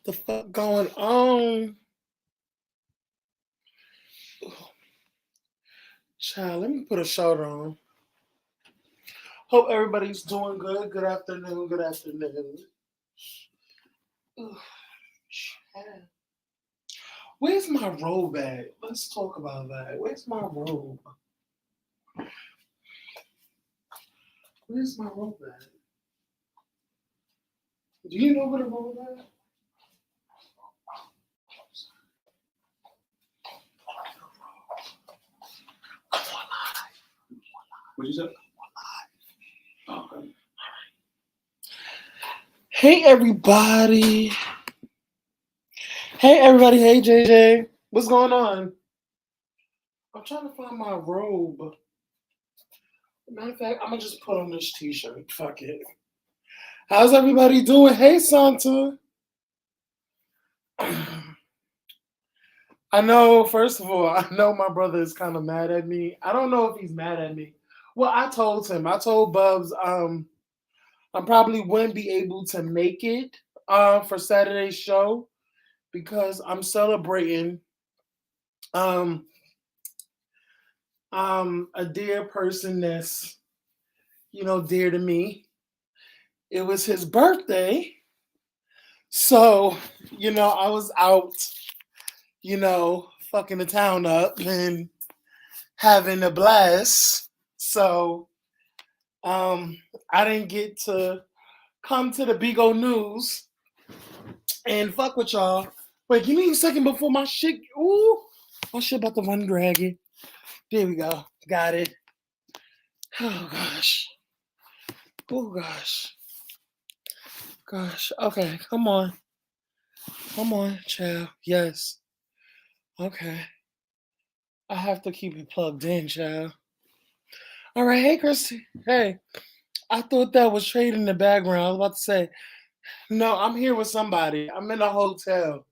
The fuck going on? Child, let me put a shirt on. Hope everybody's doing good. Good afternoon. Good afternoon. Ugh, child. Where's my robe at? Let's talk about that. Where's my robe? Where's my robe at? Do you know where the robe at? What you said? Oh, okay. Hey everybody. Hey everybody. Hey JJ. What's going on? I'm trying to find my robe. Matter of fact, I'm gonna just put on this t-shirt. Fuck it. How's everybody doing? Hey Santa. I know, first of all, I know my brother is kind of mad at me. I don't know if he's mad at me. Well, I told him, I told Bubs, I probably wouldn't be able to make it for Saturday's show because I'm celebrating um a dear person that's, dear to me. It was his birthday. So, I was out, fucking the town up and having a blast. So, I didn't get to come to the Big O News and fuck with y'all. Wait, give me a second before my shit. Ooh, my shit about to run dragon. There we go. Got it. Oh gosh. Oh gosh. Gosh. Okay, come on. Come on, child. Yes. Okay. I have to keep it plugged in, child. All right. Hey, Christy. Hey. I thought that was Trade in the background. I was about to say, no, I'm here with somebody. I'm in a hotel.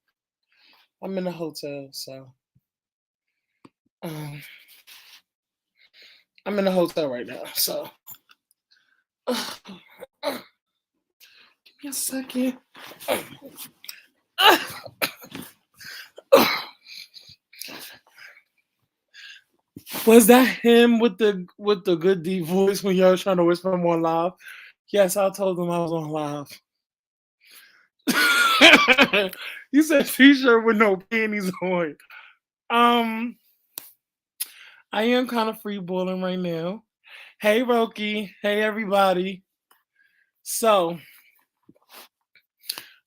I'm in a hotel, so um, I'm in a hotel right now. So give me a second. Was that him with the good deep voice when y'all was trying to whisper him on live? Yes, I told him I was on live. You said t-shirt with no panties on. Um, I am kind of free balling right now. Hey Roki. Hey everybody. So,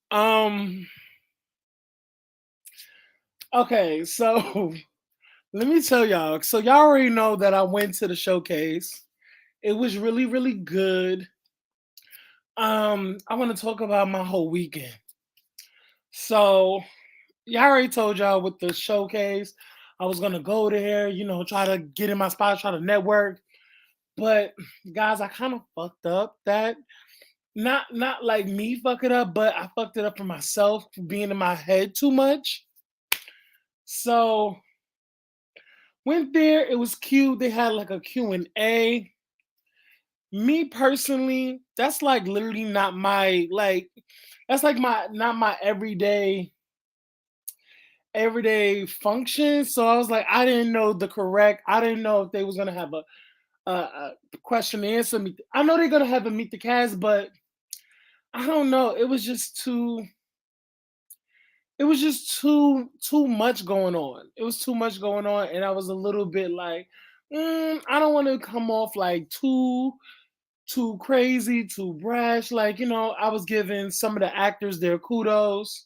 um, okay, so let me tell y'all. So y'all already know that I went to the showcase. It was really, really good. I want to talk about my whole weekend. So y'all already told y'all with the showcase, I was gonna go there, try to get in my spot, try to network. But guys, I kind of fucked up that. Not like me fuck it up, but I fucked it up for myself for being in my head too much. So went there, it was cute. They had like a Q&A. Me personally, that's like literally not my like that's like my not my everyday function. So I was like, I didn't know the correct. I didn't know if they was gonna have a question and answer. I know they're gonna have a meet the cast, but I don't know. It was just too. It was just too much going on. It was too much going on, and I was a little bit like, I don't want to come off like too crazy, too brash. Like, I was giving some of the actors their kudos.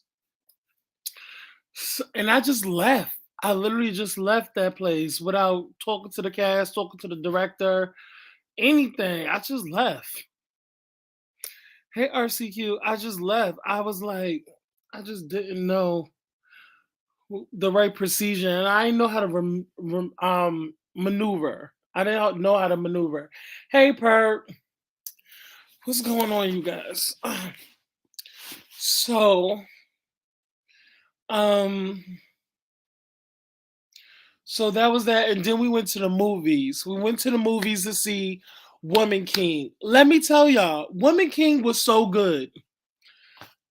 And I just left. I literally just left that place without talking to the cast, talking to the director, anything. I just left. Hey RCQ, I just left. I was like, I just didn't know the right procedure, and I didn't know how to maneuver. I didn't know how to maneuver. Hey Per, what's going on, you guys? So, um, so that was that, and then we went to the movies. We went to the movies to see Woman King. Let me tell y'all, Woman King was so good.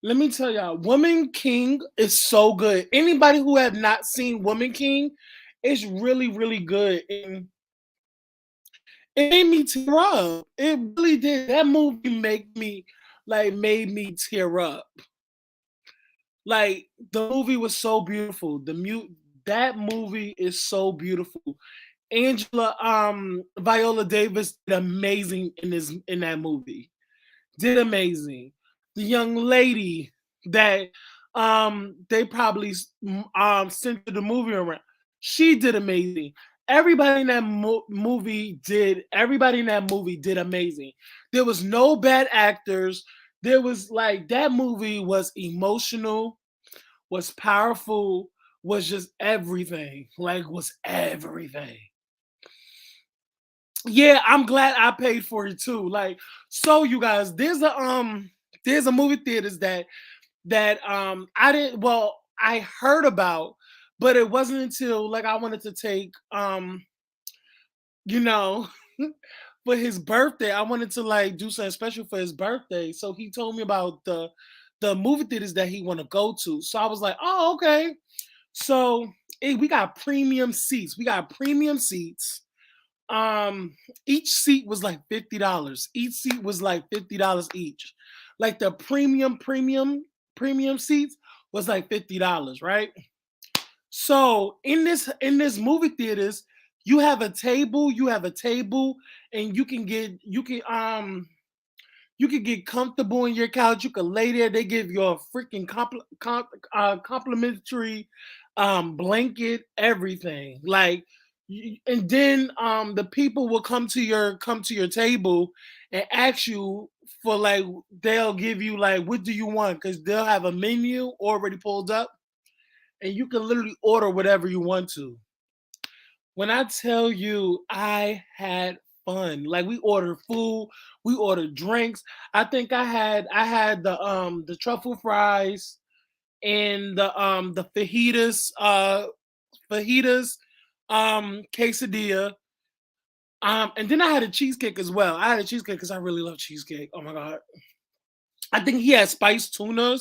Let me tell y'all, Woman King is so good. Anybody who have not seen Woman King, it's really, really good. And it made me tear up. It really did. That movie made me tear up. Like the movie was so beautiful. That movie is so beautiful. Angela Viola Davis did amazing in that movie. Did amazing. The young lady that they probably sent to the movie around, she did amazing. Everybody in that movie did. Everybody in that movie did amazing. There was no bad actors. There was like that movie was emotional, was powerful, was just everything. Like was everything. Yeah, I'm glad I paid for it too. Like, so you guys, there's a movie theaters that I didn't well, I heard about, but it wasn't until like I wanted to take you know, for his birthday. I wanted to like do something special for his birthday. So he told me about the movie theaters that he want to go to. So I was like, oh, okay. So we got premium seats. We got premium seats. um each seat was like $50. Each seat was like $50 each. Like the premium seats was like $50, right? So in this movie theaters, you have a table, and you can get comfortable in your couch. You can lay there. They give you a freaking complimentary blanket, everything. Like, and then the people will come to your table and ask you for like they'll give you like what do you want, because they'll have a menu already pulled up, and you can literally order whatever you want to. When I tell you I had fun, like we ordered food, we ordered drinks. I had the truffle fries and the fajitas quesadilla. And then I had a cheesecake as well. I had a cheesecake because I really love cheesecake. Oh my god. I think he had spiced tuna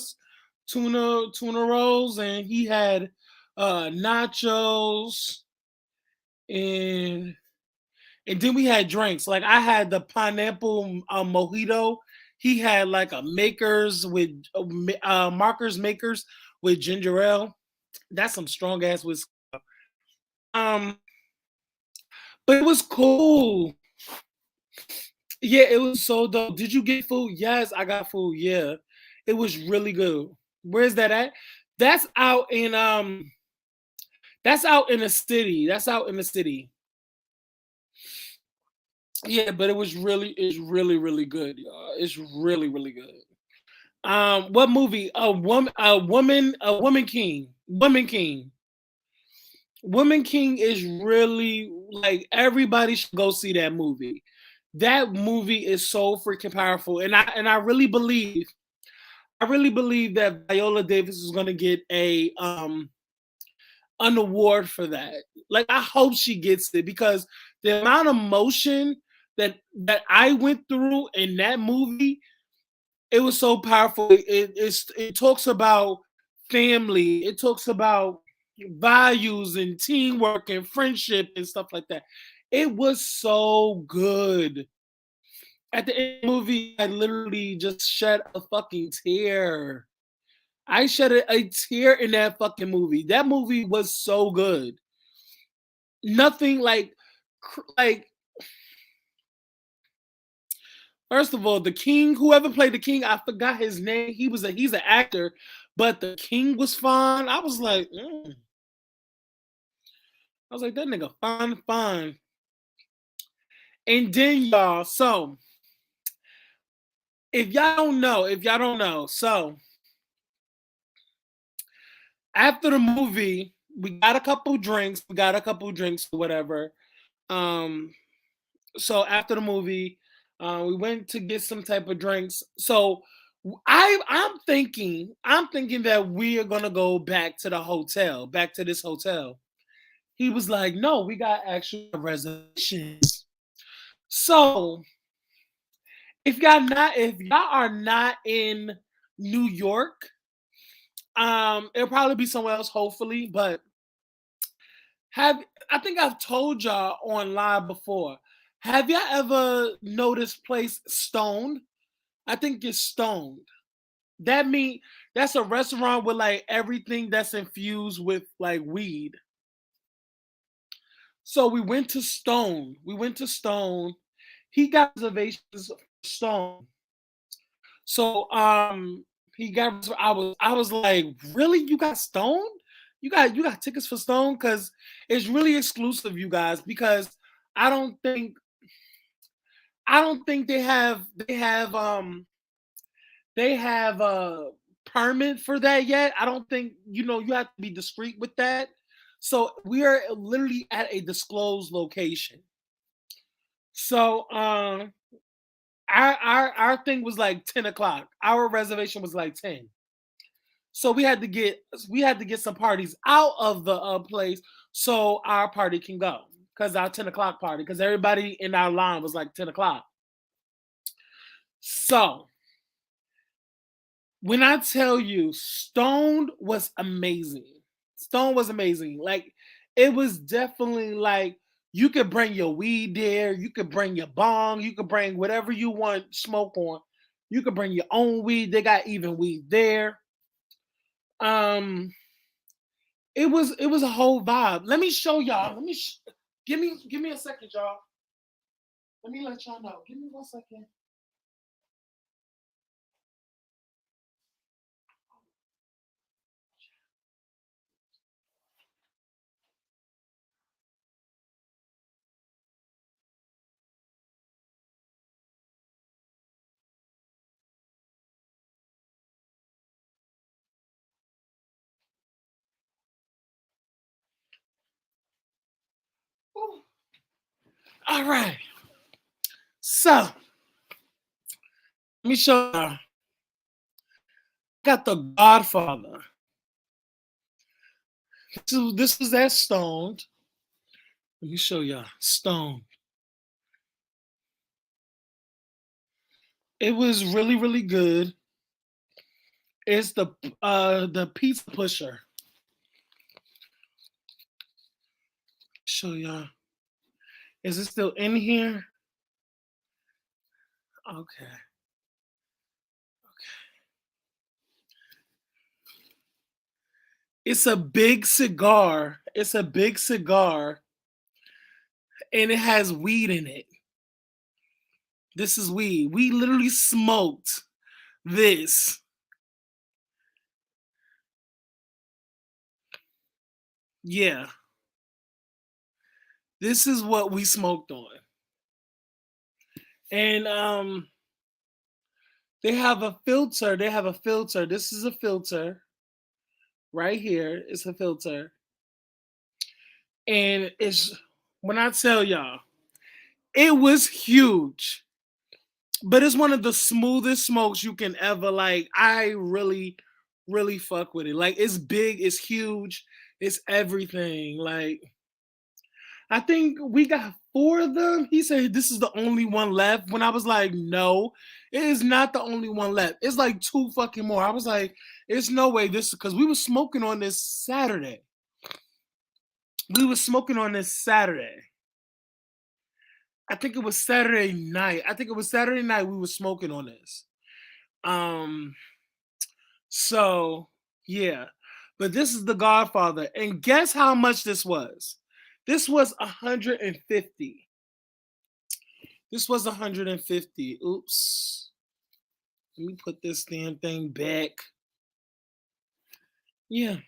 rolls, and he had nachos, and then we had drinks. Like I had the pineapple mojito. He had like a makers with markers makers with ginger ale. That's some strong ass whiskey. Um, but it was cool. Yeah, it was so dope. Did you get food? Yes, I got food. Yeah, it was really good. Where's that at? That's out in that's out in the city. That's out in the city. Yeah, but it's really, really good, y'all. It's really, really good. What movie? A woman king. Woman King. Woman King is really like everybody should go see that movie. That movie is so freaking powerful, and I really believe that Viola Davis is going to get a an award for that. Like I hope she gets it, because the amount of emotion that I went through in that movie, it was so powerful. It talks about family. It talks about values and teamwork and friendship and stuff like that. It was so good. At the end of the movie, I literally just shed a fucking tear. I shed a tear in that fucking movie. That movie was so good. Nothing like like first of all, the king, whoever played the king, I forgot his name. He's an actor, but the king was fine. I was like, I was like, that nigga fine, fine. And then y'all, so if y'all don't know, so after the movie, we got a couple drinks or whatever. Um, so after the movie, we went to get some type of drinks. So I'm thinking that we are gonna go back to the hotel, back to this hotel. He was like, no, we got actual reservations. So if y'all are not in New York. It'll probably be somewhere else, hopefully. But have I think I've told y'all on live before. Have y'all ever noticed place Stoned? I think it's Stoned. That mean that's a restaurant with like everything that's infused with like weed. So we went to Stone. We went to Stone. He got reservations for Stone. So he got I was like, really? You got Stone? You got tickets for Stone? Because it's really exclusive, you guys, because I don't think I don't think they have a permit for that yet. I don't think you have to be discreet with that. So we are literally at a disclosed location. So our thing was like 10 o'clock. Our reservation was like 10. So we had to get some parties out of the place so our party can go. Because our 10 o'clock party, because everybody in our line was like 10 o'clock. So when I tell you Stoned was amazing. Stone was amazing. Like it was definitely like you could bring your weed there, you could bring your bong, you could bring whatever you want smoke on. You could bring your own weed. They got even weed there. Um it was a whole vibe. Let me show y'all. Give me a second, y'all. Let me let y'all know. Give me 1 second. Ooh. All right. So let me show y'all. Got the Godfather. This was that Stoned. Let me show y'all. Stoned. It was really, really good. It's the pizza pusher. Show y'all. Is it still in here? Okay. It's a big cigar. It's a big cigar, and it has weed in it. This is weed. We literally smoked this. Yeah. This is what we smoked on. And they have a filter. They have a filter. This is a filter right here. It's a filter. And it's when I tell y'all, it was huge. But it's one of the smoothest smokes you can ever like. I really, really fuck with it. Like it's big, it's huge, it's everything. Like I think we got four of them. He said this is the only one left. When I was like, no, it is not the only one left. It's like two fucking more. I was like, it's no way this because we were smoking on this Saturday. We were smoking on this Saturday. I think it was Saturday night. I think it was Saturday night we were smoking on this. Um, so yeah. But this is the Godfather. And guess how much this was? This was 150. This was 150. Oops. Let me put this damn thing back. Yeah.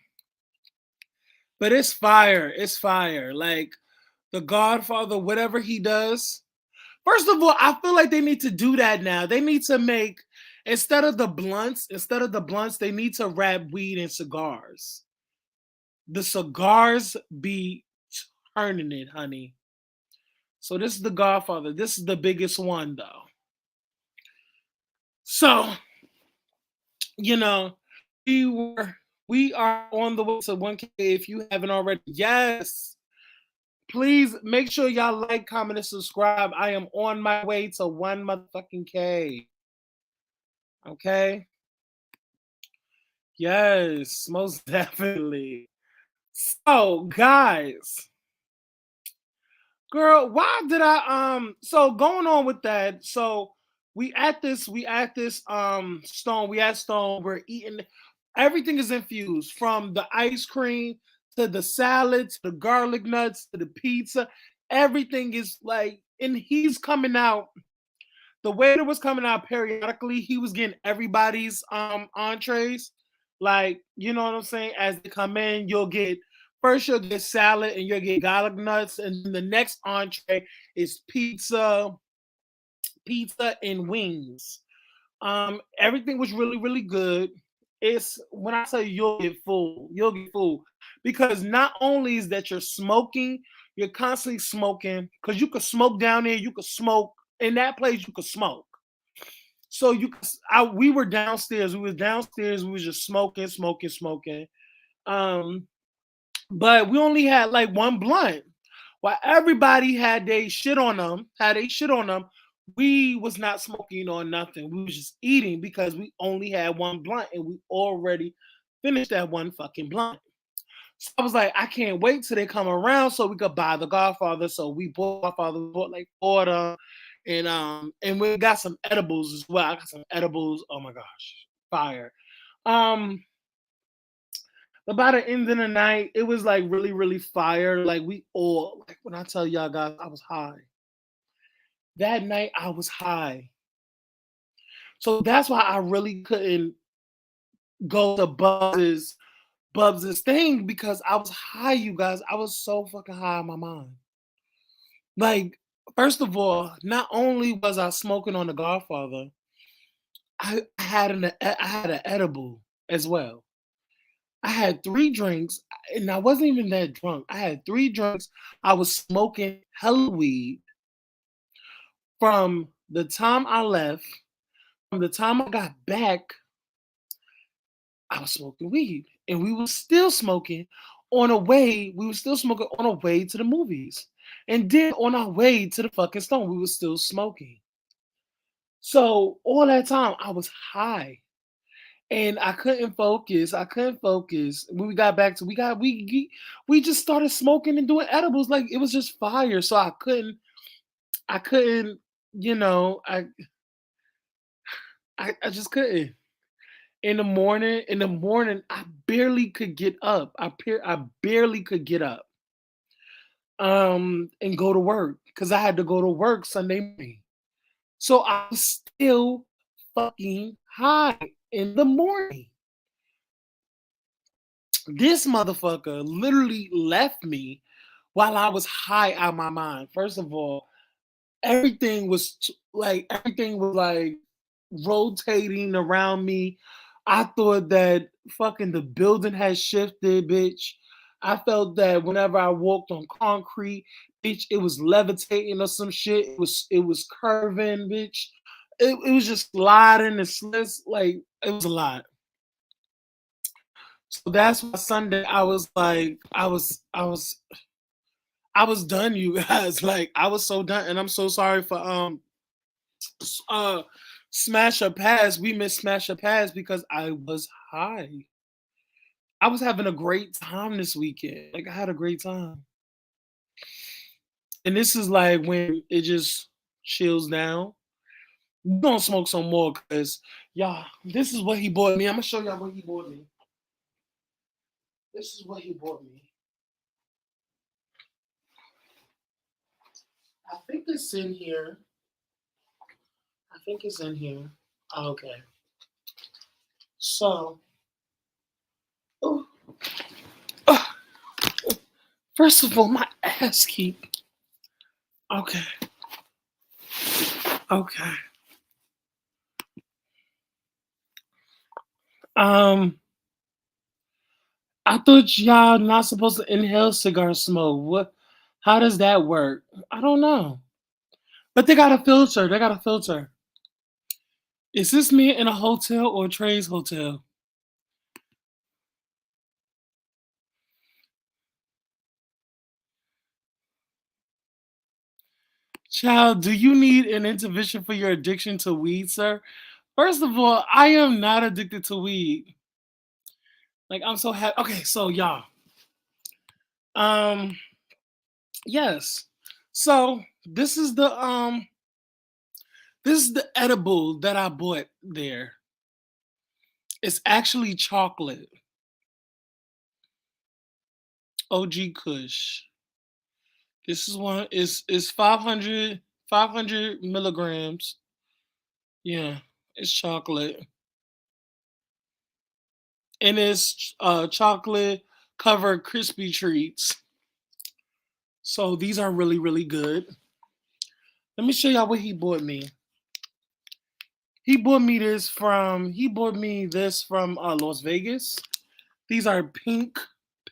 But it's fire. It's fire. Like the Godfather, whatever he does. First of all, I feel like they need to do that now. They need to make instead of the blunts, they need to wrap weed in cigars. The cigars be turning it, honey. So this is the Godfather. This is the biggest one though. So, you know, we were we are on the way to 1K if you haven't already. Yes. Please make sure y'all like, comment, and subscribe. I am on my way to one motherfucking K. Okay. Yes, most definitely. So, guys, girl, why did I so going on with that? So we at this Stone, we at Stone, we're eating everything is infused from the ice cream to the salad to the garlic nuts to the pizza. Everything is like, and he's coming out. The waiter was coming out periodically. He was getting everybody's entrees. Like, you know what I'm saying? As they come in, you'll get first you'll get salad and you'll get garlic nuts, and then the next entree is pizza and wings. Everything was really, really good. It's when I say you'll get full because not only is that you're smoking, you're constantly smoking because you could smoke down there, you could smoke in that place, you could smoke. So we were downstairs. We was downstairs. We was just smoking, smoking, smoking. Um, but we only had like one blunt. While everybody had they shit on them, we was not smoking or nothing. We was just eating because we only had one blunt and we already finished that one fucking blunt. So I was like, I can't wait till they come around so we could buy the Godfather. So we bought Godfather, we bought like order, and we got some edibles as well. I got some edibles. Oh my gosh, fire. Um, but by the end of the night, it was like really, really fire. Like we all like when I tell y'all guys, I was high. That night I was high. So that's why I really couldn't go to Bubs's thing because I was high, you guys. I was so fucking high in my mind. Like, first of all, not only was I smoking on the Godfather, I had an edible as well. I had three drinks, and I wasn't even that drunk. I had three drinks. I was smoking hella weed from the time I left, from the time I got back. I was smoking weed, and we were still smoking on a way. We were still smoking on our way to the movies, and then on our way to the fucking Stone, we were still smoking. So all that time I was high and I couldn't focus. I couldn't focus. When we got back to we just started smoking and doing edibles like it was just fire. So I couldn't, you know, I just couldn't. In the morning, I barely could get up. I barely could get up and go to work because I had to go to work Sunday morning. So I was still fucking high in the morning. This motherfucker literally left me while I was high out my mind. First of all, everything was like rotating around me. I thought that fucking the building had shifted, bitch. I felt that whenever I walked on concrete, bitch, it was levitating or some shit. It was curving, bitch. It was just sliding and slits, like it was a lot. So that's why Sunday I was like, I was done, you guys. Like I was so done, and I'm so sorry for uh Smash or Pass. We missed Smash or Pass because I was high. I was having a great time this weekend. Like I had a great time. And this is like when it just chills down. We gonna smoke some more because y'all, this is what he bought me. I'm gonna show y'all what he bought me. This is what he bought me. I think it's in here. I think it's in here. Okay. So, oh, oh, first of all, my ass keep. Okay. Okay. Um, I thought y'all not supposed to inhale cigar smoke. What? How does that work? I don't know. But they got a filter. They got a filter. Is this me in a hotel or Trey's hotel? Child, do you need an intervention for your addiction to weed, sir? First of all, I am not addicted to weed. Like I'm so happy. Okay, so y'all. Um, yes. So this is the edible that I bought there. It's actually chocolate. OG Kush. This is one is 500 milligrams. Yeah, it's chocolate. And it's chocolate covered crispy treats. So these are really, really good. Let me show y'all what he bought me. He bought me this from Las Vegas. These are pink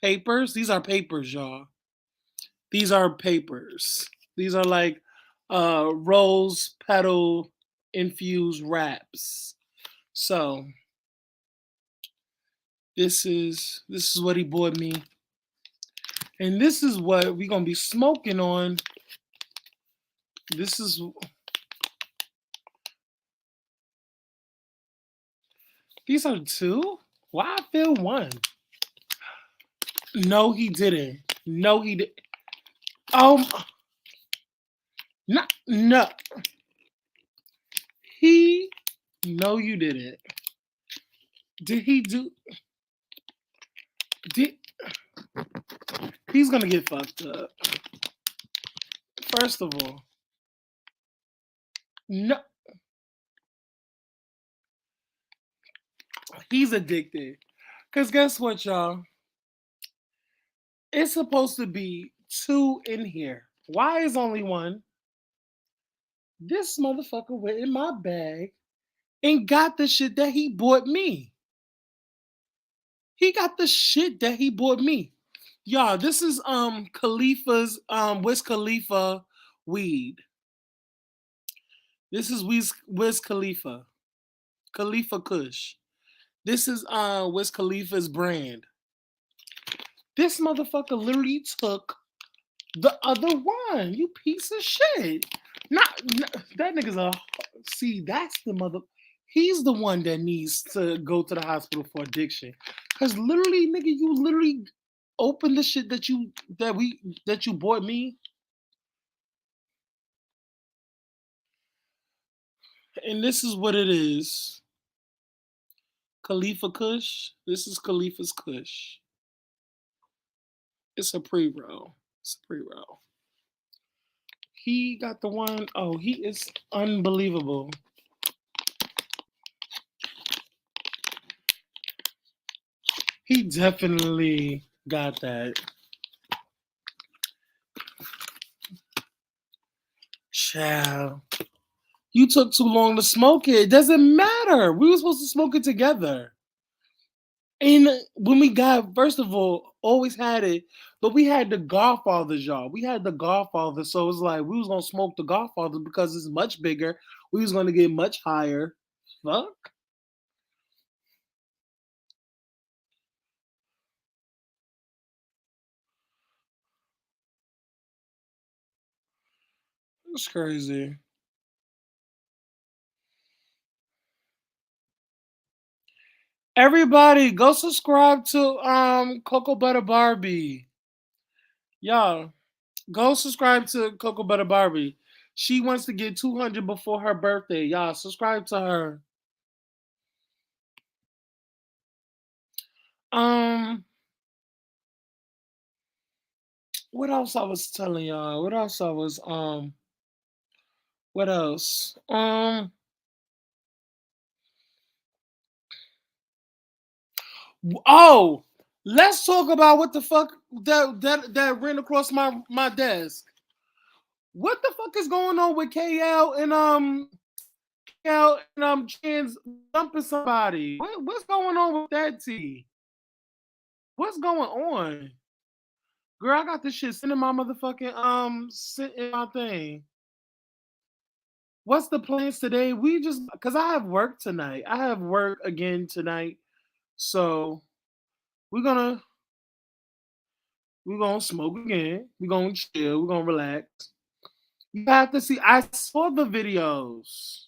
papers. These are papers, y'all. These are papers. These are like rose petal infused wraps. So this is what he bought me. And this is what we're gonna be smoking on. This is these are two? Why I feel one? No, he didn't. No, he did. Um, no. He. No, you didn't. Did he do? Did he's gonna get fucked up? First of all, no, he's addicted. Cause guess what, y'all? It's supposed to be two in here. Why is only one? This motherfucker went in my bag and got the shit that he bought me. He got the shit that he bought me. Y'all, this is Khalifa's Wiz Khalifa weed. This is Wiz Khalifa. Khalifa Kush. This is Wiz Khalifa's brand. This motherfucker literally took the other one. You piece of shit. Not that nigga's a see, that's the mother. He's the one that needs to go to the hospital for addiction. Cause literally, nigga, you literally open the shit that you bought me, and this is what it is. Khalifa Kush. This is Khalifa's Kush. It's a pre-roll. It's a pre-roll. He got the one. Oh, he is unbelievable. He definitely got that. Child. You took too long to smoke it. It doesn't matter. We were supposed to smoke it together. And when we got, first of all, always had it, but we had the Godfathers, y'all. We had the Godfathers, so it was like we was gonna smoke the Godfather because it's much bigger. We was gonna get much higher. Fuck. It's crazy. Everybody, go subscribe to Cocoa Butter Barbie. Y'all, go subscribe to Cocoa Butter Barbie. She wants to get 200 before her birthday. Y'all, subscribe to her. Um, what else I was telling y'all? What else? Oh, let's talk about what the fuck that ran across my desk. What the fuck is going on with KL and Chance dumping somebody? What's going on with that T? What's going on? Girl, I got this shit sitting in my motherfucking sitting in my thing. What's the plans today? We just cause I have work tonight. I have work again tonight. So we're gonna we're gonna smoke again. We're gonna chill. We're gonna relax. You have to see. I saw the videos.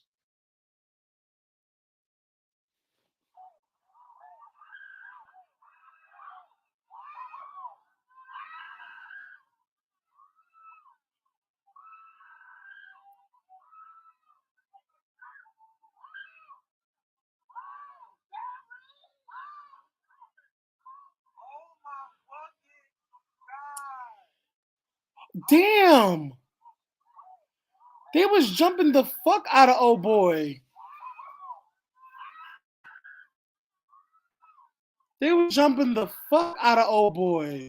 Damn. They was jumping the fuck out of old boy. They were jumping the fuck out of old boy.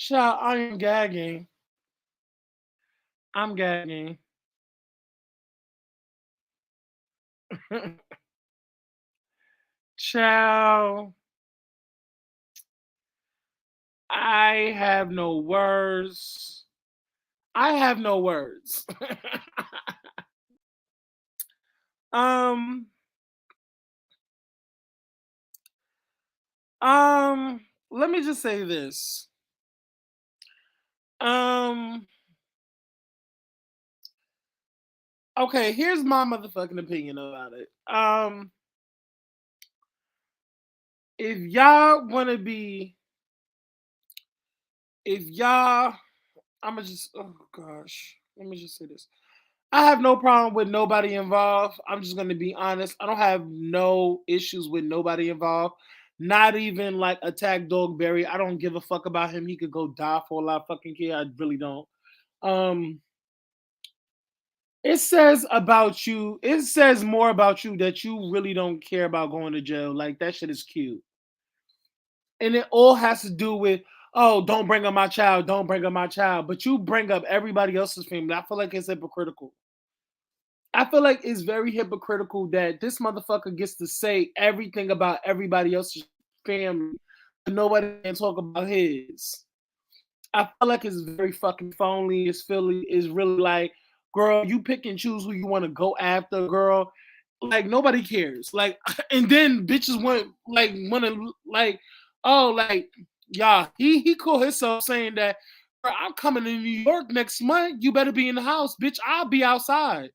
Child, I am gagging. I'm gagging. Child, I have no words. I have no words. um, um, let me just say this. Um, okay, here's my motherfucking opinion about it. If y'all wanna be, if y'all, I'ma just, oh gosh, let me just say this. I have no problem with nobody involved. I'm just gonna be honest. I don't have no issues with nobody involved. Not even like Attack Dog Berry. I don't give a fuck about him. He could go die for a lot of fucking care. I really don't. Um, it says about you. It says more about you that you really don't care about going to jail. Like that shit is cute, and it all has to do with, oh, don't bring up my child. Don't bring up my child. But you bring up everybody else's family. I feel like it's hypocritical. I feel like it's very hypocritical that this motherfucker gets to say everything about everybody else's family, but nobody can talk about his. I feel like it's very fucking phony. It's really like, girl, you pick and choose who you want to go after, girl. Like nobody cares. Like, and then bitches want to like, oh, like, yeah, he called himself saying that, "Bro, I'm coming to New York next month. You better be in the house, bitch. I'll be outside.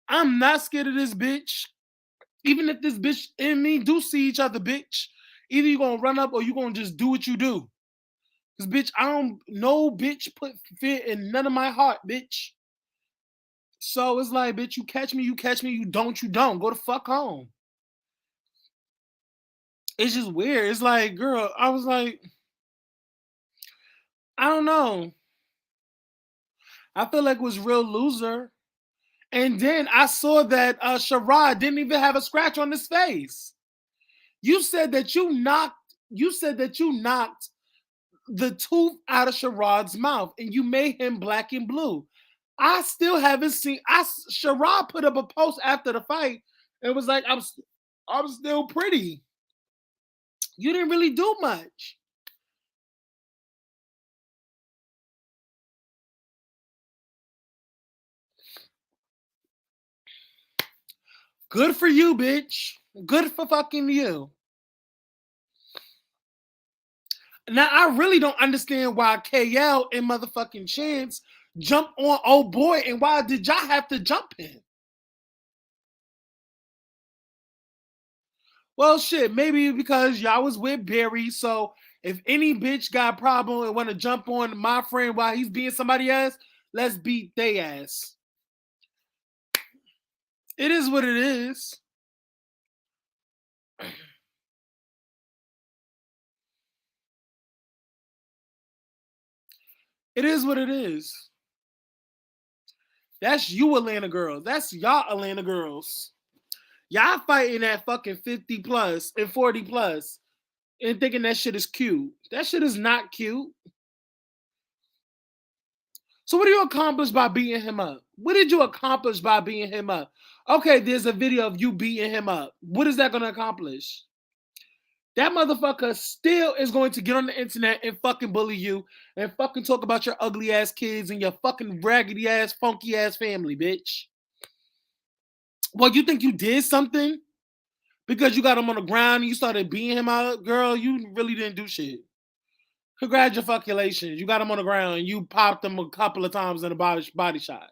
I'm not scared of this bitch. Even if this bitch and me do see each other, bitch, either you gonna run up or you gonna just do what you do. Cause bitch, I don't no bitch put fear in none of my heart, bitch. So it's like, bitch, you catch me, you catch me, you don't. Go the fuck home. It's just weird. It's like, girl, I was like, I don't know. I feel like it was real loser. And then I saw that Sherrod didn't even have a scratch on his face. You said that you knocked the tooth out of Sherrod's mouth and you made him black and blue. I still haven't seen. Sherrod put up a post after the fight and was like, I'm still pretty. You didn't really do much. Good for you, bitch. Good for fucking you. Now I really don't understand why KL and motherfucking Chance jump on old boy and why did y'all have to jump in? Well, shit, maybe because y'all was with Barry. So if any bitch got a problem and want to jump on my friend while he's being somebody else, let's beat they ass. It is what it is. It is what it is. That's you, Atlanta girls. That's y'all, Atlanta girls. Y'all fighting at fucking 50 plus and 40 plus and thinking that shit is cute. That shit is not cute. So what do you accomplish by beating him up? What did you accomplish by beating him up? Okay, there's a video of you beating him up. What is that going to accomplish? That motherfucker still is going to get on the internet and fucking bully you and fucking talk about your ugly ass kids and your fucking raggedy ass, funky ass family, bitch. Well, you think you did something because you got him on the ground and you started beating him out? Girl, you really didn't do shit. Congratulations. You got him on the ground and you popped him a couple of times in a body shot.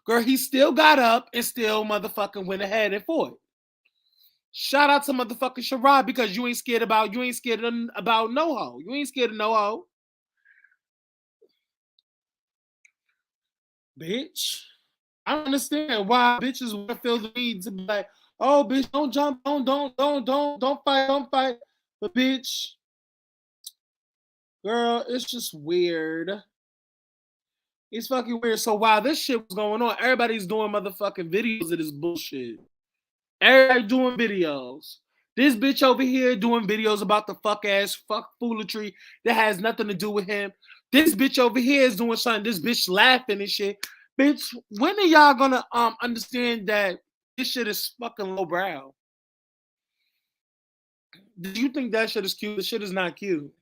Girl, he still got up and still motherfucking went ahead and fought. Shout out to motherfucking Sherrod because you ain't scared about NoHo. You ain't scared of NoHo. Bitch. I don't understand why bitches want to feel the need to be like, oh, bitch, don't jump, don't fight, don't fight. But bitch, girl, it's just weird. It's fucking weird. So while this shit was going on, everybody's doing motherfucking videos of this bullshit. Everybody doing videos. This bitch over here doing videos about the fuck foolery that has nothing to do with him. This bitch over here is doing something. This bitch laughing and shit. Bitch, when are y'all gonna understand that this shit is fucking lowbrow? Do you think that shit is cute? The shit is not cute.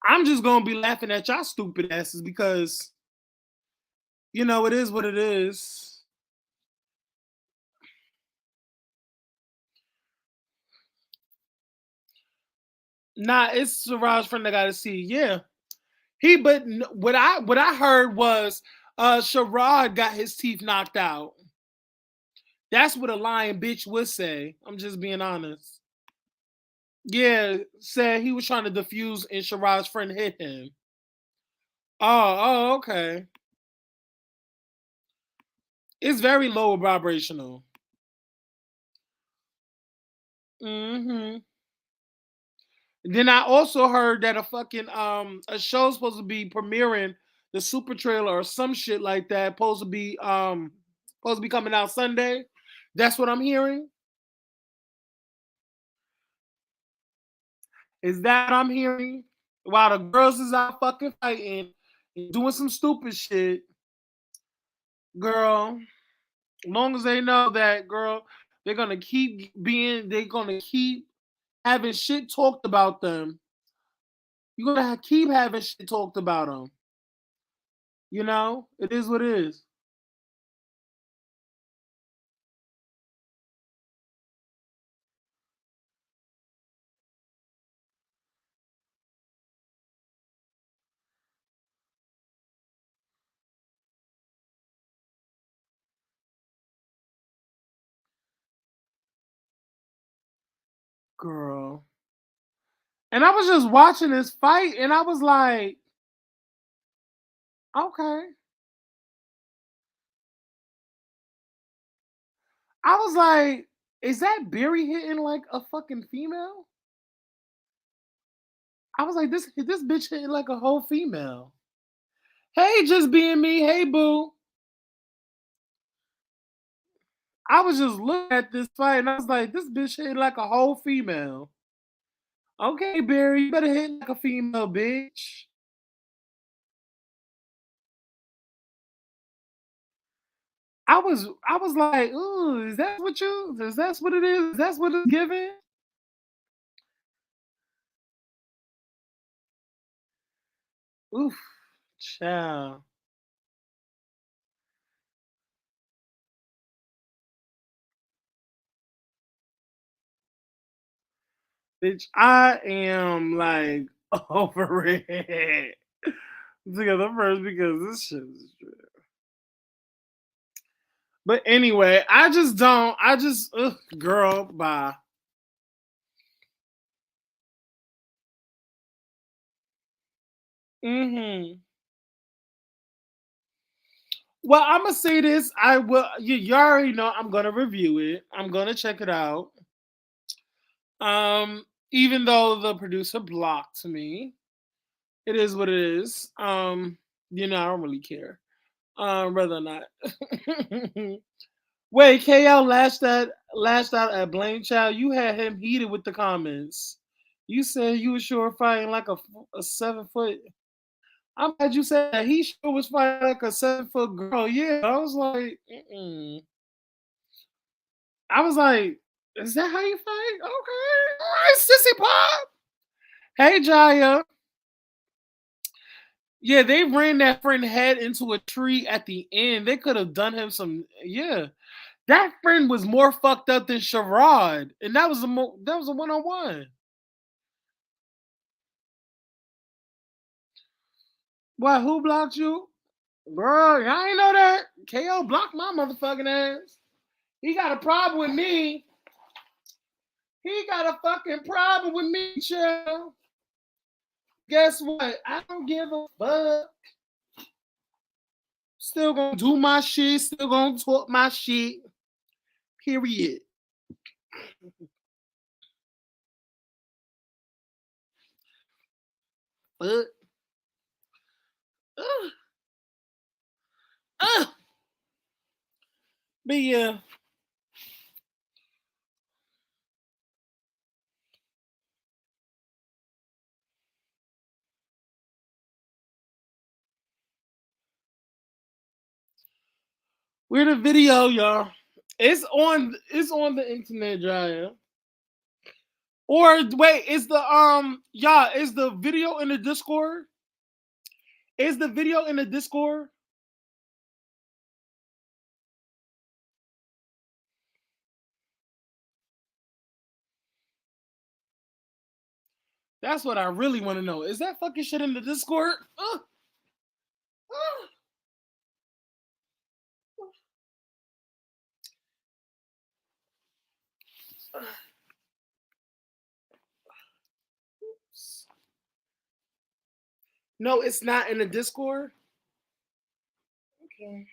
I'm just gonna be laughing at y'all stupid asses because you know it is what it is. Nah, it's Siraj's friend that got to see. Yeah, but what I heard was Sherrod got his teeth knocked out. That's what a lying bitch would say. I'm just being honest. Yeah, said he was trying to defuse and Sherrod's friend hit him. Okay. It's very low vibrational. Hmm. Then I also heard that a show's supposed to be premiering the super trailer or some shit like that. Supposed to be coming out Sunday. That's what I'm hearing. Is that what I'm hearing? While the girls is out fucking fighting and doing some stupid shit, girl. Long as they know that, girl, they're gonna keep having shit talked about them. You're gonna keep having shit talked about them. You know, it is what it is. Girl. And I was just watching this fight and I was like, okay. I was like, is that Barry hitting like a fucking female? I was like, this bitch hitting like a whole female. Hey, just being me. Hey, boo. I was just looking at this fight and I was like, this bitch hitting like a whole female. Okay, Barry, you better hit like a female, bitch. I was like, ooh, is that what it is? Is that what it's giving? Oof, child. Bitch, I am like over it. Together first because this shit is true. But anyway, I just, ugh, girl, bye. Hmm. Well, I'm gonna say this. I will. You already know I'm gonna review it. I'm gonna check it out. Even though the producer blocked me, it is what it is. I don't really care. Whether or not. Wait, KL lashed out at Blame Child. You had him heated with the comments. You said you were sure fighting like a 7 foot. I'm glad you said that. He sure was fighting like a 7 foot girl. Yeah, I was like, mm-mm. I was like, is that how you fight? Okay, all right, sissy pop. Hey, Jaya. Yeah, they ran that friend head into a tree at the end. They could have done him some. Yeah, that friend was more fucked up than Sherrod, and that was a 1-on-1. What? Who blocked you, girl? I ain't know that. KO blocked my motherfucking ass. He got a problem with me. He got a fucking problem with me, child. Guess what? I don't give a fuck. Still gonna do my shit. Still gonna talk my shit. Period. But uh, uh, but yeah. Where the video, y'all? It's on the internet, Jaya. Or wait, is the y'all, is the video in the Discord? Is the video in the Discord? That's what I really want to know. Is that fucking shit in the Discord? Uh. No, it's not in the Discord. Okay.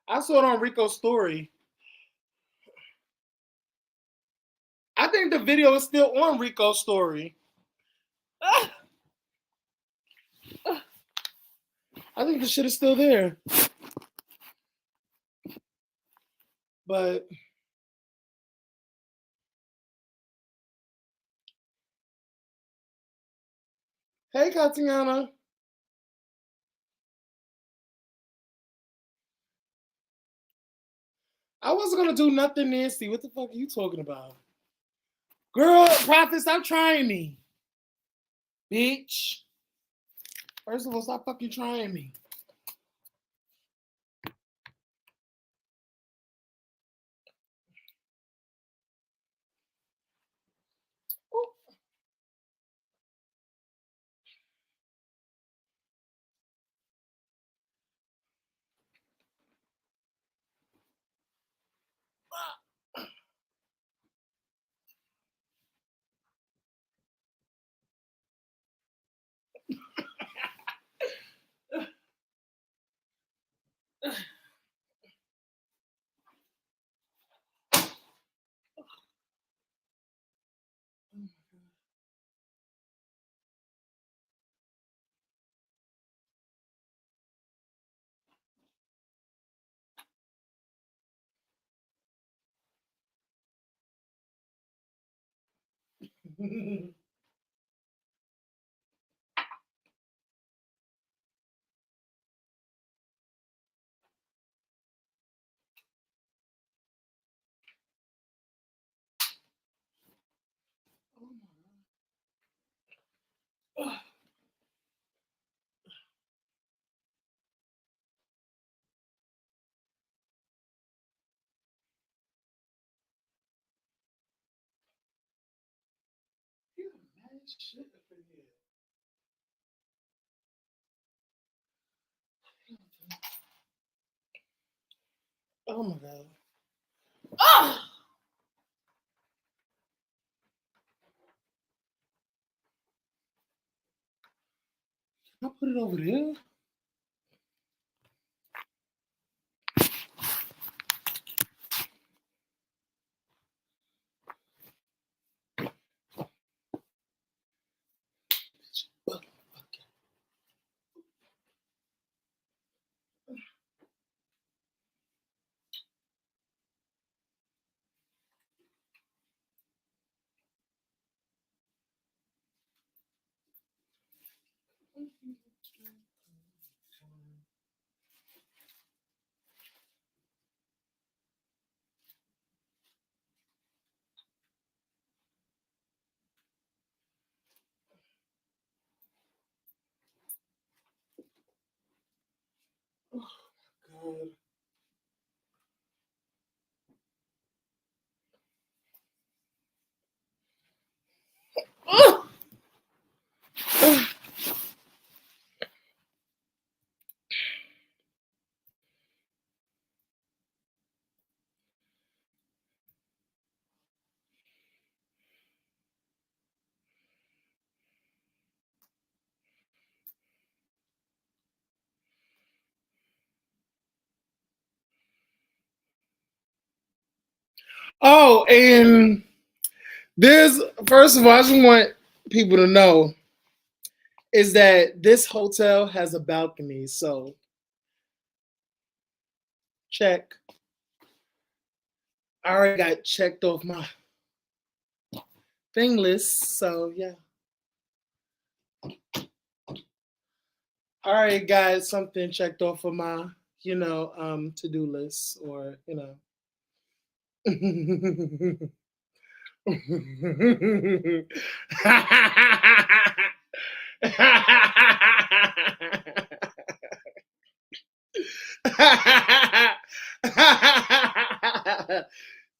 I saw it on Rico's story. I think the video is still on Rico's story. I think the shit is still there. But hey, Katiana. I wasn't gonna do nothing, Nancy. What the fuck are you talking about? Girl, Prophet, stop trying me. Bitch. First of all, stop fucking trying me. Oh my god. Ah! I put it over there. God. Ah! Oh, and there's first of all, I just want people to know is that this hotel has a balcony. So check. I already got checked off my thing list. So yeah. I already got something checked off of my, to-do list or,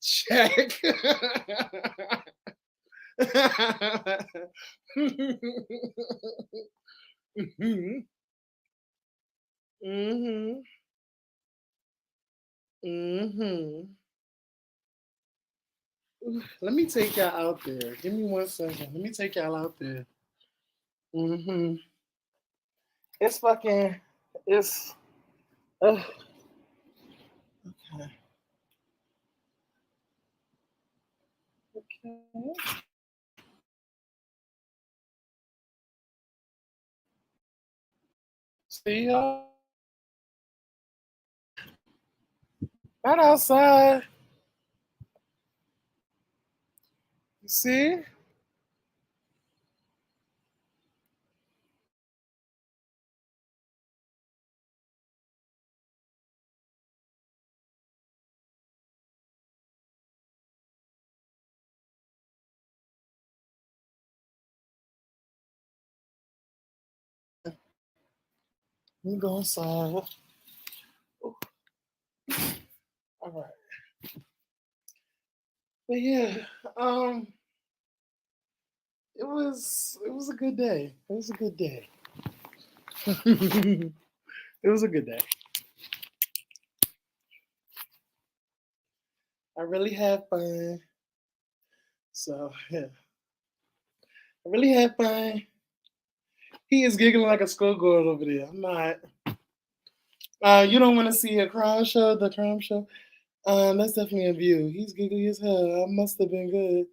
Check. Mhm. Mhm. Let me take y'all out there. Give me 1 second. Let me take y'all out there. Mhm. It's fucking. It's. Uh, okay. Okay. See y'all. Not outside. You see? Let me go inside. All right. But yeah, um, it was a good day. It was a good day. It was a good day. I really had fun. So yeah, I really had fun. He is giggling like a schoolgirl over there. I'm not. You don't want to see a crime show? The crime show? That's definitely a view. He's giggly as hell. I must have been good.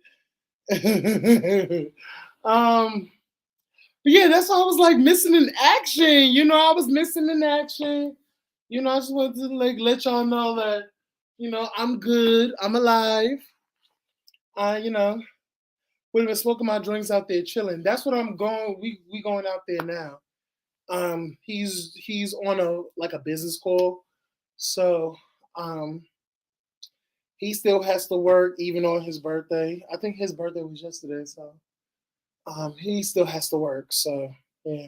But yeah, that's why I was like missing in action. I was missing in action. I just wanted to like let y'all know that, I'm good. I'm alive. You know, we've been smoking my drinks out there, chilling. That's what I'm going. We going out there now. He's on a like a business call, so um, he still has to work even on his birthday. I think his birthday was yesterday, so he still has to work. So yeah,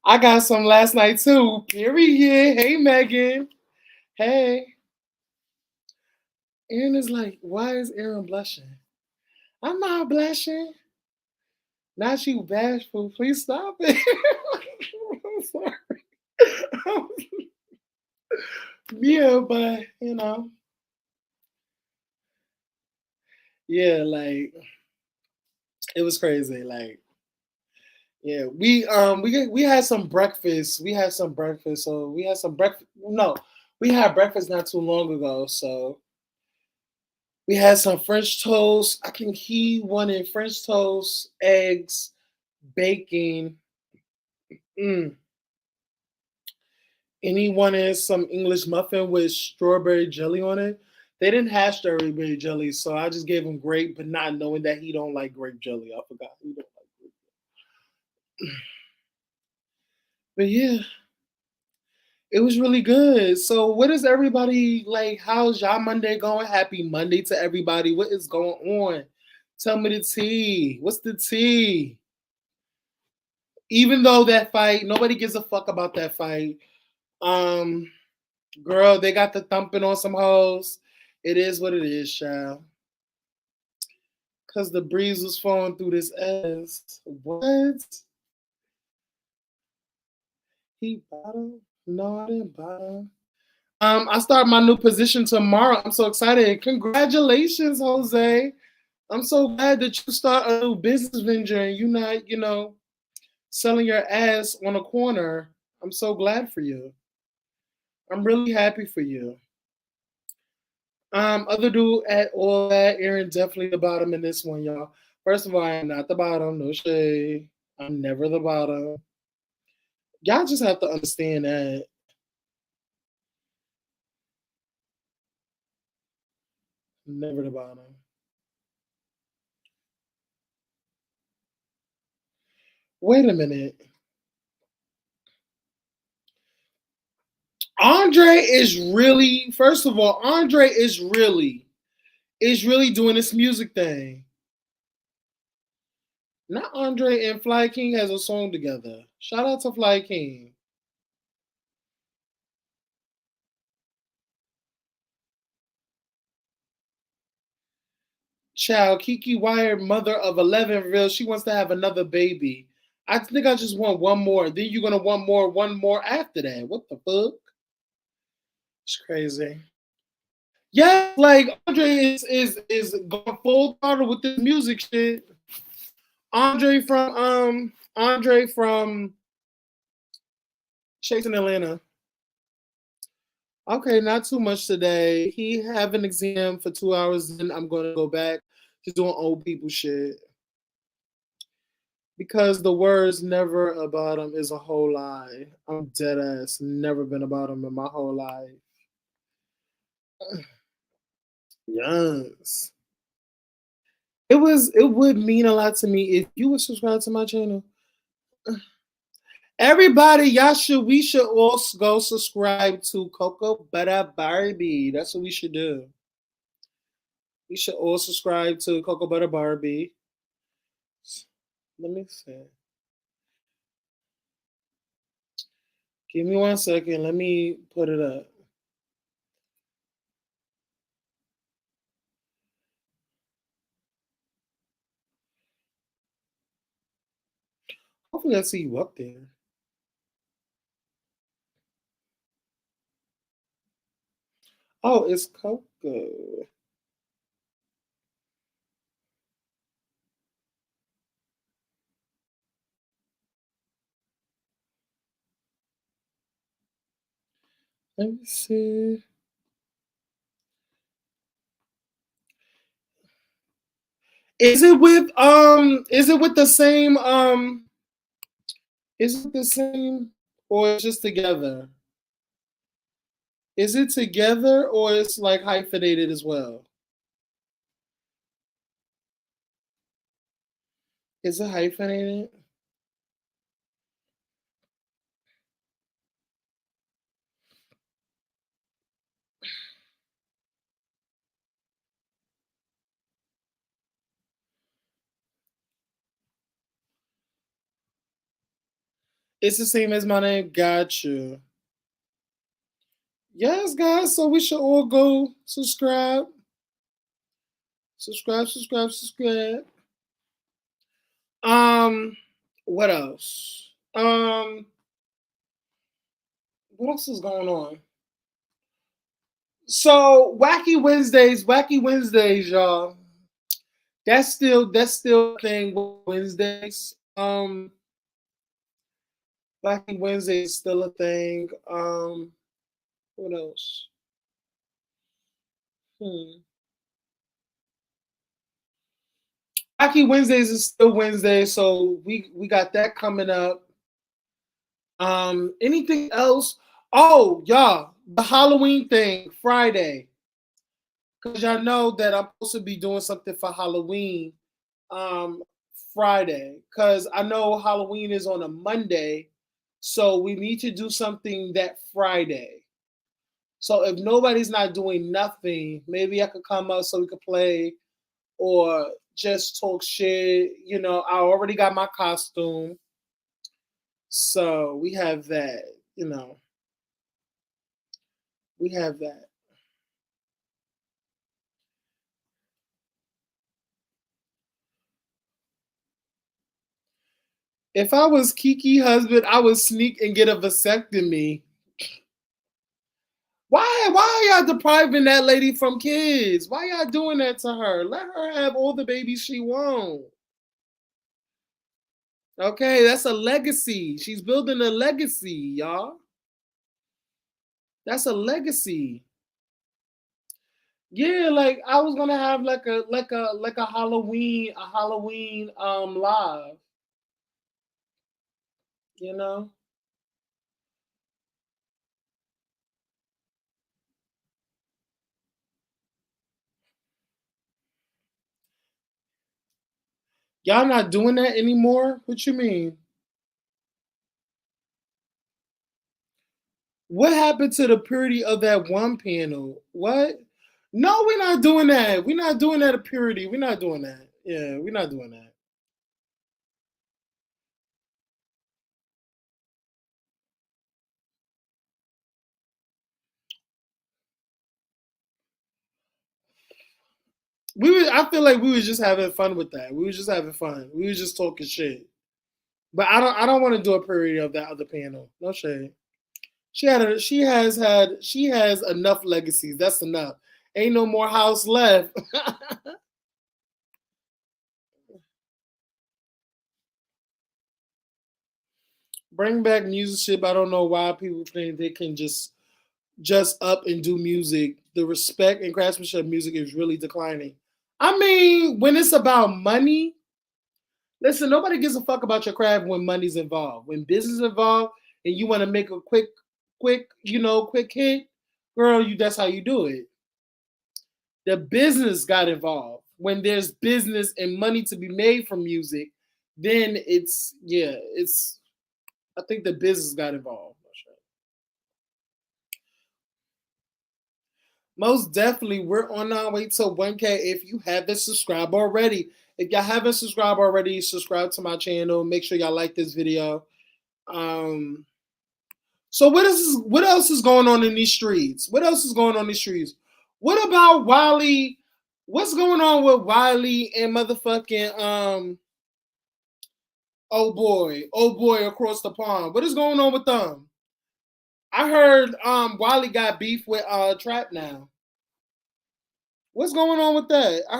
I got some last night too. Period. Hey Megan. Hey. Aaron is like, why is Aaron blushing? I'm not blushing. Not you bashful. Please stop it. I'm sorry. Yeah, but yeah, like it was crazy. Like, yeah, we had some breakfast. We had some breakfast. So we had some breakfast. No, we had breakfast not too long ago. So we had some French toast. He wanted French toast, eggs, bacon, and he wanted some English muffin with strawberry jelly on it. They didn't have strawberry jelly, so I just gave him grape, but not knowing that he don't like grape jelly. I forgot he don't like grape. But yeah, it was really good. So what is everybody like? How's y'all Monday going? Happy Monday to everybody. What is going on? Tell me the tea. What's the tea? Even though that fight, nobody gives a fuck about that fight. Um, Girl, they got the thumping on some hoes. It is what it is, child. Cause the breeze was flowing through this ass. What? He bottom? No, I didn't bottom. I start my new position tomorrow. I'm so excited. Congratulations, Jose. I'm so glad that you start a new business venture and you not, selling your ass on a corner. I'm so glad for you. I'm really happy for you. Other dude at all that, Aaron definitely the bottom in this one, y'all. First of all, I am not the bottom, no shade. I'm never the bottom. Y'all just have to understand that. Never the bottom. Wait a minute. Andre is really, first of all, Andre is really doing this music thing. Not Andre and Fly King has a song together. Shout out to Fly King. Child, Kiki Wyatt, mother of 11, real. She wants to have another baby. I think I just want one more. Then you're gonna want one more after that. What the fuck? It's crazy. Yeah, like Andre is going full throttle with this music shit. Andre from Chasing Atlanta. Okay, not too much today. He have an exam for 2 hours, then I'm gonna go back to doing old people shit. Because the words never about him is a whole lie. I'm dead ass. Never been about him in my whole life. Yes. It would mean a lot to me if you would subscribe to my channel. Everybody, we should all go subscribe to Coco Butter Barbie. That's what we should do. We should all subscribe to Coco Butter Barbie. Let me see. Give me 1 second. Let me put it up. Hopefully I see you up there. Oh, it's Coco. Let me see. Is it with the same is it the same or it's just together? Is it together or it's like hyphenated as well? Is it hyphenated? It's the same as my name. Got you. Yes, guys. So we should all go subscribe. Subscribe, subscribe, subscribe. Um, what else? What else is going on? So Wacky Wednesdays, y'all. That's still a thing with Wednesdays. Wacky Wednesday is still a thing. What else? Hmm. Wacky Wednesdays is still Wednesday, so we got that coming up. Anything else? Oh, y'all, the Halloween thing Friday, because y'all know that I'm supposed to be doing something for Halloween. Um, Friday, because I know Halloween is on a Monday, so we need to do something that Friday. So if nobody's not doing nothing, maybe I could come up so we could play or just talk shit. I already got my costume. So we have that, you know, we have that. If I was Kiki husband, I would sneak and get a vasectomy. Why are y'all depriving that lady from kids? Why y'all doing that to her? Let her have all the babies she wants. Okay, that's a legacy. She's building a legacy, y'all. That's a legacy. Yeah, like I was gonna have like a Halloween live, you know? Y'all not doing that anymore? What you mean? What happened to the purity of that one panel? What? No, we're not doing that. We're not doing that of purity. We're not doing that. Yeah, we're not doing that. I feel like we was just having fun with that. We was just having fun. We was just talking shit. But I don't want to do a purity of that other panel. No shade. She has enough legacies. That's enough. Ain't no more house left. Bring back musicianship. I don't know why people think they can just up and do music. The respect and craftsmanship of music is really declining. I mean, when it's about money, listen, nobody gives a fuck about your craft when money's involved. When business is involved and you want to make a quick hit, girl, you that's how you do it. The business got involved. When there's business and money to be made from music, then it's I think the business got involved. Most definitely, we're on our way to 1K. If you haven't subscribed already, if y'all haven't subscribed already, subscribe to my channel. Make sure y'all like this video. Um, so what else is going on in these streets? What else is going on in these streets? What about Wiley? What's going on with Wiley and motherfucking oh boy across the pond? What is going on with them? I heard Wiley got beef with Trap now. What's going on with that? I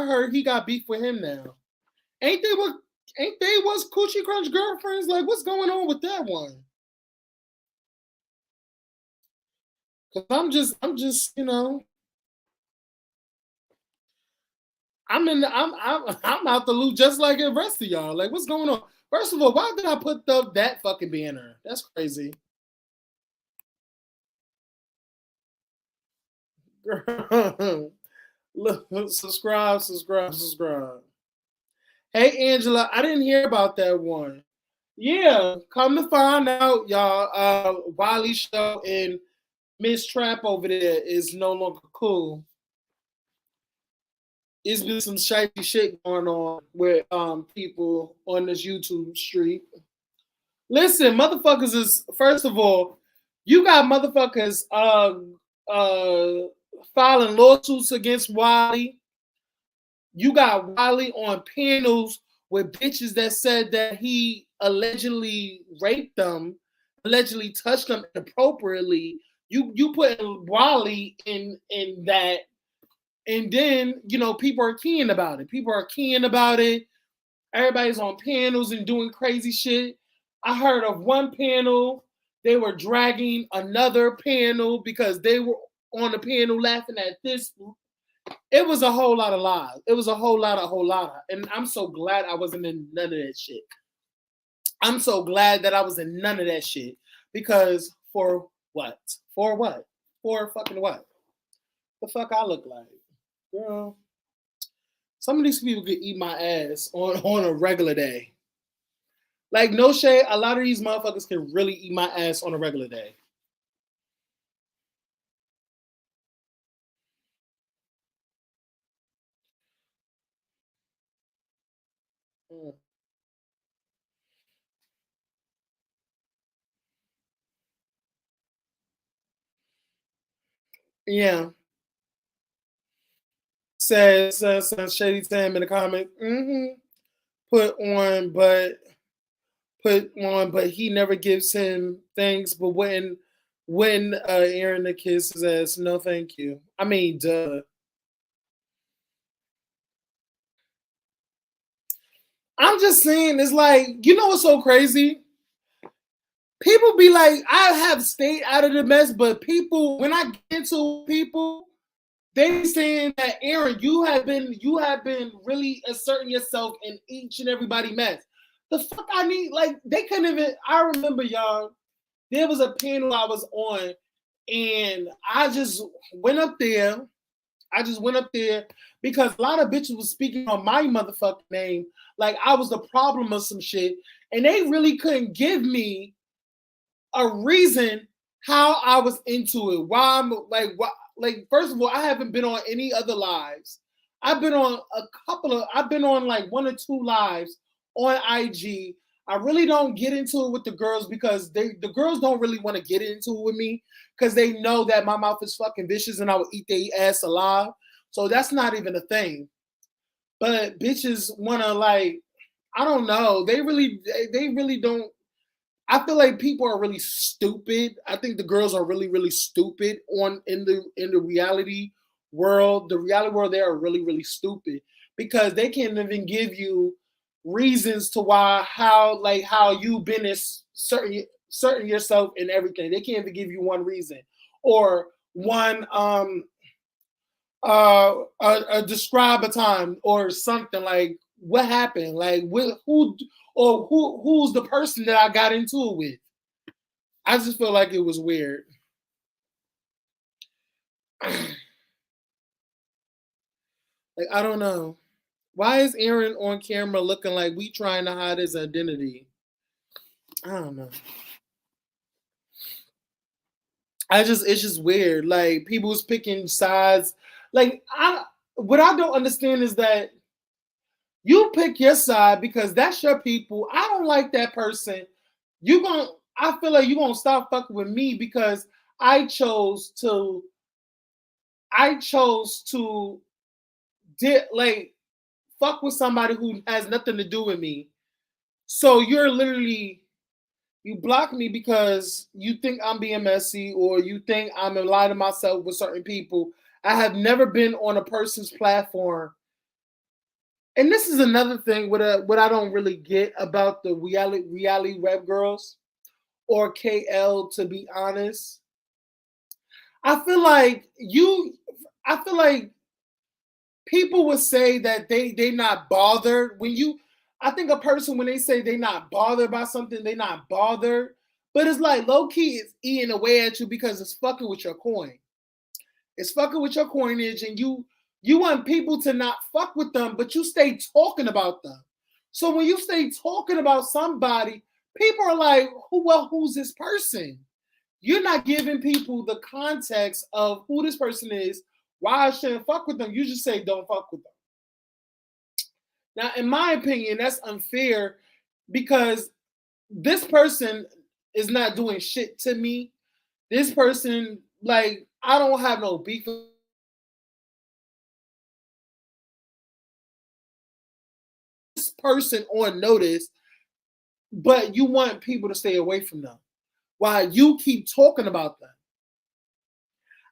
heard he got beef with him now. Ain't they what ain't they was Coochie Crunch girlfriends? Like what's going on with that one? Cause I'm out the loop just like the rest of y'all. Like what's going on? First of all, why did I put that fucking banner? That's crazy. Look, subscribe. Hey Angela, I didn't hear about that one. Yeah, come to find out, y'all, Wiley show and Miss Trap over there is no longer cool. It's been some shady shit going on with people on this YouTube street. Listen, motherfuckers is first of all, you got motherfuckers filing lawsuits against Wiley. You got Wiley on panels with bitches that said that he allegedly raped them, allegedly touched them inappropriately. You put Wiley in that, and then people are keying about it. People are keying about it. Everybody's on panels and doing crazy shit. I heard of one panel, they were dragging another panel because they were on the panel laughing at this. It was a whole lot of lies. It was a whole lot. And I'm so glad I wasn't in none of that shit. I'm so glad that I was in none of that shit. Because for what? For what? For fucking what? The fuck I look like? Girl. Some of these people could eat my ass on a regular day. Like no shade, a lot of these motherfuckers can really eat my ass on a regular day. Mm. Yeah. Says Shady Tam in the comment. Put on, but he never gives him thanks. But when Aaron the kid says no, thank you. I mean, duh. I'm just saying, it's like what's so crazy? People be like, I have stayed out of the mess, but people when I get into people, They saying that Aaron, you have been really asserting yourself in each and everybody mess. The fuck I need, like, they couldn't even. I remember, y'all, there was a panel I was on, and I just went up there. I just went up there because a lot of bitches was speaking on my motherfucking name, like I was the problem or some shit, and they really couldn't give me a reason how I was into it. Why I'm like, first of all, I haven't been on any other lives. I've been on I've been on like one or two lives on IG. I really don't get into it with the girls because the girls don't really want to get into it with me because they know that my mouth is fucking vicious and I will eat their ass alive. So that's not even a thing. But bitches wanna, like, I don't know. They really don't. I feel like people are really stupid. I think the girls are really, really stupid in the reality world. The reality world, they are really, really stupid because they can't even give you reasons to why how you've been as certain yourself and everything. They can't even give you one reason or one describe a time or something like what happened, like who's the person that I got into it with. I just feel like it was weird. Like, I don't know. Why is Aaron on camera looking like we trying to hide his identity? I don't know. It's just weird. Like people was picking sides. Like what I don't understand is that you pick your side because that's your people. I don't like that person. I feel like you gonna stop fucking with me because I chose to I chose to like fuck with somebody who has nothing to do with me. So you block me because you think I'm being messy or you think I'm in lie to myself with certain people. I have never been on a person's platform. And this is another thing what I don't really get about the reality web girls or KL, to be honest. I feel like I feel like people would say that they not bothered when you. I think a person when they say they not bothered by something, they not bothered. But it's like low key, it's eating away at you because it's fucking with your coin. It's fucking with your coinage, and you want people to not fuck with them, but you stay talking about them. So when you stay talking about somebody, people are like, who's this person? You're not giving people the context of who this person is, why I shouldn't fuck with them. You just say don't fuck with them. Now, in my opinion, that's unfair because this person is not doing shit to me. This person, like, I don't have no beef with this person on notice, but you want people to stay away from them while you keep talking about them.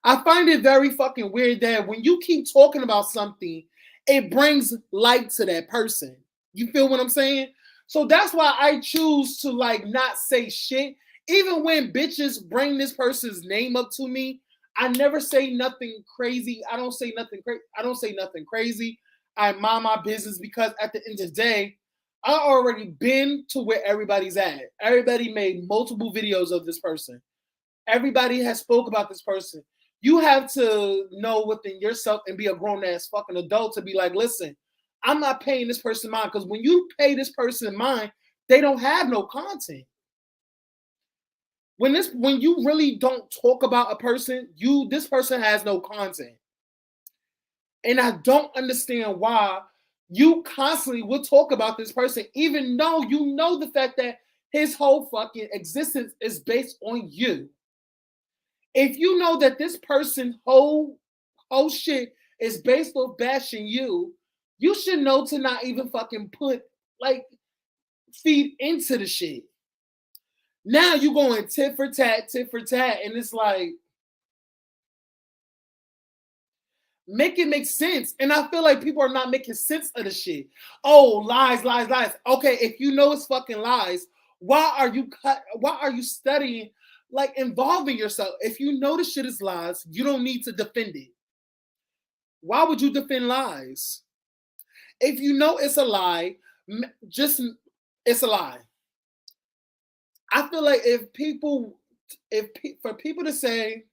I find it very fucking weird that when you keep talking about something, it brings light to that person. You feel what I'm saying? So that's why I choose to like not say shit. Even when bitches bring this person's name up to me, I never say nothing crazy. I don't say nothing crazy. I don't say nothing crazy. I mind my business because at the end of the day, I already been to where everybody's at. Everybody made multiple videos of this person. Everybody has spoke about this person. You have to know within yourself and be a grown ass fucking adult to be like, listen, I'm not paying this person mind because when you pay this person mind, they don't have no content. When you really don't talk about a person, this person has no content. And I don't understand why you constantly will talk about this person, even though you know the fact that his whole fucking existence is based on you. If you know that this person whole shit is based on bashing you, you should know to not even fucking put like feed into the shit. Now you going tit for tat, and it's like make it make sense. And I feel like people are not making sense of the shit. Oh, lies, lies, lies. Okay, if you know it's fucking lies, why are you studying, like involving yourself? If you know the shit is lies, you don't need to defend it. Why would you defend lies? If you know it's a lie, just it's a lie. I feel like for people to say,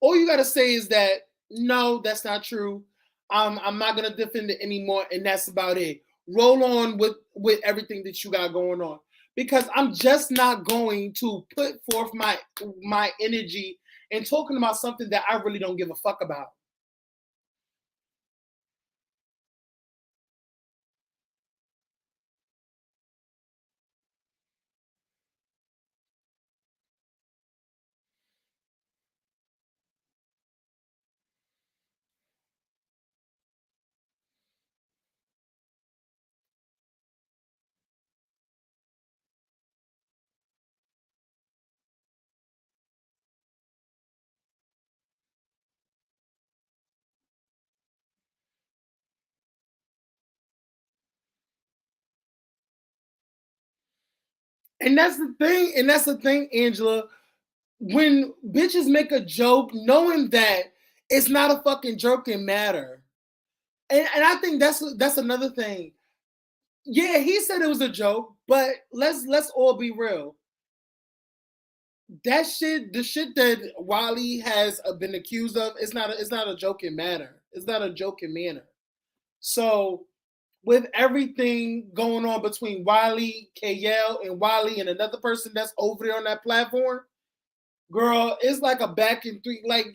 all you gotta say is that no, that's not true. I'm not gonna defend it anymore, and that's about it. Roll on with everything that you got going on, because I'm just not going to put forth my energy in talking about something that I really don't give a fuck about. And that's the thing, Angela. When bitches make a joke, knowing that it's not a fucking joke can matter. And I think that's another thing. Yeah, he said it was a joke, but let's all be real. That shit, the shit that Wiley has been accused of, it's not a joking matter. It's not a joking manner. So with everything going on between Wiley, KL, and Wiley and another person that's over there on that platform, girl, it's like a back and three. Like,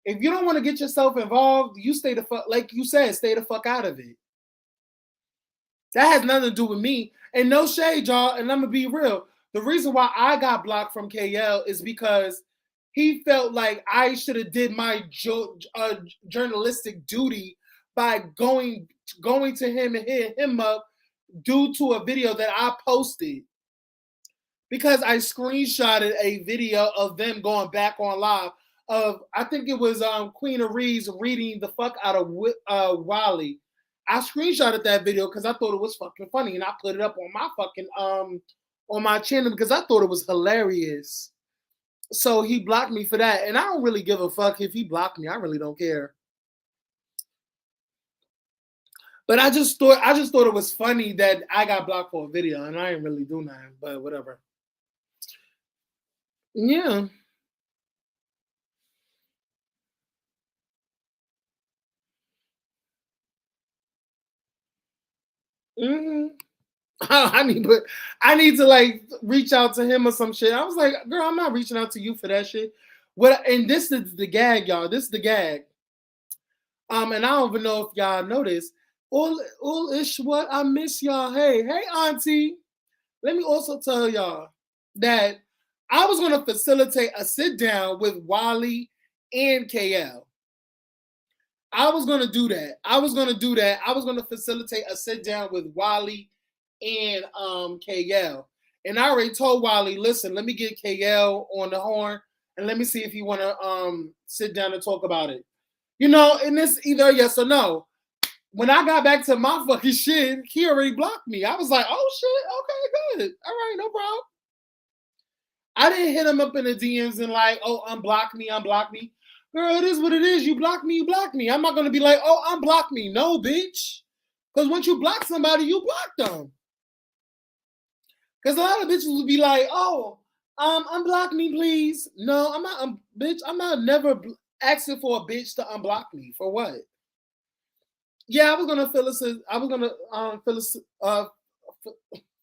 if you don't want to get yourself involved, you stay the fuck, like you said, stay the fuck out of it. That has nothing to do with me. And no shade, y'all. And I'm gonna be real. The reason why I got blocked from KL is because he felt like I should have did my journalistic duty by going to him and hitting him up due to a video that I posted, because I screenshotted a video of them going back on live of, I think it was Queen of Reeds reading the fuck out of Wiley. I screenshotted that video because I thought it was fucking funny, and I put it up on my fucking on my channel because I thought it was hilarious. So he blocked me for that, and I don't really give a fuck if he blocked me. I really don't care. But I just thought it was funny that I got blocked for a video, and I didn't really do nothing. But whatever. Yeah. Hmm. I need to like reach out to him or some shit. I was like, girl, I'm not reaching out to you for that shit. What? And this is the gag, y'all. This is the gag. And I don't even know if y'all know this. All ish what I miss y'all. Hey, auntie. Let me also tell y'all that I was gonna facilitate a sit down with Wally and KL. I was gonna do that. I was gonna do that. I was gonna facilitate a sit down with Wally and KL. And I already told Wally, listen, let me get KL on the horn and let me see if you wanna sit down and talk about it. You know, and it's either yes or no. When I got back to my fucking shit, he already blocked me. I was like, oh shit, okay, good. All right, no problem. I didn't hit him up in the DMs and like, oh, unblock me, unblock me. Girl, it is what it is. You block me, you block me. I'm not gonna be like, oh, unblock me. No, bitch. Because once you block somebody, you block them. Because a lot of bitches will be like, oh, unblock me, please. No, I'm not, bitch. I'm not never asking for a bitch to unblock me. For what? Yeah, I was gonna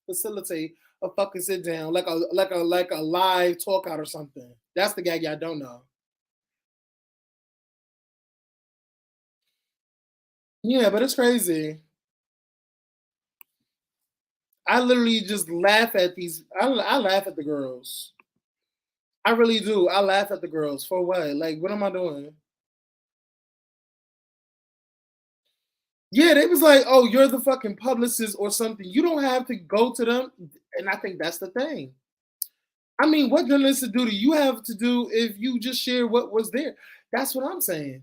facilitate a fucking sit down, like a live talk out or something. That's the gag y'all don't know. Yeah, but it's crazy. I literally just laugh at these. I laugh at the girls. I really do. I laugh at the girls for what? Like, what am I doing? Yeah, they was like, "Oh, you're the fucking publicist or something. You don't have to go to them." And I think that's the thing. I mean, what journalistic duty you have to do if you just share what was there? That's what I'm saying.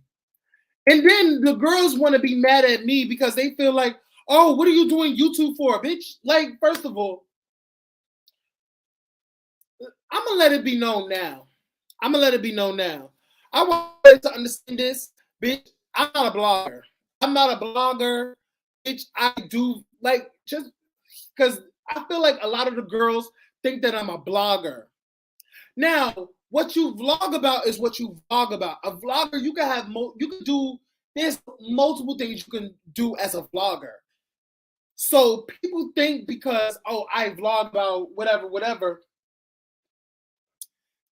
And then the girls want to be mad at me because they feel like, "Oh, what are you doing YouTube for, bitch?" Like, first of all, I'm gonna let it be known now. I'm gonna let it be known now. I want to understand this, bitch. I'm not a blogger. I'm not a blogger. Bitch, I do like just because I feel like a lot of the girls think that I'm a blogger. Now, what you vlog about is what you vlog about. A vlogger, you can have you can do there's multiple things you can do as a vlogger. So people think because I vlog about whatever,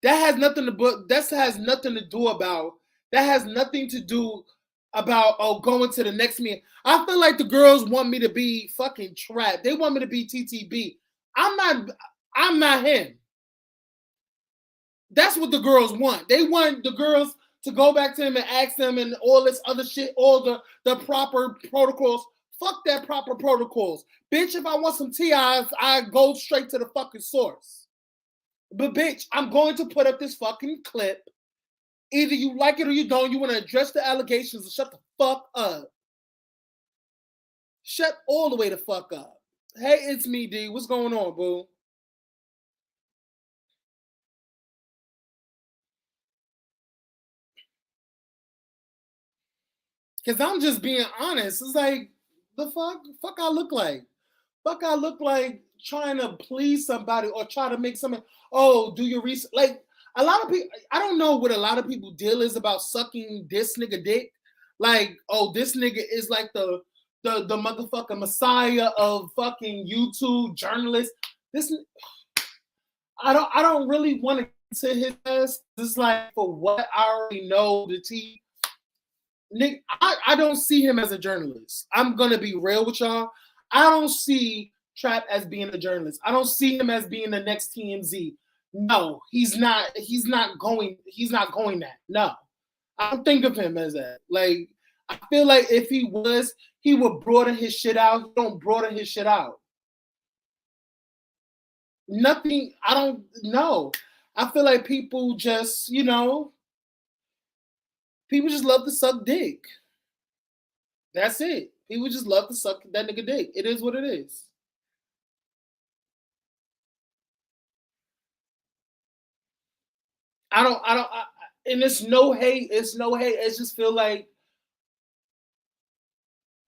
that has nothing to do about that has nothing to do about going to the next meeting. I feel like the girls want me to be fucking trapped. They want me to be TTB. I'm not him. That's what the girls want. They want the girls to go back to him and ask them and all this other shit, all the proper protocols. Fuck that proper protocols. Bitch, if I want some tea, I go straight to the fucking source. But bitch, I'm going to put up this fucking clip. Either you like it or you don't. You want to address the allegations and shut the fuck up. Shut all the way the fuck up. Hey, it's me, D. What's going on, boo? Because I'm just being honest. It's like, the fuck I look like? Fuck I look like trying to please somebody or try to make something, do your research. Like, a lot of people, I don't know what a lot of people deal is about sucking this nigga dick. Like, this nigga is like the motherfucking messiah of fucking YouTube journalists. This, I don't really want to say his ass. It's like, for what I already know, the tea. Nick, I don't see him as a journalist. I'm gonna be real with y'all. I don't see Trap as being a journalist. I don't see him as being the next TMZ. No, he's not. He's not going that. No, I don't think of him as that. Like, I feel like if he was, he would broaden his shit out. He don't broaden his shit out. Nothing. I don't know. I feel like people just, people just love to suck dick. That's it. People just love to suck that nigga dick. It is what it is. And it's no hate. It's no hate. It's just feel like,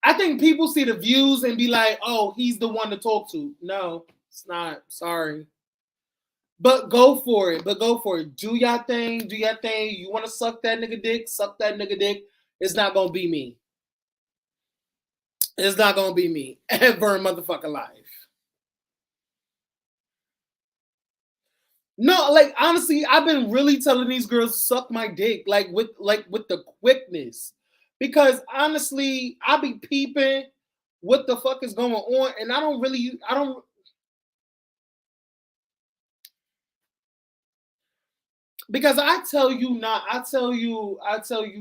I think people see the views and be like, oh, he's the one to talk to. No, it's not. Sorry. But go for it. Do your thing. You want to suck that nigga dick? Suck that nigga dick. It's not going to be me. It's not going to be me. Ever in motherfucking life. No, like, honestly, I've been really telling these girls to suck my dick, like with the quickness. Because honestly, I be peeping what the fuck is going on, and I don't. Because I tell you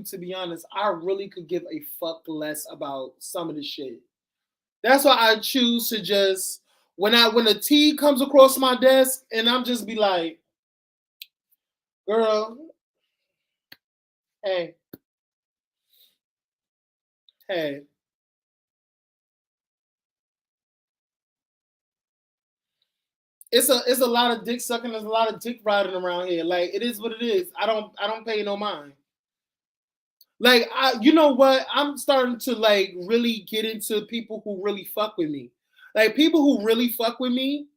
to be honest, I really could give a fuck less about some of the shit. That's why I choose to just, when a tea comes across my desk, and I'm just be like, girl, hey, hey. It's a lot of dick sucking. There's a lot of dick riding around here. Like, it is what it is. I don't pay no mind. Like, you know what? I'm starting to like really get into people who really fuck with me. Like, people who really fuck with me.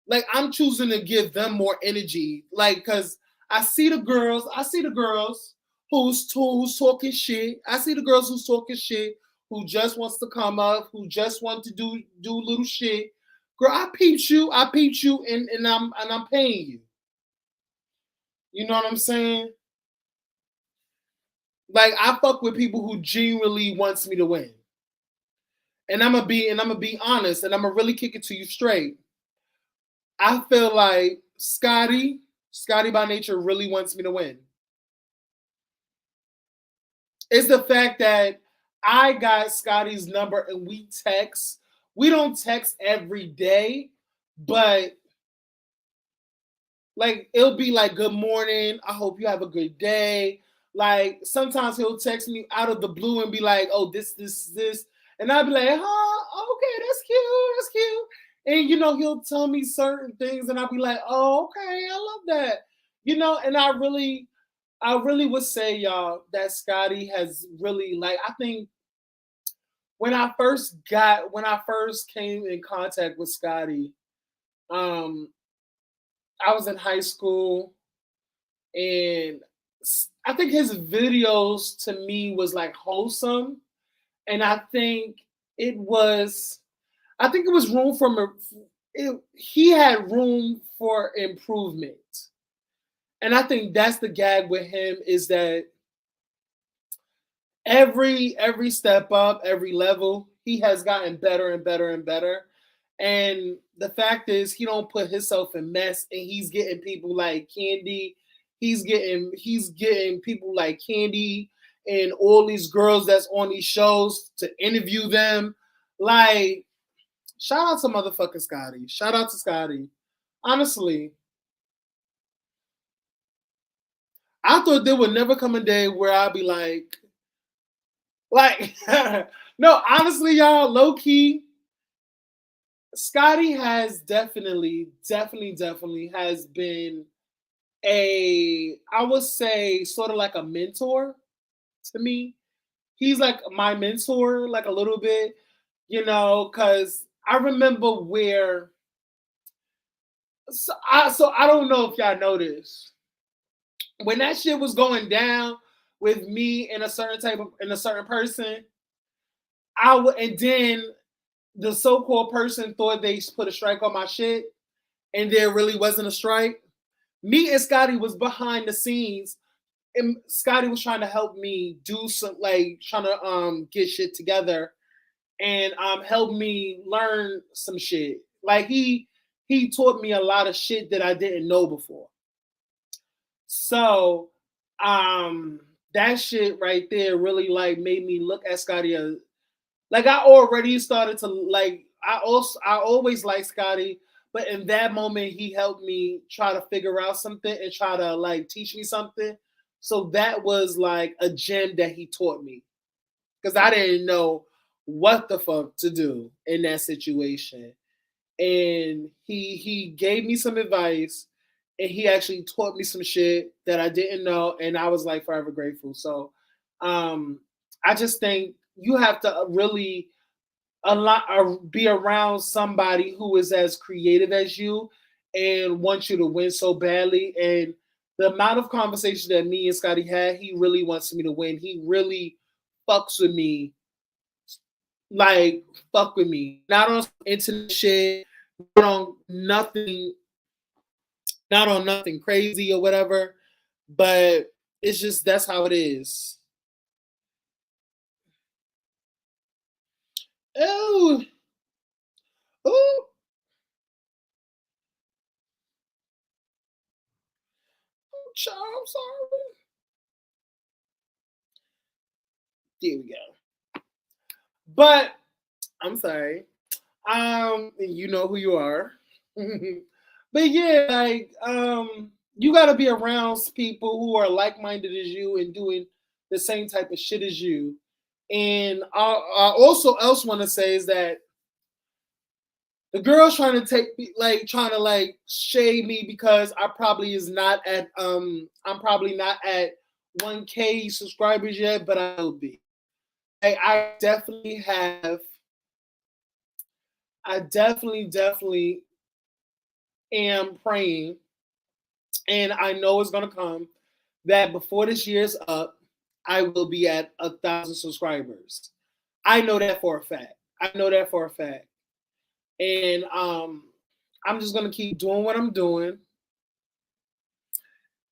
Like, I'm choosing to give them more energy. Like, cause I see the girls who's talking shit. I see the girls who's talking shit, who just wants to come up, who just want to do little shit. Girl, I peeped you, and I'm paying you. You know what I'm saying? Like, I fuck with people who genuinely wants me to win. And I'm gonna be honest, and I'm gonna really kick it to you straight. I feel like Scotty by nature really wants me to win. It's the fact that I got Scotty's number and we text. We don't text every day, but like, it'll be like, good morning, I hope you have a good day. Like, sometimes he'll text me out of the blue and be like, oh, this. And I'll be like, huh, okay, that's cute. And, he'll tell me certain things and I'll be like, oh, okay, I love that. And I really, I really would say, y'all, that Scotty has really like. I think when I first came in contact with Scotty, um, I was in high school, and I think his videos to me was like wholesome, and it was I think it was room for he had room for improvement. And I think that's the gag with him is that every step up, every level, he has gotten better and better and better. And the fact is he don't put himself in mess, and he's getting people like Candy. He's getting people like Candy and all these girls that's on these shows to interview them. Like, shout out to motherfucking Scotty. Shout out to Scotty. Honestly, I thought there would never come a day where I'd be like, no, honestly, y'all, low key, Scotty has definitely has been I would say, sort of like a mentor to me. He's like my mentor, like a little bit, because I remember where. So I don't know if y'all noticed when that shit was going down with me and a certain person. And then the so-called person thought they put a strike on my shit, and there really wasn't a strike. Me and Scotty was behind the scenes, and Scotty was trying to help me do some, like, trying to get shit together, and help me learn some shit. Like, he taught me a lot of shit that I didn't know before. So that shit right there really like made me look at Scotty as, like, I already started to like. I always liked Scotty, but in that moment he helped me try to figure out something and try to like teach me something. So that was like a gem that he taught me, because I didn't know what the fuck to do in that situation. And he gave me some advice, and he actually taught me some shit that I didn't know, and I was like forever grateful. So um I just think you have to really be around somebody who is as creative as you and wants you to win so badly. And the amount of conversation that me and Scotty had, he really wants me to win. He really fucks with me, like, fuck with me. Not on internet shit, not on nothing, not on nothing crazy or whatever. But it's just that's how it is. Oh, oh, child, I'm sorry. There we go. But I'm sorry. You know who you are. But yeah, like, you gotta be around people who are like minded as you and doing the same type of shit as you. And I also else want to say is that the girl's trying to trying to like shade me because I'm probably not at 1K subscribers yet, but I will be. I definitely have. I definitely am praying, and I know it's gonna come, that before this year's up, I will be at 1,000 subscribers. I know that for a fact. I know that for a fact. And I'm just gonna keep doing what I'm doing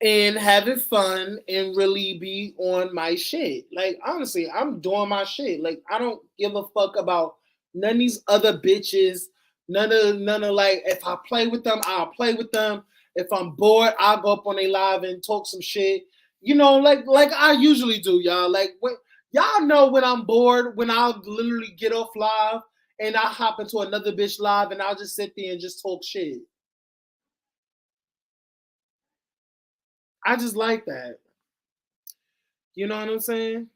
and having fun and really be on my shit. Like, honestly, I'm doing my shit. Like, I don't give a fuck about none of these other bitches. None of like, if I play with them, I'll play with them. If I'm bored, I'll go up on a live and talk some shit. Like I usually do, y'all. Like, when y'all know when I'm bored, when I'll literally get off live and I hop into another bitch live and I'll just sit there and just talk shit. I just like that. You know what I'm saying?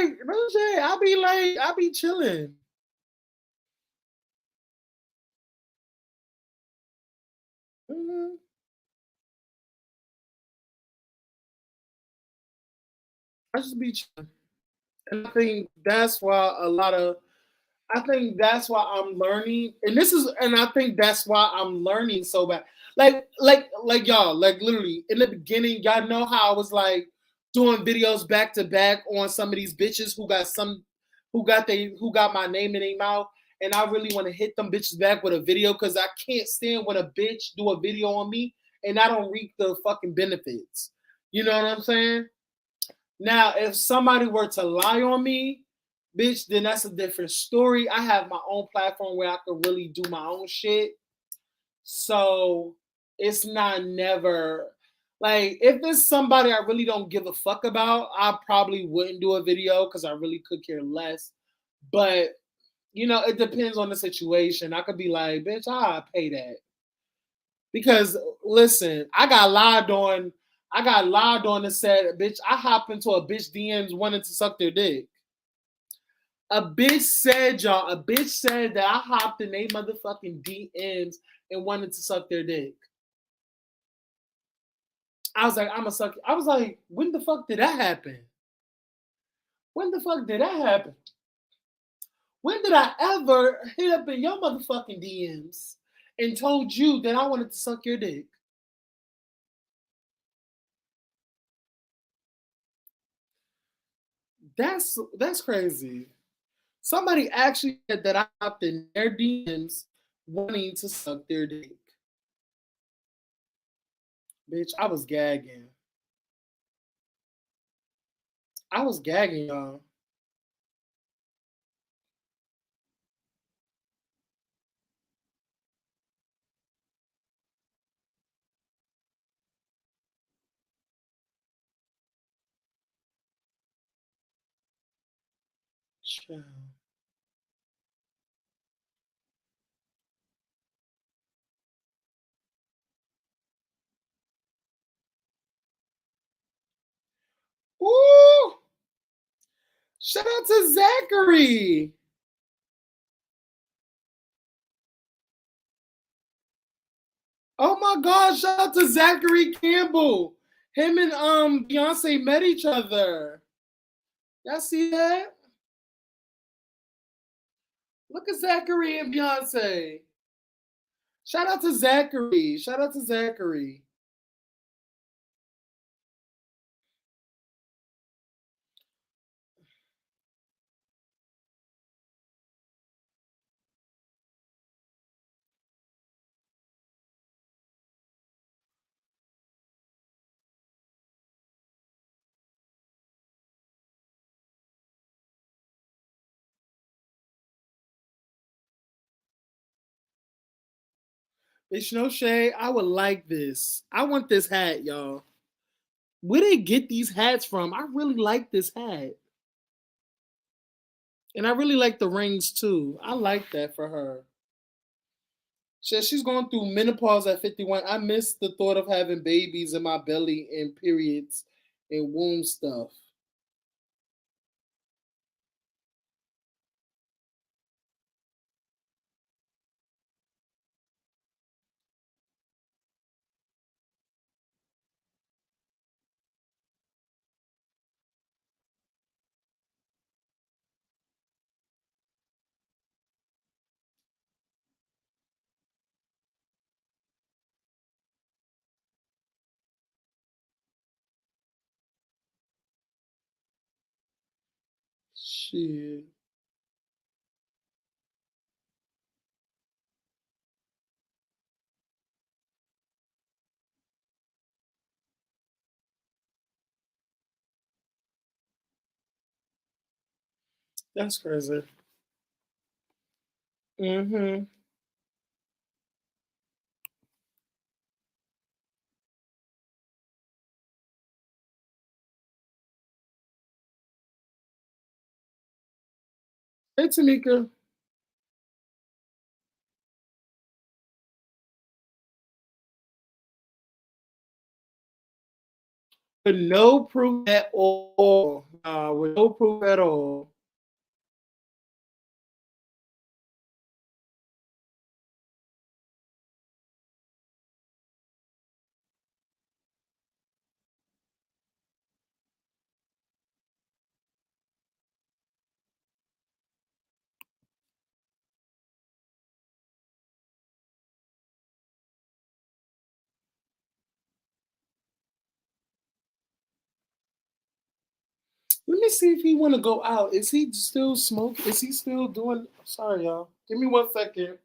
like, no shit. I be chilling. Mhm. I just be chilling. And I think that's why a lot of I think that's why I'm learning, and I think that's why I'm learning so bad. Like y'all, like literally in the beginning, y'all know how I was like doing videos back to back on some of these bitches who got my name in their mouth, and I really want to hit them bitches back with a video because I can't stand when a bitch do a video on me and I don't reap the fucking benefits. You know what I'm saying? Now, if somebody were to lie on me, bitch, then that's a different story. I have my own platform where I could really do my own shit. So it's not never like if it's somebody I really don't give a fuck about, I probably wouldn't do a video because I really could care less. But it depends on the situation. I could be like, bitch, I'll pay that. Because listen, I got lied on and said, bitch, I hop into a bitch DMs wanting to suck their dick. A bitch said that I hopped in they motherfucking DMs and wanted to suck their dick. I was like, I'm a suck. I was like, when the fuck did that happen? When the fuck did that happen? When did I ever hit up in your motherfucking DMs and told you that I wanted to suck your dick? That's crazy. Somebody actually said that I hopped in their DMs wanting to suck their dick. Bitch, I was gagging. I was gagging, y'all. Child. Ooh! Shout out to Zachary. Oh my God! Shout out to Zachary Campbell. Him and Beyonce met each other. Y'all see that? Look at Zachary and Beyonce. Shout out to Zachary. Shout out to Zachary. Bitch, no shade. I would like this. I want this hat, y'all. Where they get these hats from? I really like this hat. And I really like the rings too. I like that for her. She's going through menopause at 51. I miss the thought of having babies in my belly and periods and womb stuff. Shit. That's crazy. Mm-hmm. Hey, Tamika. no proof at all. With no proof at all. Let me see if he want to go out. Is he still smoking? Is he still doing? Sorry, y'all. Give me 1 second.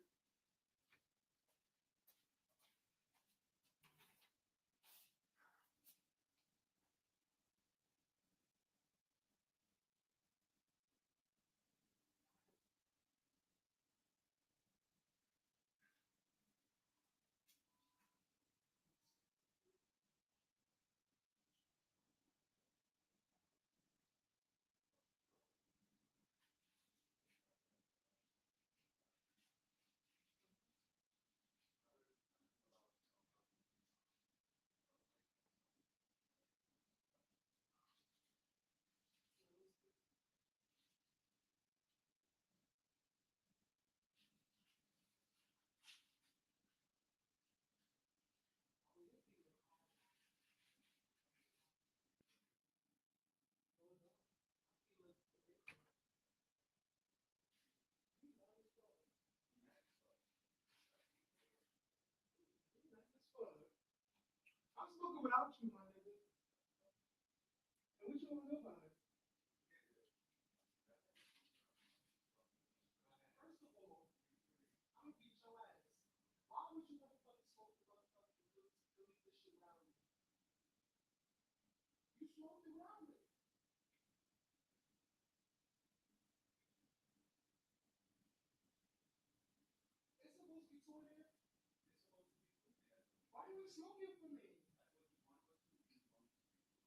I'm smoking without you, my nigga. What you want to know about it? First of all, I'm gonna beat your ass. Why would you motherfucking smoke the motherfucking delete this shit around me? You smoked it around me. It's supposed to be two in there. Why you ain't smoking for me? Why didn't you tell me? I thought we were gonna smoke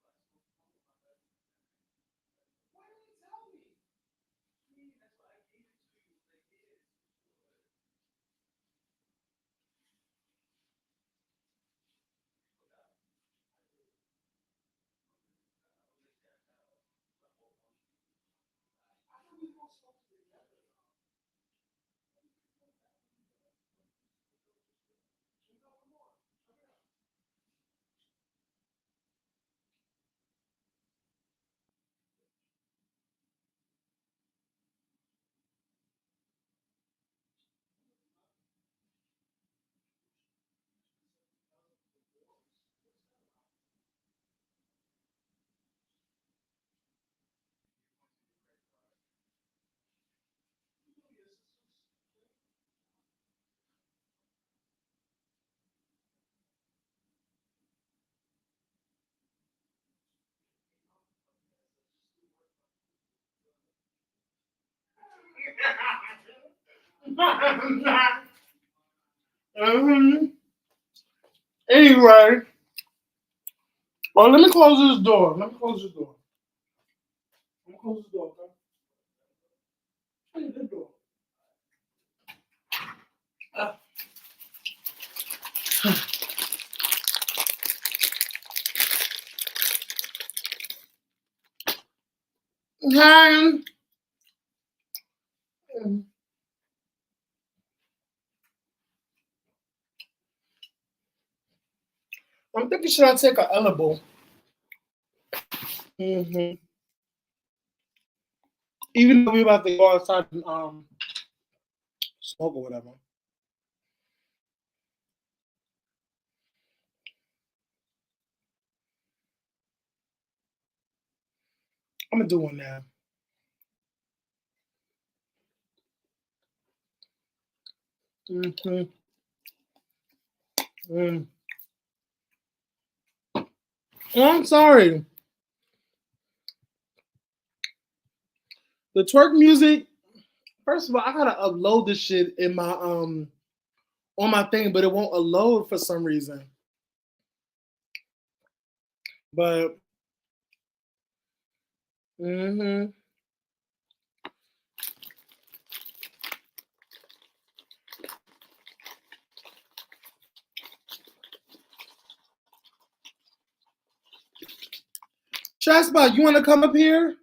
together. You know, come on. Come here. Mhm. Anyway, well, let me close this door. Let me close this door. Let me close this door, okay? Hey, this door. Uh, Hi. I'm thinking, should I take an edible? Hmm. Even though we about to go outside and smoke or whatever. I'm gonna do one now. Hmm. Mm. Oh, I'm sorry. The twerk music. First of all, I gotta upload this shit in my on my thing, but it won't upload for some reason. But hmm Trap you want to come up here?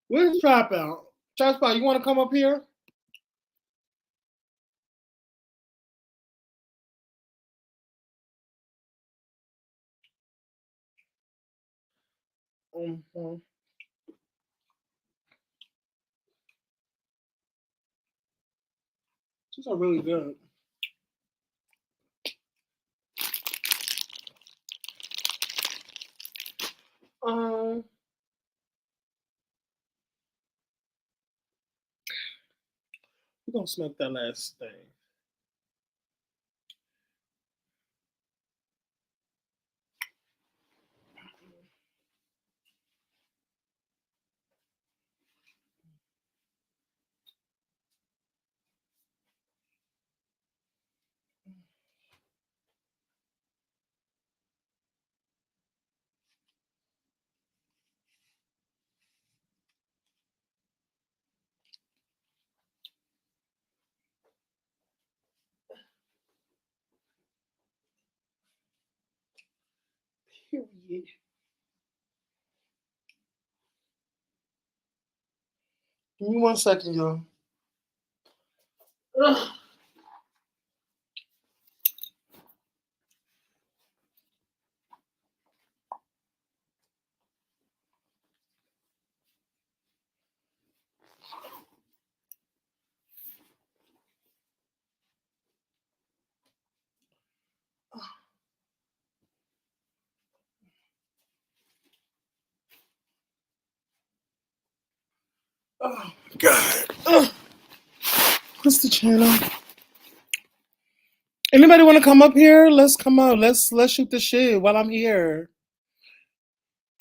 Where's Trap out? Trap you want to come up here? Mm-hmm. These are really good. Um, we're gonna smoke that last thing. Period. Give me 1 second, y'all. Ugh. Oh God. Ugh. What's the channel? Anybody want to come up here? Let's come up. Let's shoot the shit while I'm here.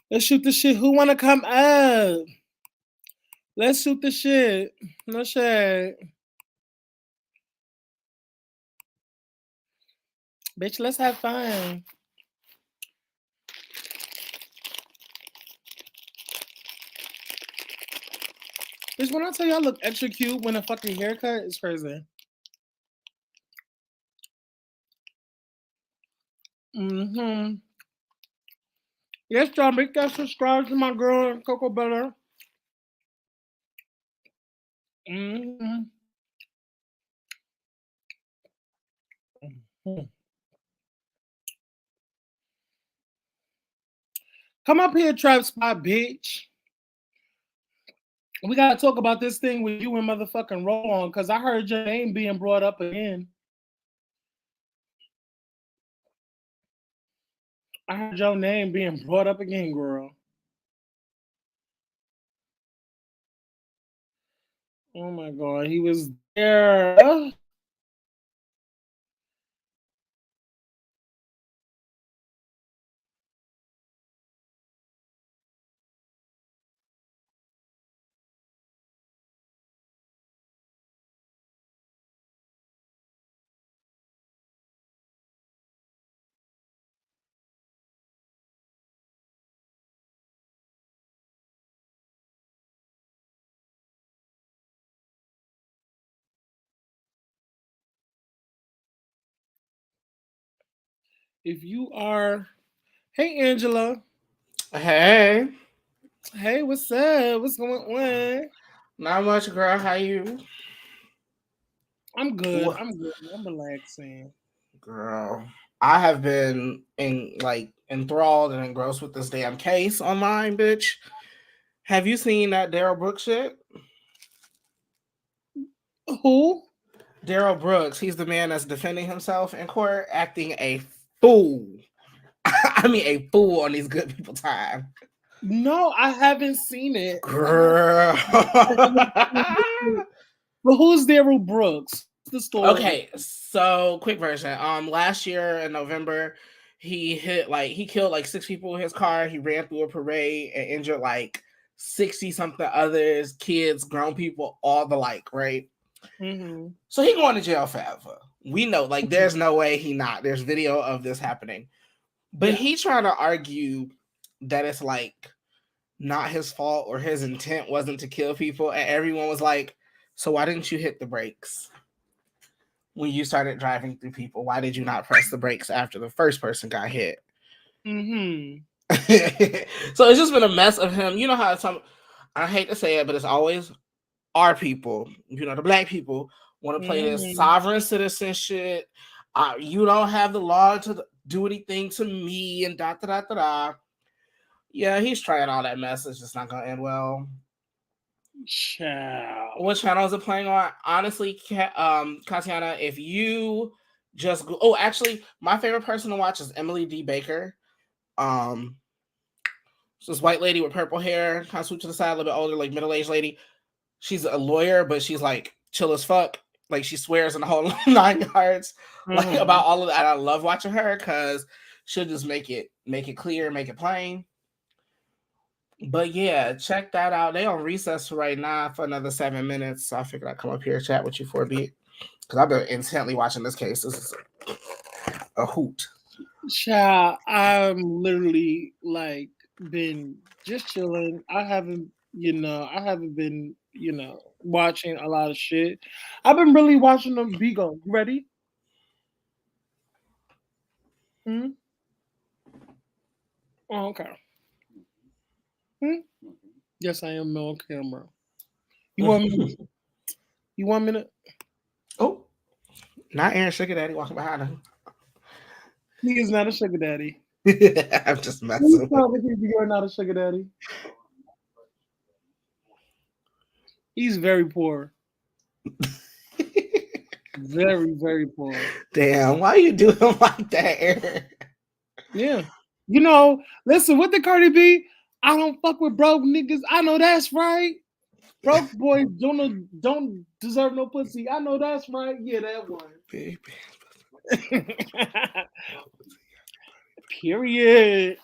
Let's shoot the shit. Who want to come up? Let's shoot the shit. No shit. Bitch, let's have fun. Bitch, when I tell you I look extra cute when a fucking haircut, it's crazy. Mm-hmm. Yes, y'all, make that subscribe to my girl, Coco Bella. Mm-hmm. Mm-hmm. Come up here, Trap Spot, bitch. We gotta talk about this thing with you and motherfucking Roll On, because I heard your name being brought up again. I heard your name being brought up again, girl. Oh my god, he was there. If you are, hey Angela, Hey, hey, what's up? What's going on? not much, girl. How you? I'm good. What, I'm good. I'm relaxing. girl? I have been enthralled and engrossed with this damn case online, bitch. Have you seen that Daryl Brooks shit? Who? Daryl Brooks, he's the man that's defending himself in court, acting a fool. I mean, a fool on these good people time, No, I haven't seen it. girl. But who's Daryl Brooks? What's the story? Okay, so quick version. Last year in November, he killed like 6 people in his car. He ran through a parade and injured like 60 something others, kids, grown people, all the like, right? Mm-hmm. So he going to jail forever. We know, like, there's no way he not. There's video of this happening, but Yeah. he trying to argue that it's like not his fault or his intent wasn't to kill people, and everyone was like, "So why didn't you hit the brakes?" When you started driving through people, why did you not press the brakes after the first person got hit? Mm-hmm. So it's just been a mess of him. You know how I hate to say it, but it's always our people, the black people want to play this sovereign citizen shit. You don't have the law to do anything to me and da da da da da. Yeah, he's trying all that mess. It's just not gonna end well. Child. What channel is it playing on? Honestly, Katiana, if you just go, oh, actually, my favorite person to watch is Emily D. Baker. This white lady with purple hair, kind of swooped to the side, a little bit older, like middle-aged lady. She's a lawyer, but she's like chill as fuck. Like she swears in the whole 9 yards, like about all of that. I love watching her because she'll just make it clear, make it plain. But yeah, check that out. They on recess right now for another 7 minutes. So I figured I'd come up here and chat with you for a bit. Because I've been intently watching this case. This is a hoot. Child, I'm literally like been just chilling. I haven't been, watching a lot of shit. I've been really watching them. Bigo, you ready? Oh, okay. Yes, I am on camera. You want me? You want me to? Oh, not Aaron Sugar Daddy walking behind him. He is not a sugar daddy. I'm just messing with you. You're not a sugar daddy. He's very poor. Very, very poor. Damn, why you doing like that, Aaron? Yeah. Listen, what the Cardi B? I don't fuck with broke niggas. I know that's right. Broke boys don't deserve no pussy. I know that's right. Yeah, that one. Period.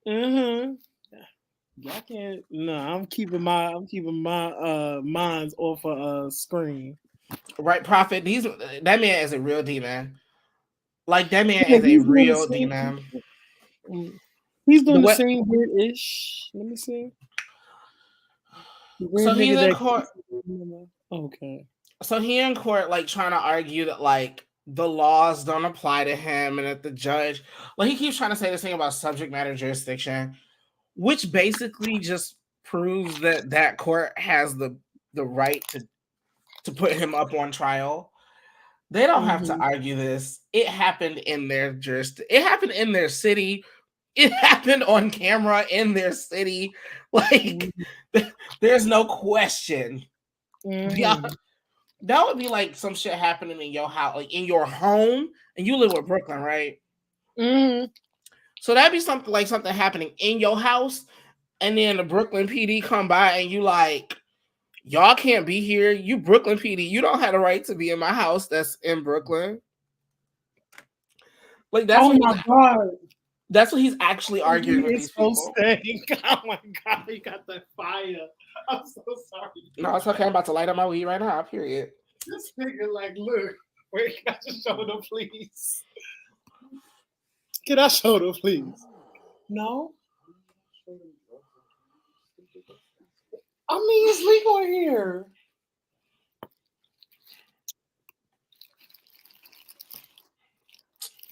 Y'all can't. No, I'm keeping my minds off a screen. Right, Prophet. That man is a real D man. Like that man is a real D man. He's doing the same weird-ish. Let me see. So he's in court. Okay. So he in court, like trying to argue that like the laws don't apply to him, and that the judge, like he keeps trying to say this thing about subject matter jurisdiction, which basically just proves that court has the right to put him up on trial. They don't have to argue this. It happened in their It happened in their city. It happened on camera in their city. Like, there's no question. Yeah, that would be like some shit happening in your house, like in your home, and you live with Brooklyn, right? So that'd be something happening in your house, and then the Brooklyn PD come by and you like, y'all can't be here. You Brooklyn PD, you don't have the right to be in my house that's in Brooklyn. Like that's my god. That's what he's actually arguing with these people. Oh my god, he got that fire. I'm so sorry. No, it's okay. I'm about to light up my weed right now. Period. This nigga, like, look. Wait, can I just show them, please? Can I show them, please? No. I mean, it's legal here.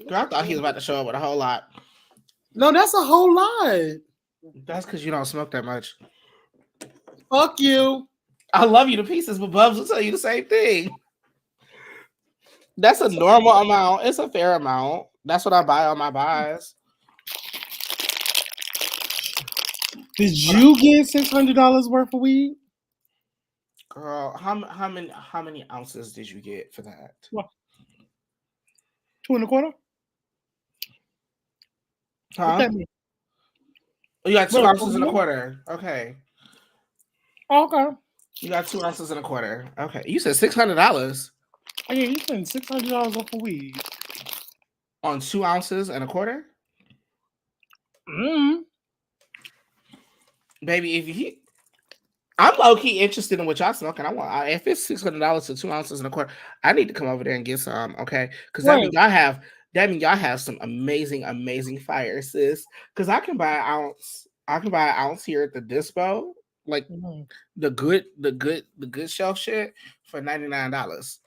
Girl, I thought he was about to show up with a whole lot. No, that's a whole lot. That's because you don't smoke that much. Fuck you. I love you to pieces, but Bubs will tell you the same thing. That's a normal amount. It's a fair amount. That's what I buy on my buys. Did you get $600 worth of weed? Girl, how many ounces did you get for that? What? 2 1/4? Huh? What that mean? Oh, you got 2 ounces and a quarter. Okay. Okay. You got 2 ounces and a quarter. Okay. You said $600. Oh, yeah, you spent $600 off of weed. On 2 ounces and a quarter? Baby, I'm low-key interested in what y'all smoking. If it's $600 for 2 ounces and a quarter, I need to come over there and get some, okay? Because that means y'all have some amazing fire, sis. Because I can buy an ounce here at the dispo, like the good shelf shit for $99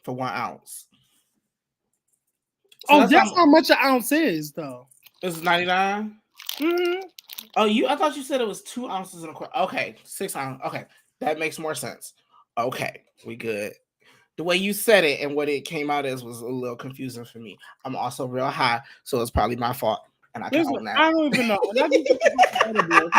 for 1 ounce. So that's how much an ounce is, though. It's 99. Mm-hmm. Oh, I thought you said it was 2 ounces and a quarter. Okay, 6 ounces. Okay, that makes more sense. Okay, we good. The way you said it and what it came out as was a little confusing for me. I'm also real high, so it's probably my fault, and I can Listen, own that. I don't even know. That just edible,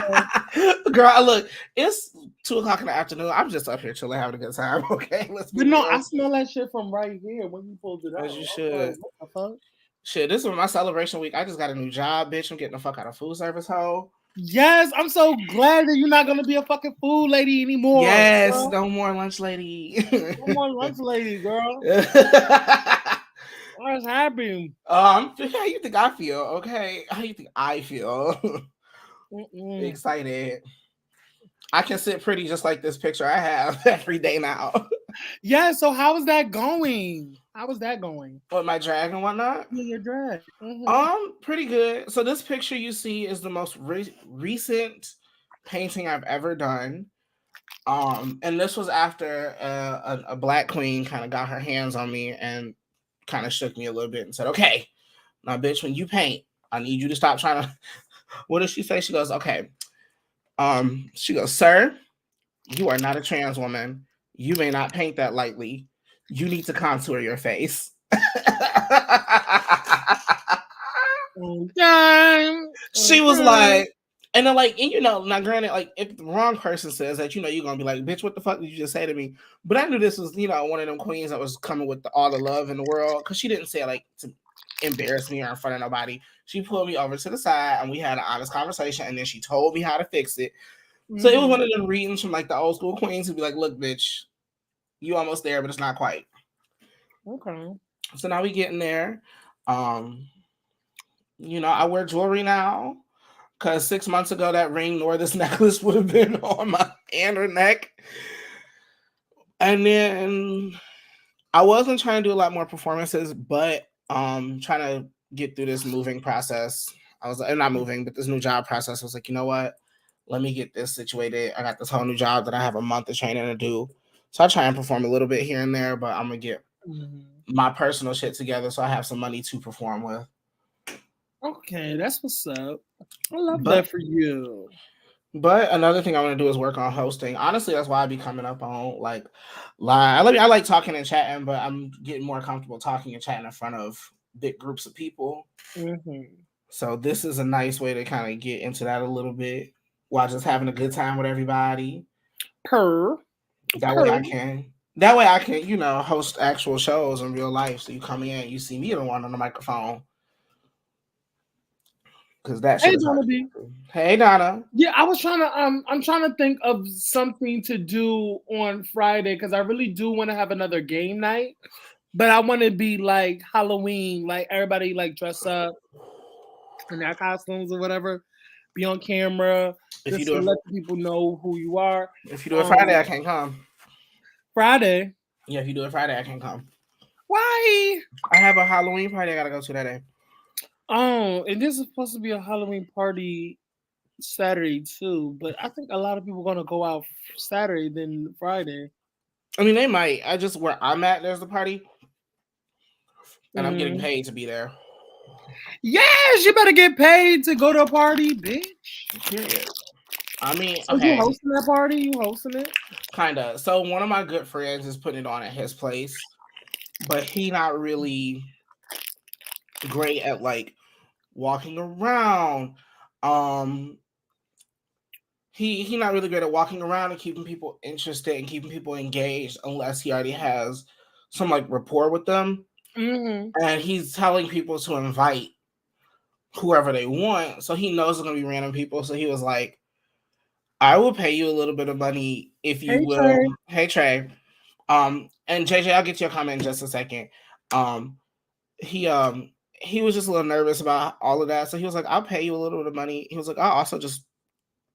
okay? Girl, look, it's 2 o'clock in the afternoon. I'm just up here chilling, having a good time. Okay, let's be But no, real. I smell that shit from right here when you pulled it out. As you I was should. like, what the fuck? Shit, this is my celebration week. I just got a new job, bitch. I'm getting the fuck out of food service hole. Yes, I'm so glad that you're not gonna be a fucking food lady anymore. Yes, girl. no more lunch lady. No more lunch lady, girl. What's happening? How you think I feel? Okay, how you think I feel? Excited. I can sit pretty just like this picture I have every day now. Yeah. So how is that going? How is that going? With my drag and whatnot. Your drag. Mm-hmm. Pretty good. So this picture you see is the most recent painting I've ever done. And this was after a black queen kind of got her hands on me and kind of shook me a little bit and said, "Okay, now, bitch, when you paint, I need you to stop trying to." What does she say? She goes, "Okay." She goes, "Sir, you are not a trans woman. You may not paint that lightly. You need to contour your face." She was like, and then like, and now granted, like if the wrong person says that, you're gonna be like, "Bitch, what the fuck did you just say to me?" But I knew this was, one of them queens that was coming with all the love in the world, because she didn't say it like to embarrass me or in front of nobody. She pulled me over to the side and we had an honest conversation, and then she told me how to fix it. So it was one of them readings from like the old school queens who'd be like, "Look, bitch, you almost there, but it's not quite." Okay. So now we getting there. I wear jewelry now, because 6 months ago that ring nor this necklace would have been on my hand or neck. And then I wasn't trying to do a lot more performances, but trying to get through this moving process. I was not moving, but this new job process. I was like, you know what? Let me get this situated. I got this whole new job that I have a month of training to do. So I try and perform a little bit here and there, but I'm gonna get my personal shit together so I have some money to perform with. Okay, that's what's up. I love that for you. But another thing I want to do is work on hosting. Honestly, that's why I be coming up on like live. I like talking and chatting, but I'm getting more comfortable talking and chatting in front of big groups of people. So this is a nice way to kind of get into that a little bit while just having a good time with everybody. That way I can, host actual shows in real life. So you come in, you see me the one on the microphone. Because that shit. Hey Donna. Yeah, I was trying to I'm trying to think of something to do on Friday, because I really do want to have another game night, but I want to be like Halloween, like everybody like dress up in their costumes or whatever, be on camera, just to let people know who you are. If you do it Friday, I can't come. Friday? Yeah, if you do it Friday, I can't come. Why? I have a Halloween party I gotta go to that day. Oh, and this is supposed to be a Halloween party Saturday too, but I think a lot of people are gonna go out Saturday than Friday. I mean, they might. I just where I'm at, there's the party, and I'm getting paid to be there. Yes, you better get paid to go to a party, bitch. Period. I mean, so you hosting that party? You hosting it? Kinda. So one of my good friends is putting it on at his place, but he not really great at like walking around. He not really great at walking around and keeping people interested and keeping people engaged unless he already has some like rapport with them. And he's telling people to invite whoever they want, so he knows it's gonna be random people. So he was like, "I will pay you a little bit of money if you will." Trey. Hey Trey, and JJ, I'll get to your comment in just a second. He was just a little nervous about all of that, so he was like, "I'll pay you a little bit of money." He was like, "I'll also just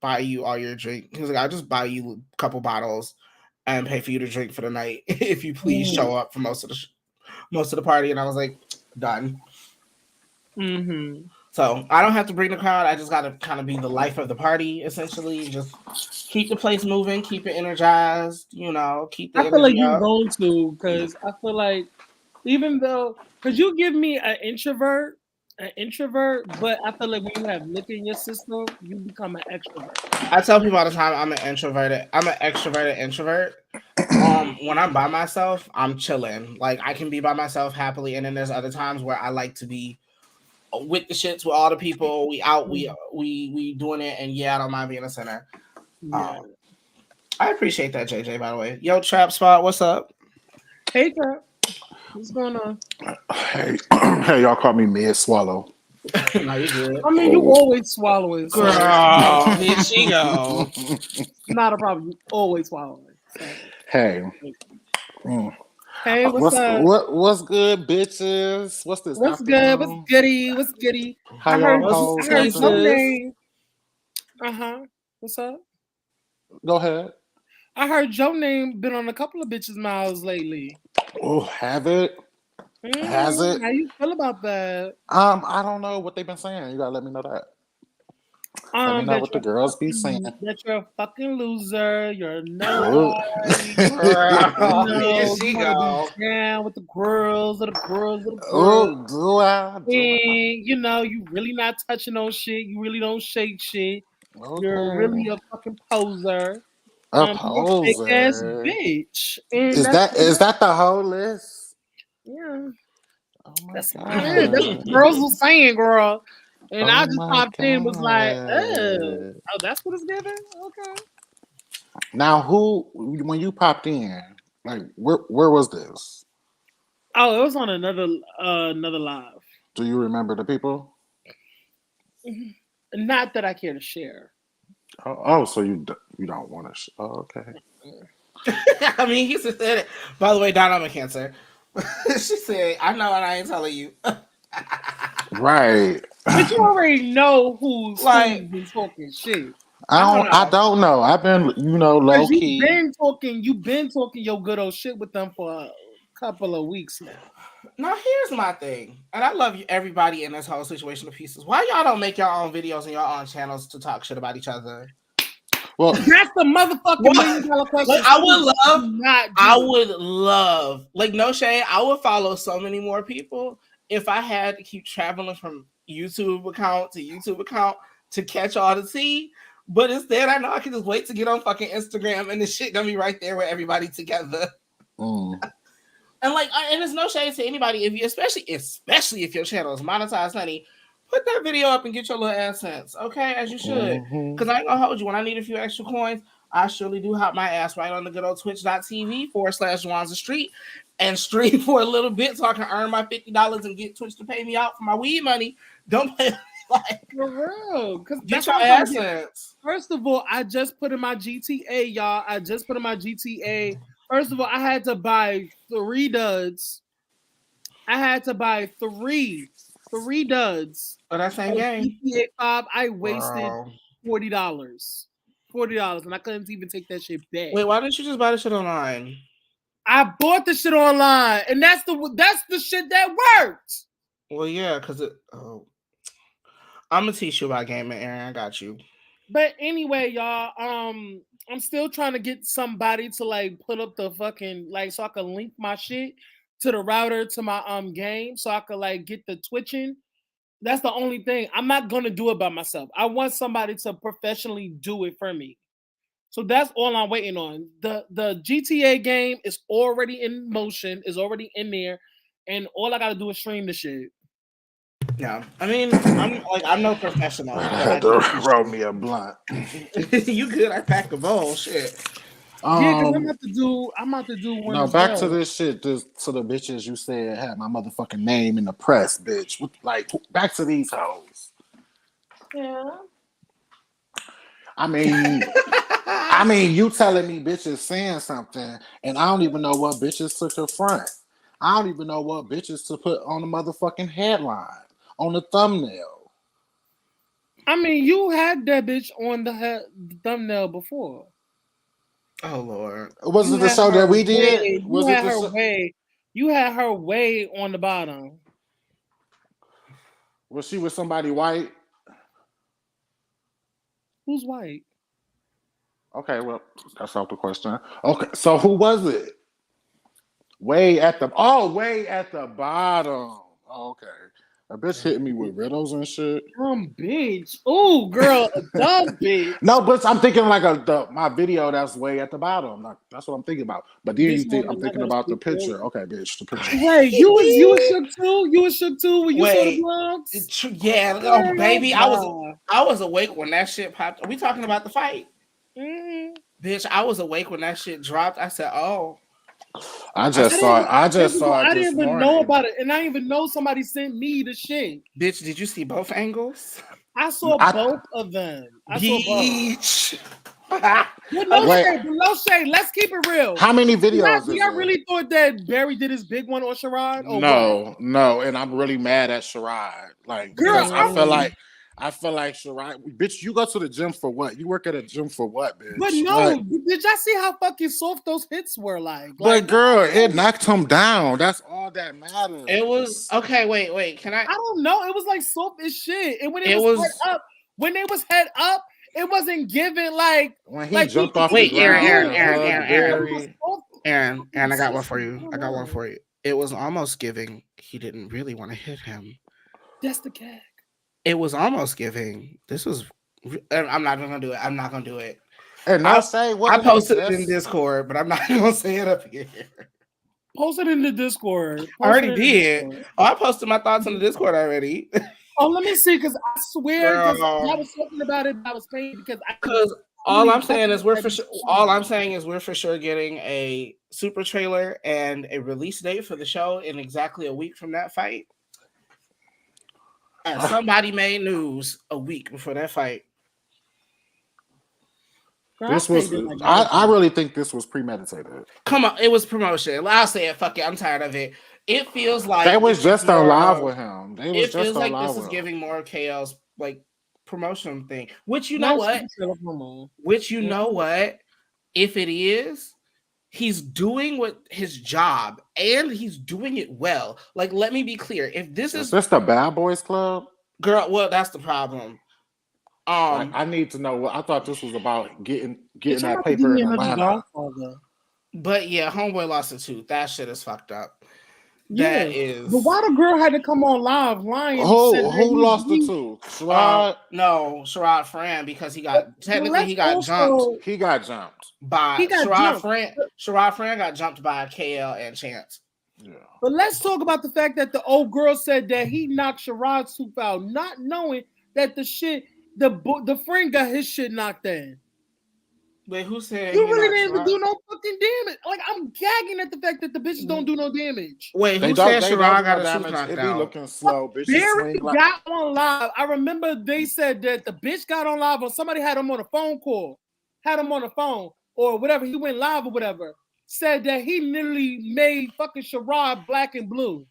buy you all your drink." He was like, "I'll just buy you a couple bottles and pay for you to drink for the night if you please show up for most of the party." And I was like, "Done." So I don't have to bring the crowd. I just got to kind of be the life of the party, essentially. Just keep the place moving, keep it energized. Keep the. I feel like you're going to, because I feel like even though, because you give me an introvert, an introvert, but I feel like when you have liquor in your system, you become an extrovert. I tell people all the time I'm an introverted. I'm an extroverted introvert. When I'm by myself, I'm chilling. Like I can be by myself happily, and then there's other times where I like to be with the shits with all the people. We out, we doing it, and yeah, I don't mind being a center. Yeah. I appreciate that, JJ. By the way, yo, Trap Spot, what's up? Hey, girl. What's going on? Hey, hey, y'all call me mid swallow. No, you good. I mean, you always swallowing. So Girl, here she go. not a problem. You always swallowing. So. Hey. Mm. Hey, what's up? What's good, bitches? What's this? What's good? What's goody? What's goody? How I heard, y'all I heard hoes? your name. What's up? Go ahead. I heard your name been on a couple of bitches' mouths lately. Oh, have it? Has it? How you feel about that? I don't know what they've been saying. You gotta let me know that. Let me know what the girls be saying. That you're a fucking loser. You're no. Here she you go. be down with the girls or the girls or the girls. Oh, do I? And you know, you really not touching on shit. You really don't shake shit. Okay. You're really a fucking poser. A You're poser. a fake ass bitch. And Is that the whole list? Yeah. Oh my That's God. what it is. That's what girls were saying, girl. And I just my popped in, was like, God. oh, that's what it's giving? Okay. Now, when you popped in, like, where was this? Oh, it was on another live. Do you remember the people? Not that I care to share. Oh, so you don't want to? Okay. I mean, he said it. By the way, Don, I'm a Cancer. She said, "I know, and I ain't telling you." Right. But you already know who's been talking shit. I don't know. I've been, low key. You've been talking your good old shit with them for a couple of weeks now. Now here's my thing, and I love you, everybody in this whole situation of pieces. Why y'all don't make your own videos and your own channels to talk shit about each other? Well, that's the motherfucking $1 million question. Like, I would love, like, no shade, I would follow so many more people if I had to keep traveling from YouTube account to YouTube account to catch all the tea. But instead, I know I can just wait to get on fucking Instagram and the shit gonna be right there with everybody together. And like, and there's no shade to anybody if you, especially if your channel is monetized, honey. Put that video up and get your little AdSense, okay? As you should. Because I ain't gonna hold you. When I need a few extra coins, I surely do hop my ass right on the good old twitch.tv/Juanza Street and stream for a little bit so I can earn my $50 and get Twitch to pay me out for my weed money. Don't play like for real. Because get your AdSense. First of all, I just put in my GTA, y'all. I just put in my GTA. First of all, I had to buy 3 duds. I had to buy three duds. Oh, that same game. GTA 5, I wasted $40. And I couldn't even take that shit back. Wait, why didn't you just buy the shit online? I bought the shit online, and that's the shit that worked. Well, yeah, because I'm gonna teach you about gaming, Aaron. I got you. But anyway, y'all, I'm still trying to get somebody to like put up the fucking like so I can link my shit to the router to my game so I could like get the twitching. That's the only thing. I'm not gonna do it by myself. I want somebody to professionally do it for me. So that's all I'm waiting on. The GTA game is already in motion, is already in there, and all I gotta do is stream the shit. Yeah, I mean, I'm no professional. I had to roll me a blunt. You good? I packed a bowl. Shit. Yeah, because I'm about to do one. No, back to this shit. To the bitches you said had my motherfucking name in the press, bitch. Like, back to these hoes. Yeah. I mean, you telling me bitches saying something, and I don't even know what bitches took the front. I don't even know what bitches to put on the motherfucking headline, on the thumbnail. I mean, you had that bitch on the thumbnail before. Oh Lord! Was it the show that we did? You had her way on the bottom. Was she with somebody white? Who's white? Okay, well, that's out the question. Okay, so who was it? Way at the bottom. Okay. A bitch hitting me with riddles and shit. Bitch. Oh, girl, a dumb bitch. No, but I'm thinking like my video that's way at the bottom. Like, that's what I'm thinking about. But then This one I'm is thinking not about the gonna speak picture. Okay, bitch, the picture. Wait, you was shook too? You was shook too when you saw the Wait. vlogs? Yeah, oh baby, I was awake when that shit popped. Are we talking about the fight? Mm-hmm. Bitch, I was awake when that shit dropped. I said, "Oh, I just saw it. I just saw it. I this didn't even morning. know about it, and I didn't even know somebody sent me the shit. bitch, did you see both angles?" I saw both of them. I saw both. Bitch. With no Wait. shade, with no shade. Let's keep it real. How many videos? Do y'all really thought that Barry did his big one on Sherrod? Or No, no, and I'm really mad at Sherrod. Like, Girl, because I feel like Sherrod, bitch, you go to the gym for what? You work at a gym for what, bitch? But no, did y'all see how fucking soft those hits were? But girl, it knocked him down. That's all that matters. It was okay. Wait. Can I don't know. It was like soft as shit. And when it was head up, when they was head up, it wasn't given like when he jumped off. Wait, the ground, Aaron, I got one for you. I got one for you. It was almost giving he didn't really want to hit him. That's the gag. It was almost giving. This was. I'm not gonna do it. I'm not gonna do it. And I posted it in Discord, but I'm not gonna say it up here. Post it in the Discord. I already did. Oh, I posted my thoughts on the Discord already. Oh, let me see, because I swear I was talking about it. I was paying because all I'm saying is we're for sure getting a super trailer and a release date for the show in exactly a week from that fight. And somebody made news a week before that fight. This was. I really think this was premeditated. Come on, it was promotion. I'll say it. Fuck it. I'm tired of it. It feels like they was just on live with him. It feels like this is giving more KL's like promotion thing. Which you know what? Which you know what? If it is, he's doing what his job and he's doing it well. Like, let me be clear. If this is this the Bad Boys Club? Girl, well, that's the problem. I need to know what I thought this was about getting that paper in Atlanta. But yeah, homeboy lost a tooth. That shit is fucked up. That is. But why the girl had to come on live lying? Who lost the tooth? Sherrod? No, Sherrod Fran, because he got jumped. He got jumped by Sherrod Fran got jumped by KL and Chance. Yeah. But let's talk about the fact that the old girl said that he knocked Sherrod's tooth out, not knowing that the friend got his shit knocked in. Wait, who said you really didn't even do no fucking damage? Like, I'm gagging at the fact that the bitches don't do no damage. Wait, who said Sherrod got a tooth knocked out? It be looking slow. Barry got on live. I remember they said that the bitch got on live or somebody had him on a phone call, had him on the phone or whatever. He went live or whatever. Said that he literally made fucking Sherrod black and blue.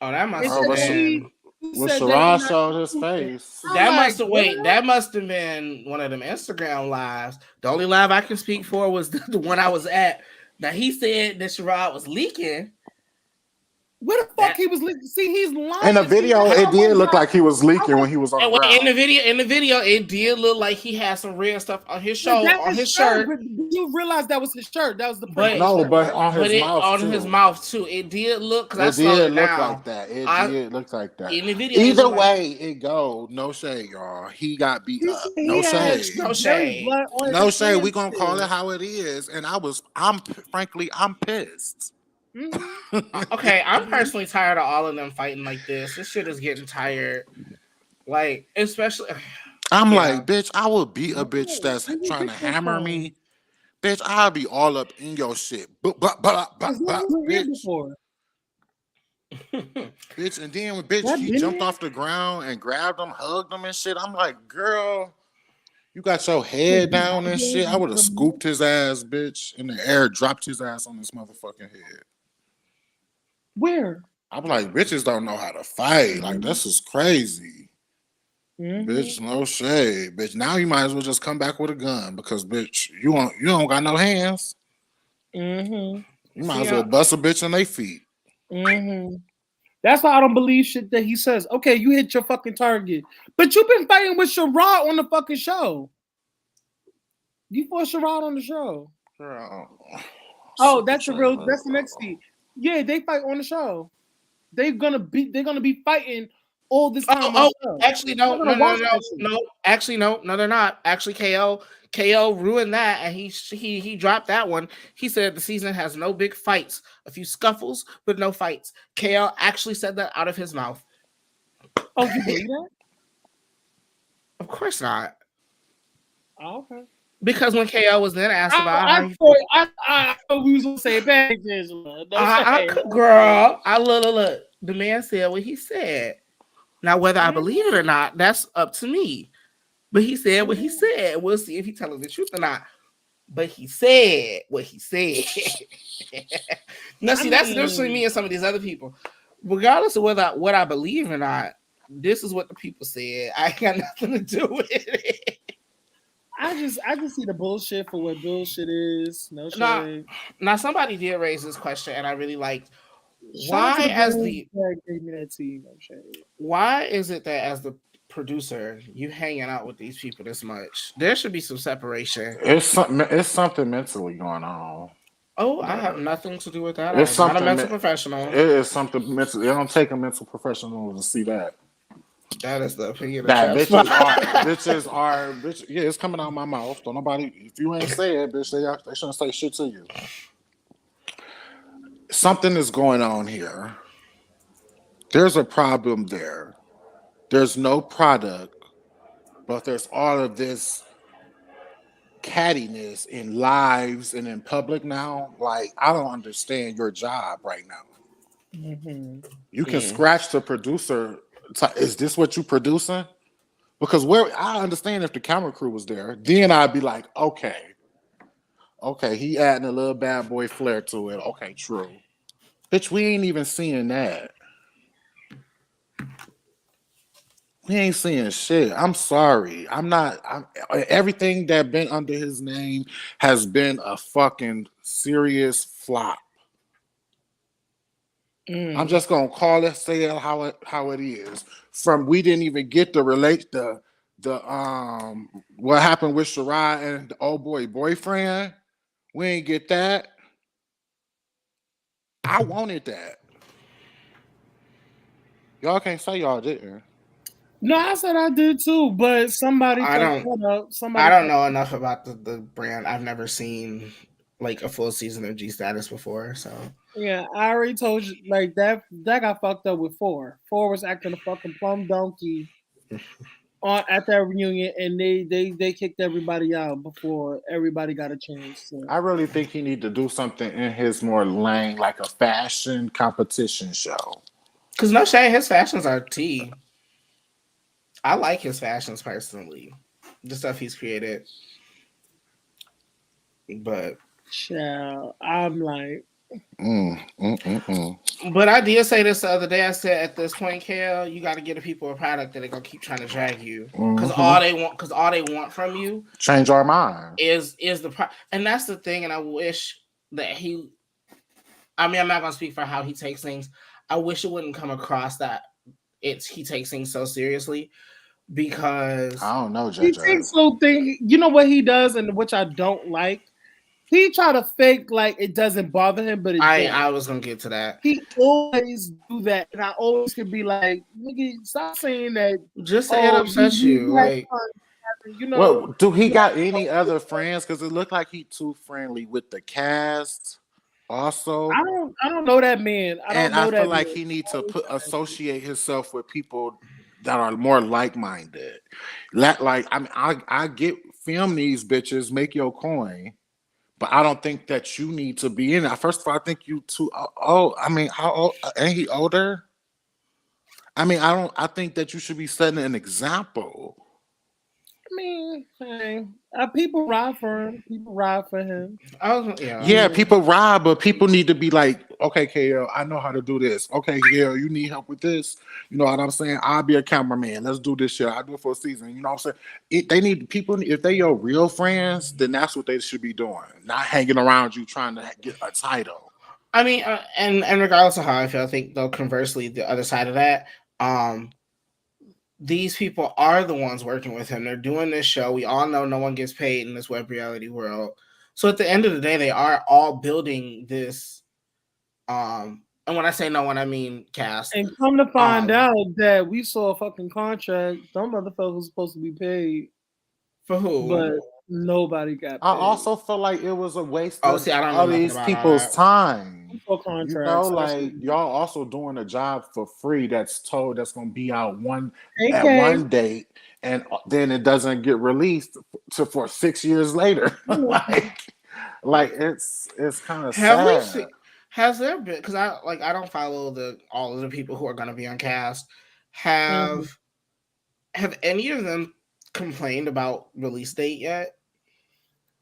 Oh, that must have been. When Sherrod showed his face. That must have been one of them Instagram lives. The only live I can speak for was the one I was at. Now he said that Sherrod was leaking. Where the fuck he was leaking? See, he's lying. In the video, it did look like he was leaking when he was on the ground. In the video, it did look like he had some red stuff on his shoulder, on his shirt. You realize that was his shirt. That was the but on his mouth too. It did look. It did look like that. It did look like that. In the video, either way it go, no shade, y'all. He got beat up. No shade. No shade. No shade. We gonna call it how it is. And I'm pissed. Okay, I'm personally tired of all of them fighting like this. This shit is getting tired. Like, especially I'm like, bitch, I will beat a bitch that's trying to hammer me. Bitch, I'll be all up in your shit. Bitch. Bitch, and then when he jumped off the ground and grabbed him, hugged him and shit. I'm like, girl, you got your head down and shit. I would have scooped his ass, bitch, in the air, dropped his ass on his motherfucking head. Where? I'm like, bitches don't know how to fight. Like, this is crazy. Bitch, no shade. Bitch, now you might as well just come back with a gun because, bitch, you don't got no hands. You might as well bust a bitch on their feet. That's why I don't believe shit that he says. Okay, you hit your fucking target. But you've been fighting with Sherrod on the fucking show. You fought Sherrod on the show. Girl. Oh, that's the next thing. Yeah, they fight on the show. They're gonna be fighting all this time. on Oh, show. actually, no, I'm no, gonna no, watch no, that shit. no. Actually, no, they're not. Actually, KO ruined that, and he dropped that one. He said the season has no big fights, a few scuffles, but no fights. KO actually said that out of his mouth. Oh, you believe that? Of course not, Oh, okay. because when KO was then asked about how he I thought we was gonna say packages. girl, I look. The man said what he said. Now, whether I believe it or not, that's up to me. But he said what he said. We'll see if he's telling the truth or not. But he said what he said. Now, see, that's the difference between me and some of these other people. Regardless of whether what I believe or not, this is what the people said. I ain't got nothing to do with it. I just see the bullshit for what bullshit is. No shade. Now, somebody did raise this question, and I really liked. Shout out to Why, as girl the that gave me that tea, no shade. why is it that as the producer, you hanging out with these people this much? There should be some separation. It's something mentally going on. Oh, I have nothing to do with that. It's I'm not a something mental professional. It is something mental. It don't take a mental professional to see that. That is the opinion. That of bitches are. Yeah, it's coming out of my mouth. Don't nobody. If you ain't say it, bitch, they shouldn't say shit to you. Something is going on here. There's a problem there. There's no product, but there's all of this cattiness in lives and in public now. Like, I don't understand your job right now. Mm-hmm. You can scratch the producer. Is this what you producing? Because I understand if the camera crew was there, then I'd be like, okay, he adding a little bad boy flair to it. Okay, true. Bitch, we ain't even seeing that. We ain't seeing shit. I'm sorry. Everything that been under his name has been a fucking serious flop. I'm just gonna say it how it is. From we didn't even get the what happened with Shirai and the old boyfriend. We ain't get that. I wanted that. Y'all can't say y'all didn't. No, I said I did too, but somebody I don't know enough about the brand. I've never seen like a full season of G Status before, so yeah, I already told you like that got fucked up with 4. 4 was acting a fucking plum donkey at that reunion, and they kicked everybody out before everybody got a chance. So. I really think he need to do something in his more lane, like a fashion competition show. Because no shade, his fashions are tea. I like his fashions personally, the stuff he's created. But I'm like, But I did say this the other day. I said at this point, KL, you got to get the people a product that they're gonna keep trying to drag you because all they want from you change our mind is the and that's the thing. And I wish that he. I mean, I'm not gonna speak for how he takes things. I wish it wouldn't come across that he takes things so seriously. Because I don't know, JJ. He takes so thing. You know what he does, and which I don't like. He try to fake like it doesn't bother him, but I was gonna get to that. He always do that, and I always could be like, "Nigga, stop saying that." Just to it upsets you, like. You know, well, do he got any other friends? Because it looked like he too friendly with the cast. Also, I don't know that man. I feel like he needs to associate himself with people that are more like-minded. Like, I mean, I get film these bitches, make your coin, but I don't think that you need to be in it. First of all, I think you too. Oh, I mean, how old? Ain't he older? I mean, I think that you should be setting an example. I mean, hey, people ride for him. People ride for him. Yeah, people ride, but people need to be like, okay, KL, I know how to do this. Okay, KL, you need help with this. You know what I'm saying? I'll be a cameraman. Let's do this shit. I'll do it for a season. You know what I'm saying? They need people, if they your real friends, then that's what they should be doing. Not hanging around you trying to get a title. I mean, and regardless of how I feel, I think though conversely, the other side of that, these people are the ones working with him. They're doing this show. We all know no one gets paid in this web reality world. So at the end of the day, they are all building this And when I say no one, I mean cast. And come to find Um, out that we saw a fucking contract. Some motherfuckers was supposed to be paid, For who? but nobody got paid. I also feel like it was a waste Oh, of see, I don't know all nothing these about all people's that. time. For You contracts, know, that's like what- y'all also doing a job for free that's gonna be out at AK. one date, and then it doesn't get released for 6 years later. like it's kind of Have we sad. seen? Has there been? Because I don't follow all of the people who are going to be on cast. Have any of them complained about release date yet?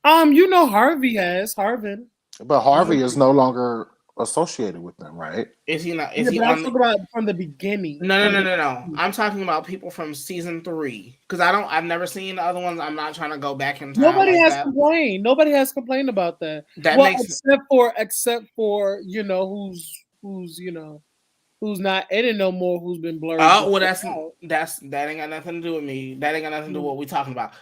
You know Harvey has Harvin. But Harvey is no longer associated with them, right? Is he not? Yeah, Is he but I'm on? talking about from the beginning. No. I'm talking about people from season 3 because I've never seen the other ones. I'm not trying to go back in time. Nobody like has that. complained. Nobody has complained about that. That well, makes except for who's not in it no more. Who's been blurred? Oh, well, that ain't got nothing to do with me. That ain't got nothing to do with what we talking about.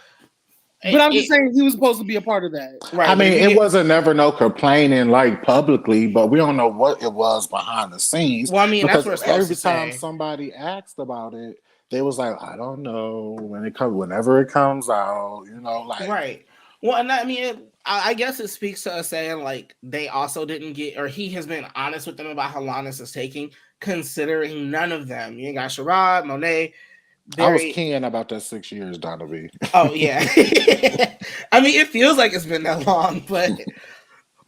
But I'm just saying he was supposed to be a part of that. Right. I mean, it wasn't never no complaining like publicly, but we don't know what it was behind the scenes. Well, I mean, that's what because we're supposed every to time say. somebody asked about it, they was like, "I don't know." Whenever it comes out, like Right. Well, and I mean, I guess it speaks to us saying like they also didn't get, or he has been honest with them about how long this is taking, considering none of them. You got Sherrod, Monet. I was keying about that 6 years, Donna B. Oh yeah. I mean, it feels like it's been that long, but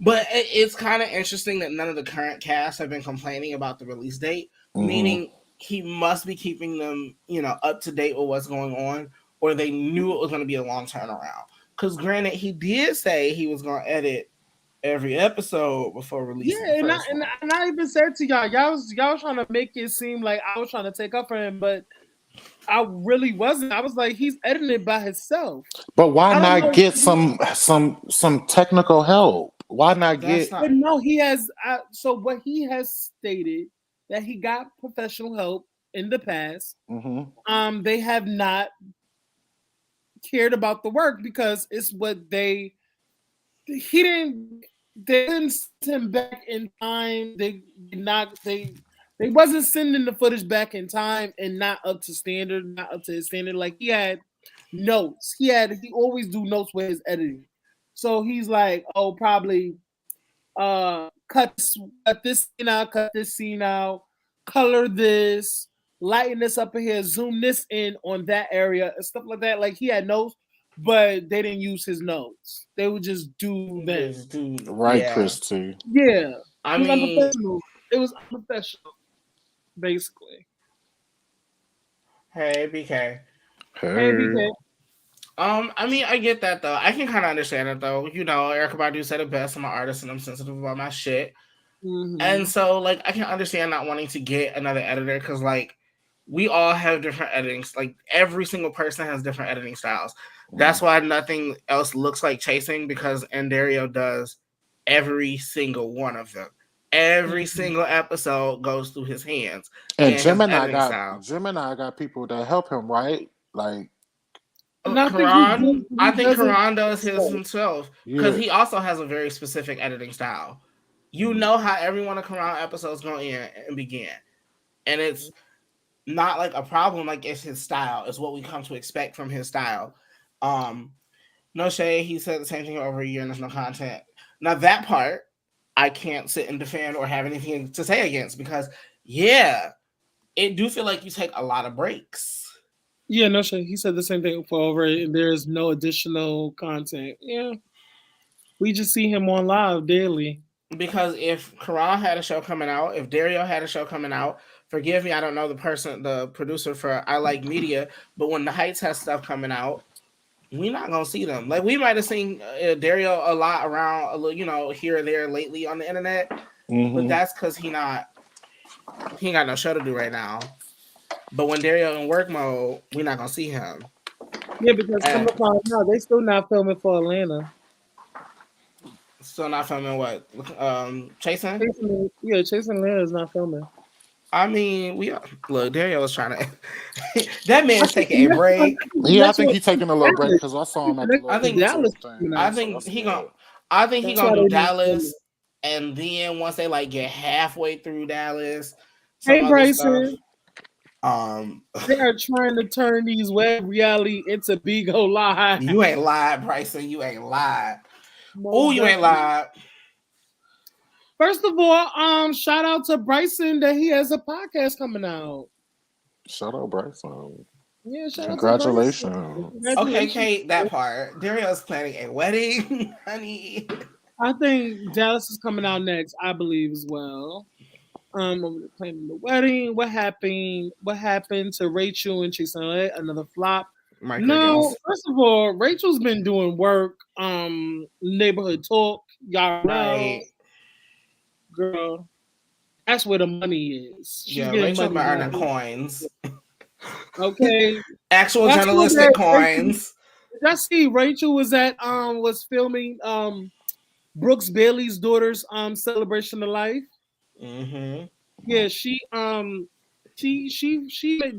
it's kind of interesting that none of the current cast have been complaining about the release date, meaning he must be keeping them, up to date with what's going on, or they knew it was going to be a long turnaround. Because granted, he did say he was going to edit every episode before releasing. Yeah, and I even said to y'all was trying to make it seem like I was trying to take up for him, but I really wasn't. I was like, he's editing it by himself. But why not get some technical help? Why not get? But no, he has. So what he has stated that he got professional help in the past. They have not cared about the work because it's what they didn't send him back in time. They wasn't sending the footage back in time and not up to his standard. Like he had notes. He always do notes with his editing. So he's like, oh, probably cut this scene out, cut this scene out, color this, lighten this up in here, zoom this in on that area, and stuff like that. Like he had notes, but they didn't use his notes. They would just do them. Right, Christy. Yeah. I mean, it was unprofessional, basically. Hey, BK. Hey, BK. I mean, I get that though. I can kind of understand it though. Erykah Badu said it best. I'm an artist and I'm sensitive about my shit. And so, like, I can understand not wanting to get another editor because, like, we all have different editings. Like, every single person has different editing styles. That's why nothing else looks like Chasing, because Endario does every single one of them. Every single episode goes through his hands. And Gemini got people that help him, right? Like, Karan, I think Karan does his himself because he also has a very specific editing style. You know how every one of Karan episodes go in and begin, and it's not like a problem. Like, it's his style. It's what we come to expect from his style. No shade. He said the same thing over a year, and there's no content. Now that part, I can't sit and defend or have anything to say against because, it do feel like you take a lot of breaks. Yeah, no shit. He said the same thing for over, and there's no additional content. Yeah, we just see him on live daily. Because if Karan had a show coming out, if Dario had a show coming out, forgive me, I don't know the producer for I Like Media, but when the Heights has stuff coming out, we're not gonna see them. Like, we might have seen Dario a lot around, here or there lately on the internet, but that's because he ain't got no show to do right now. But when Dario in work mode, we're not gonna see him. Yeah, because they still not filming for Atlanta. Still not filming what? Chasing? Chasing Atlanta is not filming. I mean, Dario was trying to. That man's taking a break. Yeah, I think he's taking a little break because I saw him at the I think he gonna do Dallas. And then once they like get halfway through Dallas, some Hey, other stuff. Bryson. They are trying to turn these web reality into Bigo Live. You ain't lied, Bryson. You ain't lied. No, Oh, you ain't lied. First of all, shout out to Bryson that he has a podcast coming out. Shout out Bryson. Yeah, shout out to Congratulations. Bryson. Okay, Kate, that part. Dario's planning a wedding, honey. I think Dallas is coming out next, I believe as well. Planning the wedding. What happened? What happened to Rachel and Chisholm? Another flop. Mike No, Higgins. first of all, Rachel's been doing work. Neighborhood Talk, y'all know, Right. girl. That's where the money is. She's Yeah, getting Rachel's been money earning now. coins. Okay. Actual That's journalistic what they- coins. Did y'all see Rachel was filming Brooks Bailey's daughter's celebration of life? Mm-hmm. Yeah, she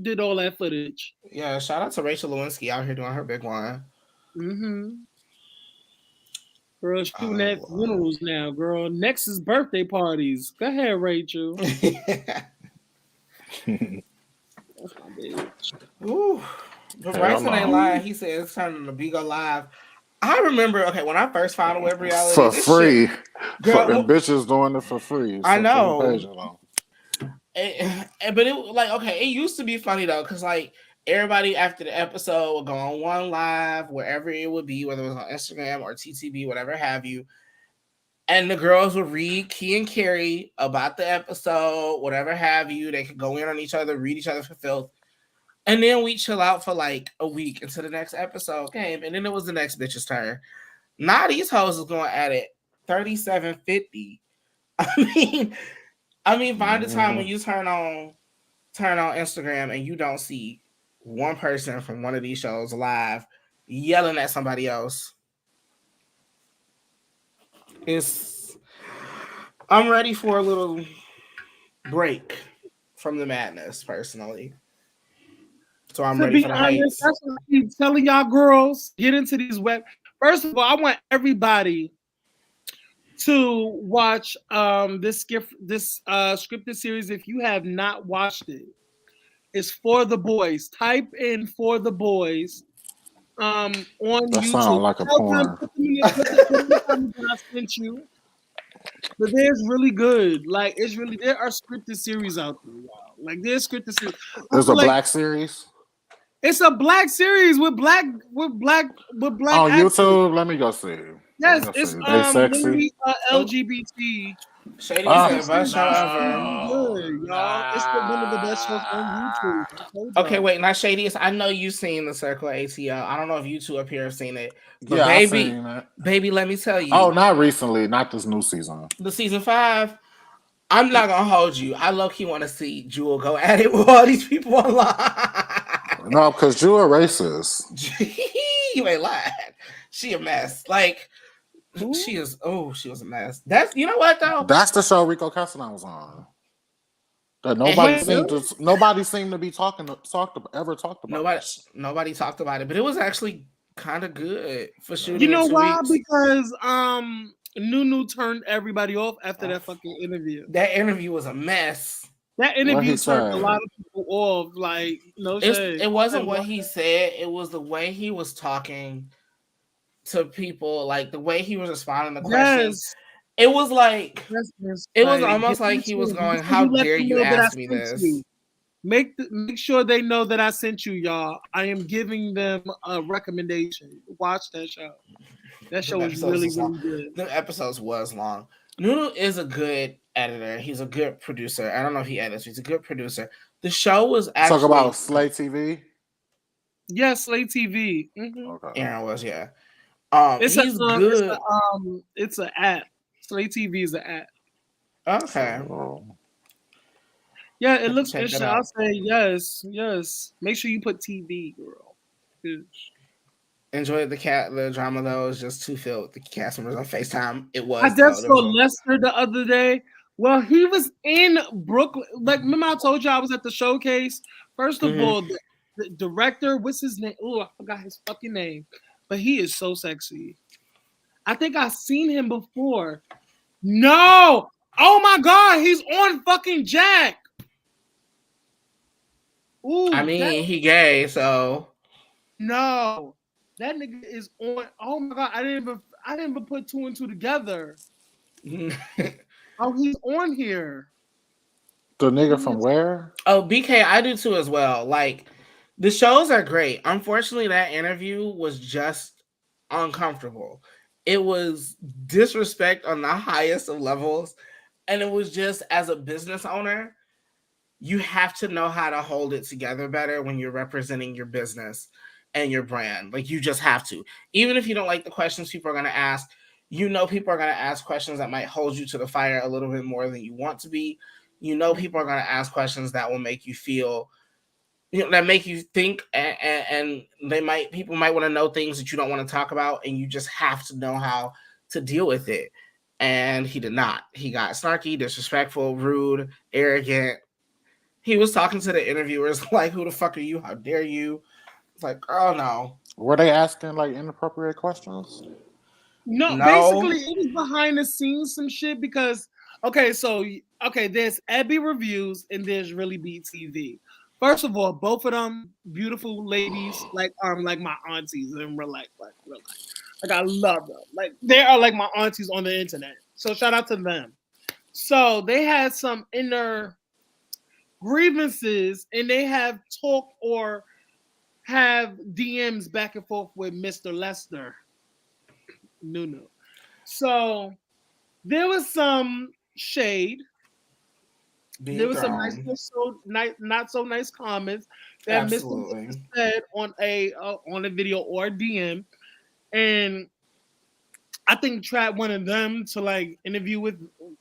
did all that footage. Yeah, shout out to Rachel Lewinsky out here doing her big one. Mm-hmm. Girl, shooting at funerals now, girl. Next is birthday parties. Go ahead, Rachel. That's my bitch. Ooh. But Hell Bryson no. ain't lying. He said it's turning to Bigo Live. I remember, okay, when I first found web reality. For this free. shit- girl, Fucking bitches doing it for free. I So know. put the page along. But it like, okay, it used to be funny though, because like everybody after the episode would go on one live, wherever it would be, whether it was on Instagram or TTB, whatever have you. And the girls would read Key and Carrie about the episode, whatever have you. They could go in on each other, read each other for filth. And then we chill out for like a week until the next episode came. And then it was the next bitch's turn. Now these hoes is going at it 37.50. I mean, find a time when you turn on Instagram and you don't see one person from one of these shows live yelling at somebody else. I'm ready for a little break from the madness, personally. So I'm ready for the heights. That's what I keep telling y'all girls. Get into these web. First of all, I want everybody to watch this scripted series. If you have not watched it, it's For the Boys. Type in For the Boys on That YouTube. sounds like a porn. Put them in I sent you. But there's really good. Like there are scripted series out there, y'all. Like there's scripted series. There's a black series It's a black series with black on actors. YouTube. Let me go see. Yes, Let me it's see. They sexy. literally, LGBT. Shady Oh. said best show ever. Good, y'all. It's one of the best shows on YouTube. I told y'all. Okay, wait, not Shady. I know you've seen the Circle ATL. I don't know if you two up here have seen it. But Yeah, I baby, seen that. baby, let me tell you. Oh, not recently, not this new season. The season 5. I'm not gonna hold you. I low-key want to see Jewel go at it with all these people online. No, because you're a racist. You ain't lying. She a mess. Like she is. Oh, she was a mess. That's, you know what though. That's the show Rico Castellan was on. That nobody seemed to be talked about. Nobody talked about it, but it was actually kind of good for shooting. You know in 2 why? weeks. Because Nunu turned everybody off after that fucking interview. That interview was a mess. That interview turned a lot of people off. Like, no shade. It wasn't what he said. It was the way he was talking to people, like the way he was responding to questions. It was like it was almost like he was going, "How dare you ask me this?" Make sure they know that I sent you, y'all. I am giving them a recommendation. Watch that show. That show was really, really good. The episodes was long. Nunu is a good editor. He's a good producer. I don't know if he edits. He's a good producer. The show was actually talk about Slay TV. Yes, Slay TV. Mm-hmm. Okay. Aaron was It's he's good. It's an app. Slay TV is an app. Okay. Yeah, it looks interesting. I'll say yes. Make sure you put TV, girl. Enjoyed the drama though. It was just too filled with the cast members on FaceTime. It was. I just saw Lester the other day. Well, he was in Brooklyn. Like, remember I told you I was at the showcase? First of all, the director, what's his name? Oh, I forgot his fucking name. But he is so sexy. I think I've seen him before. No. Oh my God, he's on fucking Jack. Ooh, I mean, he gay, so no, that nigga is on. Oh my God, I didn't even put two and two together. Oh, he's on here. The nigga from where? Oh, BK, I do too as well. Like, the shows are great. Unfortunately, that interview was just uncomfortable. It was disrespect on the highest of levels. And it was just, as a business owner, you have to know how to hold it together better when you're representing your business and your brand. Like, you just have to. Even if you don't like the questions people are going to ask, you know people are going to ask questions that might hold you to the fire a little bit more than you want to be. You know people are going to ask questions that will make you feel, that make you think, and people might want to know things that you don't want to talk about, and you just have to know how to deal with it. And he did not. He got snarky, disrespectful, rude, arrogant. He was talking to the interviewers like, "Who the fuck are you? How dare you?" It's like, "Oh no." Were they asking like inappropriate questions? No, No. basically it was behind the scenes some shit because there's Abby Reviews and there's Really Beat TV. First of all, both of them beautiful ladies, like my aunties in real life, like I love them. Like they are like my aunties on the internet. So shout out to them. So they had some inner grievances and they have talked or have DMs back and forth with Mr. Lester. No. So there was some shade. There was some not so nice comments that Absolutely. Mr. Lester said on a video or a DM, and I think tried one of them to like interview with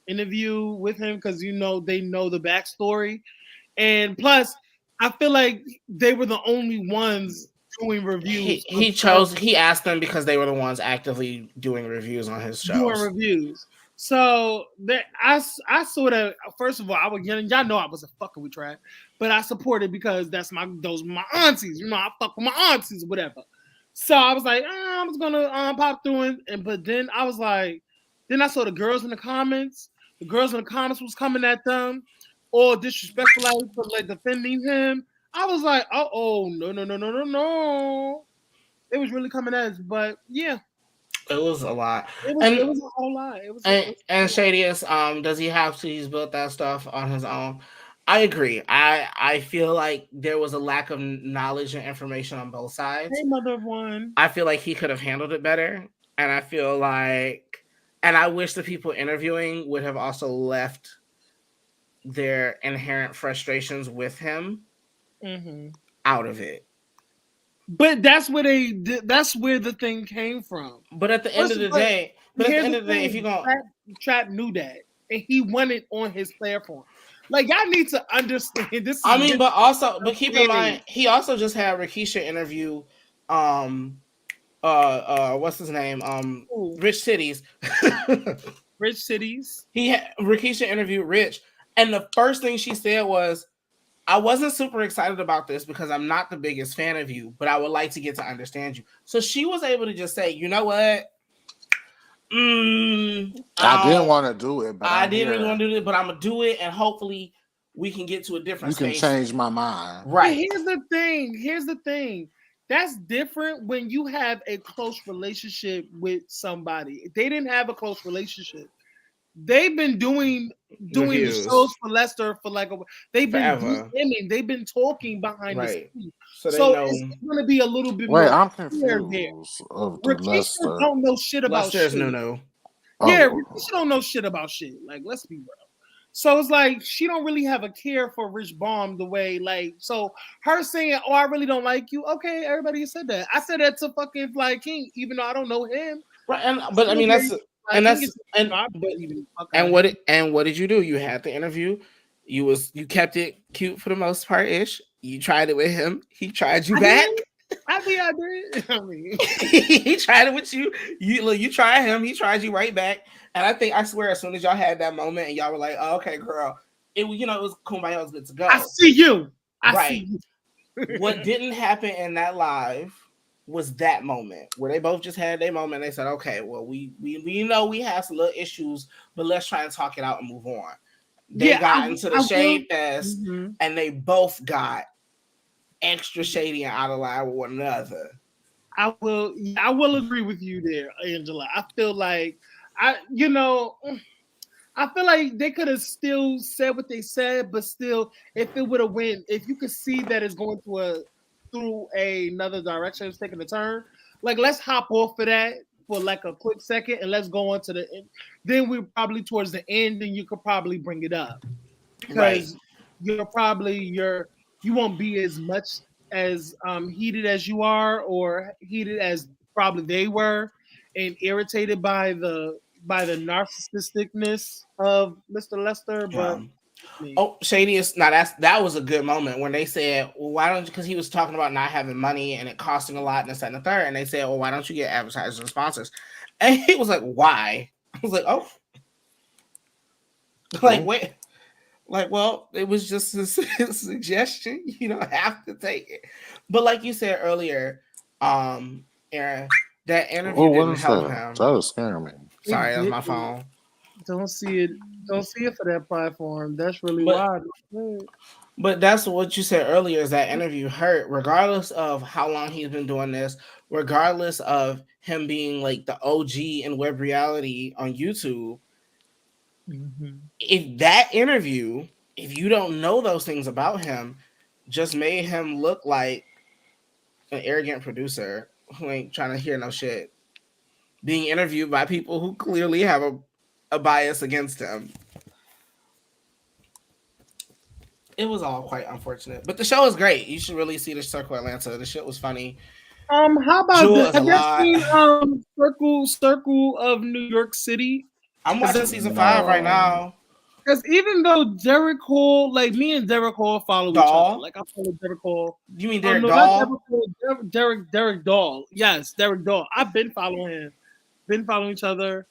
him because they know the backstory, and plus I feel like they were the only ones doing reviews. He asked them because they were the ones actively doing reviews on his shows. Doing reviews. So that I sort of, first of all, I was y'all know I wasn't fucking with Trav, but I supported because those my aunties. I fuck with my aunties, whatever. So I was like, I was gonna pop through but then I was like, then I saw the girls in the comments. The girls in the comments was coming at them, all disrespectful, for like defending him. I was like, no. It was really coming at us, but yeah. It was a lot. It was a whole lot. And Shadiest, does he have to? He's built that stuff on his own. I agree. I feel like there was a lack of knowledge and information on both sides. Hey, mother of one. I feel like he could have handled it better. And I feel like, and I wish the people interviewing would have also left their inherent frustrations with him out of it. But that's where the thing came from. But at the end of the day, if you go, Trap knew that, and he wanted on his platform. Like y'all need to understand this. But keep in mind, he also just had Rickisha interview, what's his name, Rich Cities. Rich Cities. He had Rickisha interviewed Rich, and the first thing she said was, I wasn't super excited about this because I'm not the biggest fan of you, but I would like to get to understand you. So she was able to just say, you know what? I didn't want to do it, but I didn't even want to do it, but I'm gonna do it, and hopefully we can get to a different space. You can change my mind. Right. Here's the thing. That's different when you have a close relationship with somebody. If they didn't have a close relationship, they've been doing the shows for Lester for like they've been talking behind the scenes. So it's gonna be a little bit more. I'm confused of the Lester. Don't know shit about Lester's shit. no. Yeah, she don't know shit about shit. Like, let's be real. So it's like she don't really have a care for Rich Baum the way so her saying, "Oh, I really don't like you." Okay, everybody said that. I said that to fucking Fly King, even though I don't know him. Right, but I mean what did you do? You had the interview. You kept it cute for the most part ish. You tried it with him. He tried you back. I did. I mean, he tried it with you. You tried him. He tried you right back. And I swear, as soon as y'all had that moment and y'all were like, "Oh, okay, girl," it was kumbaya, it was good to go. I see you. I see you. What didn't happen in that live was that moment where they both just had their moment. They said, okay, well, we know we have some little issues, but let's try and talk it out and move on. They got into the shade fest, and they both got extra shady and out of line with one another. I will agree with you there, Angela. I feel like I feel like they could have still said what they said, but still, if it would have went, if you could see that it's going through another direction, it's taking a turn. Like, let's hop off of that for like a quick second, and let's go on to the end. Then we're probably towards the end, and you could probably bring it up because you won't be as much as heated as you are, or heated as probably they were, and irritated by the narcissisticness of Mr. Lester. But shadiest. Now that was a good moment when they said, well, why don't you, because he was talking about not having money and it costing a lot and this and the third, and they said, well, why don't you get advertisers and sponsors? And he was like, why? I was like, oh, like, wait, like, well, it was just a suggestion. You don't have to take it. But like you said earlier, Aaron, that interview didn't help him. That was scaring me. Sorry, that was my phone. Don't see it for that platform. That's really wild. But that's what you said earlier, is that interview hurt, regardless of how long he's been doing this, regardless of him being like the OG in web reality on YouTube. If that interview, if you don't know those things about him, just made him look like an arrogant producer who ain't trying to hear no shit, being interviewed by people who clearly have a bias against him. It was all quite unfortunate, but the show is great. You should really see the Circle Atlanta. The shit was funny. How about have you seen Circle of New York City? I'm watching season 5 right now. Because even though Derek Hall, like me and Derek Hall follow each other. Like I follow Derek Hall. You mean Derek Dahl? Derek Dahl. Yes, Derek Dahl. I've been following him. Been following each other.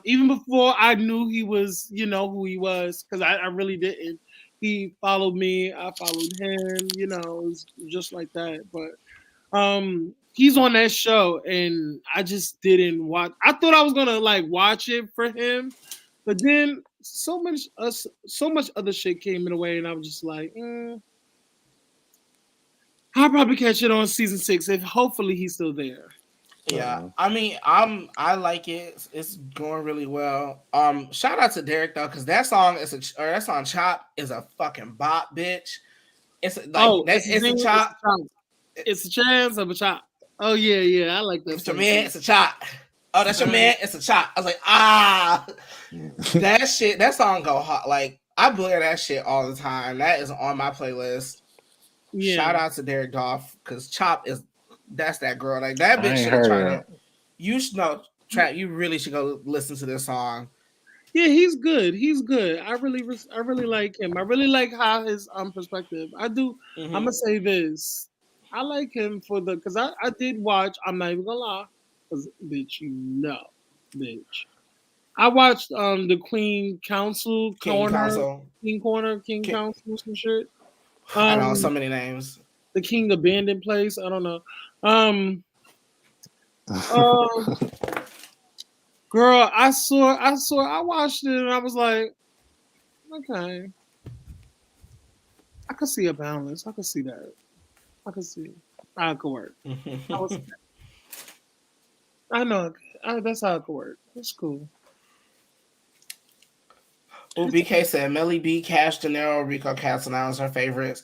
Even before I knew he was, who he was, because I really didn't. He followed me. I followed him. It was just like that. But he's on that show, and I just didn't watch. I thought I was gonna watch it for him, but then so much other shit came in the way, and I was just like, I'll probably catch it on season 6 if hopefully he's still there. Yeah, I mean, I like it. It's going really well. Shout out to Derek though, because that song Chop is a fucking bop, bitch. It's like it's a chop. It's a chance of a chop. Oh yeah, I like that. It's your man. It's a chop. Oh, that's your man. It's a chop. I was like, that shit. That song go hot. Like I blare that shit all the time. That is on my playlist. Yeah. Shout out to Derek Dolph, because Chop is. That's that girl. Like that bitch should try to. You should know. You really should go listen to this song. Yeah, he's good. He's good. I really like him. I really like how his perspective. I do. I'm gonna say this. I like him because I did watch. I'm not even gonna lie, because bitch, bitch. I watched the Queen Council Council, some shit. I know so many names. The King Abandoned Place. I don't know. Girl, I watched it and I was like, okay. I could see a balance. I could see that. I could see how it could work. I know. That's how it could work. That's cool. Well, BK said Melly B, Cash De Niro, Rico Casanel is her favorites.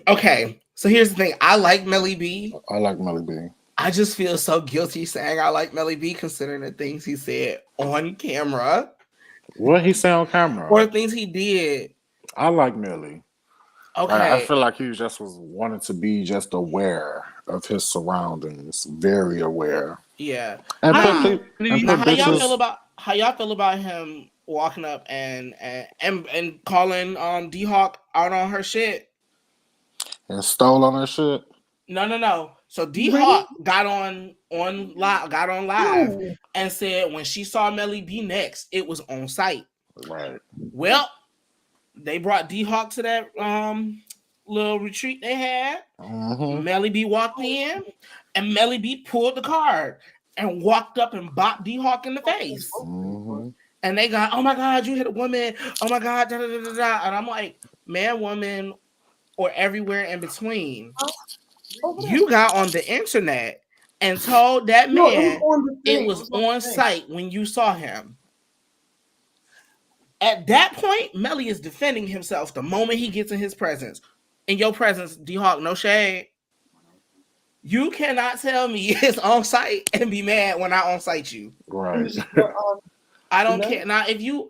Okay, so here's the thing. I like Melly B. I like Melly B. I just feel so guilty saying I like Melly B, considering the things he said on camera. What he said on camera? Or things he did. I like Melly. Okay. I feel like he just was wanting to be just aware of his surroundings, very aware. Yeah. And how y'all feel about him walking up and calling D-Hawk out on her shit? And stole on her shit? No. So D-Hawk got on live and said when she saw Melly B next, it was on site. Right. Well, they brought D-Hawk to that little retreat they had. Mhm. Melly B walked in, and Melly B pulled the card and walked up and bopped D Hawk in the face. Mhm. And they got, oh my God, you hit a woman. Oh my God, da da da da da. And I'm like, man, woman, or everywhere in between. You got on the internet and told that No, man it it was was on the on thing. site when you saw him. At that point, Melly is defending himself the moment he gets in his presence. In your presence, D Hawk, no shade. You cannot tell me it's on site and be mad when I on site you. Right. I don't No. care. Now, if you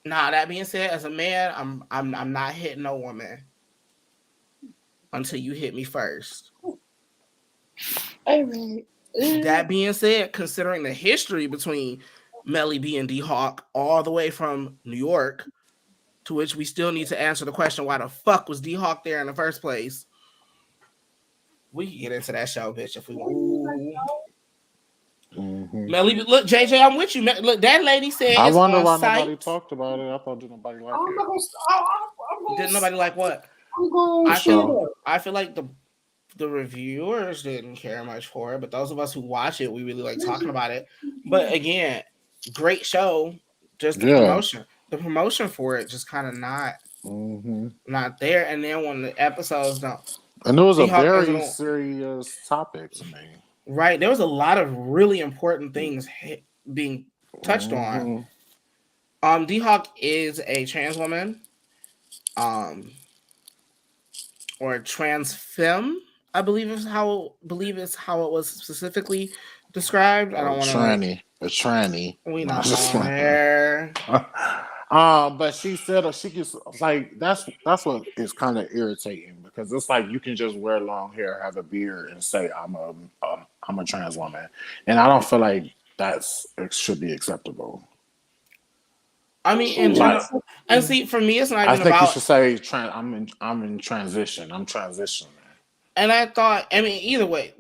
that being said, as a man, I'm not hitting no woman until you hit me first. That being said, considering the history between Melly B and D Hawk, all the way from New York, to which we still need to answer the question, why the fuck was D Hawk there in the first place? We can get into that show, bitch, if we want. Mhm. Melly, look, JJ, I'm with you. Look, that lady said I it's wonder on why site. nobody talked about it. I thought nobody liked I'm it. not gonna. Didn't nobody like what? I'm going to I feel like the reviewers didn't care much for it, but those of us who watch it, we really like talking about it. But again, great show. Just the promotion. The promotion for it just kind of not there. And then when the episodes don't, and it was a D-Hawk very serious topic to me. Right, there was a lot of really important things being touched on. D-Hawk is a trans woman, or trans femme, I believe is how it was specifically described. I don't want to a tranny. We not on there. But she said she gets like that's what is kind of irritating because it's like you can just wear long hair, have a beard, and say I'm a trans woman, and I don't feel like it should be acceptable. I mean, in general, and see, for me, it's not even I think about. you should say I'm in transition. I'm transitioning. And I thought, I mean, either way,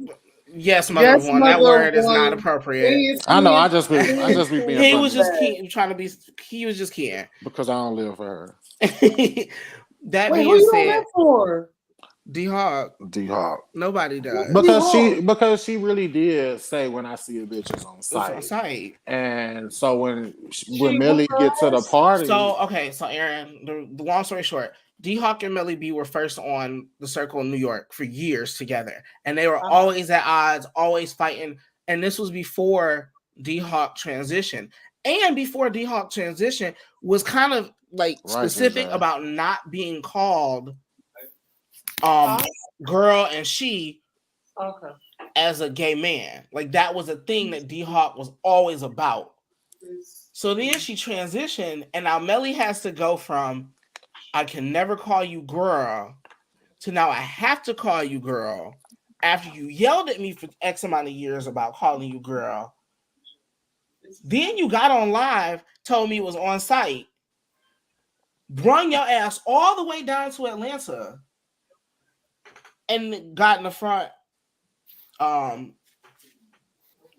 yes, mother of one. That word is not appropriate. I know. I just be being. He was just trying to be. He was just kidding because I don't live for her. That Wait, being who you said, live for? D-Hawk. Nobody does. Because she really did say when I see a bitch is on site. And so when Millie gets to the party. So Aaron, the long story short, D-Hawk and Melly B were first on the Circle in New York for years together. And they were always at odds, always fighting. And this was before D-Hawk transition. And before D-Hawk transition was kind of like specific about not being called girl and she as a gay man. Like that was a thing that D-Hawk was always about. So then she transitioned, and now Melly has to go from I can never call you girl to now I have to call you girl after you yelled at me for X amount of years about calling you girl. Then you got on live, told me it was on site, brung your ass all the way down to Atlanta, and got in the front, or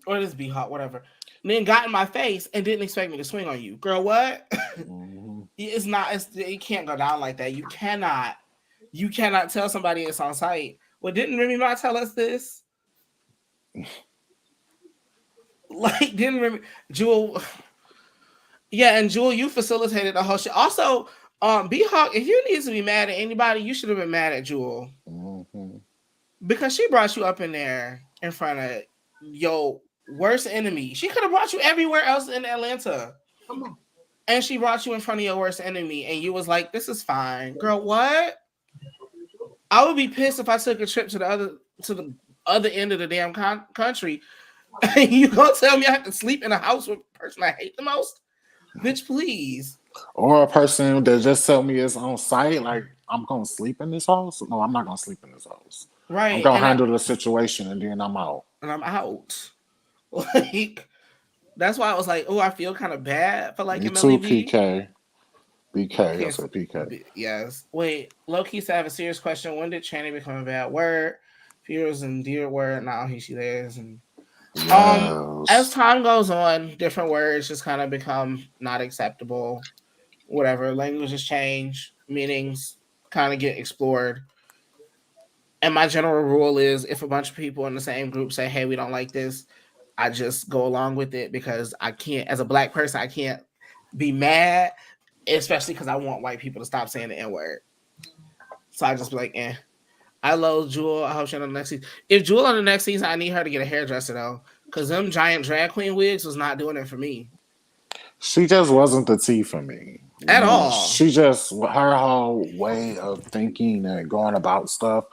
this be hot, whatever. And then got in my face and didn't expect me to swing on you, girl. What? It's not. It can't go down like that. You cannot tell somebody it's on site. Well, didn't Remy Ma tell us this? Like, didn't Remy Jewel? Yeah, and Jewel, you facilitated the whole shit. Also, B-Hawk, if you need to be mad at anybody, you should have been mad at Jewel. Because she brought you up in there in front of your worst enemy. She could have brought you everywhere else in Atlanta. Come on. And she brought you in front of your worst enemy, and you was like, this is fine. Girl, what? I would be pissed if I took a trip to the other end of the damn country, and you gonna tell me I have to sleep in a house with a person I hate the most? Bitch, please. Or a person that just tell me it's on site, like, I'm gonna sleep in this house? No, I'm not gonna sleep in this house. Right. I'm gonna handle the situation, and then I'm out. And I'm out. Like, that's why I was like, oh, I feel kind of bad for like you too, PK. BK, that's what PK. Yes. Wait, low-key said I have a serious question. When did tranny become a bad word? Fears and dear word. Now he, she, theirs. And as time goes on, different words just kind of become not acceptable. Whatever. Languages change. Meanings kind of get explored. And my general rule is if a bunch of people in the same group say, hey, we don't like this, I just go along with it because I can't, as a black person, I can't be mad, especially because I want white people to stop saying the N word. So I just be like, eh. I love Jewel. I hope she's on the next season. If Jewel on the next season, I need her to get a hairdresser though, because them giant drag queen wigs was not doing it for me She just wasn't the T for me. at all. She just, her whole way of thinking and going about stuff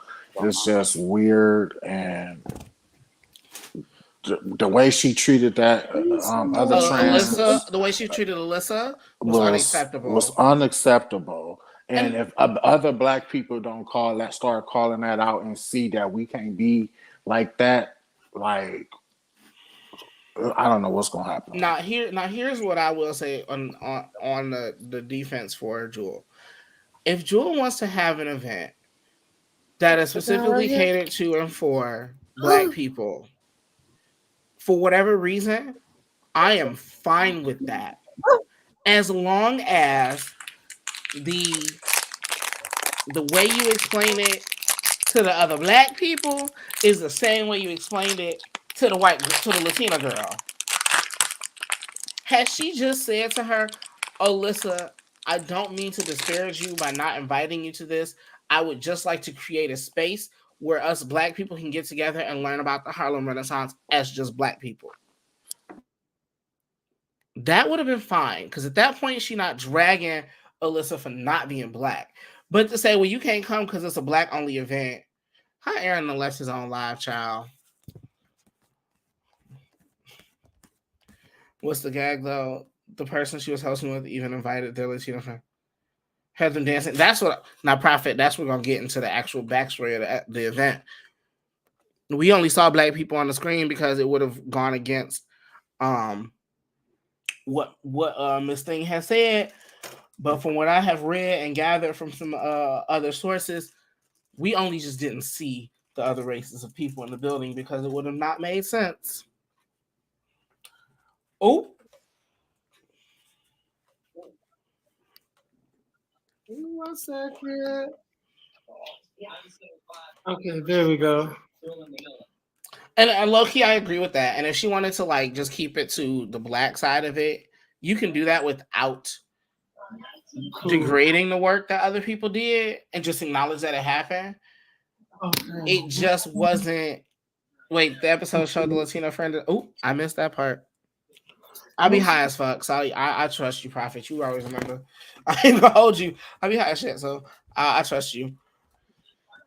is just weird, and the way she treated that other trans Alyssa, the way she treated Alyssa was unacceptable. Was unacceptable. And if other black people don't start calling that out and see that we can't be like that, like, I don't know what's gonna happen. Now here's what I will say on the defense for Jewel. If Jewel wants to have an event that is specifically catered to and for black people, for whatever reason, I am fine with that. As long as the way you explain it to the other black people is the same way you explained it to the Latina girl. Has she just said to her, Alyssa, I don't mean to disparage you by not inviting you to this. I would just like to create a space where us black people can get together and learn about the Harlem Renaissance as just black people. That would have been fine, because at that point, she's not dragging Alyssa for not being black. But to say, well, you can't come because it's a black-only event. How Aaron left his own live, child? What's the gag, though? The person she was hosting with even invited their Latino friend. Had them dancing. That's what, not Prophet, that's what we're going to get into the actual backstory of the event. We only saw black people on the screen because it would have gone against what Miss Thing has said. But from what I have read and gathered from some other sources, we only just didn't see the other races of people in the building because it would have not made sense. Oh. One second. Okay, there we go. And low-key, I agree with that. And if she wanted to like just keep it to the black side of it, you can do that without degrading the work that other people did and just acknowledge that it happened. Okay. It just wasn't. Wait, the episode showed the Latino friend. Oh, I missed that part. I'll be high as fuck. So I trust you, Prophet. You always remember. I ain't gonna hold you. I'll be high as shit. So I trust you.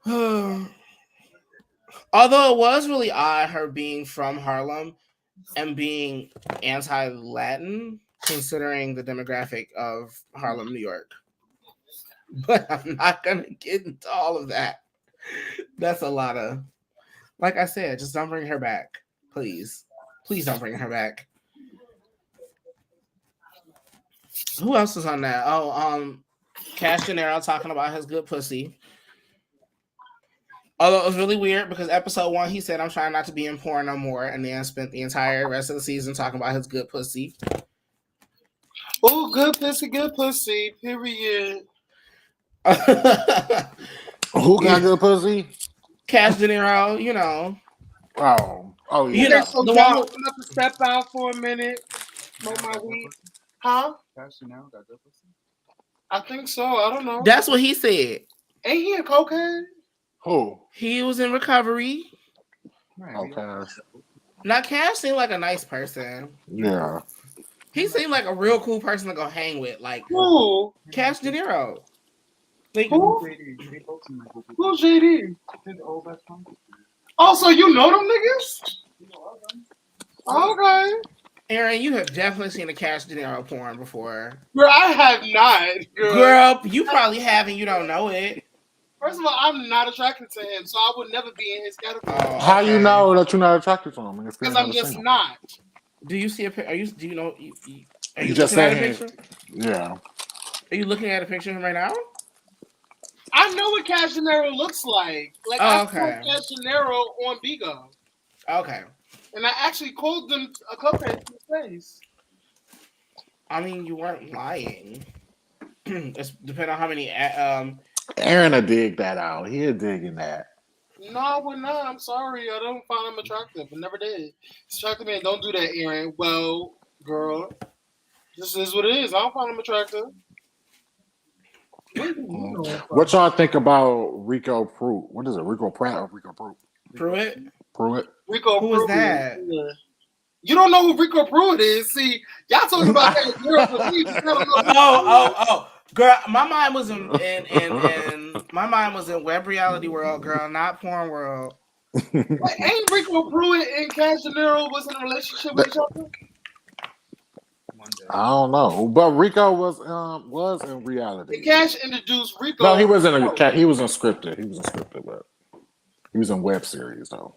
Although it was really odd her being from Harlem and being anti-Latin, considering the demographic of Harlem, New York. But I'm not gonna get into all of that. That's a lot of, like I said, just don't bring her back. Please. Please don't bring her back. Who else is on that? Oh, Cash Gennaro talking about his good pussy. Although it was really weird because episode 1, he said, I'm trying not to be in porn no more, and then spent the entire rest of the season talking about his good pussy. Oh, good pussy, period. Who got good pussy? Cash Gennaro, you know. Oh, yeah. You know, So the y'all one I'm about to step out for a minute. Smoke my weed. Huh? Cash Gennaro got good pussy? I think so. I don't know. That's what he said. Ain't he in cocaine? Who? He was in recovery. Okay. Now, Cash seemed like a nice person. Yeah. He seemed like a real cool person to go hang with. Like, Who? Cash Gennaro. Like, Who? JD. They both seem like good people. Who's JD? His old best friend. Oh, so you know them niggas? Okay. Aaron, you have definitely seen a Cash Gennaro porn before. Girl, I have not. Girl, you probably have and you don't know it. First of all, I'm not attracted to him, so I would never be in his category. Oh, How you okay. know that you're not attracted to him? Because I'm just not. Do you see a picture? Do you know? Are You you just looking at a said picture? Yeah. Are you looking at a picture of him right now? I know what Cash Gennaro looks like. Like, Oh, I okay. saw Cash Gennaro on Bigo. Okay. And I actually called them a couple of face. I mean, you weren't lying. It's depending on how many. Aaron will dig that out. He'll dig in that. No, I would not. I'm sorry. I don't find him attractive. I never did. Attractive man, don't do that, Aaron. Well, girl, this is what it is. I don't find him attractive. What y'all think about Rico Pruitt? What is it? Rico Pratt or Rico Pruitt? Pruitt? Pruitt. Rico Who was Pruitt. that? Yeah. You don't know who Rico Pruitt is. See, y'all talking about that girl for me. But I don't know Oh. Girl, my mind was in my mind was in web reality world, girl, not porn world. Like, ain't Rico Pruitt and Cash De Niro was in a relationship with each other? One day. I don't know, but Rico was in And reality. Cash introduced Rico. No, he was in he was in scripted. He was in scripted, but he was in web series though.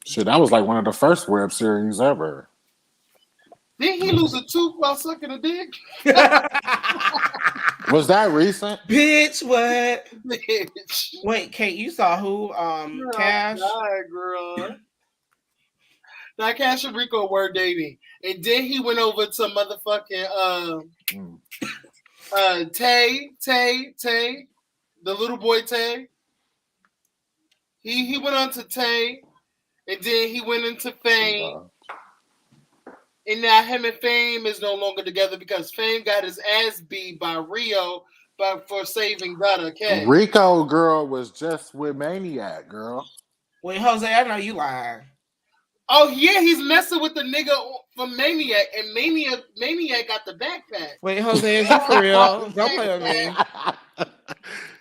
Shit, that was like one of the first web series ever. Didn't he lose a tooth while sucking a dick? Was that recent? Bitch, what? Bitch. Wait, Kate, you saw who? Cash? God, girl. Now Cash and Rico were dating. And then he went over to motherfucking Tay, the little boy Tay. He went on to Tay, and then he went into Fame. And now him and Fame is no longer together because Fame got his ass beat by Rio for saving Gutter Cash. Rico girl was just with Maniac girl. Wait, Jose, I know you lying. Oh yeah, he's messing with the nigga from Maniac, and Maniac got the backpack. Wait, Jose, is you for real? Don't play with me.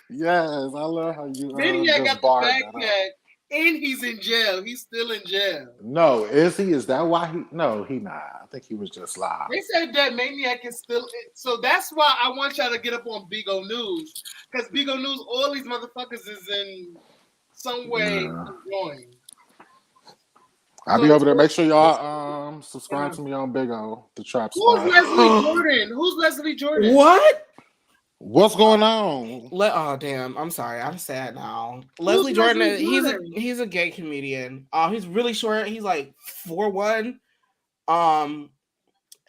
Yes, I love how you Maniac just got the barred that up. backpack, and he's in jail. He's still in jail. No, is he? Is that why he? No, he not. I think he was just live. They said that Maniac is still. So that's why I want y'all to get up on Big O News, because Big O News, all these motherfuckers is in some way enjoying. I'll be over there. Make sure y'all subscribe to me on Big O, the Trap Who's Spot. Leslie Jordan? Who's Leslie Jordan? What? What's going on? Oh damn! I'm sorry. I'm sad now. Leslie Jordan. He's a gay comedian. He's really short. He's like 4'1".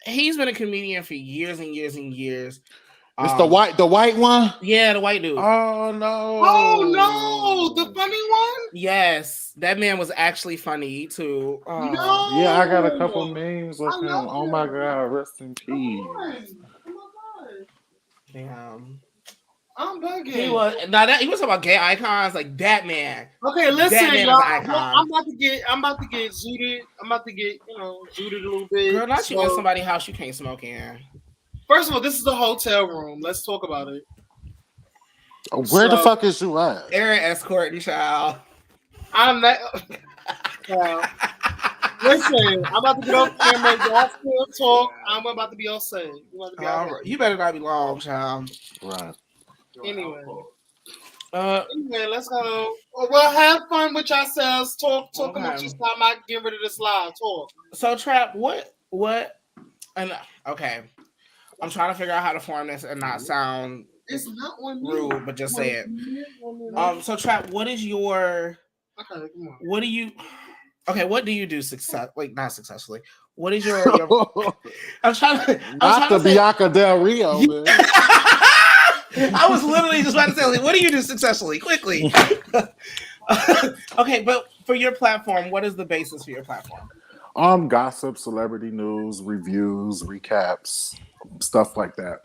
He's been a comedian for years and years and years. It's the white one? Yeah, the white dude. Oh no. Oh no, the funny one? Yes, that man was actually funny too. No. Yeah, I got a couple memes of I him. love Oh him. my god, rest in Come peace. on. Oh my God. Damn. I'm bugging. He was he was talking about gay icons like Batman. Okay, listen, Batman y'all. is an icon. I'm about to get zooted. I'm about to get, zooted a little bit. Girl, not you in So, somebody's house you can't smoke in. first of all, this is a hotel room. Let's talk about it. Where the fuck is you at? Aaron escorting child. I'm not. Listen, I'm about to get off camera. Y'all still talk. I'm about to be all set. You better not be long, child. Right. Anyway, Uh, let's go. Well, have fun with yourselves. Talk Okay. about your time. I get rid of this live talk. so Trap, what? And okay, I'm trying to figure out how to form this and not sound It's not on me. rude, but just say it. Okay, So Trap, what is your? come on. What do you? Okay, what do you do not successfully. What is your I'm trying to. Not the Bianca Del Rio, man. I was literally just about to say, like, what do you do successfully? Quickly. Okay, but for your platform, what is the basis for your platform? Gossip, celebrity news, reviews, recaps, stuff like that.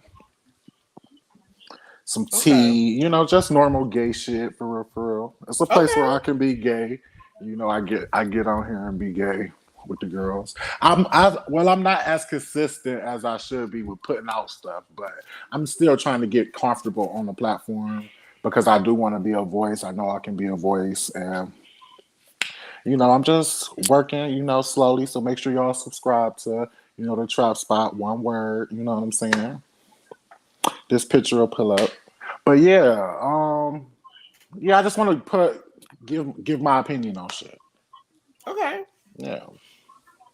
Some tea, just normal gay shit for real. It's a place where I can be gay. I get on here and be gay with the girls. I'm not as consistent as I should be with putting out stuff, but I'm still trying to get comfortable on the platform because I do want to be a voice. I know I can be a voice, and I'm just working, slowly. So make sure y'all subscribe to, the Trap Spot, one word. You know what I'm saying? This picture will pull up, but I just want to give my opinion on shit. Okay. Yeah.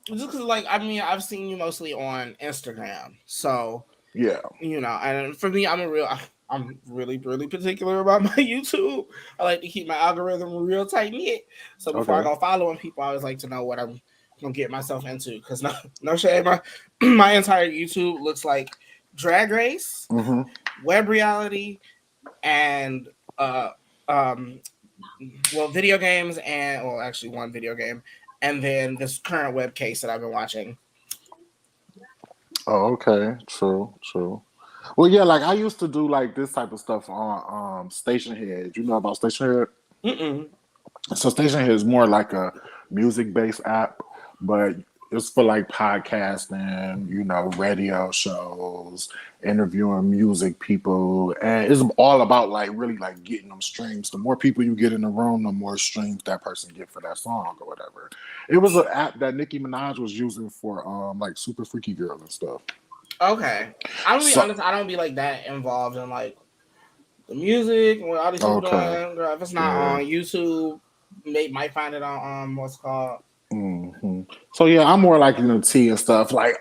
Just because, I've seen you mostly on Instagram, so Yeah. And for me, I'm really, really particular about my YouTube. I like to keep my algorithm real tight knit. So before I go following people, I always like to know what I'm gonna get myself into. Because no shade, my entire YouTube looks like Drag Race, web reality, and video games and well, actually one video game, and then this current web case that I've been watching. Oh, okay. True, true. Well, yeah, like I used to do like this type of stuff on Station Head. You know about Station Head? Mm-mm. So Station Head is more like a music based app, but it's for like podcasting, you know, radio shows, interviewing music people, and it's all about like really like getting them streams. The more people you get in the room, the more streams that person get for that song or whatever. It was an app that Nicki Minaj was using for like Super Freaky Girl and stuff. Okay, I'm gonna be So honest. I don't be like that involved in like the music and what all these people okay, doing. Girl, if it's not yeah. on YouTube, they might find it on what's it called. So yeah, I'm more like tea and stuff. Like,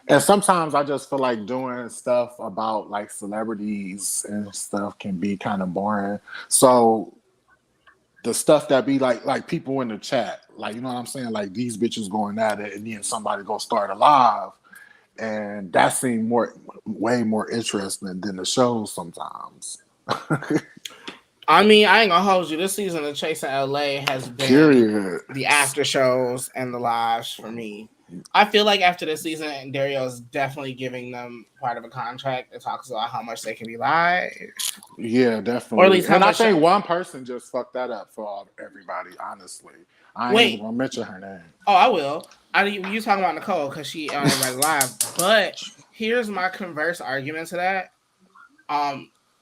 and sometimes I just feel like doing stuff about like celebrities and stuff can be kind of boring. So the stuff that be like people in the chat, like you know what I'm saying, like these bitches going at it, and then somebody go start a live, and that seemed way more interesting than the shows sometimes. I mean, I ain't gonna hold you. This season of Chasing LA has been Period. the after shows and the lives for me. I feel like after this season, Dario is definitely giving them part of a contract that talks about how much they can be live, Yeah, or at definitely. least how And I much. think one person just fucked that up for everybody, honestly. I ain't even Wait, gonna mention her name. oh, I will. You talking about Nicole because she on everybody's live, but here's my converse argument to that.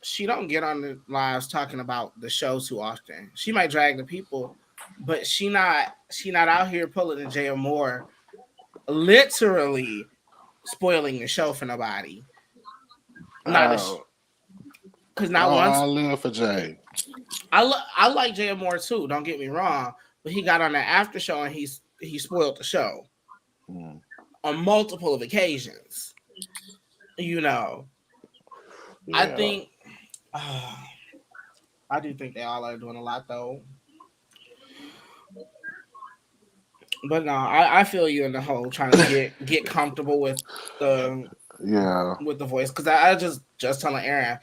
She don't get on the lives talking about the show too often. She might drag the people, but she not out here pulling the J.O. Moore, literally spoiling the show for nobody. Not because Oh, not oh, I once. live for Jay. I like J.O. Moore too. Don't get me wrong, but he got on that after show and he spoiled the show Mm. on multiple of occasions. You know, I Yeah, think. I do think they all are doing a lot though. But no, I feel you in the whole trying to get comfortable the yeah, with the voice because I just telling Aaron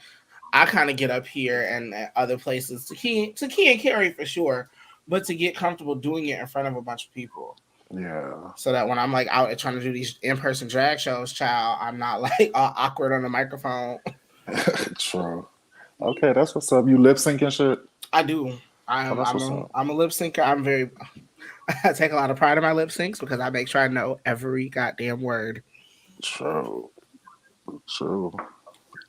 I kind of get up here and at other places to key and carry for sure, but to get comfortable doing it in front of a bunch of people yeah. so that when I'm like out and trying to do these in person drag shows, child, I'm not like all awkward on the microphone. True. Okay, that's what's up. You lip syncing shit? I do. Oh, that's what's up. I'm a lip syncer. I'm very. I take a lot of pride in my lip syncs because I make sure I know every goddamn word. True, true.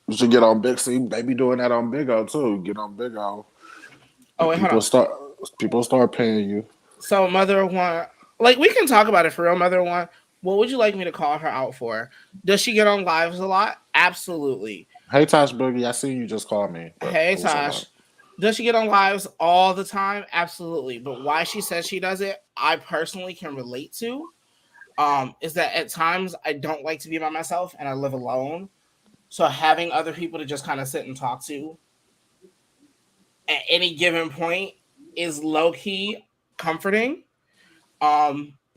You should get on Big C. They be doing that on Big O too. Get on Big O. Oh wait, hold People on. start paying you. So Mother One, like we can talk about it for real. Mother One, what would you like me to call her out for? Does she get on lives a lot? Absolutely. Hey Tosh Boogie, I seen you just called me. But Hey what's up? Tosh, does she get on lives all the time? Absolutely. But why she says she does it, I personally can relate to. Is that at times I don't like to be by myself and I live alone. So having other people to just kind of sit and talk to at any given point is low key comforting.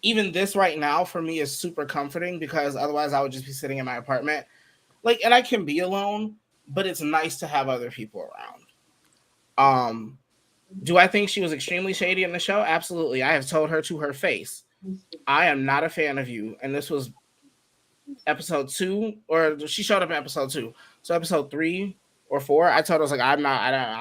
Even this right now for me is super comforting because otherwise I would just be sitting in my apartment. Like, and I can be alone, but it's nice to have other people around. Do I think she was extremely shady in the show? Absolutely. I have told her to her face, I am not a fan of you. And this was episode 2, or she showed up in episode 2. So episode 3 or 4, I told her I was like, I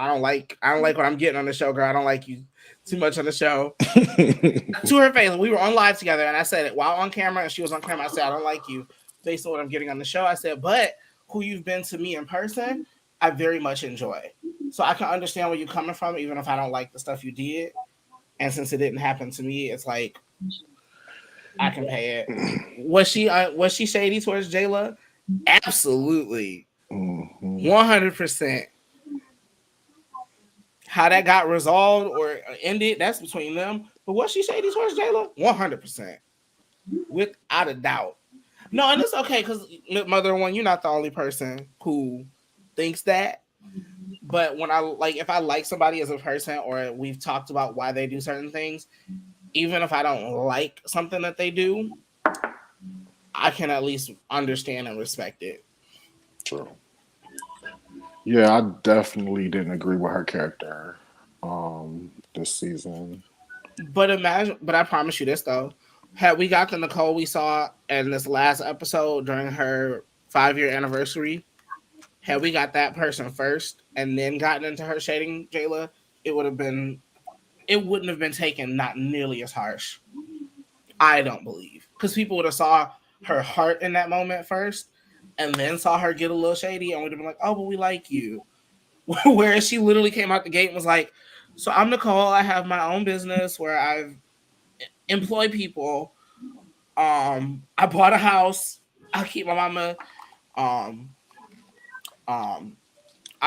don't like what I'm getting on the show, girl. I don't like you too much on the show. To her face, we were on live together, and I said it while on camera, and she was on camera. I said, I don't like you based on what I'm getting on the show. I said, but who you've been to me in person, I very much enjoy. So I can understand where you're coming from, even if I don't like the stuff you did. And since it didn't happen to me, it's like I can pay it. Was she shady towards Jayla? Absolutely, 100%. How that got resolved or ended, that's between them. But was she shady towards Jayla? 100%, without a doubt. No, and it's okay because Mother One, you're not the only person who thinks that. But when if I like somebody as a person, or we've talked about why they do certain things, even if I don't like something that they do, I can at least understand and respect it. True. Yeah, I definitely didn't agree with her character this season. But I promise you this though. Had we got the Nicole we saw in this last episode during her 5-year anniversary, had we got that person first and then gotten into her shading Jayla, it wouldn't have been taken not nearly as harsh. I don't believe. Because people would have saw her heart in that moment first and then saw her get a little shady and would have been like, oh, but we like you. Whereas she literally came out the gate and was like, so I'm Nicole. I have my own business where I've employed people. I bought a house. I keep my mama. I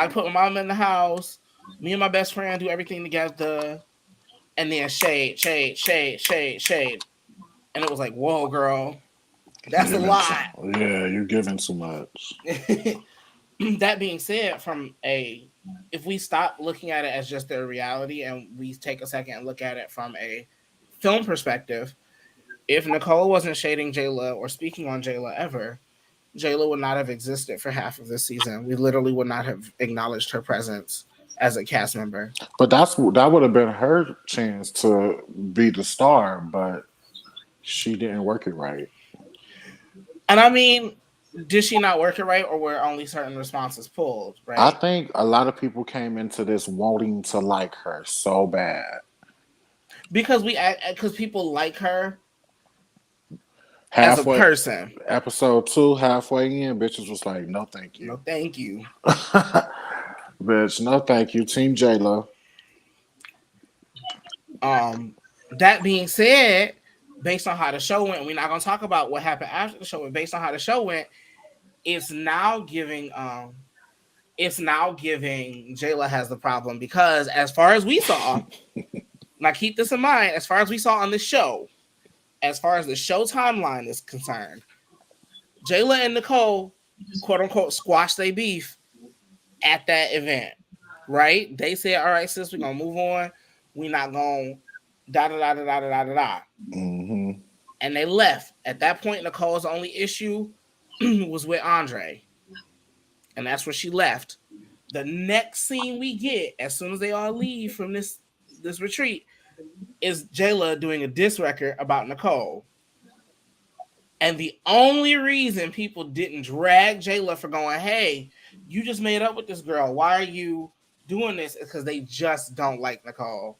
put my mama in the house. Me and my best friend do everything together. And then shade. And it was like, whoa, girl. That's a lot. Yeah, you're giving too much. That being said, if we stop looking at it as just their reality and we take a second and look at it from a film perspective, if Nicole wasn't shading Jayla or speaking on Jayla ever, Jayla would not have existed for half of this season. We literally would not have acknowledged her presence as a cast member. But that would have been her chance to be the star, but she didn't work it right. And I mean, did she not work it right, or were only certain responses pulled? Right. I think a lot of people came into this wanting to like her so bad because people like her as a person. Episode 2, halfway in, bitches was like, "No, thank you. No, thank you, bitch. No, thank you, Team Jayla." That being said, based on how the show went, we're not gonna talk about what happened after the show, but based on how the show went, it's now giving Jayla has the problem because as far as we saw, now keep this in mind, as far as we saw on the show, as far as the show timeline is concerned, Jayla and Nicole, quote unquote, squashed their beef at that event, right? They said, all right, sis, we're gonna move on. We're not gonna da da da da da da da da. Mm-hmm. And they left. At that point, Nicole's only issue was with Andre. And that's where she left. The next scene we get, as soon as they all leave from this retreat, is Jayla doing a diss record about Nicole. And the only reason people didn't drag Jayla for going, hey, you just made up with this girl. Why are you doing this? Is because they just don't like Nicole.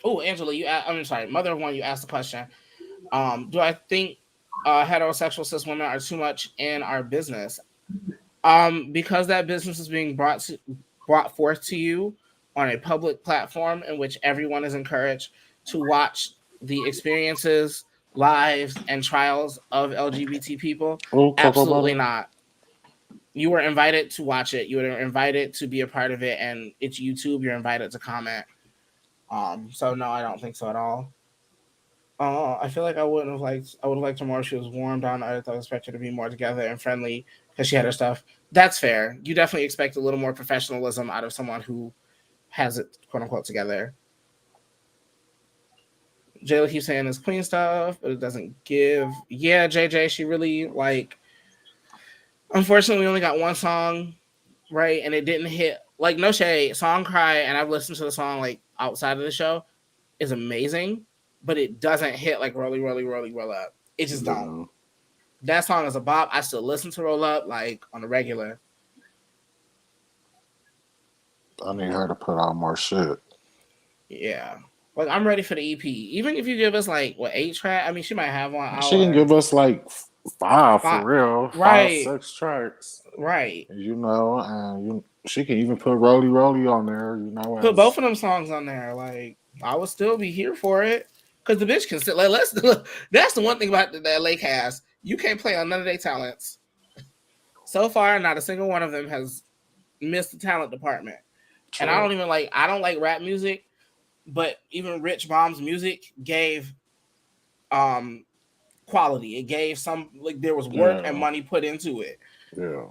Oh, Angela, I'm sorry, Mother of One, you asked the question. Do I think heterosexual cis women are too much in our business? Because that business is being brought forth to you on a public platform in which everyone is encouraged to watch the experiences, lives, and trials of LGBT people. Absolutely not. You were invited to watch it. You were invited to be a part of it, and it's YouTube. You're invited to comment. So no, I don't think so at all. I feel like I would have liked her more if she was warm, down to earth. I expect her to be more together and friendly because she had her stuff. That's fair. You definitely expect a little more professionalism out of someone who has it, quote unquote, together. Jayla keeps saying it's queen stuff, but it doesn't give. Yeah, JJ, she really unfortunately, we only got one song, right? And it didn't hit. Like, no shade, Song Cry, and I've listened to the song like outside of the show, is amazing, but it doesn't hit like Rolly, Rolly, Rolly, Roll Up. It just don't. That song is a bop. I still listen to Roll Up like on a regular. I need her to put out more shit. Yeah. Like, I'm ready for the EP. Even if you give us like 8 tracks, I mean, she might have one. She can give us like 5 for real. Right. 5, 6 tracks. Right. You know, and she can even put Rolly Rolly on there, you know. Put both of them songs on there. Like, I would still be here for it. Because the bitch can sit. Like, that's the one thing about the LA cast. You can't play on none of their talents. So far, not a single one of them has missed the talent department. True. And I don't like rap music, but even Rich Bomb's music gave quality. It gave some, like, there was work and money put into it. Yeah.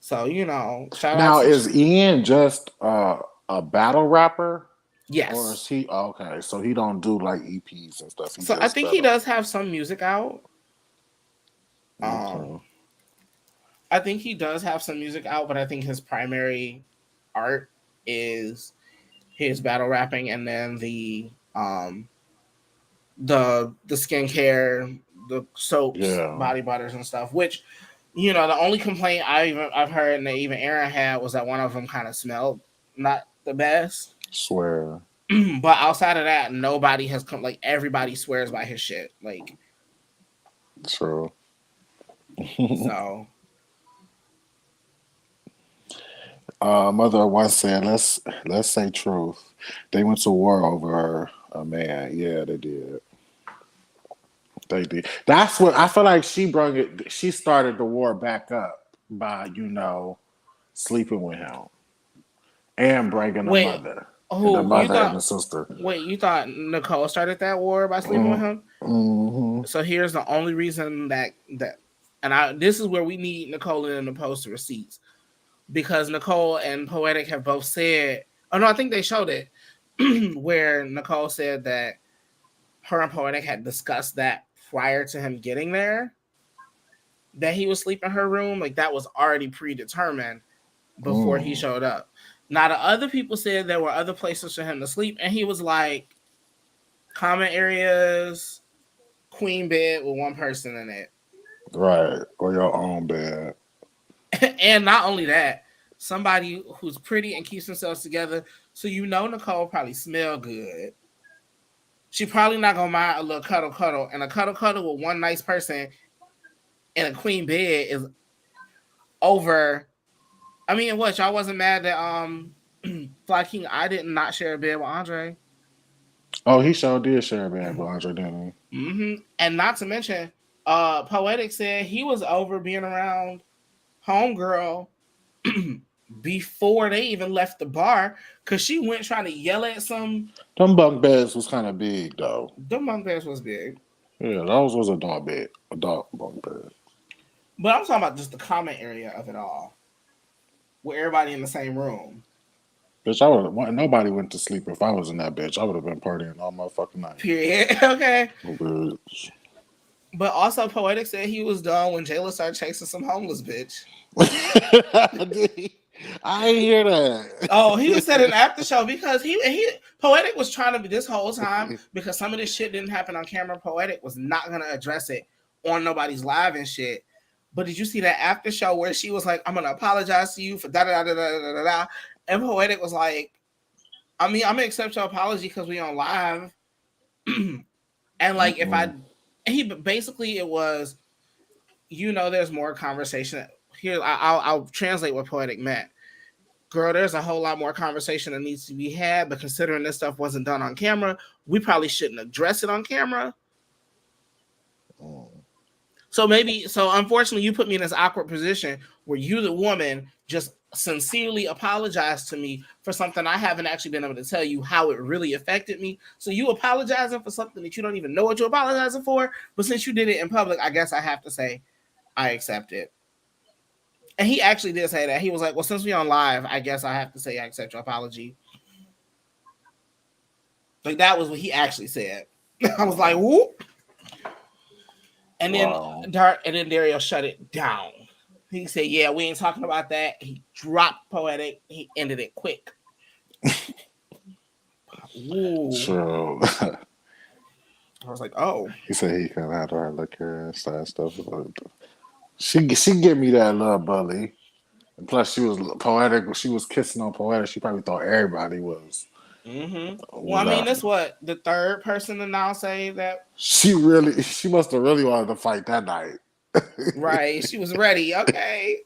So, you know, now is Ian just a battle rapper? Yes. Or is he okay? So he don't do like EPs and stuff. So I think he does have some music out. Okay. I think he does have some music out, but I think his primary art is his battle rapping, and then the skincare, the soaps, Yeah. body butters, and stuff. Which, you know, the only complaint I've heard, and that even Aaron had, was that one of them kind of smelled not the best. Swear. But outside of that, nobody has come. Like, everybody swears by his shit. Like, True. so Mother once said, let's say truth. They went to war over a man. Yeah, they did. They did. That's what I feel like she brought it. She started the war back up by, sleeping with him and bringing the wait, mother, who the you mother and thought? the sister. Wait, you thought Nicole started that war by sleeping with him? Mm-hmm. So here's the only reason that, this is where we need Nicole in the post receipts, because Nicole and Poetic have both said. Oh no, I think they showed it where Nicole said that her and Poetic had discussed that prior to him getting there, that he was sleeping in her room. Like, that was already predetermined before he showed up. Now, the other people said there were other places for him to sleep, and he was like, common areas, queen bed with one person in it. Right. Or your own bed. And not only that, somebody who's pretty and keeps themselves together. So Nicole probably smell good. She probably not gonna mind a little cuddle, and a cuddle with one nice person in a queen bed is over. I mean, what, y'all wasn't mad that Fly King I did not share a bed with Andre? Oh, he sure did share a bed with Andre, didn't he? Mm-hmm. And not to mention, Poetic said he was over being around homegirl before they even left the bar, because she went trying to yell at some. Them bunk beds was kind of big, though. The bunk beds was big. Yeah, those was a dog bed. A dog bunk bed. But I'm talking about just the common area of it all, with everybody in the same room. Bitch, nobody went to sleep if I was in that bitch. I would have been partying all motherfucking night. Period. Okay. Oh, bitch. But also, Poetic said he was done when Jayla started chasing some homeless bitch. I ain't hear that. Oh, he was at an after show because he Poetic was trying to be this whole time, because some of this shit didn't happen on camera. Poetic was not gonna address it on nobody's live and shit. But did you see that after show where she was like, "I'm gonna apologize to you for da da da da da da da," and Poetic was like, "I mean, I'm gonna accept your apology because we on live," and like it was, there's more conversation here. I'll translate what Poetic meant. Girl, there's a whole lot more conversation that needs to be had, but considering this stuff wasn't done on camera, we probably shouldn't address it on camera. So unfortunately, you put me in this awkward position where you, the woman, just sincerely apologized to me for something I haven't actually been able to tell you how it really affected me. So you apologizing for something that you don't even know what you're apologizing for, but since you did it in public, I guess I have to say I accept it. And he actually did say that. He was like, well, since we on live, I guess I have to say I accept your apology. Like, that was what he actually said. I was like, whoop. And then Dario shut it down. He said, yeah, we ain't talking about that. He dropped Poetic. He ended it quick. True. I was like, oh. He said he kind of had her look her and stuff. She give me that love bully. And plus, she was Poetic. She was kissing on Poetic. She probably thought everybody was. Mm-hmm. Well, I mean, that's what the third person to now say that. She must have really wanted to fight that night. Right. She was ready. Okay.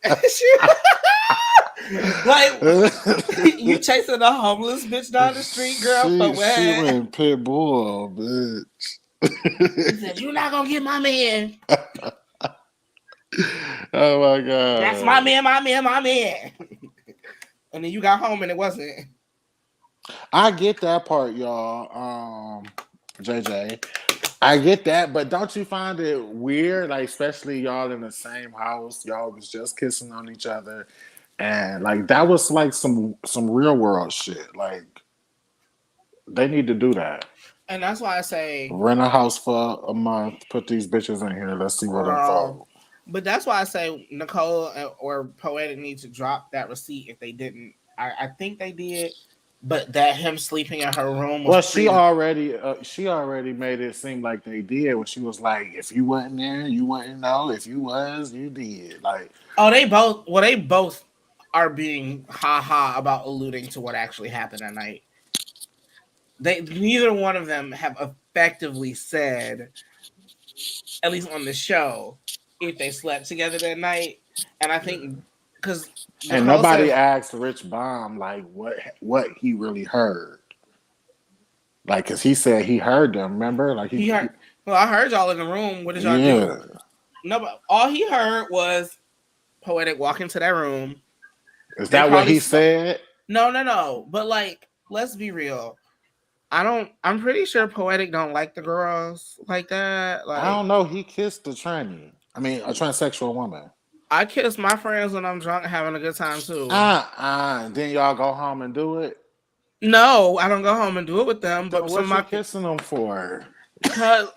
Like, you chasing a homeless bitch down the street, girl? She went pit bull, bitch. He said, "You're not gonna get my man." Oh my god. That's my man. And then you got home and it wasn't. I get that part, y'all. JJ. I get that, but don't you find it weird? Like, especially y'all in the same house, y'all was just kissing on each other, and like that was like some real world shit. Like, they need to do that. And that's why I say rent a house for a month, put these bitches in here, let's see what unfolds. But that's why I say Nicole or Poetic need to drop that receipt if they didn't. I think they did, but that him sleeping in her room was Well, she already made it seem like they did when she was like, "If you wasn't there, you wouldn't know. If you was, you did." Like, oh, they both are being ha about alluding to what actually happened that night. Neither one of them have effectively said, at least on the show, if they slept together that night. And I think because and nobody asked Rich Baum like what he really heard. Like, cause he said he heard them. Remember, like he heard. Well, I heard y'all in the room. What did y'all do? No, but all he heard was Poetic walk into that room. Is that what he said? No. But like, let's be real. I'm pretty sure Poetic don't like the girls like that. Like, I don't know. He kissed a transsexual woman. I kiss my friends when I'm drunk, having a good time too. Then y'all go home and do it. No, I don't go home and do it with them. But what you kissing them for? Because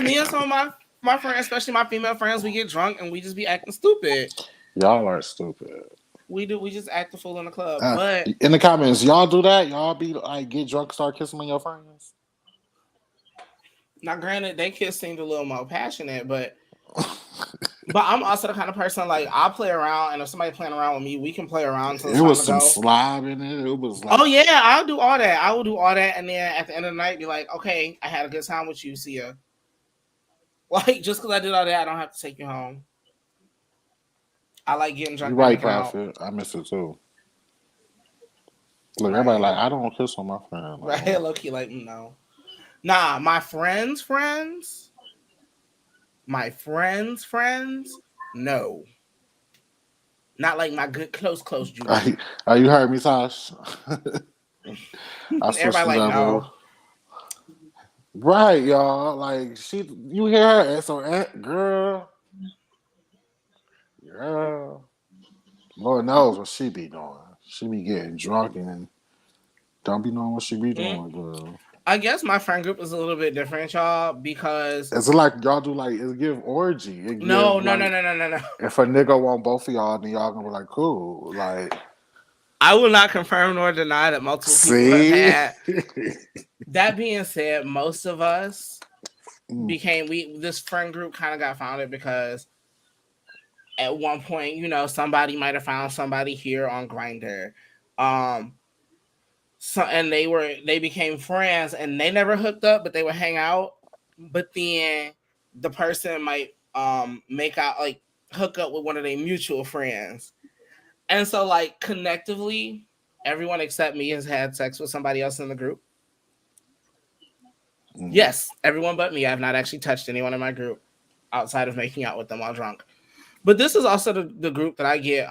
me and some of my friends, especially my female friends, we get drunk and we just be acting stupid. Y'all are stupid. We do. We just act the fool in the club. But in the comments, y'all do that? Y'all be like, get drunk, start kissing on your friends? Now, granted, they kiss seemed a little more passionate, but I'm also the kind of person like I'll play around, and if somebody playing around with me, we can play around. It was some slob in it. It was like, oh yeah, I'll do all that. I will do all that, and then at the end of the night, be like, okay, I had a good time with you. See ya. Like, just because I did all that, I don't have to take you home. I like getting drunk. You're right, Prophet. I miss it too. Look, everybody like, I don't kiss on my friend. Like, right, low key, like, no. Nah, my friends, no. Not like my good close Judy. You heard me, Tosh? Everybody like, no. Right, y'all. Like, you hear her, and so, girl, Lord knows what she be doing. She be getting drunk and don't be knowing what she be doing, girl. I guess my friend group is a little bit different, y'all, because it's like y'all do like it's give orgy. No. If a nigga want both of y'all, then y'all gonna be like, cool. Like, I will not confirm nor deny that multiple people have had. That being said, most of us this friend group kind of got founded because at one point, somebody might have found somebody here on Grindr. So and they became friends and they never hooked up, but they would hang out. But then the person might hook up with one of their mutual friends. And so like connectively, everyone except me has had sex with somebody else in the group. Yes, everyone but me. I have not actually touched anyone in my group outside of making out with them while drunk. But this is also the group that I get.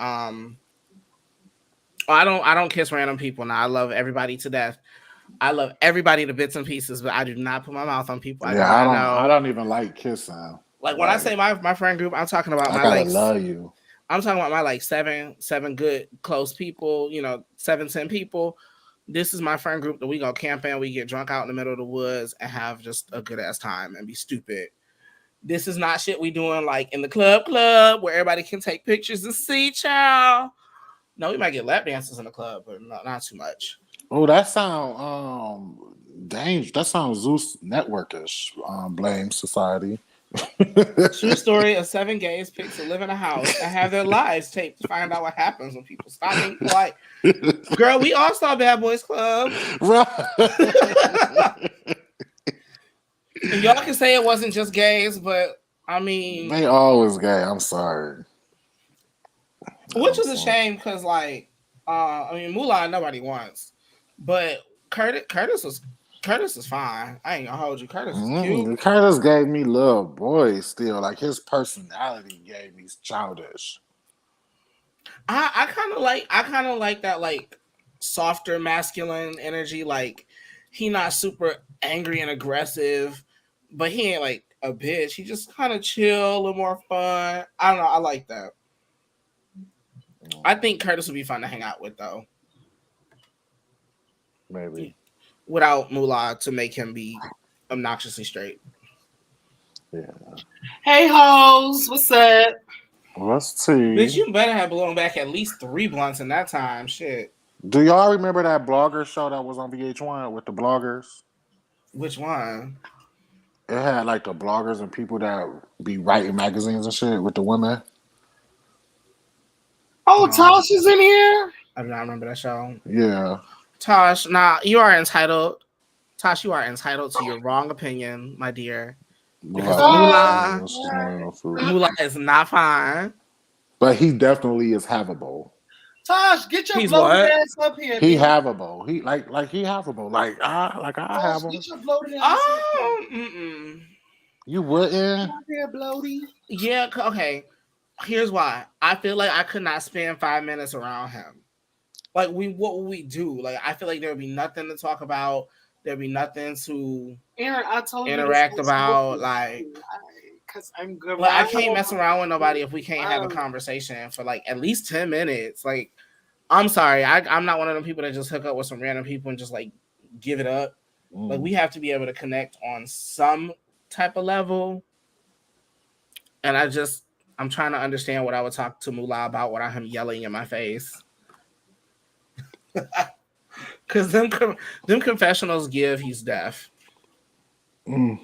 I don't kiss random people now. I love everybody to death. I love everybody to bits and pieces, but I do not put my mouth on people. I don't even like kissing. Like when I say my friend group, I'm talking about I love you. I'm talking about my like seven good close people. 7-10 people. This is my friend group that we go camping, we get drunk out in the middle of the woods and have just a good ass time and be stupid. This is not shit we doing like in the club where everybody can take pictures and see, child. No, we might get lap dances in the club, but not too much. Oh, that sound dangerous. That sounds Zeus Networkish. Blame society. True story of 7 gays picked to live in a house and have their lives taped to find out what happens when people stop being polite. Girl, we all saw Bad Boys Club. Right. And y'all can say it wasn't just gays, but I mean, they always gay. I'm sorry. Which is a shame because, like, Mulan nobody wants, but Curtis is fine. I ain't gonna hold you. Curtis is cute. Curtis gave me little boy still. Like his personality gave me childish. I kind of like that like softer masculine energy. Like he not super angry and aggressive, but he ain't like a bitch. He just kind of chill, a little more fun. I don't know. I like that. I think Curtis would be fun to hang out with though. Maybe. Without Moolah to make him be obnoxiously straight. Yeah. Hey hoes, what's up? Let's see. Bitch, you better have blown back at least 3 blunts in that time. Shit. Do y'all remember that blogger show that was on VH1 with the bloggers? Which one? It had like the bloggers and people that be writing magazines and shit with the women. Oh, Tosh is in here. I do not remember that show. Yeah. Tosh, nah, you are entitled. Tosh, you are entitled to your wrong opinion, my dear. Because Moolah is not fine. But he definitely is havable. Tosh, get your He's bloated what? ass up here. He bitch. havable. He like he havable. Like I Tosh, have him. get your bloated ass Oh, up here. You wouldn't. Come here, bloaty. yeah, okay. Here's why. I feel like I could not spend 5 minutes around him. Like, what would we do? Like, I feel like there would be nothing to talk about. There'd be nothing to Aaron, I told you interact about. Like, because I'm good. like, I can't mess around with nobody if we can't have a conversation for like at least 10 minutes. Like, I'm sorry. I'm not one of them people that just hook up with some random people and just like give it up. Like, we have to be able to connect on some type of level. And I'm trying to understand what I would talk to Moolah about without him yelling in my face. Because them confessionals give he's deaf. Aaron,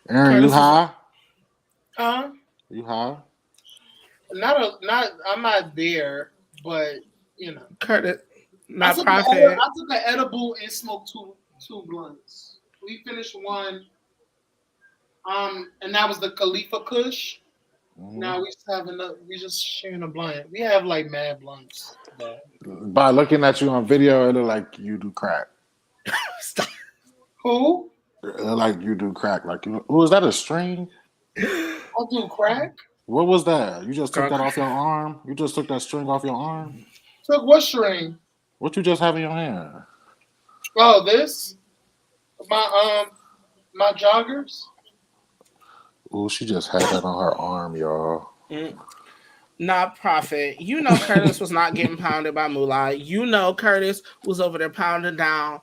you high? Huh? You high? I'm not there, but you know. Curtis, I not took profit. an edible and smoked two blunts. We finished one. And that was the Khalifa Kush. Now we just sharing a blunt. We have like mad blunts. By looking at you on video, it look like you do crack. Stop. Who? It look like you do crack. Like, was that a string? I do crack. What was that? You just took that off your arm? You just took that string off your arm? Took what string? What you just have in your hand? Oh, this? My joggers. Oh, she just had that on her arm, y'all. Not profit. You know Curtis was not getting pounded by Moolah. You know Curtis was over there pounding down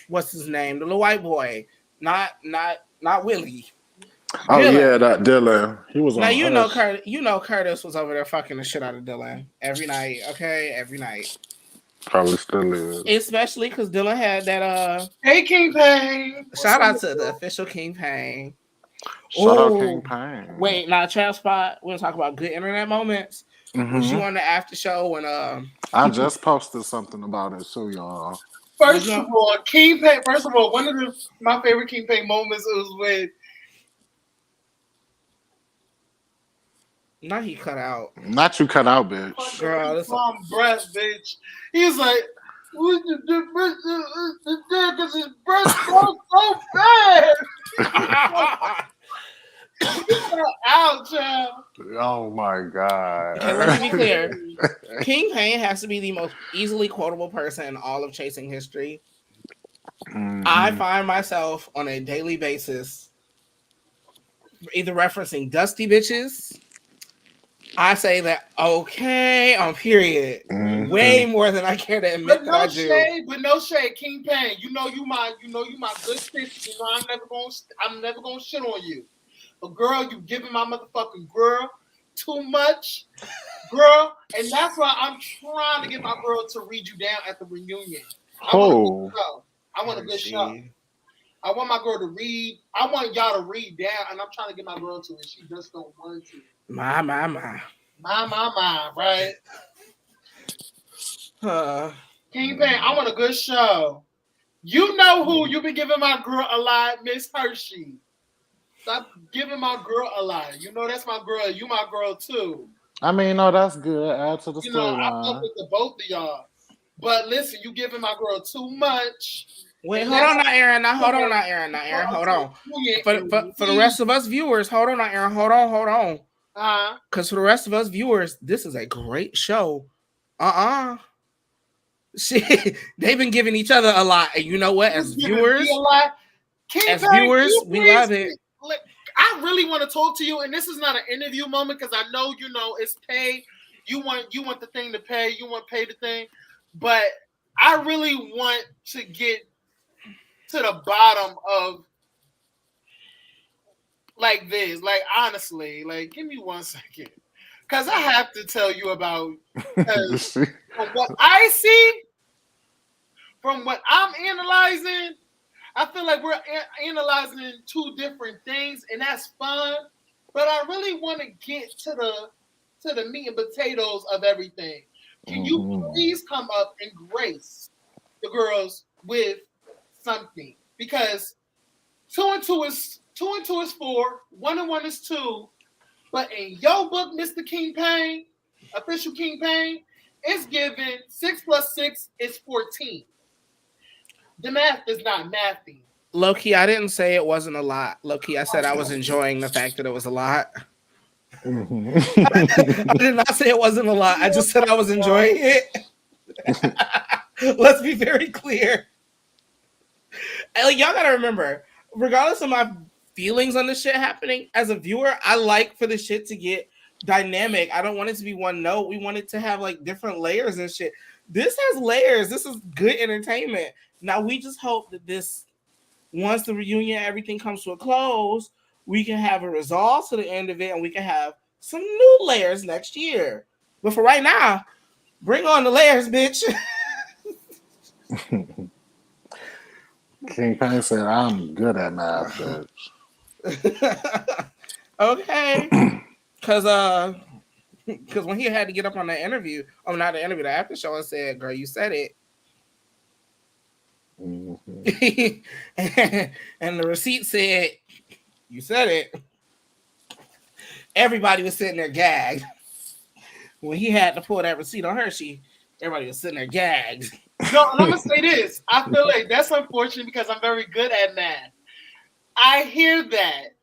what's his name? The little white boy. Not Willie. Oh Dylan. yeah, that Dylan. He was Now on you know Curtis was over there fucking the shit out of Dylan every night, okay? Every night. Probably still is. Especially because Dylan had that Hey, King Payne. shout out to the official King Payne. Shout out King Payne. Wait, now Trap Spot, we're gonna talk about good internet moments. Was you on the after show when I just posted something about it too, y'all. First of all, King Payne. First of all, one of my favorite King Payne moments was when. Not he cut out. Not you cut out, bitch. Girl, this breast, bitch. He was like, because his breast was so bad. Out, child. Oh my god. Okay, let me be clear. King Payne has to be the most easily quotable person in all of chasing history. I find myself on a daily basis either referencing dusty bitches. I say that okay on period way more than I care to admit that I do. But no shade, King Payne. You know you my good sis. You know I'm never gonna shit on you. But girl, you giving my motherfucking girl too much, girl, and that's why I'm trying to get my girl to read you down at the reunion. I want a good show. I want my girl to read. I want y'all to read down, and I'm trying to get my girl to it. She just don't want to. My. Right? King Payne, I want a good show. You know who you been giving my girl a lot, Miss Hershey. Stop giving my girl a lot. You know that's my girl. You my girl too. I mean, no, that's good. Add to the I storyline. fuck with the both of y'all. But listen, you giving my girl too much. Wait, hold on, Aaron. Hold on. For the rest of us viewers, hold on, Aaron. Hold on. Because for the rest of us viewers, this is a great show. Shit, they've been giving each other a lot, and you know what? As viewers, we love it. I really want to talk to you, and this is not an interview moment because I know you know it's paid. You want the thing to pay. You want to pay the thing, but I really want to get to the bottom of like this. Like honestly, like give me 1 second, because I have to tell you about. 'Cause from what I see, from what I'm analyzing, I feel like we're analyzing two different things, and that's fun. But I really want to get to the meat and potatoes of everything. Can you please come up and grace the girls with something? Because 2 and 2 is 4, 1 and 1 is 2. But in your book, Mr. King Payne, official King Payne, it's given 6 plus 6 is 14. The math is not mathing. Low-key, I didn't say it wasn't a lot. Low-key, I said I was enjoying the fact that it was a lot. I did not say it wasn't a lot. I just said I was enjoying it. Let's be very clear. And, like, y'all gotta remember, regardless of my feelings on this shit happening, as a viewer, I like for the shit to get dynamic. I don't want it to be one note. We want it to have like different layers and shit. This has layers. This is good entertainment. Now we just hope that this, once the reunion, everything comes to a close, we can have a resolve to the end of it, and we can have some new layers next year. But for right now, bring on the layers, bitch. King Payne said, "I'm good at math, bitch." Okay, because when he had to get up on the interview, not the interview, the after show, and said, "Girl, you said it." And the receipt said, "You said it." Everybody was sitting there gagged. When he had to pull that receipt on Hershey, everybody was sitting there gagged. No, and I'm gonna say this. I feel like that's unfortunate because I'm very good at math. I hear that.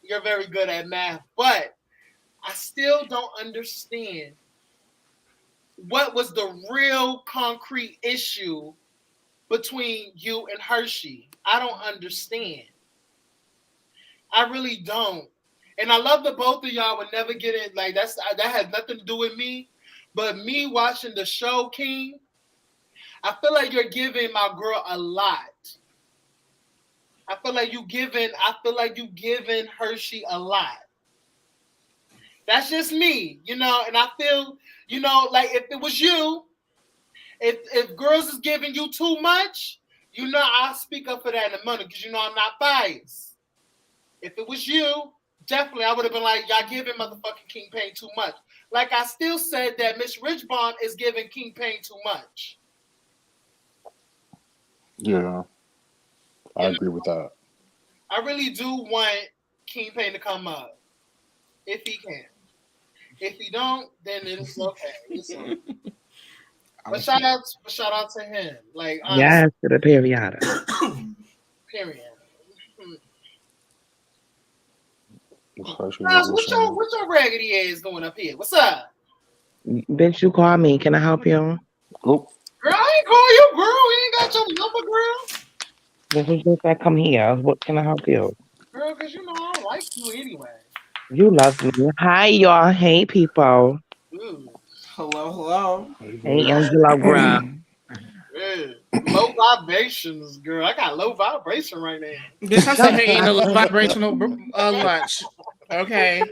You're very good at math, but I still don't understand what was the real concrete issue between you and Hershey. I don't understand. I really don't. And I love that both of y'all would never get it. Like that has nothing to do with me. But me watching the show, King, I feel like you're giving my girl a lot. I feel like you giving Hershey a lot. That's just me, and I feel, like if it was you, if girls is giving you too much, I'll speak up for that in a minute because I'm not biased. If it was you, definitely I would have been like, y'all giving motherfucking King Payne too much. Like I still said that Miss Richbond is giving King Payne too much. Yeah, I agree with that. I really do want King Payne to come up if he can. If he don't, then it's okay. It's okay. But shout out to him. Like honestly, yes, to the period. Period. Hershey Guys, was what your raggedy ass doing up here? What's up? Bitch, you call me. Can I help you? Oh, Girl, I ain't call you, girl. You ain't got your number, girl. This is just like, come here. What can I help you? Girl, because I don't like you anyway. You love me. Hi, y'all. Hey, people. Ooh. Hello. Hey, Angela Grub. Yeah. Low vibrations, girl. I got low vibration right now. Bitch, I'm sitting here eating a low vibrational lunch. Okay.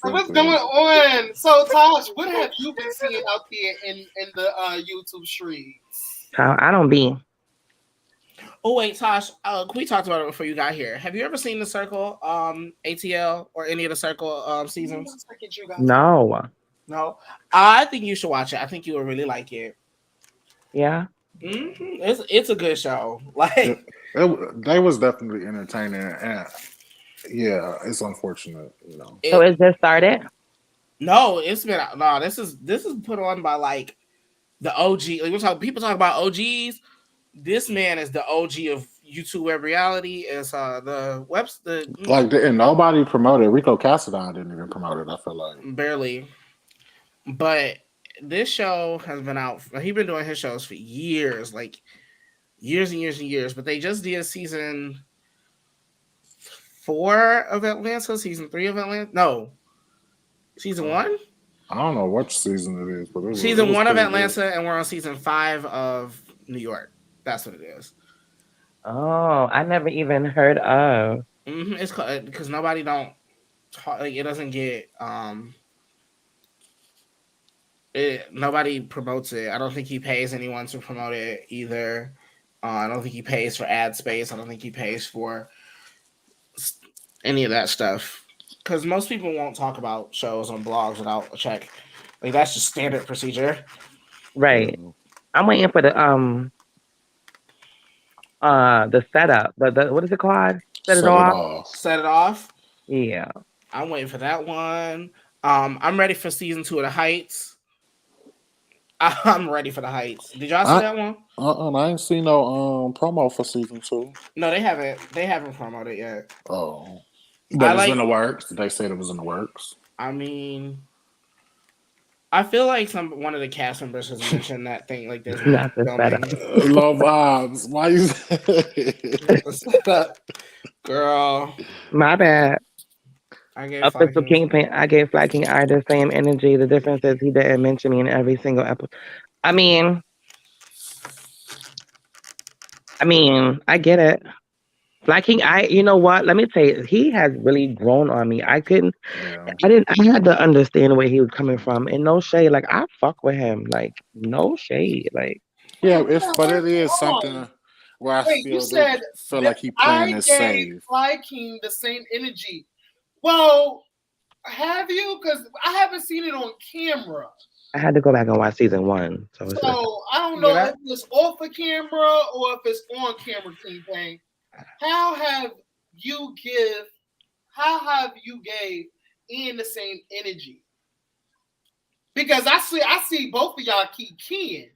What's going on? So, Tosh, what have you been seeing out there in the YouTube streets? I don't be. Oh wait, Tosh, we talked about it before you got here. Have you ever seen The Circle, ATL, or any of the Circle seasons? No. No, I think you should watch it. I think you will really like it. Yeah. Mm-hmm. It's a good show. Like they was definitely entertaining, and yeah, it's unfortunate, So is this started? No, it's been no. This is put on by like the OG. Like people talk about OGs. This man is the OG of YouTube web reality. Is the webs the and nobody promoted. Rico Cassadine didn't even promote it. I feel like barely. But this show has been out. He's been doing his shows for years, like years and years and years. But they just did season 4 of Atlanta, season 3 of Atlanta. No, season 1. I don't know what season it is, but season 1 of Atlanta, and we're on season 5 of New York. That's what it is. Oh, I never even heard of. It's because nobody don't talk, like it doesn't get nobody promotes it. I don't think he pays anyone to promote it either. I don't think he pays for ad space. I don't think he pays for any of that stuff because most people won't talk about shows on blogs without a check. Like that's just standard procedure. Right. Mhm. I'm waiting for the setup. The what is it called? Set it Set it off. off. Set it off. Yeah. I'm waiting for that one. I'm ready for season 2 of The Heights. I'm ready for The Heights. Did y'all see I that one? I ain't seen no promo for season 2. No, they haven't. They haven't promoted yet. Oh, I but it's like- in the works. They said it was in the works. I mean, I feel like one of the cast members has mentioned that thing. Like there's Not the filming. setup. Low vibes. Why you? Girl, My bad. I gave Official Fly King- Kingpin. I gave Fly King I the same energy. The difference is he didn't mention me in every single episode. I mean, I get it. Fly King, you know what? Let me tell you, he has really grown on me. I had to understand where he was coming from. And no shade, like I fuck with him. Like, no shade. Like, Yeah, but it is something where I Wait, you feel said like he playing I it gave safe. Fly King the same energy. Well, have you? Because I haven't seen it on camera. I had to go back and watch season 1. So it's like, So I don't know Yeah. if it's off of camera or if it's on camera, Kingpin. How have you gave Ian the same energy? Because I see both of y'all keep keying.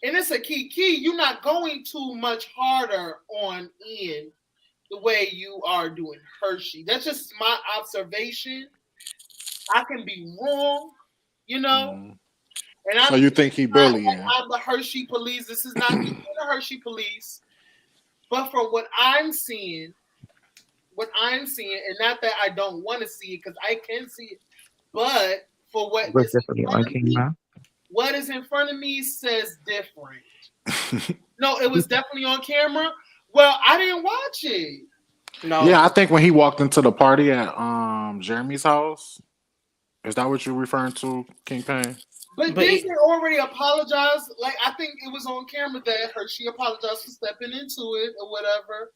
And it's a key. You're not going too much harder on Ian the way you are doing Hershey. That's just my observation. I can be wrong, you know. Mm. And So you think he bullying? I'm the Hershey police. This is not the Hershey police. But from what I'm seeing, and not that I don't want to see it because I can see it, but for what was is definitely in front on of me, camera. what is in front of me says different. No, it was definitely on camera. Well, I didn't watch it. No, Yeah, I think when he walked into the party at Jeremy's house, is that what you're referring to, Kingpin? But didn't they already apologize? Like I think it was on camera that she apologized for stepping into it or whatever.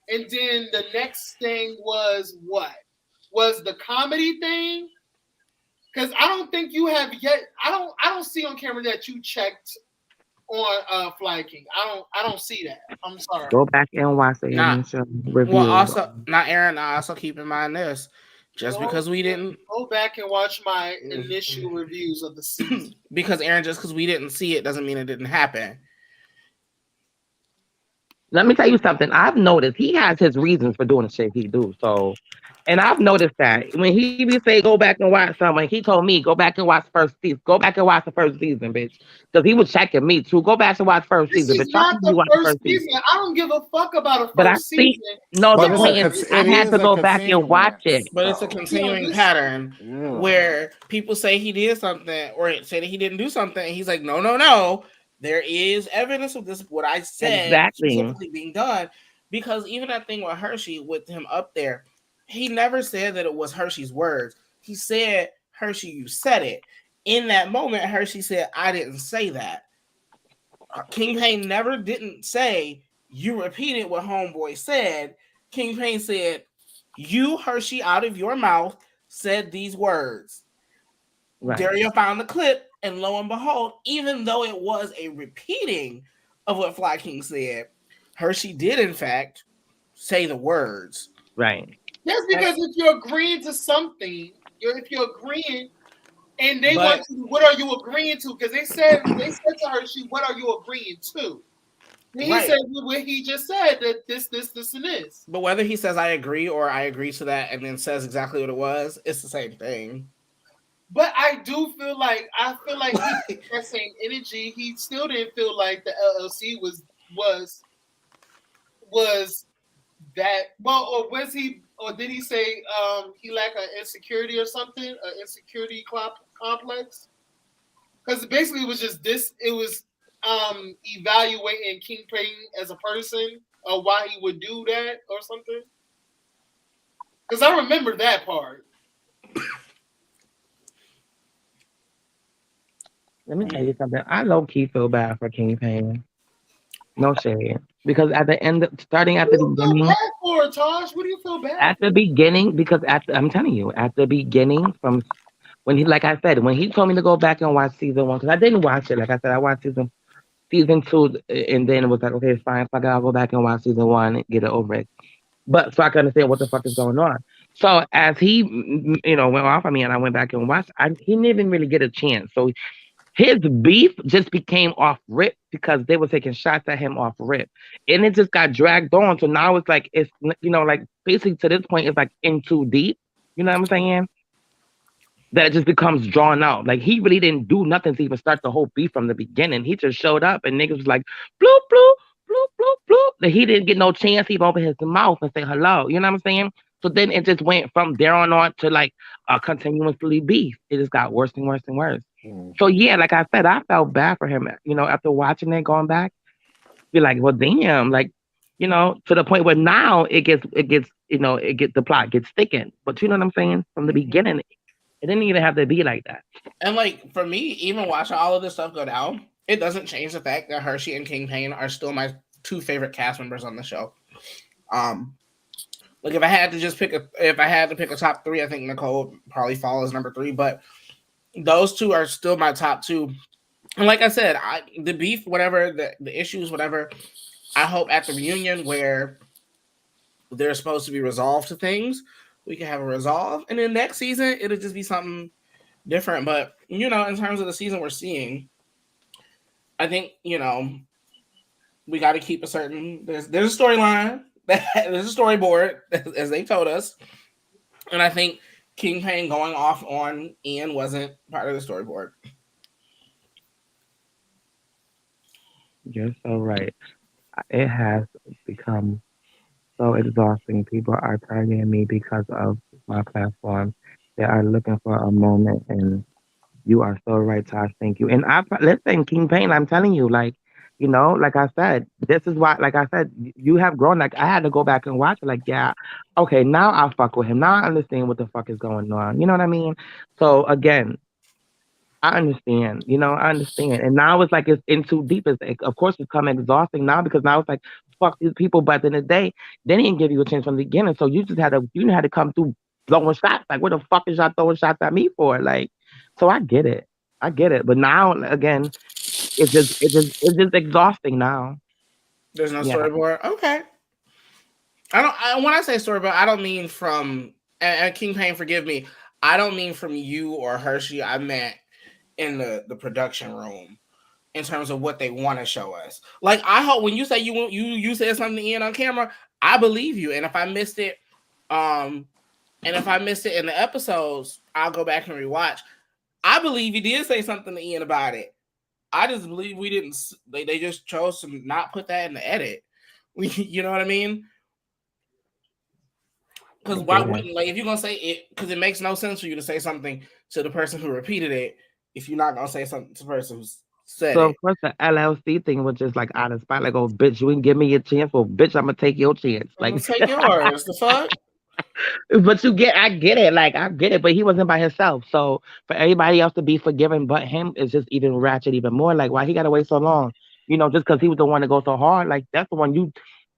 And then the next thing was what? Was the comedy thing? Because I don't think you have yet. I don't see on camera that you checked on Fly King. I don't see that. I'm sorry. Go back and watch the Nah. initial review. well, also not Aaron. I also keep in mind this: just Go- because we didn't, Go back and watch my initial reviews of the season. because Aaron, just because we didn't see it doesn't mean it didn't happen. Let me tell you something. I've noticed he has his reasons for doing the shit he do. So, and I've noticed that when he be say go back and watch something, he told me go back and watch first season. Go back and watch the first season, bitch. Because he was checking me too. Go back and watch first This season. is Bitch, not the first season. I don't give a fuck about a But I first see- season. No, But the it's point a is con- I it had is to a go back and watch it. But it's a Oh. continuing this- pattern Yeah. where people say he did something or say that he didn't do something. And he's like, no. There is evidence of this. What I said Exactly. specifically being done, because even that thing with Hershey with him up there, he never said that it was Hershey's words. He said, "Hershey, you said it." In that moment, Hershey said, "I didn't say that." King Payne never didn't say, "You repeated what Homeboy said." King Payne said, "You, Hershey, out of your mouth said these words." Right. Dario found the clip, and lo and behold, even though it was a repeating of what Fly King said, Hershey did in fact say the words. Right. That's because if you're agreeing to something, if you're agreeing, and they But- want you, what are you agreeing to? Because they said to Hershey, what are you agreeing to? And he Right. said what he just said, that this, and this. But whether he says I agree or I agree to that and then says exactly what it was, it's the same thing. But I do feel like he that same energy. He still didn't feel like the LLC was that well, or was he, or did he say he lacked an insecurity or something, an insecurity complex? Because basically it was just this. It was evaluating King Payne as a person of why he would do that or something? Because I remember that part. Let me tell you something. I low key feel bad for King Payne. No shade. Because at the end, starting at What the do you feel beginning, bad for, Tosh? What do you feel bad at the beginning, because I'm telling you, at the beginning, from when he, like I said, when he told me to go back and watch season one, because I didn't watch it. Like I said, I watched season two, and then it was like, okay, it's fine. Fuck it, I'll go back and watch season one and get it over it. But so I can understand what the fuck is going on. So as he, went off on me and I went back and watched, he didn't even really get a chance. So his beef just became off rip because they were taking shots at him off rip. And it just got dragged on. So now it's like, like basically to this point, it's like in too deep. You know what I'm saying? That it just becomes drawn out. Like he really didn't do nothing to even start the whole beef from the beginning. He just showed up and niggas was like, bloop, bloop, bloop, bloop, bloop. That he didn't get no chance to even open his mouth and say hello. You know what I'm saying? So then it just went from there on to like a continuously beef. It just got worse and worse and worse. So yeah, like I said, I felt bad for him. After watching it, going back, be like, well, damn, like, to the point where now the plot gets thickened. But you know what I'm saying? From the beginning, it didn't even have to be like that. And like for me, even watching all of this stuff go down, it doesn't change the fact that Hershey and King Payne are still my two favorite cast members on the show. Like if I had to pick a top three, I think Nicole would probably fall as number 3, but those two are still my top 2. And like I said, the beef, whatever, the issues, whatever, I hope at the reunion where they're supposed to be resolved to things, we can have a resolve. And then next season, it'll just be something different. But, in terms of the season we're seeing, I think, we got to keep a certain, there's a storyline, there's a storyboard, as they told us. And I think King Payne going off on Ian wasn't part of the storyboard. You're so right. It has become so exhausting. People are targeting me because of my platform. They are looking for a moment, and you are so right, Tosh. Thank you. And listen, King Payne, I'm telling you, like I said, this is why, like I said, you have grown. Like I had to go back and watch it. Like, yeah, okay, now I fuck with him. Now I understand what the fuck is going on. You know what I mean? So again, I understand. I understand. And now it's like it's in too deep. Of course, it's become exhausting now because now it's like fuck these people. But at the end of the day, they didn't give you a chance from the beginning. So you had to come through blowing shots. Like, what the fuck is y'all throwing shots at me for? Like, so I get it. But now again, it's just exhausting now. There's no storyboard. Okay. When I say storyboard, I don't mean from and King Payne, forgive me. I don't mean from you or Hershey. I meant in the production room in terms of what they want to show us. Like I hope when you say you said something to Ian on camera, I believe you. And if I missed it, in the episodes, I'll go back and rewatch. I believe you did say something to Ian about it. I just believe we didn't. They just chose to not put that in the edit. You know what I mean? Because why wouldn't, like, if you're gonna say it, because it makes no sense for you to say something to the person who repeated it if you're not gonna say something to the person who said So it. of course the LLC thing was just like out of spot, like, oh bitch, you didn't give me a chance. Well, bitch, I'm gonna take your chance. Like, take yours. The fuck. But I get it. Like, I get it. But he wasn't by himself. So for everybody else to be forgiven but him is just even ratchet, even more. Like, why he gotta wait so long? Just because he was the one to go so hard. Like, that's the one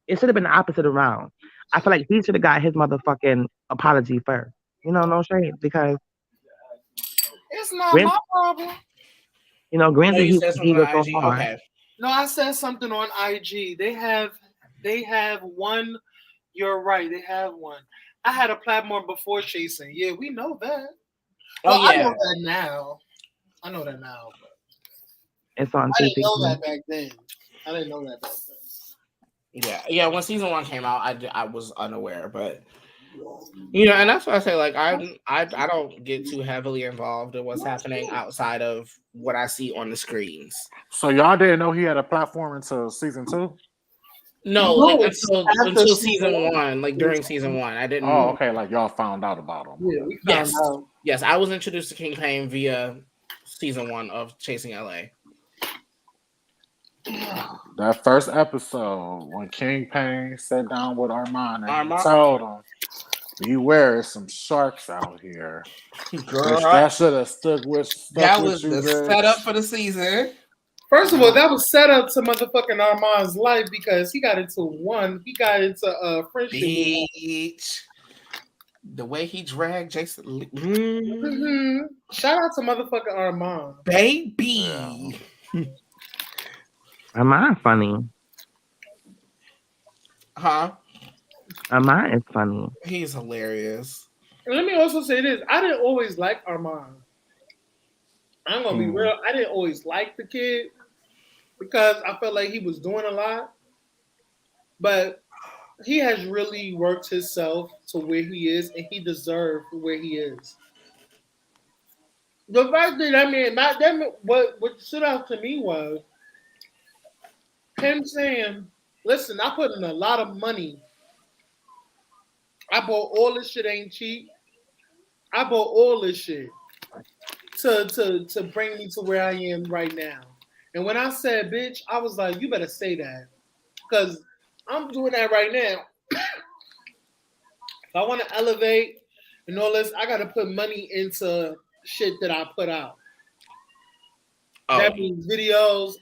it should have been the opposite around. I feel like he should have got his motherfucking apology first. No shade. Because it's not my problem. Granted, he was so hard. Okay. No, I said something on IG. They have one. You're right. They have one. I had a platform before chasing. Yeah, we know that. Well, yeah. I know that now. But it's on I didn't know that back then. Yeah. When season 1 came out, I was unaware, but and that's why I say, like, I don't get too heavily involved in what's happening outside of what I see on the screens. So y'all didn't know he had a platform until season 2? No, like until season 1, like during season 1, I didn't. Oh, okay. Like y'all found out about him. Yeah, we found out. Yes, I was introduced to King Payne via season 1 of Chasing LA. That first episode when King Payne sat down with Armand and Armand? told him, beware, there's some sharks out here. Girl, Which that should have stuck with the you, bitch. setup for the season. First of all, that was set up to motherfucking Armand's life because he got into friendship. Bitch. The way he dragged Jason Lee. Shout out to motherfucking Armand. Baby. Amon funny. Huh? Amon is funny. He's hilarious. And let me also say this. I didn't always like Armand. I'm going to be real. I didn't always like the kid because I felt like he was doing a lot. But he has really worked himself to where he is, and he deserved where he is. The fact that, what stood out to me was him saying, listen, I put in a lot of money. I bought all this shit ain't cheap. I bought all this shit to bring me to where I am right now. And when I said, bitch, I was like, you better say that. Because I'm doing that right now. If I want to elevate and all this, I got to put money into shit that I put out. Oh. That means videos,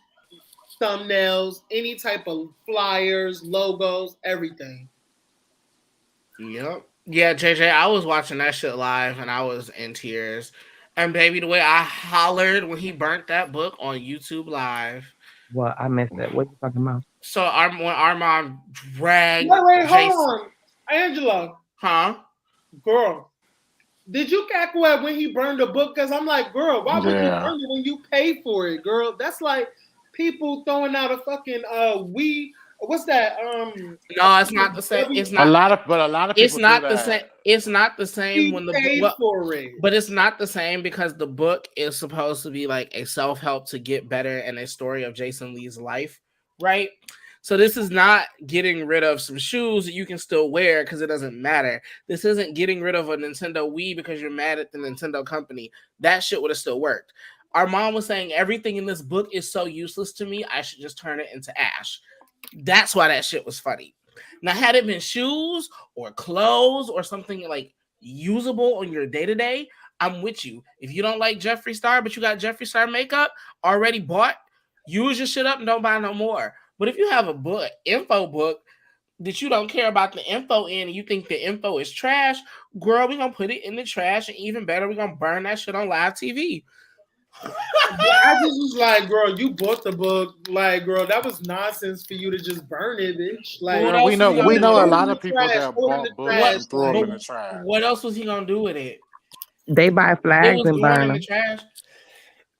thumbnails, any type of flyers, logos, everything. Yep. Yeah, JJ, I was watching that shit live and I was in tears. And baby, the way I hollered when he burnt that book on YouTube Live. Well, I missed it. What you talking about? So when Armand dragged Wait, Jason, hold on. Angela. huh? Girl. Did you cackle at when he burned the book? Because I'm like, girl, why would you burn it when you pay for it, girl? That's like people throwing out a fucking what's that? No, it's not the same. It's not a lot of people. It's not do the that. same. It's not the same He when the paid book. for it. But it's not the same because the book is supposed to be like a self-help to get better and a story of Jason Lee's life, right? So this is not getting rid of some shoes that you can still wear because it doesn't matter. This isn't getting rid of a Nintendo Wii because you're mad at the Nintendo company. That shit would have still worked. Our mom was saying everything in this book is so useless to me, I should just turn it into ash. That's why that shit was funny. Now, had it been shoes or clothes or something like usable on your day-to-day, I'm with you. If you don't like Jeffree Star, but you got Jeffree Star makeup already bought, use your shit up and don't buy no more. But if you have a book, info book, that you don't care about the info in and you think the info is trash, girl, we're going to put it in the trash, and even better, we're going to burn that shit on live TV. I just was like, girl, you bought the book. Like, girl, that was nonsense for you to just burn it, bitch. Like, Girl, we know a lot of people that bought books and threw them in the trash. What else was he going to do with it? They buy flags and burn them. The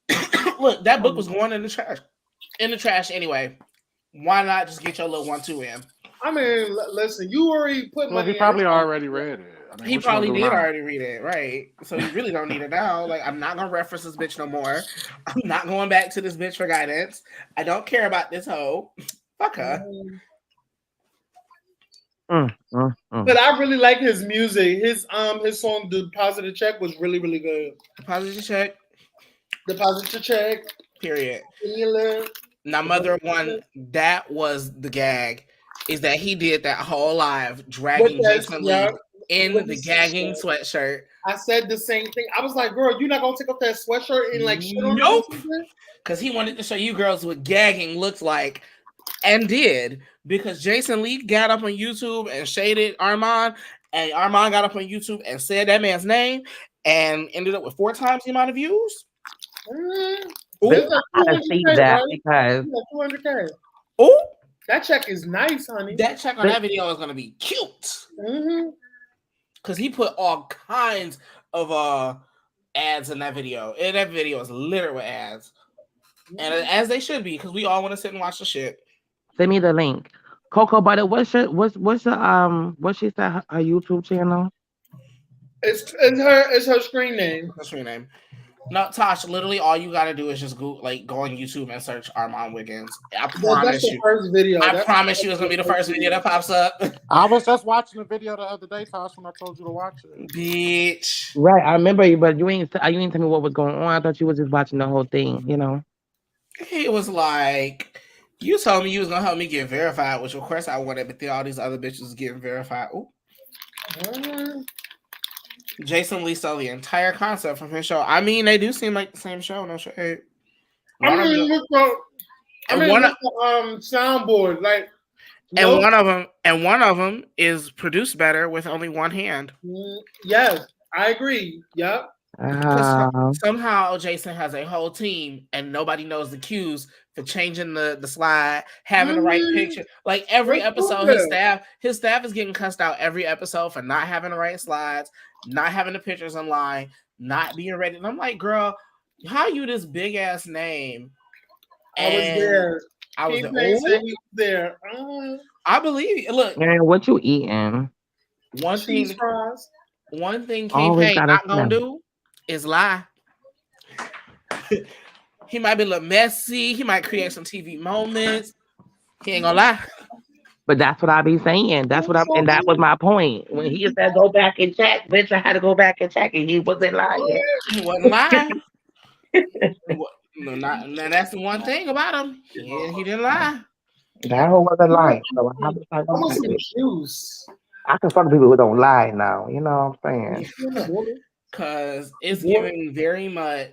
trash. Look, that book was going in the trash. In the trash anyway. Why not just get your little 1-2 in? I mean, listen, you already put money. Well, he probably already read it. I mean, he probably did already read it, right? So you really don't need it now. Like, I'm not gonna reference this bitch no more. I'm not going back to this bitch for guidance. I don't care about this hoe. Fuck her. But I really like his music. His song "Deposit a Check" was really, really good. Deposit a check. Deposit a check. Period. Now, mother one, that was the gag. Is that he did that whole live dragging Jason Lee in the gagging sweatshirt. I said the same thing. I was like, girl, you're not gonna take off that sweatshirt and like shit on nope. Because he wanted to show you girls what gagging looks like, and did, because Jason Lee got up on YouTube and shaded Armand, and Armand got up on YouTube and said that man's name and ended up with 4 times the amount of views. I see that because 200K. Oh, that check is nice, honey. That check on that video is gonna be cute. Because he put all kinds of ads in that video. And that video is littered with ads. And as they should be, because we all want to sit and watch the shit. Send me the link. Cocoa Butter, what's she said her YouTube channel? It's her screen name. Her screen name. No, Tosh, literally all you gotta do is just go on YouTube and search Armand Wiggins. I promise you. First video. I promise you it's gonna be the first video that pops up. I was just watching the video the other day, Tosh, when I told you to watch it. Bitch. Right, I remember you, but you ain't tell me what was going on. I thought you was just watching the whole thing, you know. It was like, You told me you was gonna help me get verified, which of course I wanted, but then all these other bitches getting verified. Ooh. Jason Lee stole the entire concept from his show. I mean, they do seem like the same show. No shit. One of them, what's the soundboard? Like, and one of them is produced better with only one hand. Yes, I agree. Yep. Somehow Jason has a whole team and nobody knows the cues for changing the slide, having the right picture. Like every episode, his staff is getting cussed out every episode for not having the right slides, not having the pictures online, not being ready. And I'm like, girl, how you this big ass name? I was there. I was there. I believe you. Look, man, what you eating? One thing King Always Payne gotta not gonna smell. do is lie. He might be a little messy. He might create some TV moments. He ain't gonna lie. But that's what I be saying. That's what and that was my point. When he said go back and check, bitch, I had to go back and check, and he wasn't lying. He wasn't lying. No, that's the one thing about him. He didn't lie. That whole wasn't lying. So I was like, I can fuck people who don't lie now. You know what I'm saying? Because it's giving very much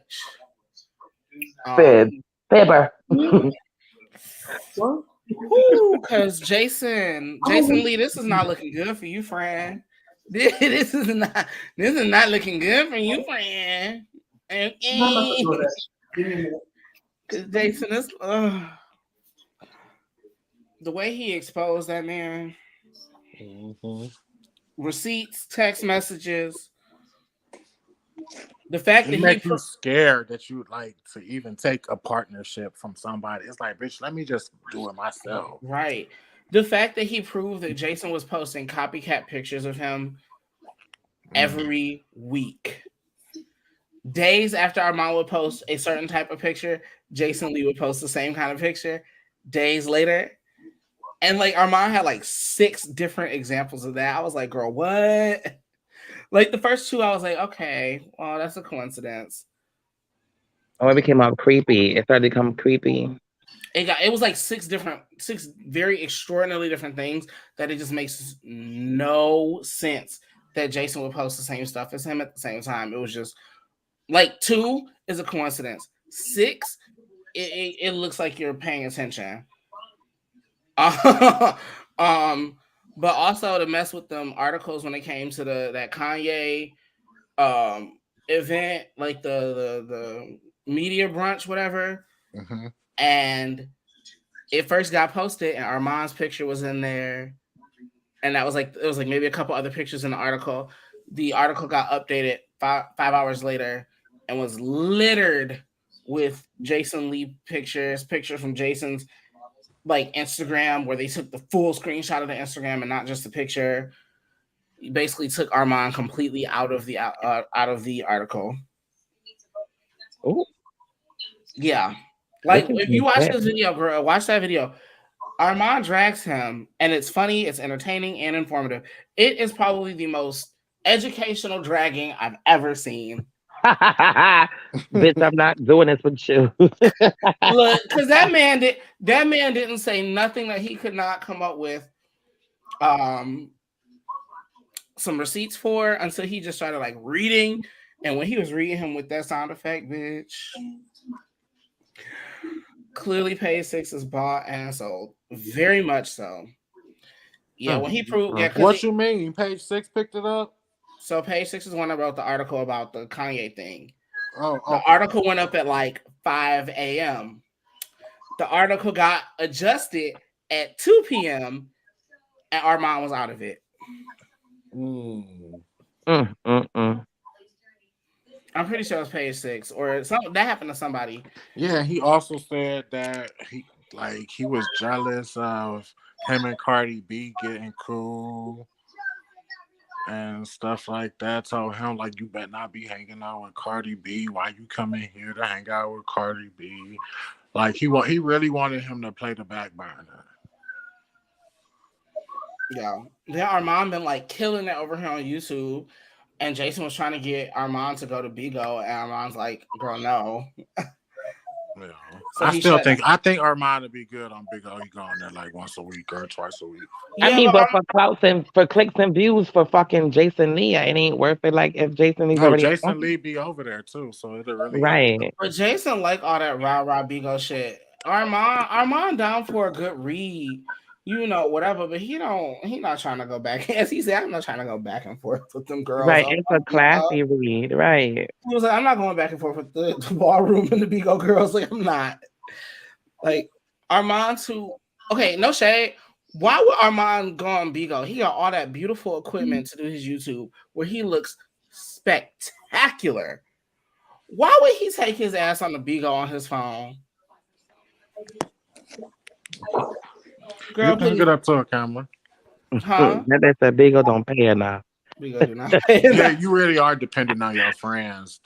Fibber. Because Jason Lee, this is not looking good for you, friend. This is not looking good for you, friend. Because Jason is the way he exposed that man. Receipts, text messages. The fact that he makes you scared that you like to even take a partnership from somebody. It's like, bitch, let me just do it myself. Right. The fact that he proved that Jason was posting copycat pictures of him every week. Days after Armand would post a certain type of picture, Jason Lee would post the same kind of picture. Days later. And like Armand had like 6 different examples of that. I was like, girl, what? Like the first 2, I was like, okay, well, that's a coincidence. Oh, it became all creepy. It started to become creepy. It was like 6 very extraordinarily different things that it just makes no sense that Jason would post the same stuff as him at the same time. It was just like 2 is a coincidence. 6, it looks like you're paying attention. But also to mess with them articles when it came to that Kanye event, like the media brunch, whatever. Mm-hmm. And it first got posted, and Armand's picture was in there, and it was like maybe a couple other pictures in the article. The article got updated 5 hours later and was littered with Jason Lee pictures from Jason's like Instagram, where they took the full screenshot of the Instagram and not just the picture. He basically took Armand completely out of the article. Oh, yeah. Like if you watch this video, girl, watch that video. Armand drags him, and it's funny, it's entertaining, and informative. It is probably the most educational dragging I've ever seen. Bitch, I'm not doing this with you. Look, because that man didn't say nothing that he could not come up with some receipts for until he just started like reading. And when he was reading him with that sound effect, bitch, clearly Page 6 is bought and sold. Very much so. Yeah, when he proved what you mean? Page 6 picked it up? So Page 6 is one that wrote the article about the Kanye thing. Oh, okay. The article went up at like 5 a.m. The article got adjusted at 2 p.m. and Armand was out of it. I'm pretty sure it was Page 6 or something that happened to somebody. Yeah, he also said that he was jealous of him and Cardi B getting cool and stuff like that. Told him like, you better not be hanging out with Cardi B. Why you coming here to hang out with Cardi B? Like he really wanted him to play the back burner. Yeah, then Armand been like killing it over here on YouTube, and Jason was trying to get Armand to go to Bigo, and Armand's like, "Girl, no." Yeah. So I he still shut think Armand would be good on Big O. He go on there like once a week or twice a week. Yeah, I mean, but but for clouts and for clicks and views for fucking Jason Lee, it ain't worth it. Like if Jason Lee's No, already Jason Lee be over there too, so it'll really help. right. But Jason like all that rah Bigo shit. Armand down for a good read, you know, whatever. But he not trying to go back. As he said, I'm not trying to go back and forth with them girls. Right, on it's a Bigo. classy read, right? He was like, I'm not going back and forth with the ballroom and the Bigo girls. Like I'm not. Like Armand too. Okay, no shade. Why would Armand go on Bigo? He got all that beautiful equipment to do his YouTube, where he looks spectacular. Why would he take his ass on the Bigo on his phone? Girl, You can please. get up to a camera. Huh? That's a Bigo don't pay enough. Bigo do not. Yeah, you really are dependent on your friends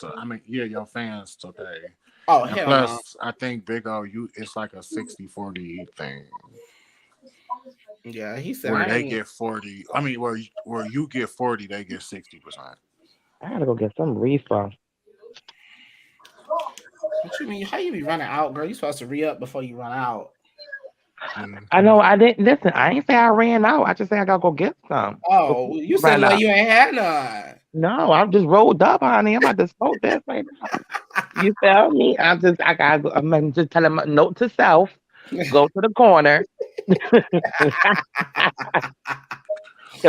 your fans to pay. Oh, And hell plus, I think Big O, it's like a 60-40 thing no. Yeah, he said where I they ain't- get 40. I mean, where you get 40, they get 60%. I gotta go get some refund. What you mean? How you be running out, girl? You supposed to re-up before you run out. I know I didn't listen. I ain't say I ran out. I just say I gotta go get some. Oh, you said Run no, out. you ain't had none. No, I just rolled up, honey. I'm about to smoke this right now. You feel me? I'm just telling my note to self. Go to the corner. Because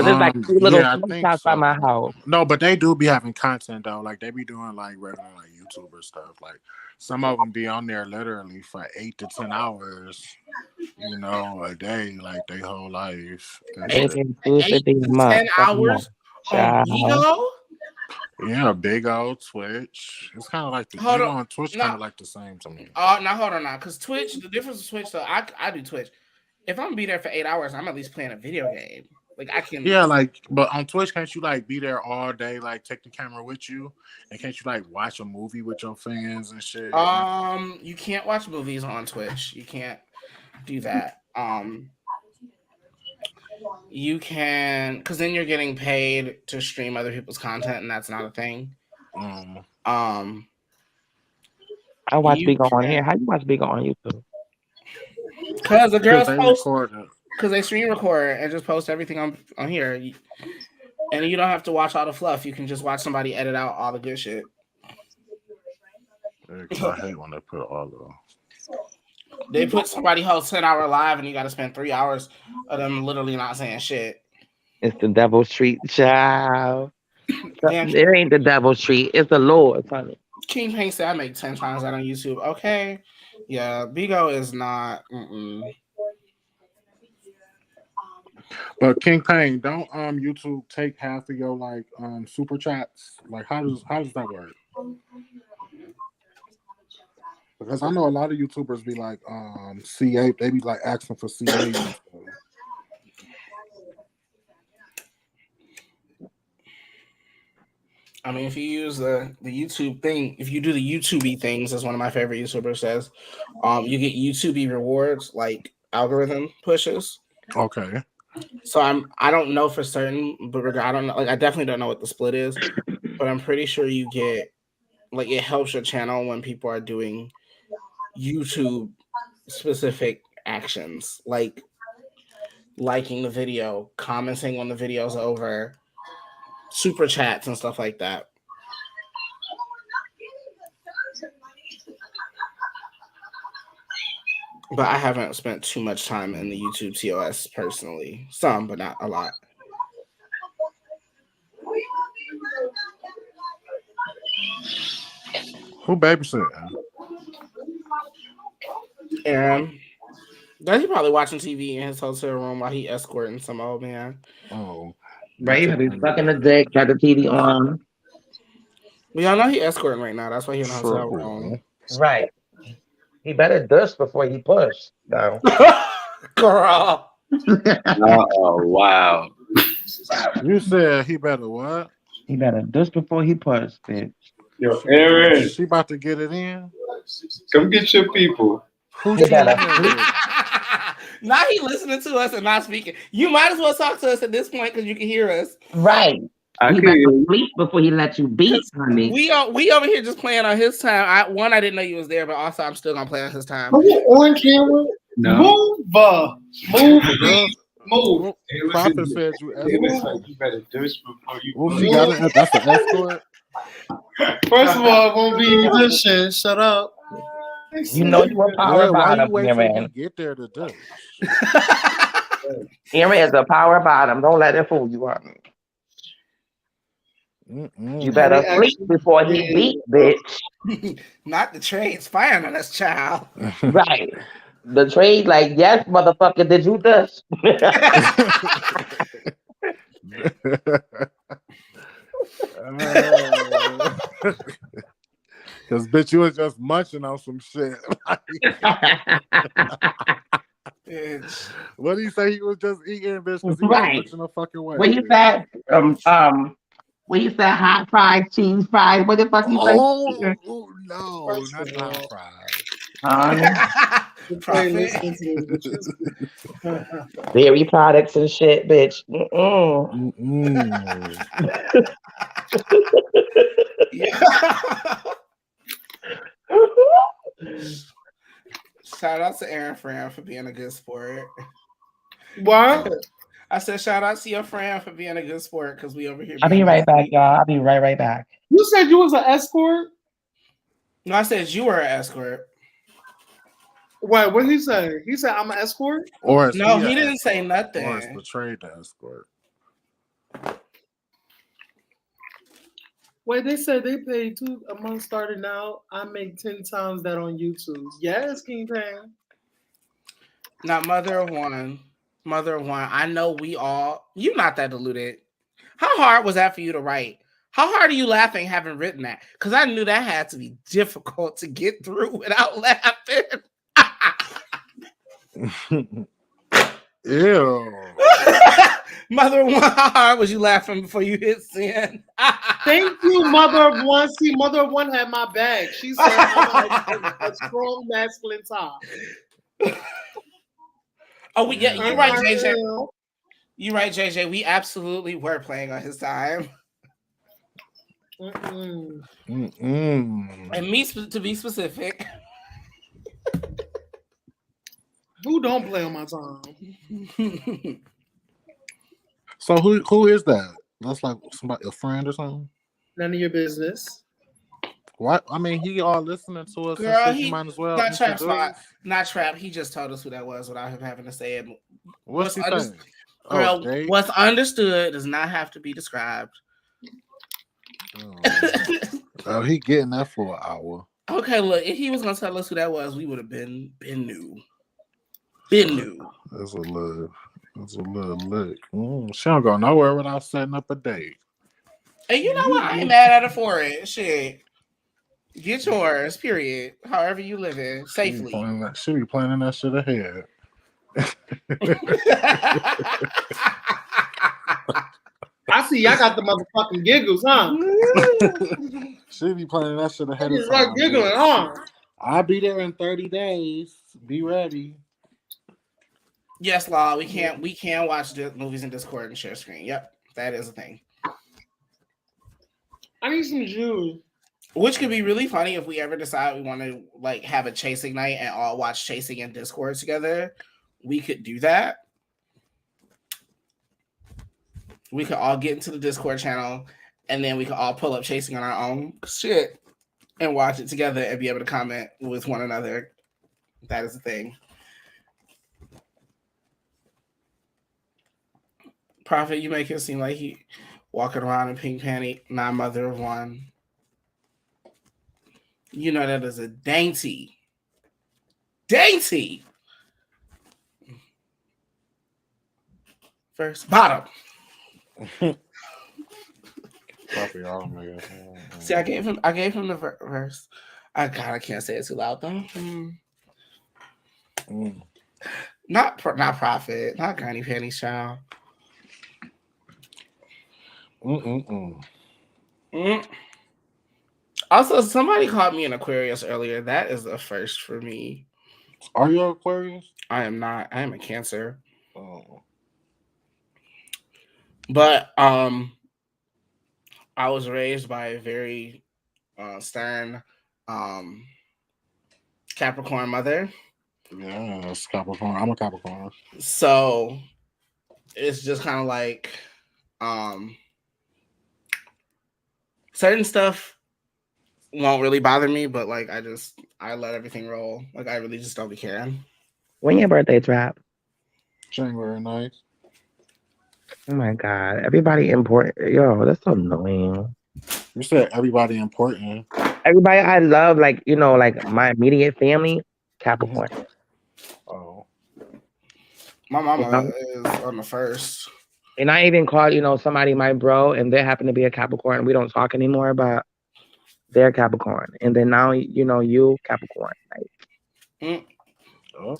there's like two little I smoke think shops by so. my house. No, but they do be having content though. Like they be doing like regular like YouTuber stuff. Like some of them be on there literally for 8 to 10 hours, you know, a day, like their whole life. And shit. 8 to 10 hours on Bigo? Yeah, Big O, Twitch. It's kind of like the Hold Bigo on. and Twitch No. kind of like the same to me. Oh, now hold on now, because Twitch, the difference with Twitch, though, I do Twitch. If I'm gonna be there for 8 hours, I'm at least playing a video game. Like I can. Yeah, like, but on Twitch, can't you like be there all day, like take the camera with you, and can't you like watch a movie with your fans and shit? You can't watch movies on Twitch. You can't do that. You can, because then you're getting paid to stream other people's content, and that's not a thing. I watch you Bigo on can- here. How you watch Bigo on YouTube? Because the girls they post, record it. because they stream record and just post everything on here, and you don't have to watch all the fluff. You can just watch somebody edit out all the good shit. Yeah, 'cause I hate when they put all the. They put somebody host 10-hour live, and you got to spend 3 hours of them literally not saying shit. It's the devil's treat, child. Damn. It ain't the devil's treat. It's the Lord's, honey. King Payne said I make 10 times that on YouTube. Okay, yeah, Bigo is not. But King Payne, don't YouTube take half of your like super chats? Like how does that work? Because I know a lot of YouTubers be like CA, they be like asking for CA and stuff. I mean, if you use the YouTube thing, if you do the YouTube things, as one of my favorite YouTubers says, you get YouTube rewards, like algorithm pushes. Okay. So I don't know for certain, but I don't know. Like I definitely don't know what the split is, but I'm pretty sure you get like it helps your channel when people are doing YouTube specific actions, like liking the video, commenting when the video's over, super chats and stuff like that. But I haven't spent too much time in the YouTube TOS personally. Some, but not a lot. Who babysitting? Aaron. Then he probably watching TV in his hotel room while he escorting some old man. Oh. Right, you be sucking the dick, got the TV on. Well, y'all know he escorting right now. That's why he in the hotel room. Right. He better dush before he push, though. Girl. Oh wow. You said he better what? He better dush before he push, bitch. Yo, Aaron, She about to get it in? come get your people. Who's He better Now he listening to us and not speaking. You might as well talk to us at this point because you can hear us. Right. I You can better hear you. sleep before he let you beat, honey. We over here just playing on his time. I didn't know you was there, but also I'm still gonna play on his time. Are you on camera? No. Move, Girl, move. Prophet said you escort. You better do this before you. Well, she got it. That's an escort. First of all, it won't be this shit. Shut up. You know you a power Yeah, why you bottom, wait till Aaron. we get there to do? Aaron is a power bottom. Don't let it fool you, honey. You better They sleep actually before he did. beat, bitch. Not the trades firing on us, child. Right. The trade, like, yes, motherfucker, did you this? Cause bitch, you was just munching on some shit. Bitch. What did he say he was just eating, bitch? Cause he Right. was munching a fucking way. What he said, what he said, hot fries, cheese fries. What the fuck he say? Oh no, First not of hot all, fries. They listen to the Dairy products and shit, bitch. Mm-mm. Yeah. Shout out to Aaron Fran for being a good sport. What? I said shout out to your friend for being a good sport because we over here. I'll be being right back, messy. y'all. I'll be right back. You said you was an escort? No, I said you were an escort. Wait, what did he say? He said I'm an escort? Or is No, he he an didn't say escort? nothing. Or is portrayed the escort? Wait, they said they paid a month started now. I make 10 times that on YouTube. Yes, King Pan. Not mother of one. Mother of one. I know we all. You not that deluded. How hard was that for you to write? How hard are you laughing having written that? Because I knew that had to be difficult to get through without laughing. Ew. Mother of one, how hard was you laughing before you hit send? Thank you, Mother of One. See, Mother of One had my bag. She said I'm a strong masculine top. Oh, yeah, you're right, JJ. JJ. You're right, JJ. We absolutely were playing on his time. Mm-mm. And me, to be specific. Who don't play on my time? So who is that? That's like somebody, a friend or something? None of your business. What? I mean, he all listening to us. Girl, He might as well. not Trap introduce. Spot. Not Trap. He just told us who that was without him having to say it. What's he saying? Girl, Dave? what's understood does not have to be described. Oh, he getting that for an hour. Okay, look, if he was gonna tell us who that was, we would have been new. Been new. That's a little lick. She don't go nowhere without setting up a date. And you know what? I ain't mad at her for it. Shit. Get yours, period. However you live it safely. She be planning that shit ahead. I see y'all got the motherfucking giggles, huh? She be planning that shit ahead of She's like time. giggling, huh? I'll be there in 30 days. Be ready. Yes, Law. We can watch the movies in Discord and share screen. Yep, that is a thing. I need some juice. Which could be really funny if we ever decide we want to like have a chasing night and all watch Chasing in Discord together. We could do that. We could all get into the Discord channel and then we could all pull up Chasing on our own shit and watch it together and be able to comment with one another. That is the thing. Prophet, you make it seem like he walking around in pink panty, not mother of one. You know that is a dainty. First bottom. See, I gave him the verse. I can't say it too loud though. Not Prophet, not Granny Panty's child. Also, somebody called me an Aquarius earlier. That is a first for me. Are you Aquarius? I am not. I am a Cancer. Oh. But I was raised by a very stern Capricorn mother. Yeah, it's Capricorn. I'm a Capricorn. So it's just kind of like certain stuff won't really bother me, but like I let everything roll. Like I really just don't be caring. When your birthday, Trap? January 9th. Oh my God. Everybody important. Yo, that's so annoying. You said everybody important. Everybody I love, like, you know, like my immediate family, Capricorn. Oh. My mama is on the 1st. And I even called, you know, somebody my bro, and they happen to be a Capricorn. We don't talk anymore, but they're Capricorn. And then now, you know, you Capricorn. Like,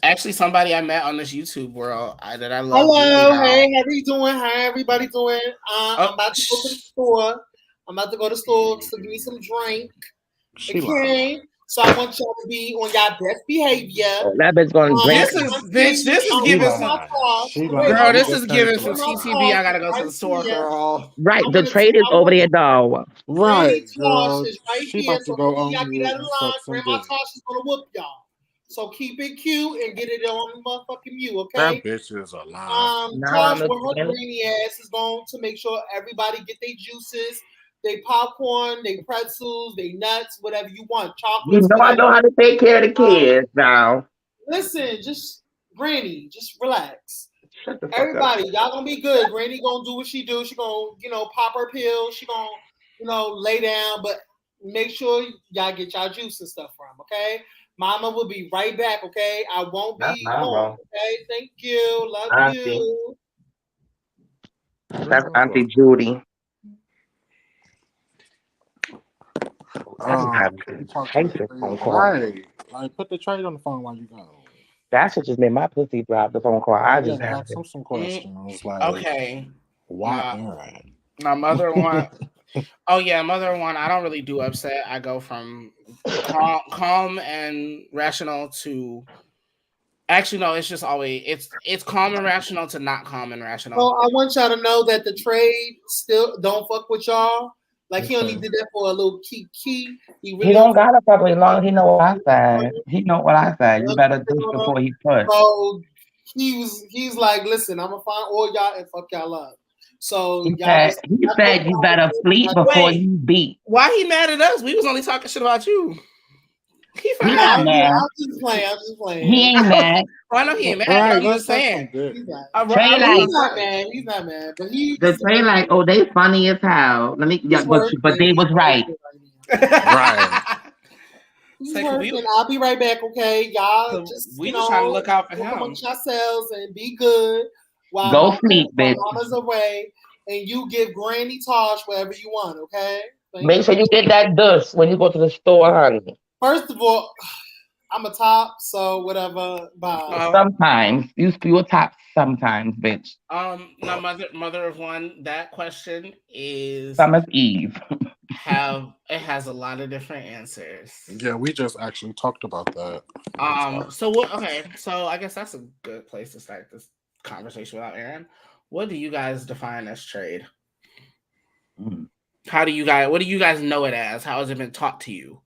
Actually, somebody I met on this YouTube world that I love. Hello, hey, how you doing? How everybody doing? I'm about to go to the store. I'm about to go to the store to give me some drink. Okay. So I want y'all to be on y'all best behavior. That bitch gonna drink. This is giving some. Girl, this is giving some TTB. I gotta go to the store, girl. Right, the trade is over there, though. Right, girl. Right She here, about to so go on y'all you get out of and line. suck some Grandma dick. Tosh is gonna whoop y'all. So keep it cute and get it on motherfucking mute, okay? That bitch is alive. Tosh with her greeny ass is going to make sure everybody get their juices, they popcorn, they pretzels, they nuts, whatever you want. Chocolate. You know I know how to take care of the kids now. Listen, just Granny, just relax. Shut the fuck Everybody, up. y'all gonna be good. Granny gonna do what she do. She gonna, you know, pop her pill. She gonna, you know, lay down, but make sure y'all get y'all juice and stuff from, okay? Mama will be right back, okay? I won't be long, okay? Thank you. Love Auntie. you. That's Auntie Judy. Right. Like, put the trade on the phone while you go. That shit just made my pussy drop the phone call. I just have have some questions. Like, okay. Why? My mother one. Oh yeah, mother one. I don't really do upset. I go from calm and rational to. Actually, no. It's just always it's calm and rational to not calm and rational. So I want y'all to know that the trade still don't fuck with y'all. Like he only did that for a little key. He don't gotta fuck with long. He know what I said. He know what I said. You better do before he push. So he's like, listen, I'm gonna find all y'all and fuck y'all up. So he said you better sleep before you beat. Why he mad at us? We was only talking shit about you. He not mad. I'm just playing. He ain't mad. I know he ain't mad. Right, I'm just saying. He's not mad. He's not mad. But the Trey like, oh, they funny as hell. Let me, but they was right. Right. And I'll be right back, okay? Y'all just we just trying to look out for him. Amongst yourselves and be good while go sleep, bitch. Mama's away, and you give Granny Tosh whatever you want, okay? Make sure you get that dust when you go to the store, honey. First of all, I'm a top, so whatever. Bye. Sometimes you a top. Sometimes, bitch. Now, mother of one. That question is Summer's Eve. It has a lot of different answers. Yeah, we just actually talked about that. So what? Okay, so I guess that's a good place to start this conversation without Aaron. What do you guys define as trade? What do you guys know it as? How has it been taught to you?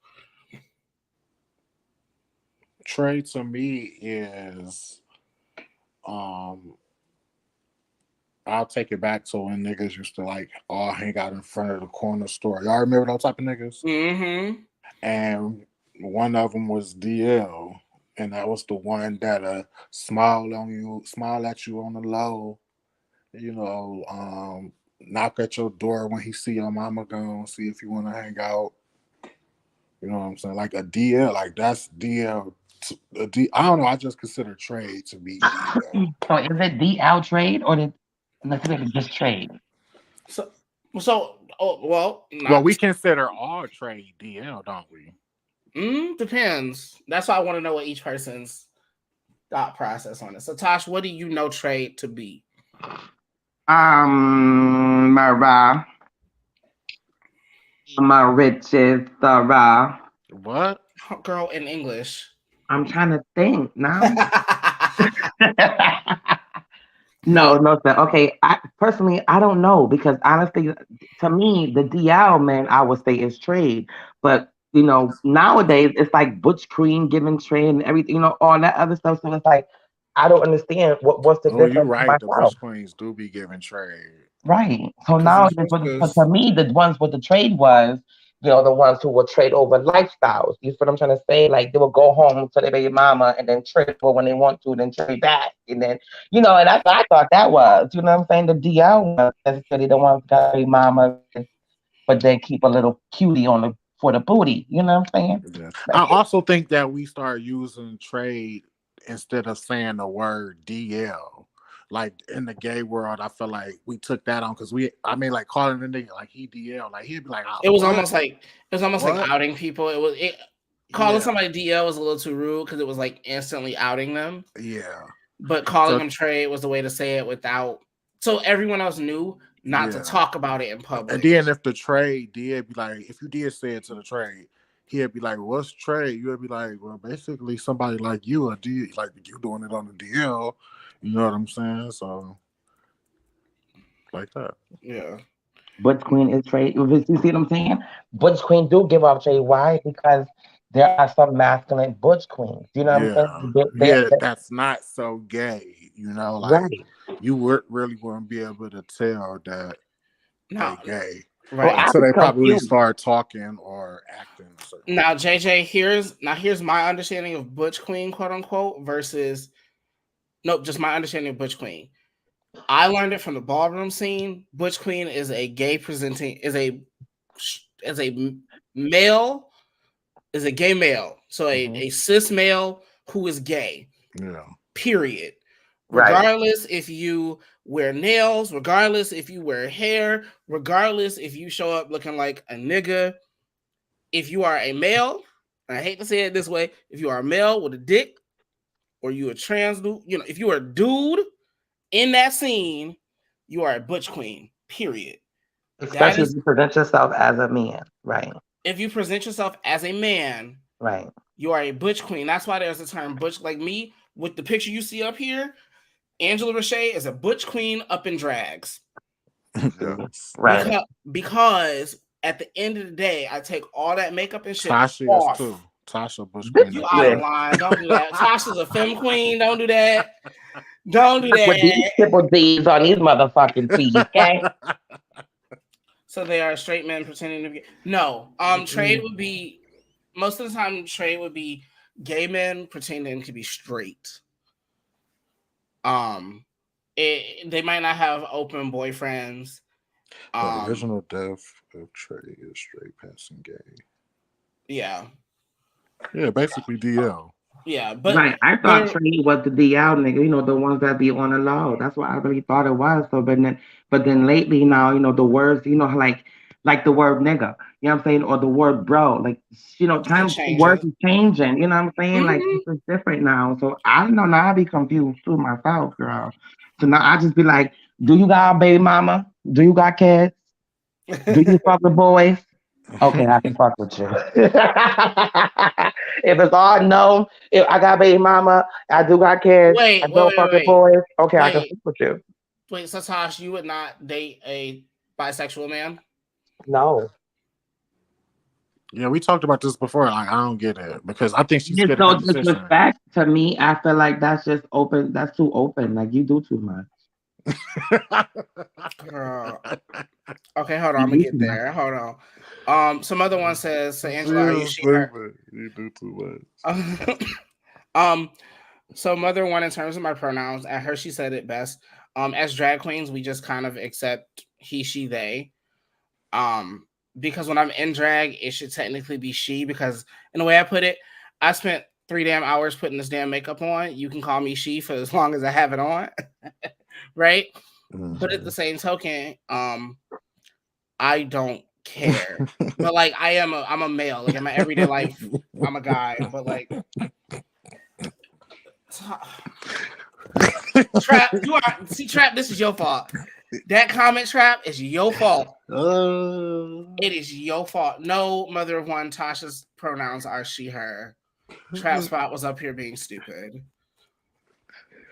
Trade to me is, I'll take it back to when niggas used to like all hang out in front of the corner store. Y'all remember those type of niggas? Mm-hmm. And one of them was DL, and that was the one that smile at you on the low, you know, knock at your door when he see your mama gone, see if you want to hang out. You know what I'm saying? Like a DL, like that's DL. I don't know. I just consider trade to be DL. So is it DL trade or just trade? Well, we consider all trade DL, don't we? Depends. That's why I want to know what each person's thought process on it. So, Tosh, what do you know trade to be? My riches, What? Girl, in English. I'm trying to think now. No, no, sir. Okay, I personally I don't know because honestly, to me, the DL man, I would say is trade, but nowadays it's like Butch Queen giving trade and everything, all that other stuff. So it's like I don't understand what's the Oh, you're difference right. The myself. Bush Queens do be giving trade. Right. So Because now, it's but just to me, the ones with the trade was, the ones who would trade over lifestyles. You see what I'm trying to say? Like they would go home to their baby mama and then trade over when they want to, then trade back. And then, and that's what I thought that was. You know what I'm saying? The DL was necessarily the ones that got baby mama, but then keep a little cutie on the for the booty. You know what I'm saying? Yeah. I That's it. also think that we start using trade instead of saying the word DL. Like in the gay world, I feel like we took that on because like calling a nigga like he DL, like he'd be like, it was what? almost like What? outing people. Calling Yeah, somebody DL was a little too rude because it was like instantly outing them. yeah. But calling So them trade was the way to say it without, so everyone else knew not to yeah. talk about it in And public. then if the trade did be like, if you did say it to the trade, he'd be like, "What's trade?" You'd be like, "Well, basically somebody like you, like you doing it on the DL." You know what I'm saying? So like that. Yeah. Butch Queen is trade. You see what I'm saying? Butch Queen do give off trade. Why? Because there are some masculine Butch Queens. You know what I'm Yeah, saying? yeah. That's not so gay. Like Right. you really wouldn't be able to tell that they Now, gay Well, right. I until was they probably confused. start talking or acting a certain way. Now, JJ, here's my understanding of Butch Queen, quote unquote, versus nope, just my understanding of Butch Queen. I learned it from the ballroom scene. Butch Queen is a gay presenting is a male is a gay male, so a cis male who is gay. Yeah. Period. Right. Regardless if you wear nails, regardless if you wear hair, regardless if you show up looking like a nigga, if you are a male, and I hate to say it this way, if you are a male with a dick, or you a trans dude, if you are a dude in that scene, you are a Butch Queen. Period. That Especially if is, you present yourself as a man. Right. if you present yourself as a man, Right. you are a Butch Queen. That's why there's a term Butch. Like me, with the picture you see up here, Angela Richey is a Butch Queen up in drags. Yes. Right. Because at the end of the day, I take all that makeup and shit Tasha is too. off. Tasha Bush Bitch, Queen You as out of listen. well. line. Don't do that. Tasha's a femme queen. Don't do that. Don't do With these that. triple D's on these motherfucking teeth, okay? So they are straight men pretending to be. No. Trade would be most of the time. Trade would be gay men pretending to be straight. They might not have open boyfriends. The original death of Trey is straight passing gay. Yeah. Yeah, basically DL. Yeah, but Right. I thought Trey was the DL nigga, the ones that be on the low. That's what I really thought it was. So but then lately now, the words, like the word nigga, you know what I'm saying? Or the word bro. Like, times the words changing. is changing, you know what I'm saying? Like Mhm. this is different now. So I don't know now I be confused too myself, girl. So now I just be like, do you got a baby mama? Do you got kids? Do you fuck with boys? Okay, I can fuck with you. If it's all no, if I got baby mama, I do got kids, I Wait, wait, don't wait, fuck with wait, boys. Okay, I can wait, fuck with you. wait. So Tosh, you would not date a bisexual man? No, Yeah, we talked about this before. Like, I don't get it because I think she's it's scared of so competition. disrespect to me. I feel like that's just open. That's too open. Like you do too much. Girl. Okay, hold on. You I'm gonna do get too much. there. Hold on. Some other one says, so Angela, are you She's she her? stupid. You do too much. So mother one in terms of my pronouns, at her she said it best. As drag queens, we just kind of accept he, she, they. Because when I'm in drag, it should technically be she, because in the way I put it, I spent 3 damn hours putting this damn makeup on. You can call me she for as long as I have it on. Right? Mm-hmm. But at the same token, I don't care. But like I'm a male. Like in my everyday life, I'm a guy. But like Trap, Trap, this is your fault. That comment, Trap, is your fault. It is your fault. No, mother of one, Tasha's pronouns are she, her. Trap Spot was up here being stupid.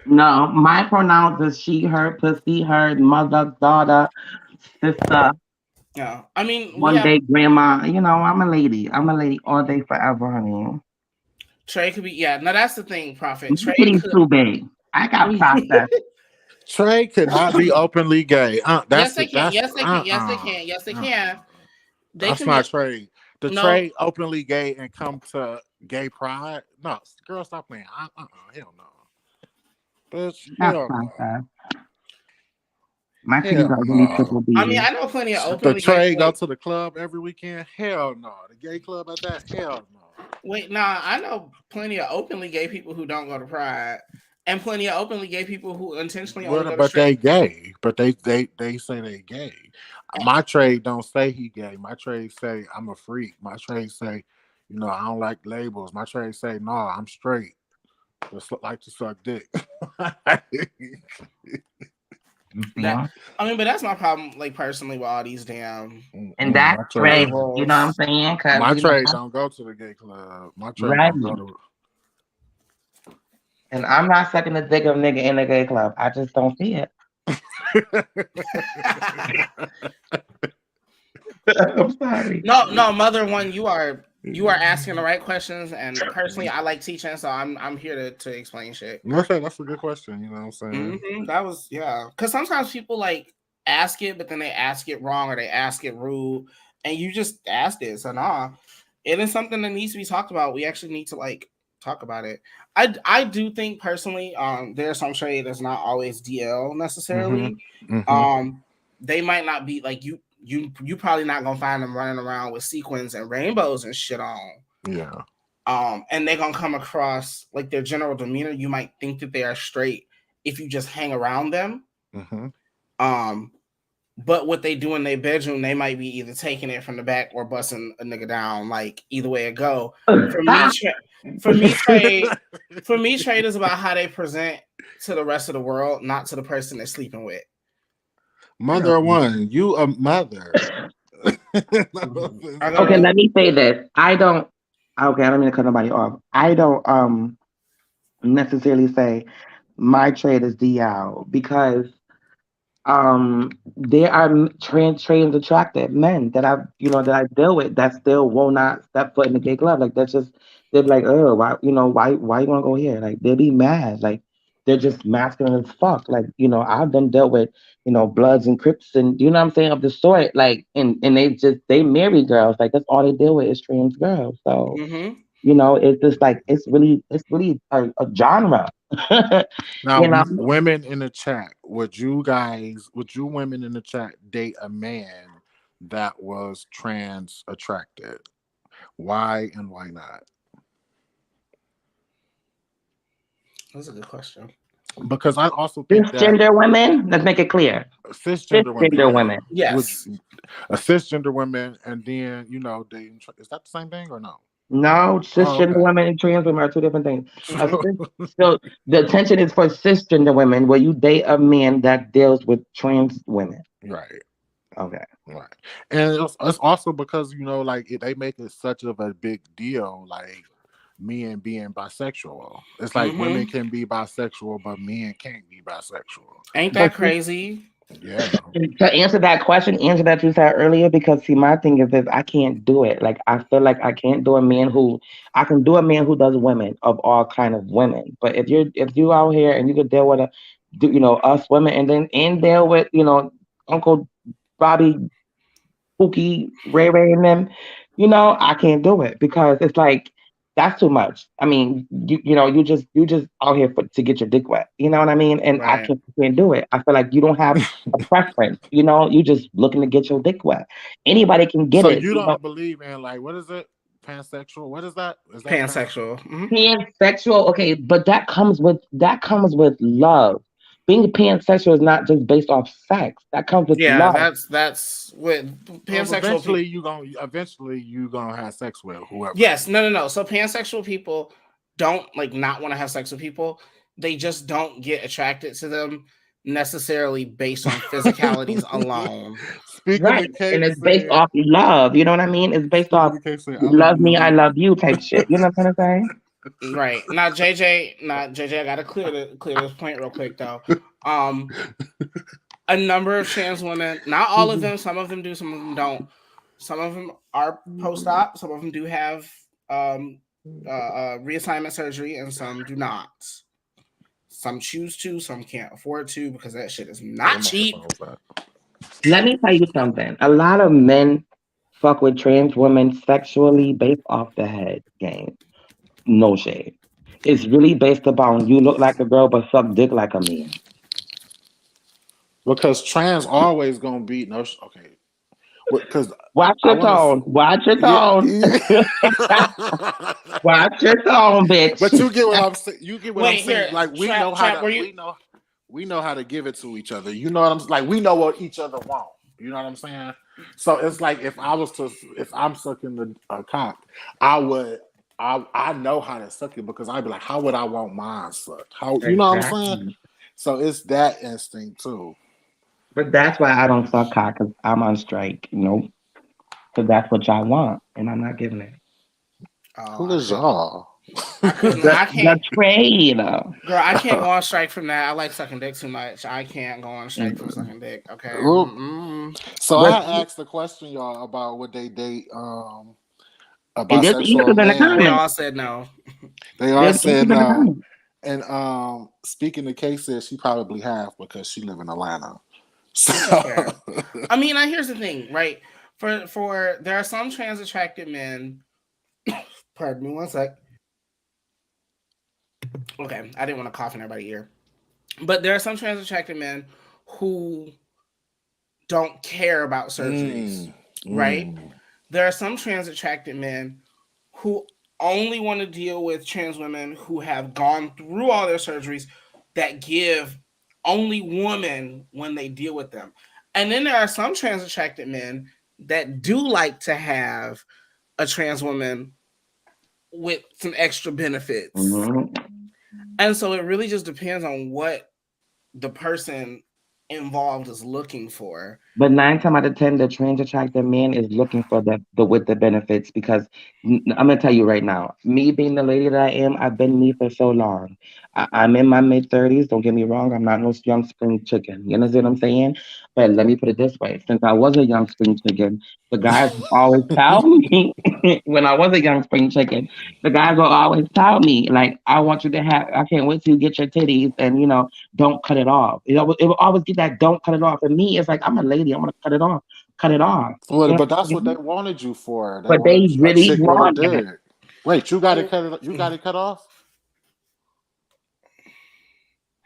No, my pronouns is she, her, pussy, her, mother, daughter, sister, No, I mean we one have day grandma. You know, I'm a lady. I'm a lady all day forever, honey. Trey could be. Yeah, no, that's the thing. Prophet My Trey titty's could. too big. I got processed. Trey could not be openly gay. Yes, That's they it. can. That's Yes, they can. Yes, they can. Yes, they can. They That's can be. not Trey. The No, Trey openly gay and come to gay pride. No, girl, stop playing. Hell no. Bitch, Got hell no. processed. My titties Hell are really no. triple B. I mean I know plenty of The openly Trey gay. go to the club every weekend. Hell no. The gay club at that. Hell no. Wait, nah, I know plenty of openly gay people who don't go to Pride, and plenty of openly gay people who intentionally only go to But they straight. gay. But they say they gay. My trade don't say he gay. My trade say I'm a freak. My trade say, I don't like labels. My trade say, no, I'm straight. Just like to suck dick. That, I mean, but that's my problem. Like personally, with all these damn. And that's my right. trade, You know what I'm saying? my trade don't go to the gay club. My trade Right. don't go to. And I'm not sucking the dick of a nigga in a gay club. I just don't see it. I'm sorry. No, mother one, you are asking the right questions, and personally, I like teaching, so I'm here to explain shit. Okay, that's a good question. You know what I'm saying? Mm-hmm. That was because sometimes people like ask it, but then they ask it wrong or they ask it rude, and you just asked it. So nah, it is something that needs to be talked about. We actually need to like talk about it. I do think personally, there's some trade that's not always DL necessarily. Mm-hmm. They might not be like you probably not gonna find them running around with sequins and rainbows and shit on. Yeah. And they're gonna come across like their general demeanor. You might think that they are straight if you just hang around them. Mm-hmm. But what they do in their bedroom, they might be either taking it from the back or busting a nigga down. Like either way it go. For me, trade is about how they present to the rest of the world, not to the person they're sleeping with. Mother one, you a mother. Okay, let me say this. I don't mean to cut nobody off. I don't necessarily say my trade is DL because there are trans attractive men that I deal with that still will not step foot in the gay club. Like that's just they're like, oh, why you want to go here? Like they'll be mad. Like they're just masculine as fuck. Like, I've done dealt with, Bloods and Crips and you know what I'm saying, of the sort. Like and they marry girls. Like that's all they deal with is trans girls. So it's just like it's really a genre. Now, women in the chat, would you women in the chat date a man that was trans attracted? Why and why not? That's a good question. Because I also think cisgender women. Let's make it clear. Cisgender women. Yes. A cisgender women, and then dating. Is that the same thing or no? No, cisgender women and trans women are two different things. So the attention is for cisgender women, where you date a man that deals with trans women. Right. Okay. Right. And it's also because they make it such of a big deal, like men being bisexual. It's like women can be bisexual, but men can't be bisexual. Ain't that crazy? Yeah. To answer that question, answer that you said earlier, because see, my thing is this: I can't do it. Like I feel like I can't do a man who I can do a man who does women of all kind of women. But if you out here and you could deal with us women, and deal with Uncle Bobby, Pookie, Ray Ray, and them, I can't do it because it's like. That's too much. I mean, you just out here to get your dick wet. You know what I mean? And I can't do it. I feel like you don't have a preference. You just looking to get your dick wet. Anybody can get it. So you don't believe in what is it? Pansexual? What is that? Is that pansexual? Pansexual. Okay, but that comes with love. Being pansexual is not just based off sex. That comes with love. That's with pansexual. Eventually you gonna have sex with whoever. Yes, no. So pansexual people don't not want to have sex with people. They just don't get attracted to them necessarily based on physicalities alone. Right, and it's based off love. You know what I mean? It's based off love me, I love you type shit. You know what I'm trying to say? Right. Now JJ, I gotta clear this point real quick though. A number of trans women, not all of them, some of them do, some of them don't. Some of them are post-op, some of them do have reassignment surgery, and some do not. Some choose to, some can't afford to because that shit is not cheap. Let me tell you something. A lot of men fuck with trans women sexually based off the head game. No shade. It's really based upon you look like a girl but suck dick like a man. Because trans always gonna be no. Okay, because Watch your tone. Watch your tone. Watch your tone, bitch. But you get what I'm saying. You get what Wait, I'm saying. here, Like we Trap, know how Trap, to we know how to give it to each other. You know what I'm like. We know what each other want. You know what I'm saying? So it's like if I'm sucking a cock, I know how to suck it because I'd be like, how would I want mine sucked? How you know what I'm saying? So it's that instinct too. But that's why I don't suck cock because I'm on strike. Nope. Because that's what y'all want, and I'm not giving it. Who is y'all? I can't. The trade. Girl, I can't go on strike from that. I like sucking dick too much. I can't go on strike from sucking dick. Okay. So I asked the question, y'all, about would they date about there's sexual answers in the men. comments. They all said no. They all There's said answers in the no. comments. And speaking to Kay said she probably have because she live in Atlanta. So I mean, here's the thing, right? For there are some trans attracted men. Pardon me, one sec. Okay, I didn't want to cough in everybody's ear, but there are some trans attracted men who don't care about surgeries, right? There are some trans attracted men who only want to deal with trans women who have gone through all their surgeries that give only women when they deal with them. And then there are some trans attracted men that do like to have a trans woman with some extra benefits. And so it really just depends on what the person involved is looking for. But 9 times out of 10, the trans attracted man is looking for the with the benefits because I'm gonna tell you right now, me being the lady that I am, I've been me for so long. I'm in my mid-30s. Don't get me wrong, I'm not no young spring chicken. You understand what I'm saying? But let me put it this way: since I was a young spring chicken, the guys always tell me when I was a young spring chicken, the guys will always tell me like, "I want you to have. I can't wait till you get your titties, and don't cut it off." It will always get that "don't cut it off." And me, it's like I'm a lady. I'm gonna cut it off. Cut it off. Well, but that's what they wanted you for. But they wanted really a chick with a want dick. it. Wait, you got it cut. You got it cut off?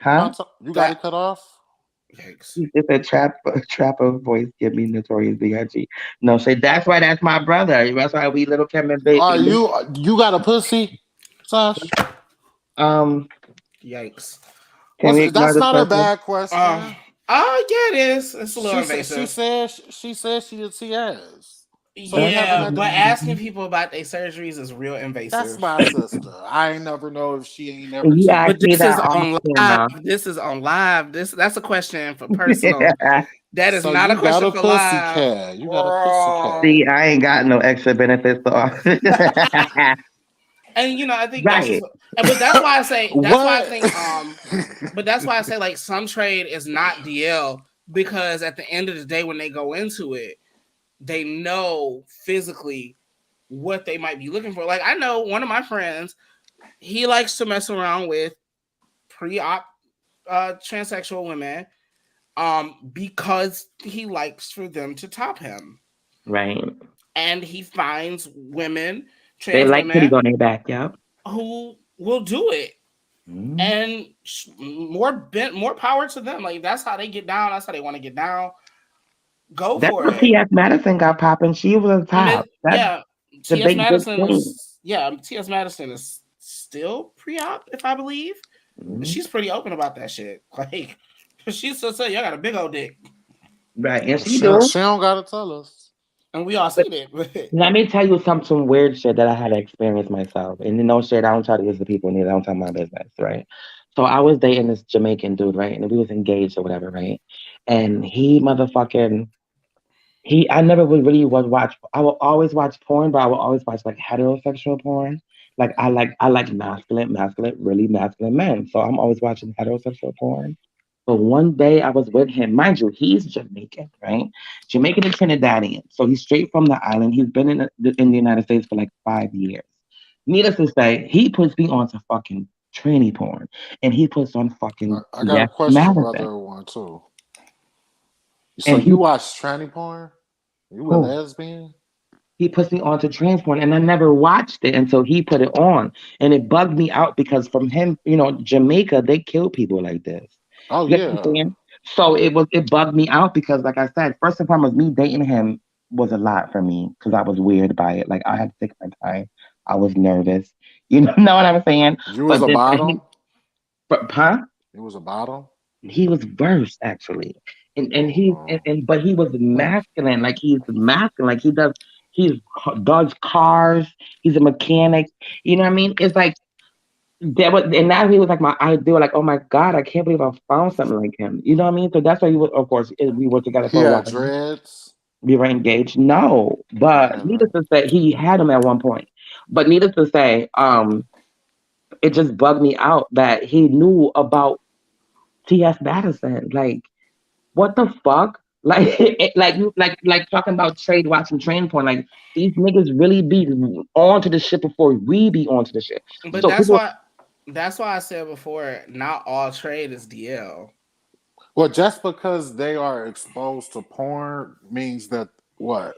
Huh? You got it cut off? Yikes. It's a trapper voice. Give me Notorious B.I.G. No, say that's why that's my brother. That's why we little Kim and Baby. Are you got a pussy, Sash? Yikes. That's not a bad question. Yeah, it is. It's a little invasive. She says she did TS. So yeah, but asking people about their surgeries is real invasive. That's my sister. I ain't never know if she ain't never. Yeah, but this is on live. This is on live. That's a question for personal. That is not a question for live. Cat. You got a pussy cat. See, I ain't got no extra benefits. And I think that's just, but that's why I say but that's why I say like some trade is not DL because at the end of the day when they go into it, they know physically what they might be looking for. Like I know one of my friends, he likes to mess around with pre-op transsexual women because he likes for them to top him. Right. And he finds women, they like titties on their back, yeah. Who will do it. And more power to them. Like that's how they get down. That's how they want to get down. Go for it. T.S. Madison got popping. She was top. T.S. Madison is still pre-op, if I believe. She's pretty open about that shit. Like she still say, "Y'all got a big old dick." Right, and she don't gotta tell us. And we all seen it. Let me tell you some weird shit that I had to experience myself. And shit, I don't try to use the people neither. I don't tell my business, right? So I was dating this Jamaican dude, right? And we was engaged or whatever, right? And I never would really watch. I will always watch porn, but I will always watch like heterosexual porn. Like I like really masculine men. So I'm always watching heterosexual porn. But one day I was with him. Mind you, he's Jamaican, right? Jamaican and Trinidadian. So he's straight from the island. He's been in the United States for like 5 years. Needless to say, he puts me on to fucking tranny porn. And he puts on fucking I got a Yes question, Madison. brother. One too. So And you watch tranny porn? You a who? lesbian? He puts me on to trans porn, and I never watched it until he put it on. And it bugged me out because from him, Jamaica, they kill people like this. Oh You get what I'm yeah. saying? So it bugged me out because, like I said, first and foremost, me dating him was a lot for me because I was weird by it. Like I had to take my time. I was nervous. You know what I'm saying? You was a bottom? Huh? It was a bottom? He was worse actually, and he Oh. but he was masculine. Like he's masculine. Like he does cars. He's a mechanic. You know what I mean? It's like that was, and now he was like my ideal. Like, oh my god, I can't believe I found something like him. You know what I mean? So that's why he was. Of course, we were together He for a had while. dreads. We were engaged. No, but Never. needless to say, he had him at one point. But needless to say, it just bugged me out that he knew about T.S. Madison. Like, what the fuck? Like, like talking about trade watching train porn. Like, these niggas really be onto the shit before we be onto the shit. But So people, that's why I said before, not all trade is DL. Well, just because they are exposed to porn means that what?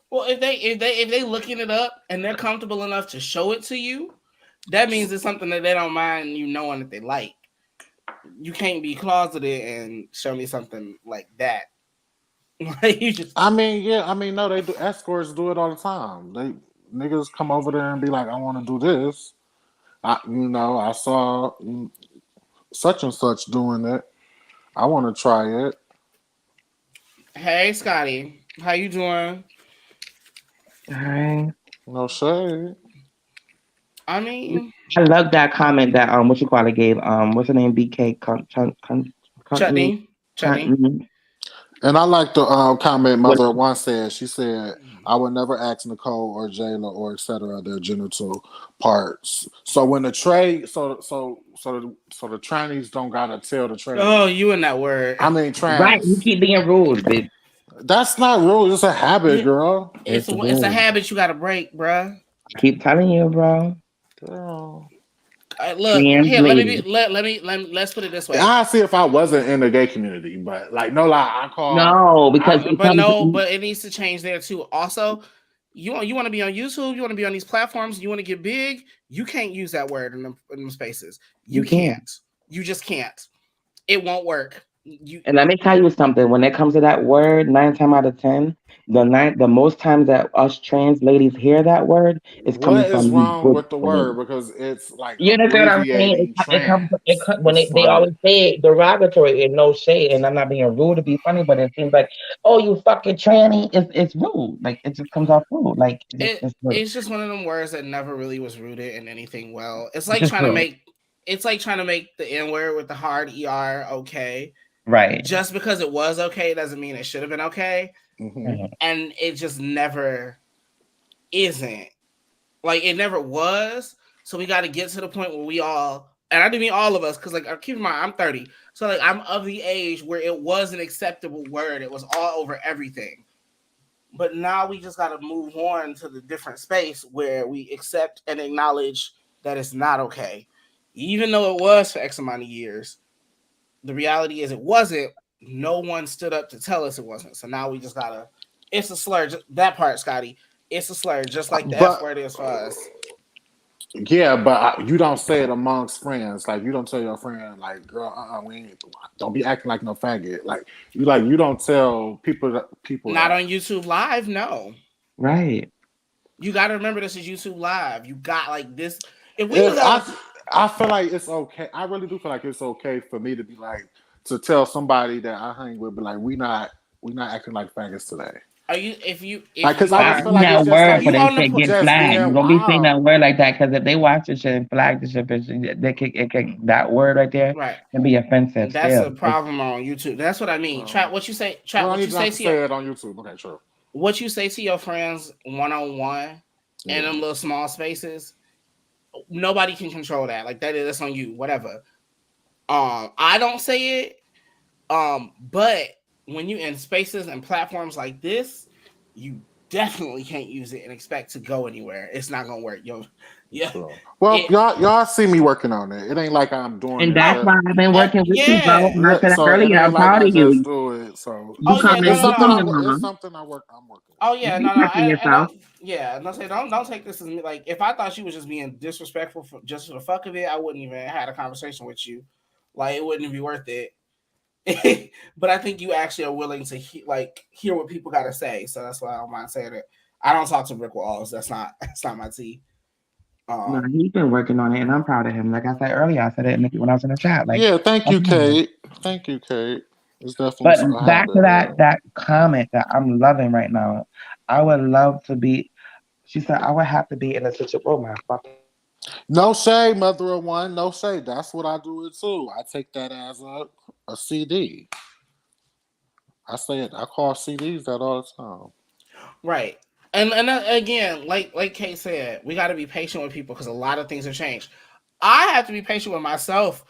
Well, if they looking it up and they're comfortable enough to show it to you, that means it's something that they don't mind you knowing that they like. You can't be closeted and show me something like that. Like you just I mean, yeah, I mean, no, they do. Escorts do it all the time. They niggas come over there and be like, "I want to do this." I saw such and such doing it. I want to try it. Hey Scotty, how you doing? I No shade. I mean, love that comment that what you call it gave what's her name, BK Chutney. And I like the comment What- Mother One said. She said, "I would never ask Nicole or Jayla or etc. their genital parts." So when the trade, so the trannies don't gotta tell the trade. Oh, you in that word? I mean, Right, you trans. keep being rude, bitch. That's not rude. It's a habit, Yeah. girl. It's It's a rude. habit you got to break, bruh. Keep telling you, bro. Girl. Look Trans here. lady. Let's put it this way. I see if I wasn't in the gay community, but like no lie, I call. No, because but it needs to change there too. Also, you want to be on YouTube, you want to be on these platforms, you want to get big. You can't use that word in them spaces. You can't. You just can't. It won't work. And let me tell you something. When it comes to that word, 9 times out of 10, the most times that us trans ladies hear that word is coming What is from wrong with the women. word? Because it's like You understand what I'm saying? abbreviating It comes trans. when It's they like, always say it derogatory and no shade, and I'm not being rude to be funny, but it seems like, oh, you fucking tranny. It's rude. Like it just comes off rude. Like it's rude. It's just one of them words that never really was rooted in anything. Well, it's like Just trying to rude. make the N word with the hard ER okay. Right. Just because it was okay doesn't mean it should have been okay. mhm. And it just never isn't. Like it never was. So we got to get to the point where we all, and I do mean all of us, because like keep in mind I'm 30, so like I'm of the age where it was an acceptable word. It was all over everything. But now we just got to move on to the different space where we accept and acknowledge that it's not okay, even though it was for X amount of years. The reality is it wasn't. No one stood up to tell us it wasn't. So now we just gotta. It's a slur. That part, Scotty. It's a slur, just like the F word is for us. Yeah, but you don't say it amongst friends. Like you don't tell your friend, like, "Girl, we ain't, don't be acting like no faggot." Like you don't tell people. Not on YouTube Live, no. Right. You got to remember this is YouTube Live. You got like this. If we If was I feel like it's okay. I really do feel like it's okay for me to be like to tell somebody that I hang with, but like we not acting like faggots today. are you if you Like, cause you I are, just feel like that it's just word like for you them on the shit po- get just flagged. being You don't be saying wild. that word like that because if they watch the shit and flag the shit, that word right there right. can be offensive. That's Still. a problem on YouTube. That's what I mean. Trap. What you say? You Trap. don't What need you not say to to your say it on YouTube. Okay, true. what you say to your friends one-on-one and them little small spaces, nobody can control that. Like that's on you, whatever. I don't say it. But when you in spaces and platforms like this, you definitely can't use it and expect to go anywhere. It's not gonna work. Yeah. Well, y'all see me working on it. It ain't like I'm doing And it. that's why I've been working with you, bro. And I said So earlier, I'm proud of you. Do it, so You come it's something in. it's something I'm working. Oh yeah, You no. checking yourself. Don't take this as me. Like, if I thought she was just being disrespectful just for the fuck of it, I wouldn't even had a conversation with you. Like, it wouldn't be worth it. But I think you actually are willing to hear what people got to say. So that's why I don't mind saying it. I don't talk to brick walls. That's not my tea. No, he's been working on it, and I'm proud of him. Like I said earlier, I said it when I was in the chat. Like, yeah, thank you, Kate. Thank you, Kate. It's definitely. But back to that comment that I'm loving right now. I would love to be. She said I would have to be in a situation. Oh my fucking. No shade, mother of one. No shade. That's what I do it too. I take that as a CD. I say it. I call CDs that all the time. Right. And again, like Kate said, we got to be patient with people because a lot of things have changed. I have to be patient with myself,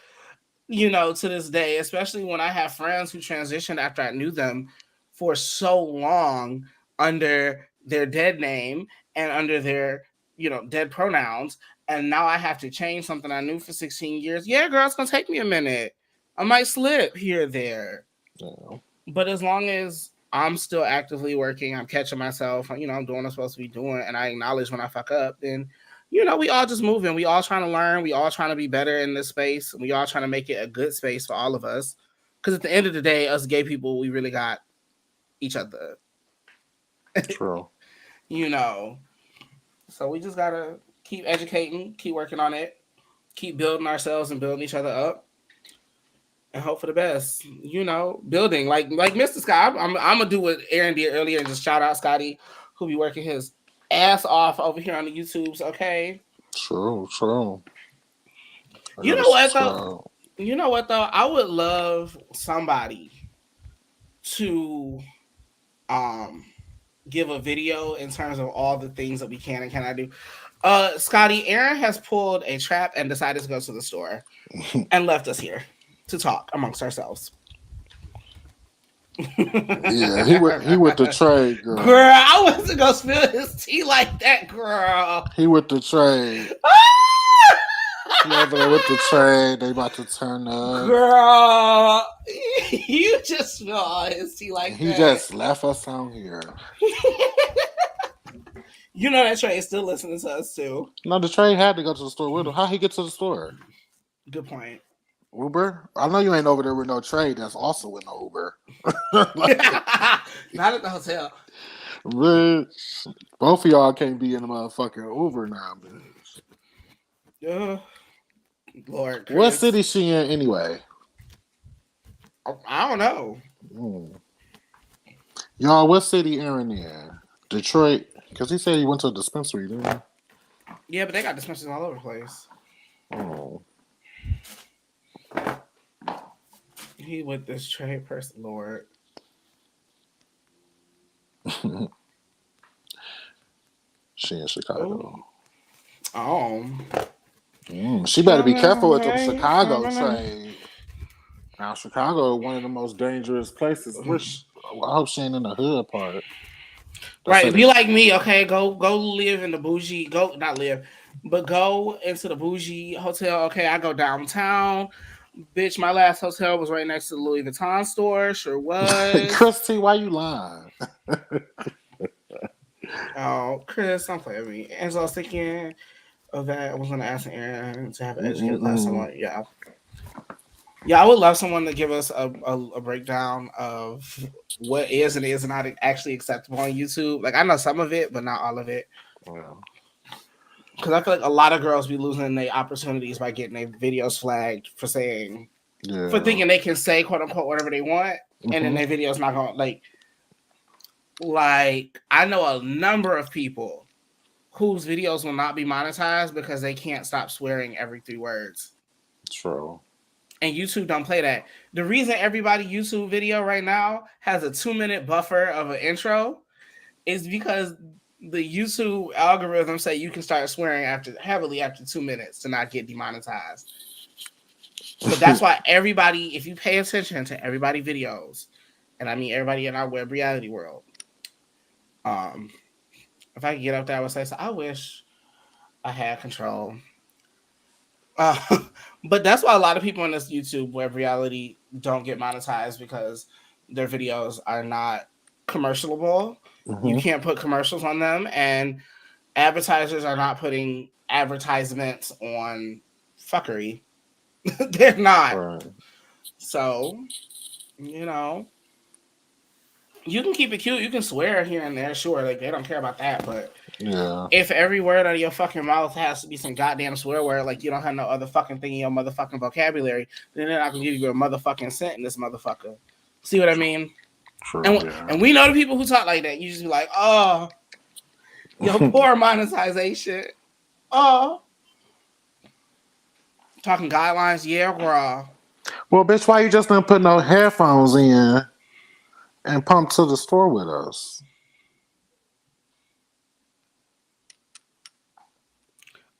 to this day, especially when I have friends who transitioned after I knew them for so long under their dead name and under their, dead pronouns. And now I have to change something I knew for 16 years. Yeah, girl, it's going to take me a minute. I might slip here or there. Yeah. But as long as I'm still actively working, I'm catching myself, I'm doing what I'm supposed to be doing, and I acknowledge when I fuck up, then, we all just moving. We all trying to learn. We all trying to be better in this space. We all trying to make it a good space for all of us. Because at the end of the day, us gay people, we really got each other. True. So we just got to keep educating, keep working on it, keep building ourselves and building each other up. And hope for the best, building like Mr. Scott. I'm gonna do what Aaron did earlier and just shout out Scotty, who be working his ass off over here on the YouTubes. Okay. True. You know what though? I would love somebody to give a video in terms of all the things that we can and cannot do. Scotty, Aaron has pulled a trap and decided to go to the store and left us here to talk amongst ourselves. Yeah, he with the trade, girl. Girl, I wasn't gonna spill his tea like that, girl. He with the trade. He over there with the trade. They about to turn up. Girl, you just spill all his tea like that. He just left us on here. That trade is still listening to us too. No, the trade had to go to the store with him. How he get to the store? Good point. Uber? I know you ain't over there with no trade. That's also with no Uber. Not at the hotel. Bitch, both of y'all can't be in the motherfucking Uber now, bitch. Lord, Chris. What city she in anyway? I don't know. Y'all, what city Aaron in? Detroit? Because he said he went to a dispensary, didn't he? Yeah, but they got dispensaries all over the place. Oh. He with this trade person, Lord. She in Chicago. Oh. She better be careful with the Chicago trade. Now, Chicago is one of the most dangerous places. I hope she ain't in the hood part. Right, be like me, okay? Go live in the bougie. Not live, but go into the bougie hotel. Okay, I go downtown. Bitch, my last hotel was right next to the Louis Vuitton store. Sure was. Christy, why you lying? Oh, Chris, don't play with me. And so I was thinking of that. I was going to ask Aaron to have an educated someone. Yeah. Yeah, I would love someone to give us a breakdown of what is and is not actually acceptable on YouTube. Like, I know some of it, but not all of it. Because I feel like a lot of girls be losing their opportunities by getting their videos flagged for saying, for thinking they can say, quote unquote, whatever they want, and then their video's not going to, like, I know a number of people whose videos will not be monetized because they can't stop swearing every 3 words. True. And YouTube don't play that. The reason everybody YouTube video right now has a 2-minute buffer of an intro is because the YouTube algorithm say you can start swearing heavily after 2 minutes to not get demonetized. But that's why everybody, if you pay attention to everybody videos, and I mean everybody in our web reality world, if I could get up there, I would say, so I wish I had control. But that's why a lot of people in this YouTube web reality don't get monetized, because their videos are not commercialable. You can't put commercials on them, and advertisers are not putting advertisements on fuckery. They're not. Right. So, you know, you can keep it cute. You can swear here and there, sure. Like, they don't care about that. But Yeah. if every word out of your fucking mouth has to be some goddamn swear word, like you don't have no other fucking thing in your motherfucking vocabulary, then they're not gonna give you a motherfucking cent in this motherfucker. See what I mean? True, And we know the people who talk like that. You just be like, oh, your poor monetization. Oh. Talking guidelines, yeah, girl. Well, bitch, why you just didn't put no headphones in and pump to the store with us?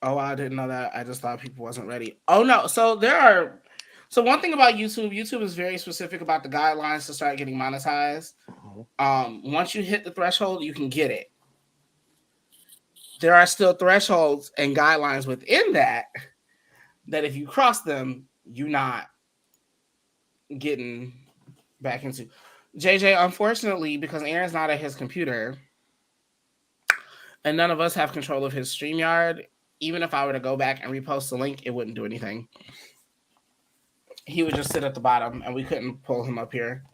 Oh, I didn't know that. I just thought people wasn't ready. Oh no. So one thing about YouTube is very specific about the guidelines to start getting monetized. Once you hit the threshold, you can get it. There are still thresholds and guidelines within that if you cross them, you're not getting back into. JJ, unfortunately, because Aaron's not at his computer and none of us have control of his StreamYard, even if I were to go back and repost the link, it wouldn't do anything. He would just sit at the bottom and we couldn't pull him up here.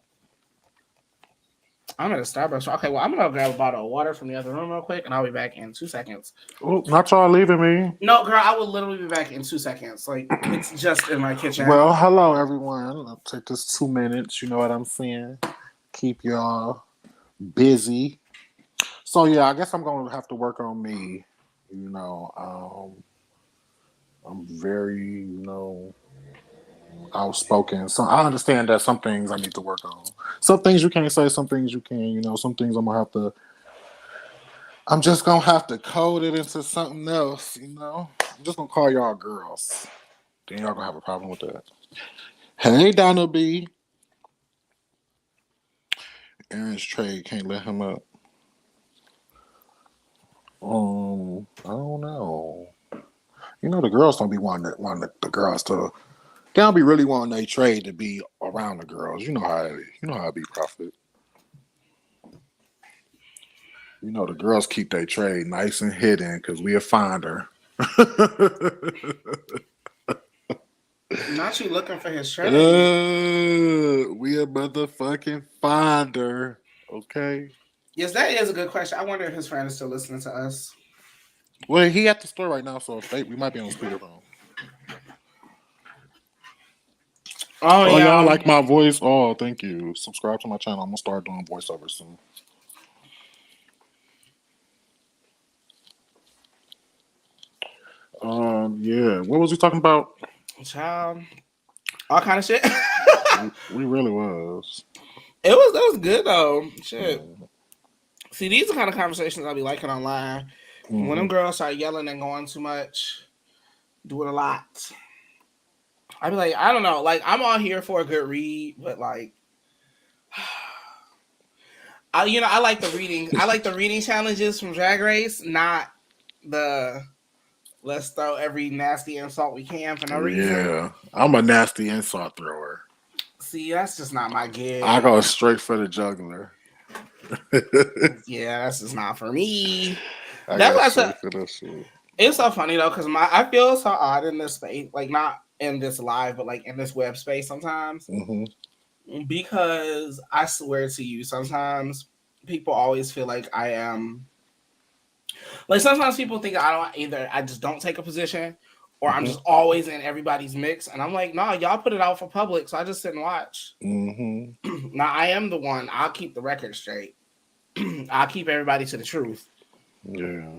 I'm at a Starbucks. Okay, well, I'm going to grab a bottle of water from the other room real quick, and I'll be back in 2 seconds. Oh, not y'all leaving me. No, girl, I will literally be back in 2 seconds. Like, it's just in my kitchen. Well, hello, everyone. I'll take this 2 minutes. You know what I'm saying? Keep y'all busy. So, yeah, I guess I'm going to have to work on me. You know, I'm very, outspoken. So I understand that some things I need to work on. Some things you can't say, some things you can. Some things I'm just gonna have to code it into something else. I'm just gonna call y'all girls. Then y'all gonna have a problem with that. Hey, Donna B. Aaron's trade can't let him up. I don't know. The girls don't be wanting the girls to. They don't be really wanting their trade to be around the girls. You know how it be, Prophet. The girls keep their trade nice and hidden because we'll find her. Not you looking for his trade. We a motherfucking find her. Okay. Yes, that is a good question. I wonder if his friend is still listening to us. Well, he at the store right now, so we might be on speakerphone. Oh, yeah. Y'all like my voice? Oh, thank you. Subscribe to my channel. I'm gonna start doing voiceover soon. Yeah. What was we talking about? Child, all kind of shit. we really was. That was good though. Shit. See, these are the kind of conversations I be liking online. Mm-hmm. When them girls start yelling and going too much, doing a lot. I be like, I don't know. Like, I'm all here for a good read, but like, I like the reading. I like the reading challenges from Drag Race, not the let's throw every nasty insult we can for no reason. Yeah, I'm a nasty insult thrower. See, that's just not my gig. I go straight for the juggler. Yeah, that's just not for me. That's why I said it's so funny though, because I feel so odd in this space, like not in this live, but like in this web space sometimes. Mm-hmm. Because I swear to you, sometimes people always feel like I am. Like sometimes people think I just don't take a position, or I'm just always in everybody's mix, and I'm like, no, y'all put it out for public, so I just sit and watch. Mm-hmm. Now I am the one. I'll keep the record straight. I'll keep everybody to the truth. Yeah.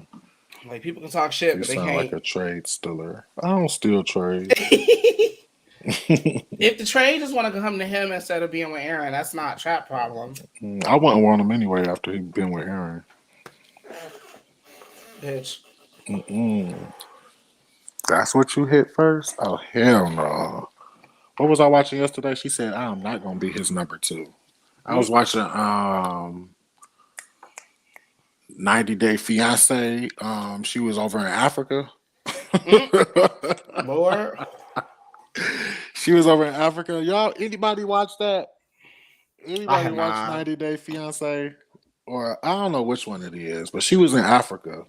Like people can talk shit, but they can't. Like a trade stealer. I don't steal trade. If the trade just want to come to him instead of being with Aaron, that's not Trap problem. I wouldn't want him anyway after he'd been with Aaron. bitch. That's what you hit first? Oh, hell no. What was I watching yesterday? She said, I'm not going to be his number 2. I was watching 90 Day Fiance. She was over in Africa. Lord. She was over in Africa. Y'all, anybody watch that? I Anybody have watch not. 90 Day Fiance? Or I don't know which one it is, but she was in Africa.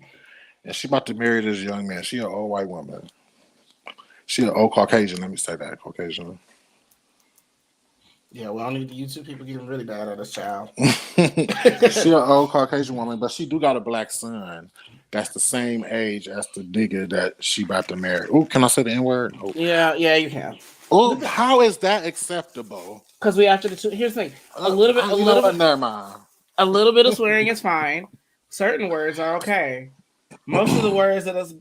And she about to marry this young man. She an old white woman. She an old Caucasian. Let me say that. Caucasian. Yeah, we don't need the YouTube people getting really bad at us, child. She an old Caucasian woman, but she do got a black son that's the same age as the nigga that she about to marry. Oh, can I say the N-word? Oh, Yeah, you can. oh, how is that acceptable? Because we after the two. Here's the thing: Never mind. a little bit of swearing is fine. Certain words are okay. Most of the words that us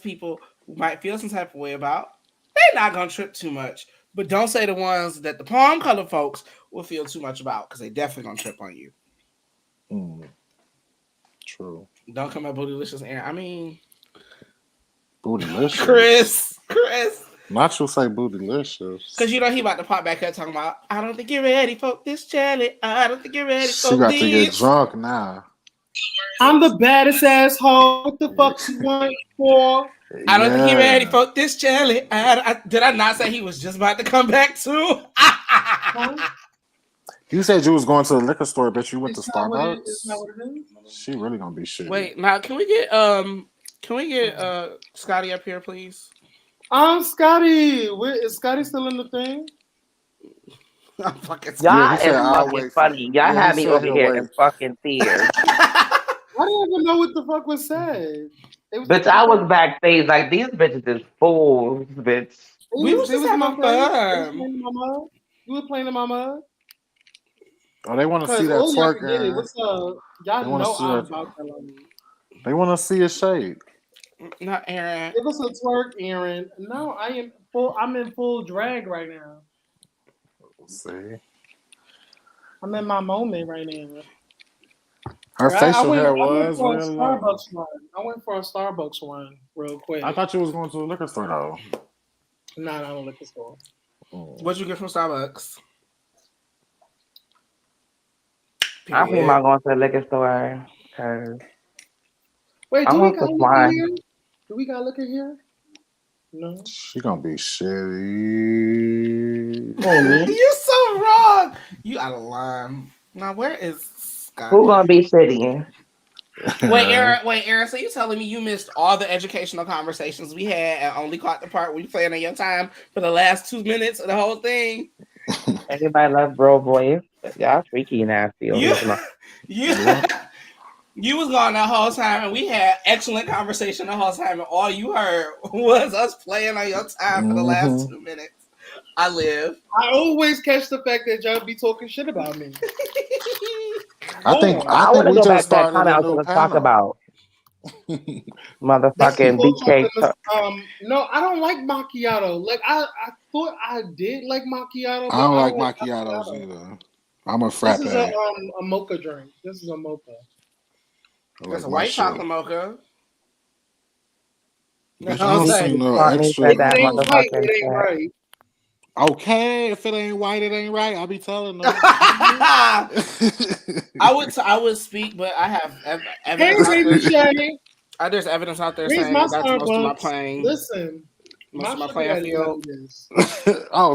people might feel some type of way about, they're not gonna trip too much. But don't say the ones that the palm color folks will feel too much about, because they definitely gonna trip on you. True. Don't come at Bootylicious Aaron. I mean, Bootylicious. Chris. Not you say Bootylicious. Because he about to pop back up talking about, I don't think you're ready for this, Charlie. I don't think you're ready She for got this. to get drunk now. I'm the baddest asshole. What the fuck you want for? I don't think you're ready for this, Charlie. Did I not say he was just about to come back too? You said you was going to the liquor store, but you went to Starbucks. It's not what it is. She really gonna be shit. Wait, now can we get Scotty up here, please? Scotty. Is Scotty still in the thing? I'm fucking Y'all he said, is "I'll fucking wait for funny. you." Y'all Yeah, he had me said over he'll here wait. in fucking tears. I didn't even know what the fuck was said. Bitch, I was backstage like these bitches is fools, bitch. We was just having fun. You were playing in my mug? Oh, they want to see that Y'all can get it. twerking. What's up? Y'all know I'm about that. They want to see a shake. Not Aaron. Give us a twerk, Aaron. No, I'm in full drag right now. Let's see. I'm in my moment right now. Her facial hair I went was for a real Starbucks run. I went for a Starbucks run real quick. I thought you was going to the liquor store though. Not a liquor store. What'd you get from Starbucks? I think I'm going to the liquor store because Wait, I do we want got some liquor wine. here? Do we got liquor here? No. She gonna be shitty. You're so wrong. You out of line. Now where is Scott? Who gonna be shitty? Wait, Aaron. So you telling me you missed all the educational conversations we had and only caught the part where you playing on your time for the last 2 minutes of the whole thing? Everybody loves bro boys. Y'all freaky nasty. You was gone that whole time, and we had excellent conversation the whole time, and all you heard was us playing on your time for the last 2 minutes. I live. I always catch the fact that y'all be talking shit about me. I think we just started a new talk panel. about motherfucking BK. No, I don't like macchiato. Like I thought I did like macchiato. I don't like macchiatos either. I'm a frappe. This is a mocha drink. This is a mocha. That's a white chocolate mocha. Bitch, I don't see no extra. It ain't right. Okay, if it ain't white, it ain't right. I'll be telling them. I would speak, but I have evidence. There's evidence out there saying that's most of my playing. Listen, most of my playing field. Okay. Oh,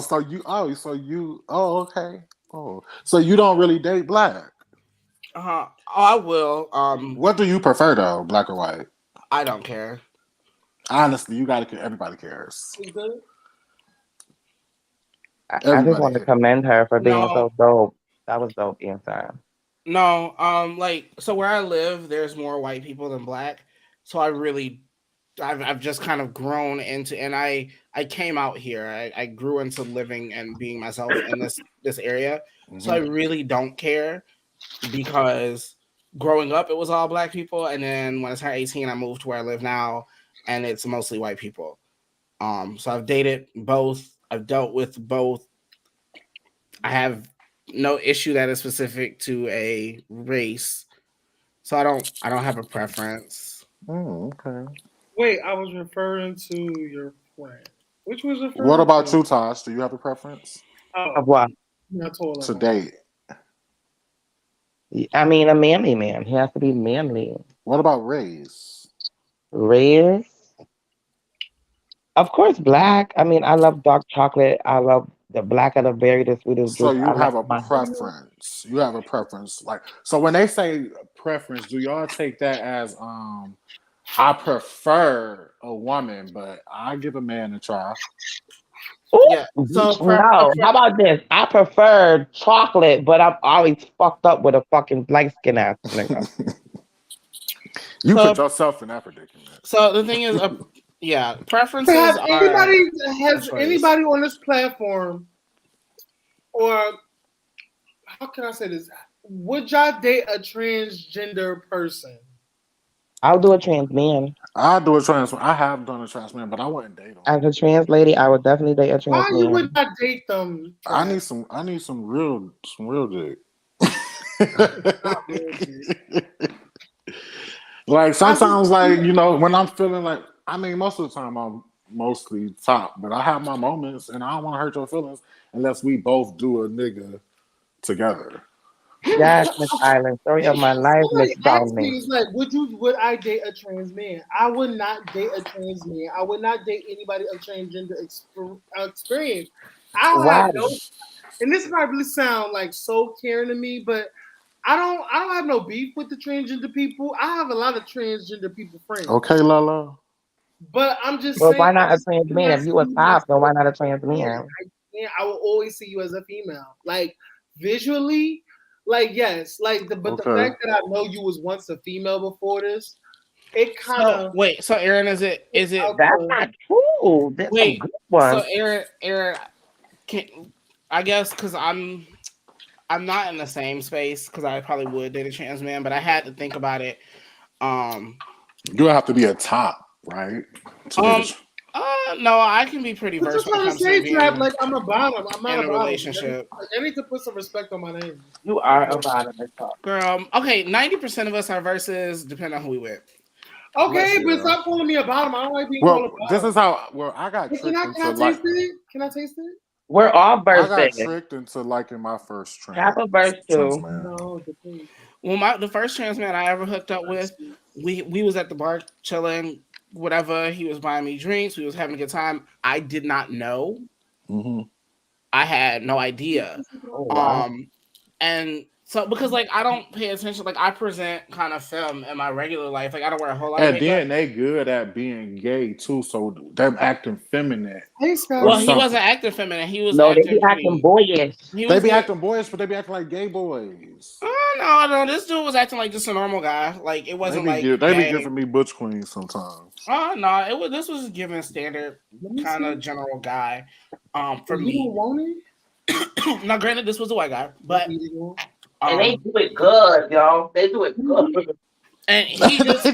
so you don't really date black? Oh, I will. What do you prefer though, black or white? I don't care. Honestly, you gotta care. Everybody cares. I just want to commend her for being so dope. That was dope inside. No, so where I live, there's more white people than black. So I've just kind of grown into, and I came out here. I grew into living and being myself in this area. Mm-hmm. So I really don't care, because growing up it was all black people, and then when I turned 18, I moved to where I live now, and it's mostly white people. So I've dated both. I've dealt with both. I have no issue that is specific to a race. So I don't have a preference. Oh, okay. Wait, I was referring to your plan. Which was referring What about to? you, Tosh? Do you have a preference Oh, Of what? I told to her. date? I mean, a manly man. He has to be manly. What about race? Race, of course, black. I mean, I love dark chocolate. I love the black of the berry, the sweetest So juice. I you like have a my. preference. You have a preference. Like, so when they say preference, do y'all take that as I prefer a woman, but I give a man a try. Ooh, Yeah. So no. How about this? I prefer chocolate, but I'm always fucked up with a fucking light skin ass nigga. You So- put yourself in that predicament. So the thing is, yeah, preferences Has are. anybody on this platform, or how can I say this? Would y'all date a transgender person? I'll do a trans man. I do a trans. I have done a trans man, but I wouldn't date him. As a trans lady, I would definitely date a Why trans you man. would not date them? I need some real dick. Like sometimes, like when I'm feeling like, I mean, most of the time I'm mostly top, but I have my moments, and I don't want to hurt your feelings unless we both do a nigga together. Yes, Miss Island. Story of my life, Miss Somebody asked me, Darling. it's like, would I date a trans man? I would not date a trans man. I would not date anybody of transgender experience. I Why? have no, and this might really sound like so caring to me, but I don't have no beef with the transgender people. I have a lot of transgender people friends. Okay, Lala. But I'm just Well, saying. why not a trans man? If you a top, then why not a trans man? I will always see you as a female. Like visually, like yes, like the fact that I know you was once a female before this, it kind of wait. So Aaron, is it? That's not true. That's a good one. So Aaron, I guess because I'm not in the same space because I probably would date a trans man, but I had to think about it. You have to be a top, right? No, I can be pretty versed when it comes to being like I'm a bottom. I'm not in a a bottom. relationship. I need to put some respect on my name. You are a bottom. Girl, okay, 90% of us are verses, depending on who we with. Okay, but stop calling me a bottom. I don't like being called a bottom. This is how. Well, I got tricked Can I taste it? Can I taste it? We're all I got verses. tricked into liking my first trans. Have a verse too. No, well, the first trans man I ever hooked up with, we was at the bar chilling, whatever. He was buying me drinks. We was having a good time. I did not know. Mm-hmm. I had no idea. Oh, wow. And so because like I don't pay attention, like I present kind of film in my regular life. Like I don't wear a whole lot of And makeup. then they good at being gay too, so them acting feminine. Well, he wasn't acting feminine. He was they be acting boyish. They be acting boyish, but they be acting like gay boys. Oh no, this dude was acting like just a normal guy. Like it wasn't they be giving me butch queens sometimes. Oh no, this was giving standard kind of general guy. For me. You don't want it? Now, granted, this was a white guy, but and they do it good, y'all. They do it good. And he just he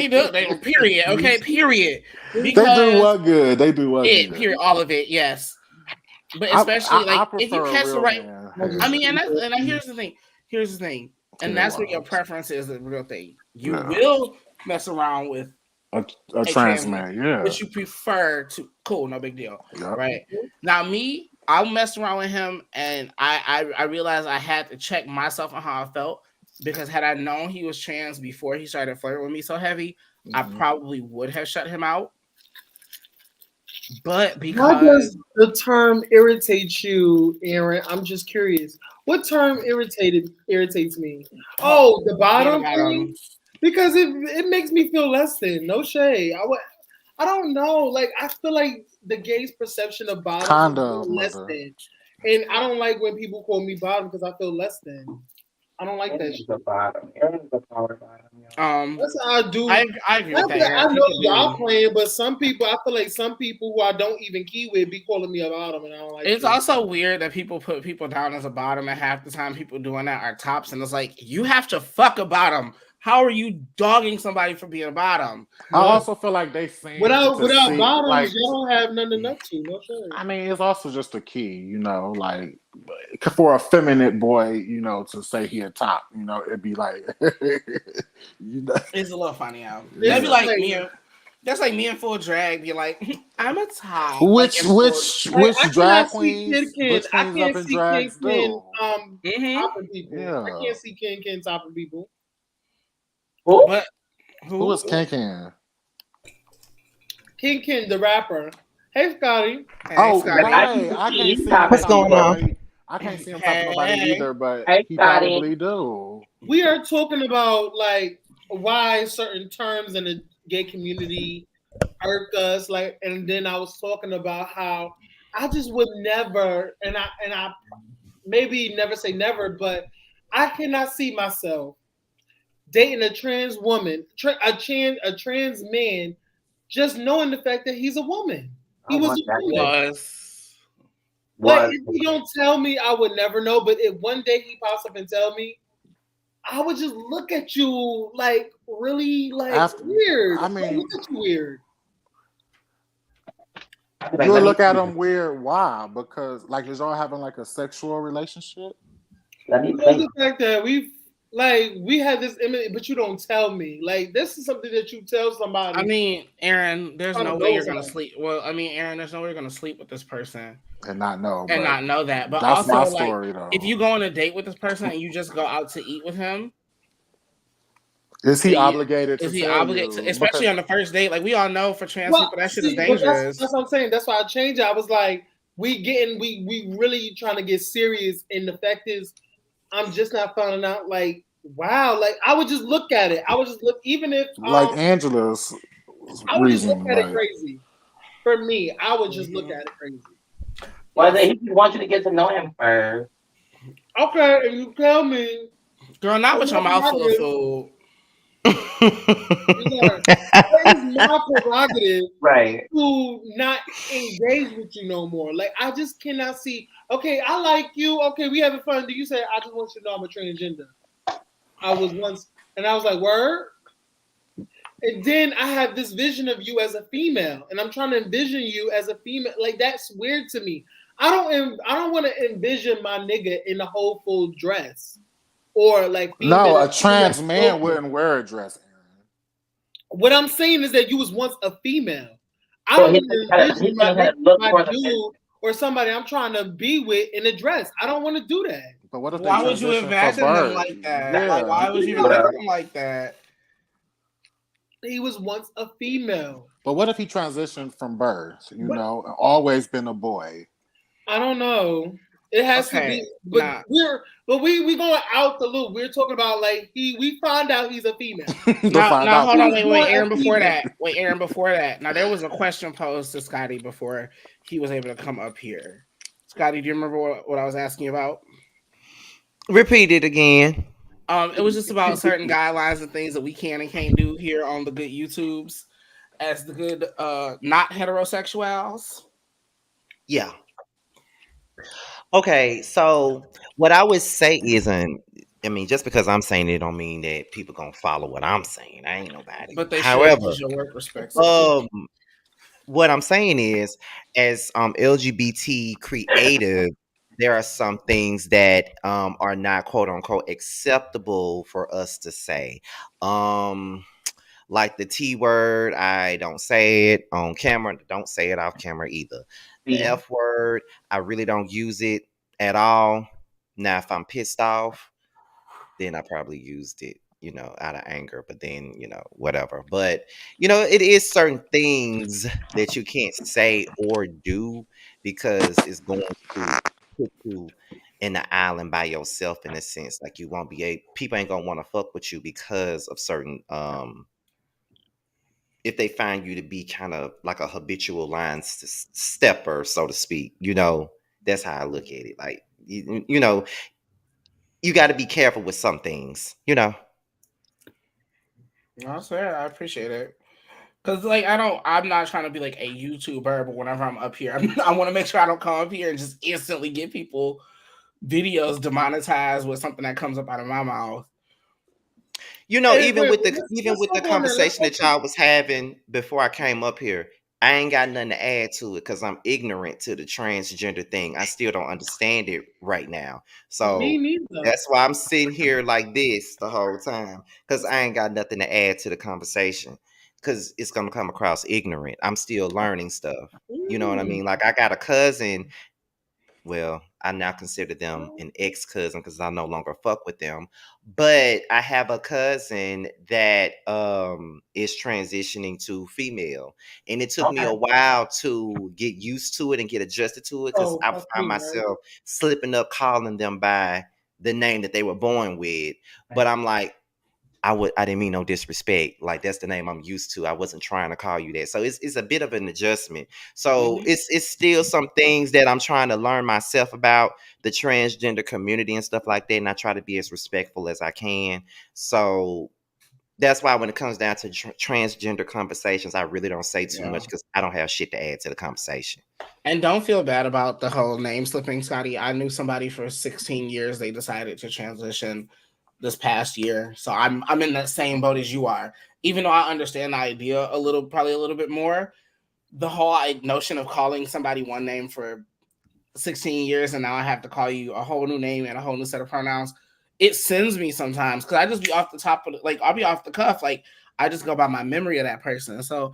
do they period. Okay, period. Because they do what good. They do what good. Period. All of it, yes. But especially if you catch the right. I mean, and here's the thing. Here's the thing, and that's what your preference is. The real thing. You will mess around with a trans man, yeah. But you prefer to cool, no big deal, right? Now me, I'll mess around with him, and I realized I had to check myself on how I felt. Because had I known he was trans before he started flirting with me so heavy, I probably would have shut him out. But because how does the term irritate you, Aaron? I'm just curious. What term irritates me? Oh, the bottom thing? Because it makes me feel less than. No shade. I don't know. Like I feel like the gay's perception of bottom is less than. And I don't like when people call me bottom because I feel less than. I don't like that shit. Aaron's the power bottom. That's how I do. I agree with that. I know y'all playing, but some people, I feel like some people who I don't even key with be calling me a bottom, and I don't like. It's also weird that people put people down as a bottom, and half the time people doing that are tops, and it's like you have to fuck a bottom. How are you dogging somebody for being a bottom? I also feel like they saying without bottoms, like, you don't have nothing to nut to. No shit. I mean, it's also just a key, like for a feminine boy, you know, to say he a top, you know, it'd be like, you know, It's a little funny out. It's That'd be like like- me and that's like me in full drag. Be like, I'm a top. which like, I drag cannot see queens, Ken which I queens can't up in see drags Ken do? Mhm. topping people. Yeah. I can't see Ken topping people. Who? But Who is Ken? Ken, the rapper. Hey, Scotty. Hey, Oh, Scotty. right. I can't see him What's topping going on? nobody. I can't see him topping nobody Hey. either, but Hey, he Scotty. probably do. We are talking about like why certain terms in the gay community irk us, like, and then I was talking about how I just would never, and I maybe never say never, but I cannot see myself dating a trans woman, a trans man, just knowing the fact that he's a woman. He was a woman. Like, if you don't tell me, I would never know. But if one day he pops up and tell me, I would just look at you like really weird. I mean- Like, look at you weird. You'll look at him weird. Why? Because like is y'all having like a sexual relationship? Let me You know, the fact that we had this image, but you don't tell me. Like, this is something that you tell somebody. I mean, Aaron, there's Kinda no way you're knows gonna that. sleep. Well, I mean, Aaron, there's no way you're gonna sleep with this person And not know. and but not know that. But that's also, my like, story though. if you go on a date with this person and you just go out to eat with him, Is he obligated to is he tell obligated you? to, especially on the first date? Like, we all know for trans Well, people that shit is see, but dangerous. That's what I'm saying. That's why I changed it. I was like, we really trying to get serious, and the fact is, I'm just not finding out. Like, wow, like I would just look at it. I would just look, even if like Angela's I would just reason. look at it Like, crazy. For me, I would just look at it crazy. Well, he just wants you to get to know him first. Okay, and you tell me, Girl, not with your mouth full of food. it's my prerogative Right. to not engage with you no more. Like, I just cannot see. Okay, I like you. Okay, we having fun. Do you say I just want you to know I'm a transgender? I was once, and I was like, word. And then I have this vision of you as a female, and I'm trying to envision you as a female. Like, that's weird to me. I don't want to envision my nigga in a whole full dress or like. no, a trans man wouldn't wear a dress. What I'm saying is that you was once a female. I So don't he's want gonna- to envision he's gonna my, look for my the dude or somebody I'm trying to be with in a dress. I don't want to do that. But what if Why they would you transition imagine for them birth? like that? Yeah. Like, why would you Yeah. imagine them like that? He was once a female. But what if he transitioned from birth? You What? know, always been a boy. I don't know. It has to Okay, be, but nah. we going out the loop. We're talking about like we find out he's a female. Now, hold on, wait, Who's Aaron. more Before appealing? that, wait, Aaron. Before that, now there was a question posed to Scotty before he was able to come up here. Scotty, do you remember what I was asking about? Repeat it again. It was just about certain guidelines and things that we can and can't do here on the good YouTubes as the good not heterosexuals. Yeah. Okay, so what I would say isn't, I mean, just because I'm saying it don't mean that people gonna follow what I'm saying. I ain't nobody. But they However, should use your work respects. what I'm saying is, as LGBT creative, there are some things that are not quote unquote acceptable for us to say. Like the T word, I don't say it on camera. Don't say it off camera either. The F word, I really don't use it at all. Now, if I'm pissed off, then I probably used it, you know, out of anger, but then, you know, whatever. But, you know, it is certain things that you can't say or do because it's going to put you in the island by yourself in a sense. Like you won't be people ain't gonna want to fuck with you because of certain if they find you to be kind of like a habitual line stepper, so to speak. You know, that's how I look at it. Like you know, you got to be careful with some things, you know. No, sir, I appreciate it. Cause like I'm not trying to be like a YouTuber, but whenever I'm up here, I want to make sure I don't come up here and just instantly get people videos demonetized with something that comes up out of my mouth. You know, Hey, even wait, with let's the go on there. conversation that y'all was having before I came up here, I ain't got nothing to add to it because I'm ignorant to the transgender thing. I still don't understand it right now. So Me neither. that's why I'm sitting here like this the whole time because I ain't got nothing to add to the conversation because it's gonna come across ignorant. I'm still learning stuff. You know what I mean? Like I got a cousin. Well, I now consider them an ex-cousin because I no longer fuck with them. But I have a cousin that is transitioning to female. And it took me a while to get used to it and get adjusted to it because I find myself slipping up calling them by the name that they were born with. But I'm like, I didn't mean no disrespect. Like that's the name I'm used to. I wasn't trying to call you that. So it's a bit of an adjustment. So it's still some things that I'm trying to learn myself about the transgender community and stuff like that. And I try to be as respectful as I can. So that's why when it comes down to transgender conversations, I really don't say too much because I don't have shit to add to the conversation. And don't feel bad about the whole name slipping, Scotty. I knew somebody for 16 years. They decided to transition this past year. So I'm in that same boat as you are. Even though I understand the idea probably a little bit more, the whole notion of calling somebody one name for 16 years and now I have to call you a whole new name and a whole new set of pronouns, it sends me sometimes because I just be off the top of I'll be off the cuff. Like I just go by my memory of that person. So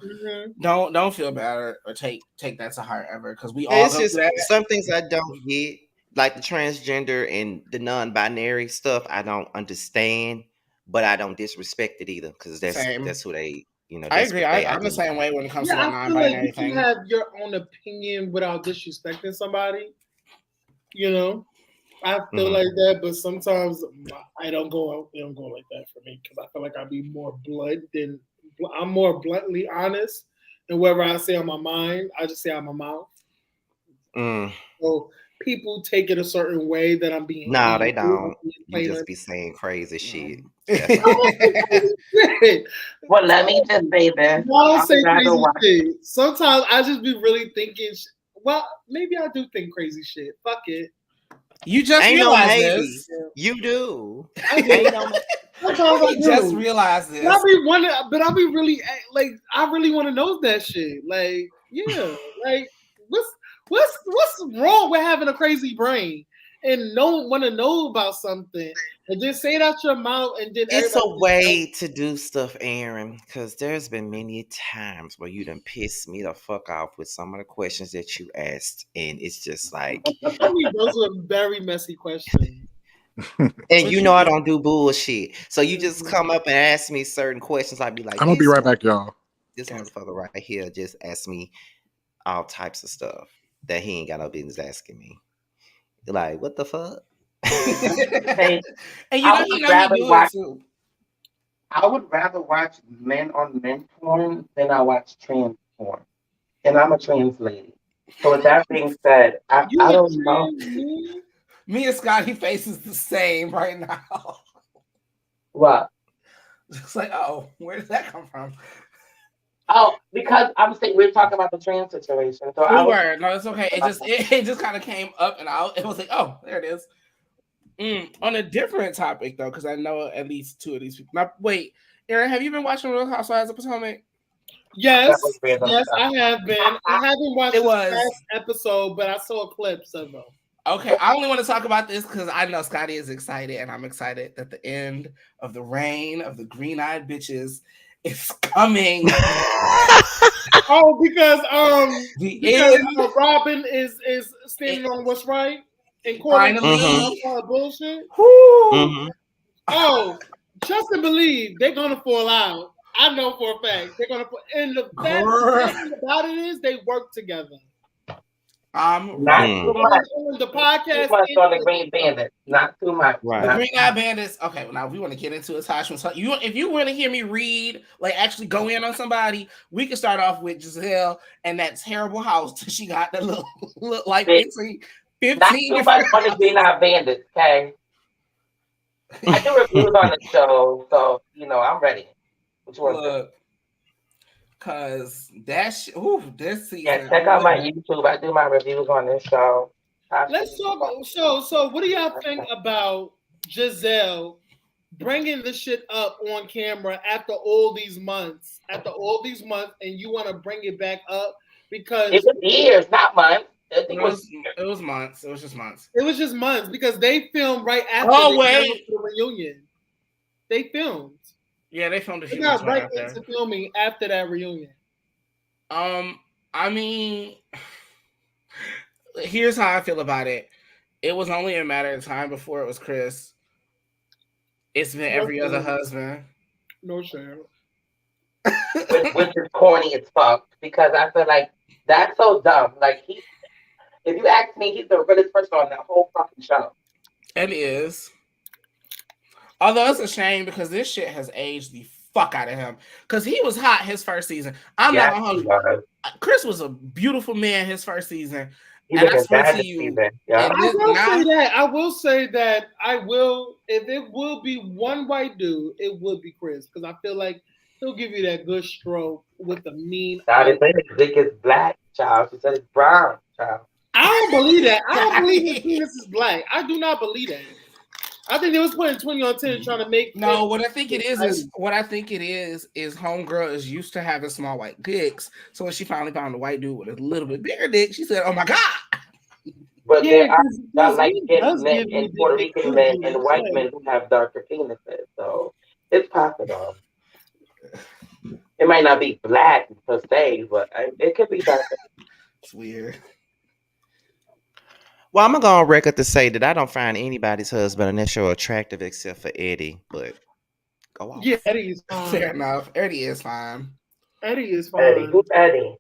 don't feel bad or take that to heart ever because we all it's go just through that. some things I don't get. Like the transgender and the non-binary stuff, I don't understand, but I don't disrespect it either because that's who they, I agree. I'm the same way when it comes to the I feel non-binary like you thing. can have your own opinion without disrespecting somebody. You know, I feel like that, but sometimes I don't go like that for me because I feel like I'd be more blunt than I'm more bluntly honest, and whatever I say on my mind, I just say out my mouth. So people take it a certain way that I'm being. No, they don't. You just be saying crazy shit. Well, let me just say this. Don't say crazy shit. Sometimes I just be really thinking. Well, maybe I do think crazy shit. Fuck it. You just ain't realized no maybe. this. You do. Ain't no Sometimes I just realized this. But I be really like I really want to know that shit. Like, yeah, like what's wrong with having a crazy brain and want to know about something and then say it out your mouth and then it's a way to do stuff, Aaron, because there's been many times where you done pissed me the fuck off with some of the questions that you asked, and it's just like I mean, those are very messy questions. And you know I don't do bullshit. So you just come up and ask me certain questions. I'd be like, I'm gonna be right back, y'all. This motherfucker right here just asked me all types of stuff that he ain't got no business asking me. Like, what the fuck? Hey, and you know he do it too. I would rather watch men on men porn than I watch trans porn. And I'm a trans lady. So with that being said, I don't know. Me and Scotty faces the same right now. What? It's like, oh, where did that come from? Oh, because I'm saying we're talking about the trans situation. So no, it's okay. It just kind of came up and out. It was like, oh, there it is. On a different topic though, because I know at least two of these people. Now, wait, Aaron, have you been watching Real Housewives of Potomac? Yes, I have been. I haven't watched the last episode, but I saw clips of them. Okay, I only want to talk about this because I know Scotty is excited, and I'm excited that the end of the reign of the green-eyed bitches is coming. Because Robin is standing on what's right and calling bullshit. Oh, trust and believe they're gonna fall out. I know for a fact they're gonna put. And the best thing about it is they work together. Not too much. The podcast too much on the Green Bandits. Not too much. Right. The Green-Eyed Bandits. Okay, well, now we want to get into it, Tasha. So if you want to hear me read, like actually go in on somebody, we can start off with Giselle and that terrible house that she got that look like 15. Not too much on the Green-Eyed Bandits, okay? I do reviews on the show, so I'm ready. Which one? Cause this season. Yeah, check out my YouTube. I do my reviews on this show. Let's talk. So what do y'all think about Giselle bringing the shit up on camera after all these months, and you want to bring it back up because It was years, not months. I think It was months. It was just months. it was just months because they filmed right after Oh, they wait. announced the reunion. They filmed. Yeah, they filmed a They few months got right after. into filming after that reunion. I mean, here's how I feel about it. It was only a matter of time before it was Chris. It's been every other husband. No shame. which is corny as fuck because I feel like that's so dumb. Like if you ask me, he's the realest person on that whole fucking show. It is. Although it's a shame because this shit has aged the fuck out of him. Because he was hot his first season. I'm not 100. Chris was a beautiful man his first season. He And was I a swear bad to you, season. Yeah. and I this- will now- say that. I will say that I will. If it will be one white dude, it would be Chris because I feel like he'll give you that good stroke with the mean. Now they say his dick is black, child. She said it's brown, child. I don't believe that. I don't believe his penis is black. I do not believe that. I think they was putting 20 on 10 trying to make. No, what I think it is homegirl is used to having small white dicks. So when she finally found a white dude with a little bit bigger dick, she said, "Oh my god!" But Yeah, there are 'cause not like he does men give you and Puerto the Rican men energy, and white so- men who have darker penises. So it's possible. It might not be black per se, but it could be darker. It's weird. Well, I'm gonna go on record to say that I don't find anybody's husband on that show attractive except for Eddie. But go on. Yeah, Eddie is fine. Fair enough. Eddie is fine. Eddie is Eddie, fine. who's Eddie?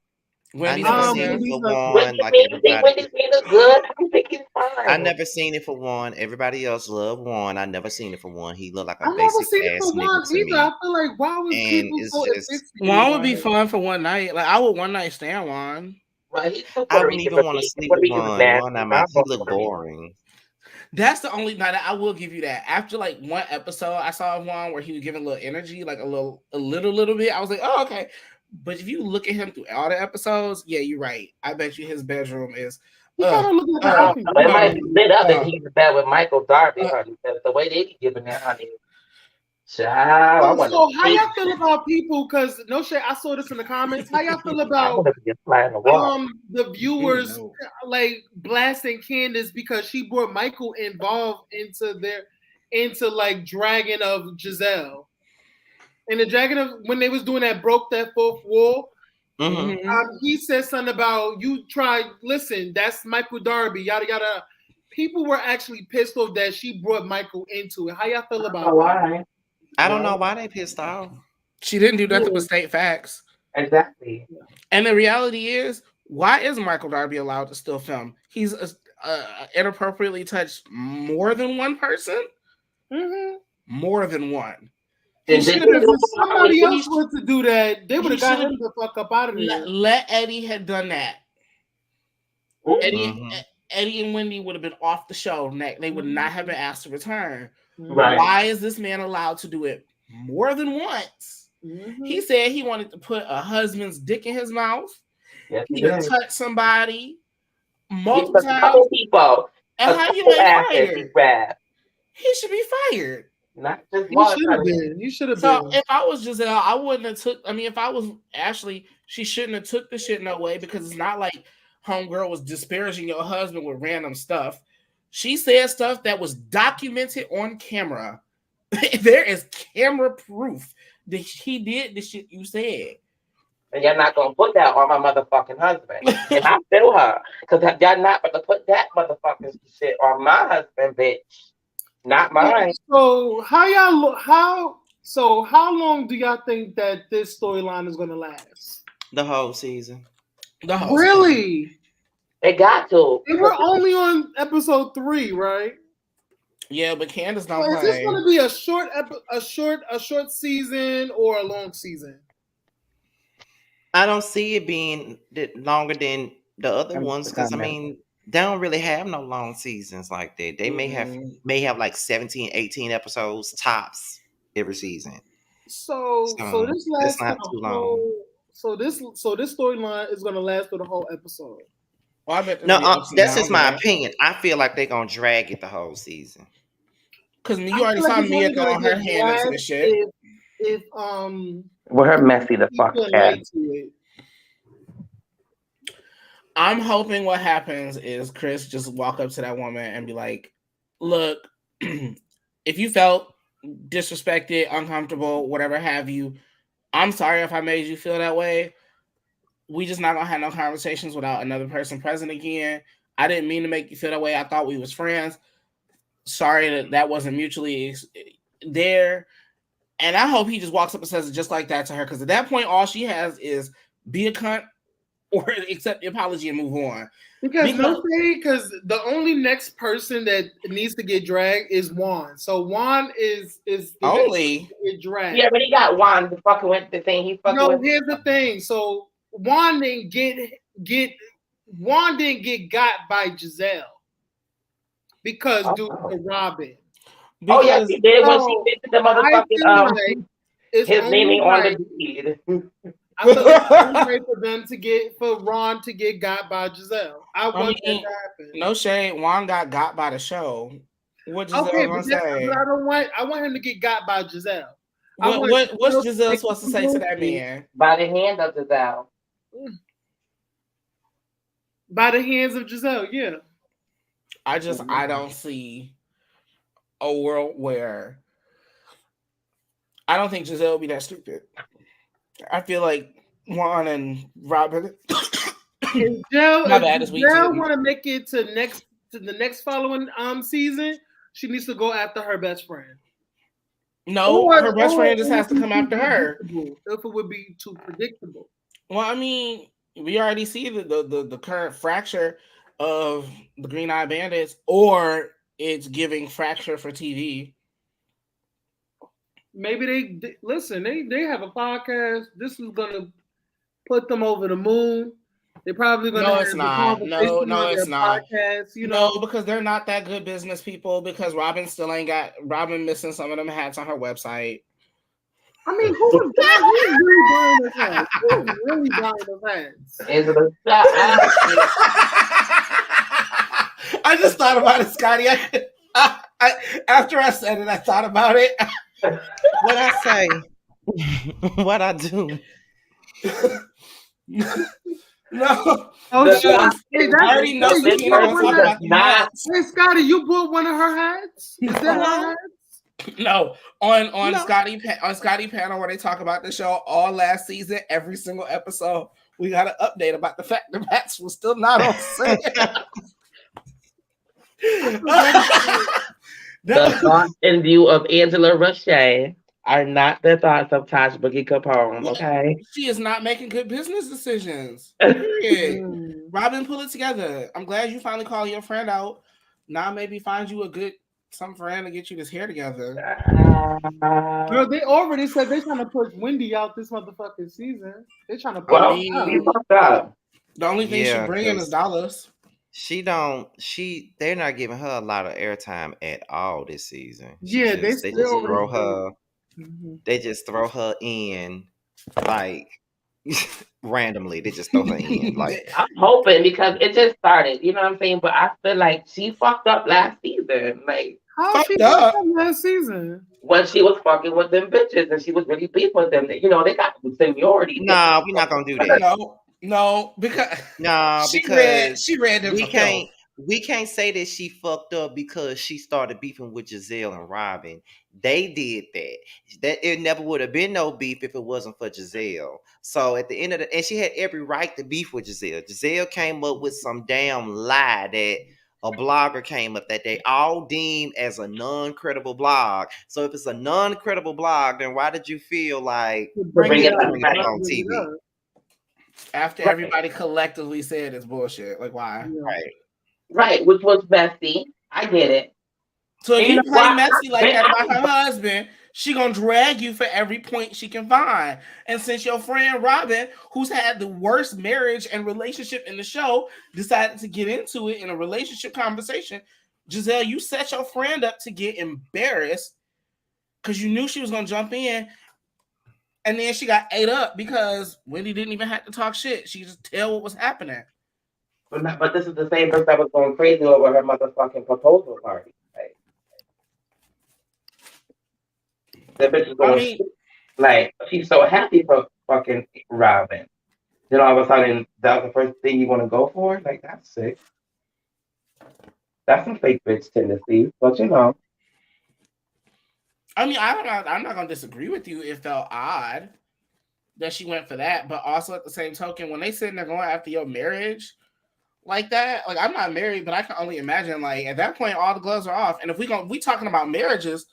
I Wendy's never Um, seen it Wendy's for not- one. Like Wendy's everybody. is good. I think he's fine. I never seen it for one. Everybody else loved one. I never seen it for one. He looked like a I never basic seen it ass for one nigga to either. me. I feel like why was And people it's so just- addicted? Juan would be Like, fun for one night. Like I would one night stand Juan. Right, he's so I Puerto wouldn't Rican, even but want to he- sleep Puerto with Rican's one. nasty. One, he I'm look Puerto Rican. boring. That's the only night I will give you that. After like one episode, I saw one where he was giving a little energy, like a little bit. I was like, oh, okay. But if you look at him through all the episodes, yeah, you're right. I bet you his bedroom is. he kind of look like a uh, fucking It might be lit up Uh, if he's bad with Michael Darby, honey. Because the way they be giving that, honey. Child, I want So to how y'all feel about people? Because no shit, I saw this in the comments. How y'all feel about be a fly in the wall. the viewers No. like blasting Candace because she brought Michael involved into like dragging of Giselle. And the dragon of when they was doing that broke that fourth wall, Mhm. he said something about you tried. Listen, that's Michael Darby. Yada yada. People were actually pissed off that she brought Michael into it. How y'all feel about Oh, why? I don't know why they pissed off. She didn't do nothing but state facts. Exactly. And the reality is, why is Michael Darby allowed to still film? He's inappropriately touched more than one person. Mhm. More than one. And should've then- been- If somebody He- else was to do that, they would have got should've- him the fuck up out of there. Let Eddie had done that. Mhm. Eddie and Wendy would have been off the show. They would not have been asked to return. Right. Why is this man allowed to do it more than once? Mhm. He said he wanted to put a husband's dick in his mouth. Yes, He he done did. touched somebody He multiple put a times. couple people. And A how you couple ain't asses he fired? grabbed. He should be fired. Not just He one. should I have mean, been. He should have So been. if I was Giselle, I wouldn't have took. I mean, if I was Ashley, she shouldn't have took the shit no way because it's not like homegirl was disparaging your husband with random stuff. She said stuff that was documented on camera. There is camera proof that he did the shit you said. and you're not gonna put that on my motherfucking husband. And I feel her. Because y'all not gonna put that motherfucking shit on my husband, bitch. Not mine. So how long do y'all think that this storyline is gonna last? The whole season. The whole Really? They got to. And we're only on episode 3, right? Yeah, but Candace So don't is this play. gonna be a short season or a long season? I don't see it being longer than the other ones because I mean they don't really have no long seasons like that. They may have like 17, 18 episodes tops every season. So So, this that's lasts not for too the long. whole. So this storyline is gonna last for the whole episode. Well, I bet No, that's just my opinion. I feel like they're gonna drag it the whole season. Because you I already feel like saw it's Mia only gonna throwing her get hand into the dragged shit. If Well, her messy the fuck people ass. late to it. I'm hoping what happens is Chris just walk up to that woman and be like, "Look, if you felt disrespected, uncomfortable, whatever have you, I'm sorry if I made you feel that way. We just not gonna have no conversations without another person present again. I didn't mean to make you feel that way. I thought we was friends. Sorry that wasn't mutually there." And I hope he just walks up and says it just like that to her, because at that point, all she has is be a cunt or accept the apology and move on. Because the only next person that needs to get dragged is Juan. So Juan is Only get dragged. Yeah, but he got Juan the fucking with the thing. He fucking. No, here's the thing. So Juan didn't get got by Giselle because due to Robin. Oh yes, he did when she So, did the I feel motherfucking like it's his only naming on right- the deed. I feel like it's only right for Ron to get got by Giselle. I want that to happen. No shade. Juan got by the show. What Giselle Okay, gonna but that's say? what I want him to get got by Giselle. What's Giselle supposed to say to that man? By the hand of Giselle. By the hands of Giselle, yeah. I don't see a world where I don't think Giselle would be that stupid. I feel like Juan and Robin. Giselle Giselle want to make it to the next following season, she needs to go after her best friend. No, her best friend just has to come after her. If it would be too predictable. Well, I mean, we already see the current fracture of the Green Eye Bandits, or it's giving fracture for TV. Maybe they listen. They have a podcast. This is gonna put them over the moon. They're probably gonna. No, it's not. No, it's not. Podcast, no, because they're not that good business people. Because Robin still ain't got Robin missing some of them hats on her website. I mean, who's really buying the hats? Who's really buying the hats? Is it a I just thought about it, Scotty. After I said it, I thought about it. What I say? What I do? No. Oh shit! Hey, I already know Hey, Scotty, you bought one of her hats? Is that her hat? No, on Scotty panel where they talk about the show all last season, every single episode, we got an update about the fact the hats was still not on sale. The thoughts and view of Angela Roche are not the thoughts of Taj Boogie Capone, okay? She is not making good business decisions. Period. Robin, pull it together. I'm glad you finally called your friend out. Now maybe find you a good some friend to get you this hair together. Girl, they already said they're trying to push Wendy out this motherfucking season. They're trying to push her out. The only thing she bringing is dollars. They're not giving her a lot of airtime at all this season. They just throw her. Mm-hmm. They just throw her in like randomly. They just throw her in. Like I'm hoping because it just started. You know what I'm saying? But I feel like she fucked up last season. Like how she fucked up last season? When she was fucking with them bitches and she was really beefing with them. You know they got seniority. Nah, we're not gonna do that. No, because she read them. We can't say that she fucked up because she started beefing with Giselle and Robin. They did that. That it never would have been no beef if it wasn't for Giselle. So at the end of and she had every right to beef with Giselle. Giselle came up with some damn lie that a blogger came up that they all deemed as a non-credible blog. So if it's a non-credible blog, then why did you feel like bring it on TV? After everybody collectively said it's bullshit. Like, why? Right, which was messy. I get it. So if you play messy like that about her husband, she gonna drag you for every point she can find. And since your friend Robin, who's had the worst marriage and relationship in the show, decided to get into it in a relationship conversation, Giselle, you set your friend up to get embarrassed because you knew she was gonna jump in. And then she got ate up because Wendy didn't even have to talk shit. She just tell what was happening. But this is the same person that was going crazy over her motherfucking proposal party. Right? That bitch is going like she's so happy for fucking Robin. Then all of a sudden, that's the first thing you want to go for? Like, that's sick. That's some fake bitch tendencies, but you know. I mean, I'm not gonna disagree with you. It felt odd that she went for that, but also at the same token, when they sitting there going after your marriage like that, like I'm not married, but I can only imagine like at that point all the gloves are off. And if we talking about marriages,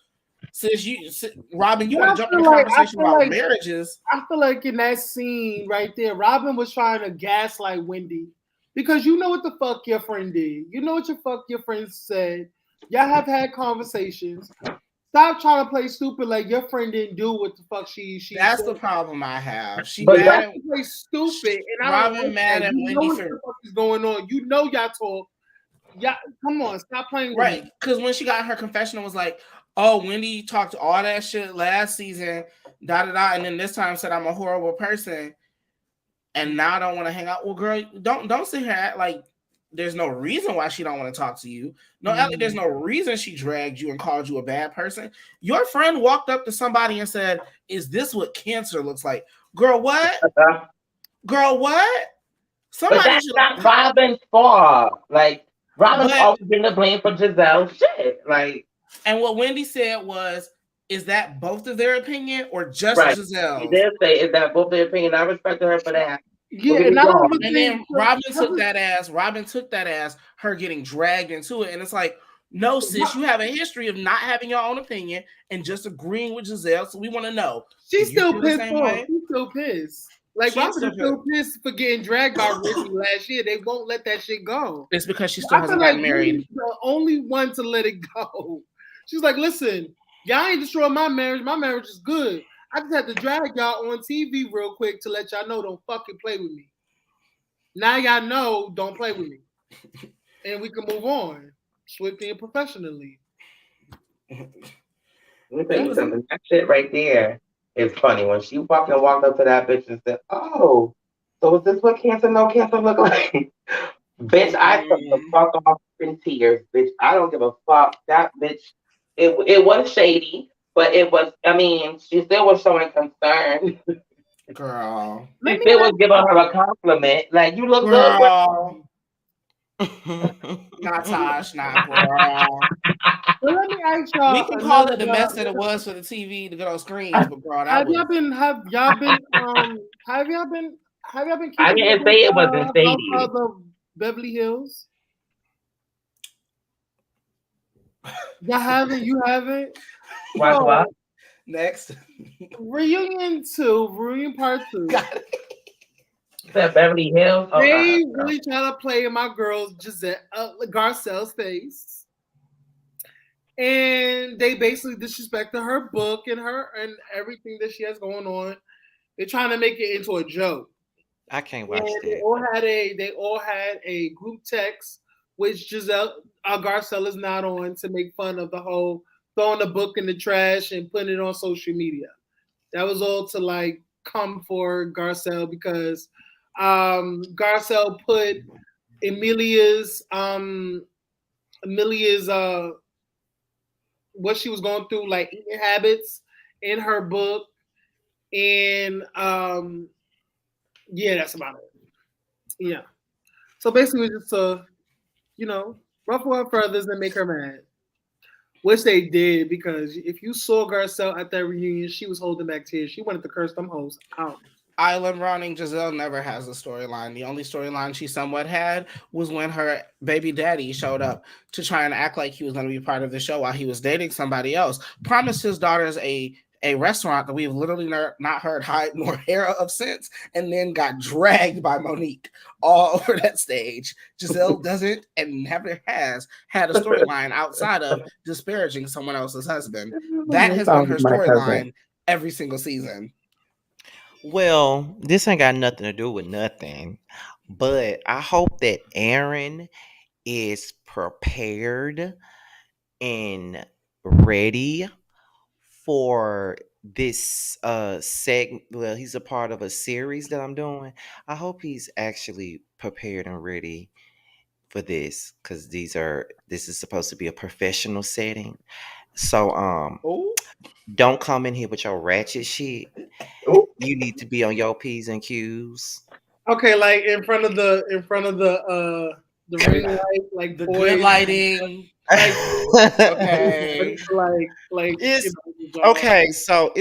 Robin, you want to jump in the conversation about marriages? I feel like in that scene right there, Robin was trying to gaslight Wendy because you know what the fuck your friend did. You know what your friend said. Y'all have had conversations. Stop trying to play stupid like your friend didn't do what the fuck she That's said. the problem I have. She But mad at play stupid, and I Robin don't mad at you know Wendy what for the fuck is going on. You know y'all talk. Yeah, come on, stop playing with right me. because when she got her confessional was like, oh, Wendy talked all that shit last season, and then this time said I'm a horrible person, and now I don't want to hang out. Well, girl, don't sit here and act like there's no reason why she don't want to talk to you. No, there's no reason she dragged you and called you a bad person. Your friend walked up to somebody and said, "Is this what cancer looks like?" Girl, what? Girl, what? But that's not Robin's fault. Like Robin's always been to blame for Giselle's shit. Like, and what Wendy said was, "Is that both of their opinion or just Giselle's?" She did say, "Is that both their opinion?" I respected her for that. Yeah, and then Robin took that as her getting dragged into it, and it's like, no, sis, you have a history of not having your own opinion and just agreeing with Giselle. So we want to know. She's still pissed off. She's still pissed. Like Robin is still pissed for getting dragged by Ricky last year. They won't let that shit go. It's because she still hasn't gotten married. The only one to let it go. She's like, listen, y'all ain't destroyed my marriage. My marriage is good. I just had to drag y'all on TV real quick to let y'all know don't fucking play with me. Now y'all know don't play with me. And we can move on swiftly and professionally. Let me tell you something. That shit right there is funny. When she walked up to that bitch and said, "Oh, so is this what cancer look like?" Bitch, I took the fuck off in tears. Bitch, I don't give a fuck. That bitch, it was shady. But it was, I mean, she still was showing concern. Girl. She still was giving her a compliment. Like, you look good. Not Tosh, not girl. Well, let me ask y'all. We can call it the mess that it was for the TV to go on screens, but girl, have y'all been? I didn't say it wasn't shady. The Beverly Hills. Y'all haven't? You haven't? What? Next. Reunion part 2. That Beverly Hills? Oh, they really try to play in my girl Garcelle's face. And they basically disrespected her book and everything that she has going on. They're trying to make it into a joke. I can't watch that. They all had a group text, which Garcelle is not on, to make fun of the whole throwing the book in the trash and putting it on social media. That was all to like come for Garcelle because Garcelle put Amelia's what she was going through, like eating habits, in her book, and yeah, that's about it. Yeah. So basically, just ruffle her feathers and make her mad. Which they did, because if you saw Garcelle at that reunion, she was holding back tears. She wanted to curse them hoes out. Island Running Giselle never has a storyline. The only storyline she somewhat had was when her baby daddy showed up to try and act like he was going to be part of the show while he was dating somebody else. Promised his daughters a restaurant that we've literally not heard hide nor hair of since, and then got dragged by Monique all over that stage. Giselle doesn't and never has had a storyline outside of disparaging someone else's husband. That has been her storyline every single season. Well, this ain't got nothing to do with nothing, but I hope that Aaron is prepared and ready for this segment. Well, he's a part of a series that I'm doing. I hope he's actually prepared and ready for this, because this is supposed to be a professional setting. So don't come in here with your ratchet shit. You need to be on your P's and Q's. Okay, like in front of the ring light, like The boys, good lighting. like Okay. like It's know, okay. So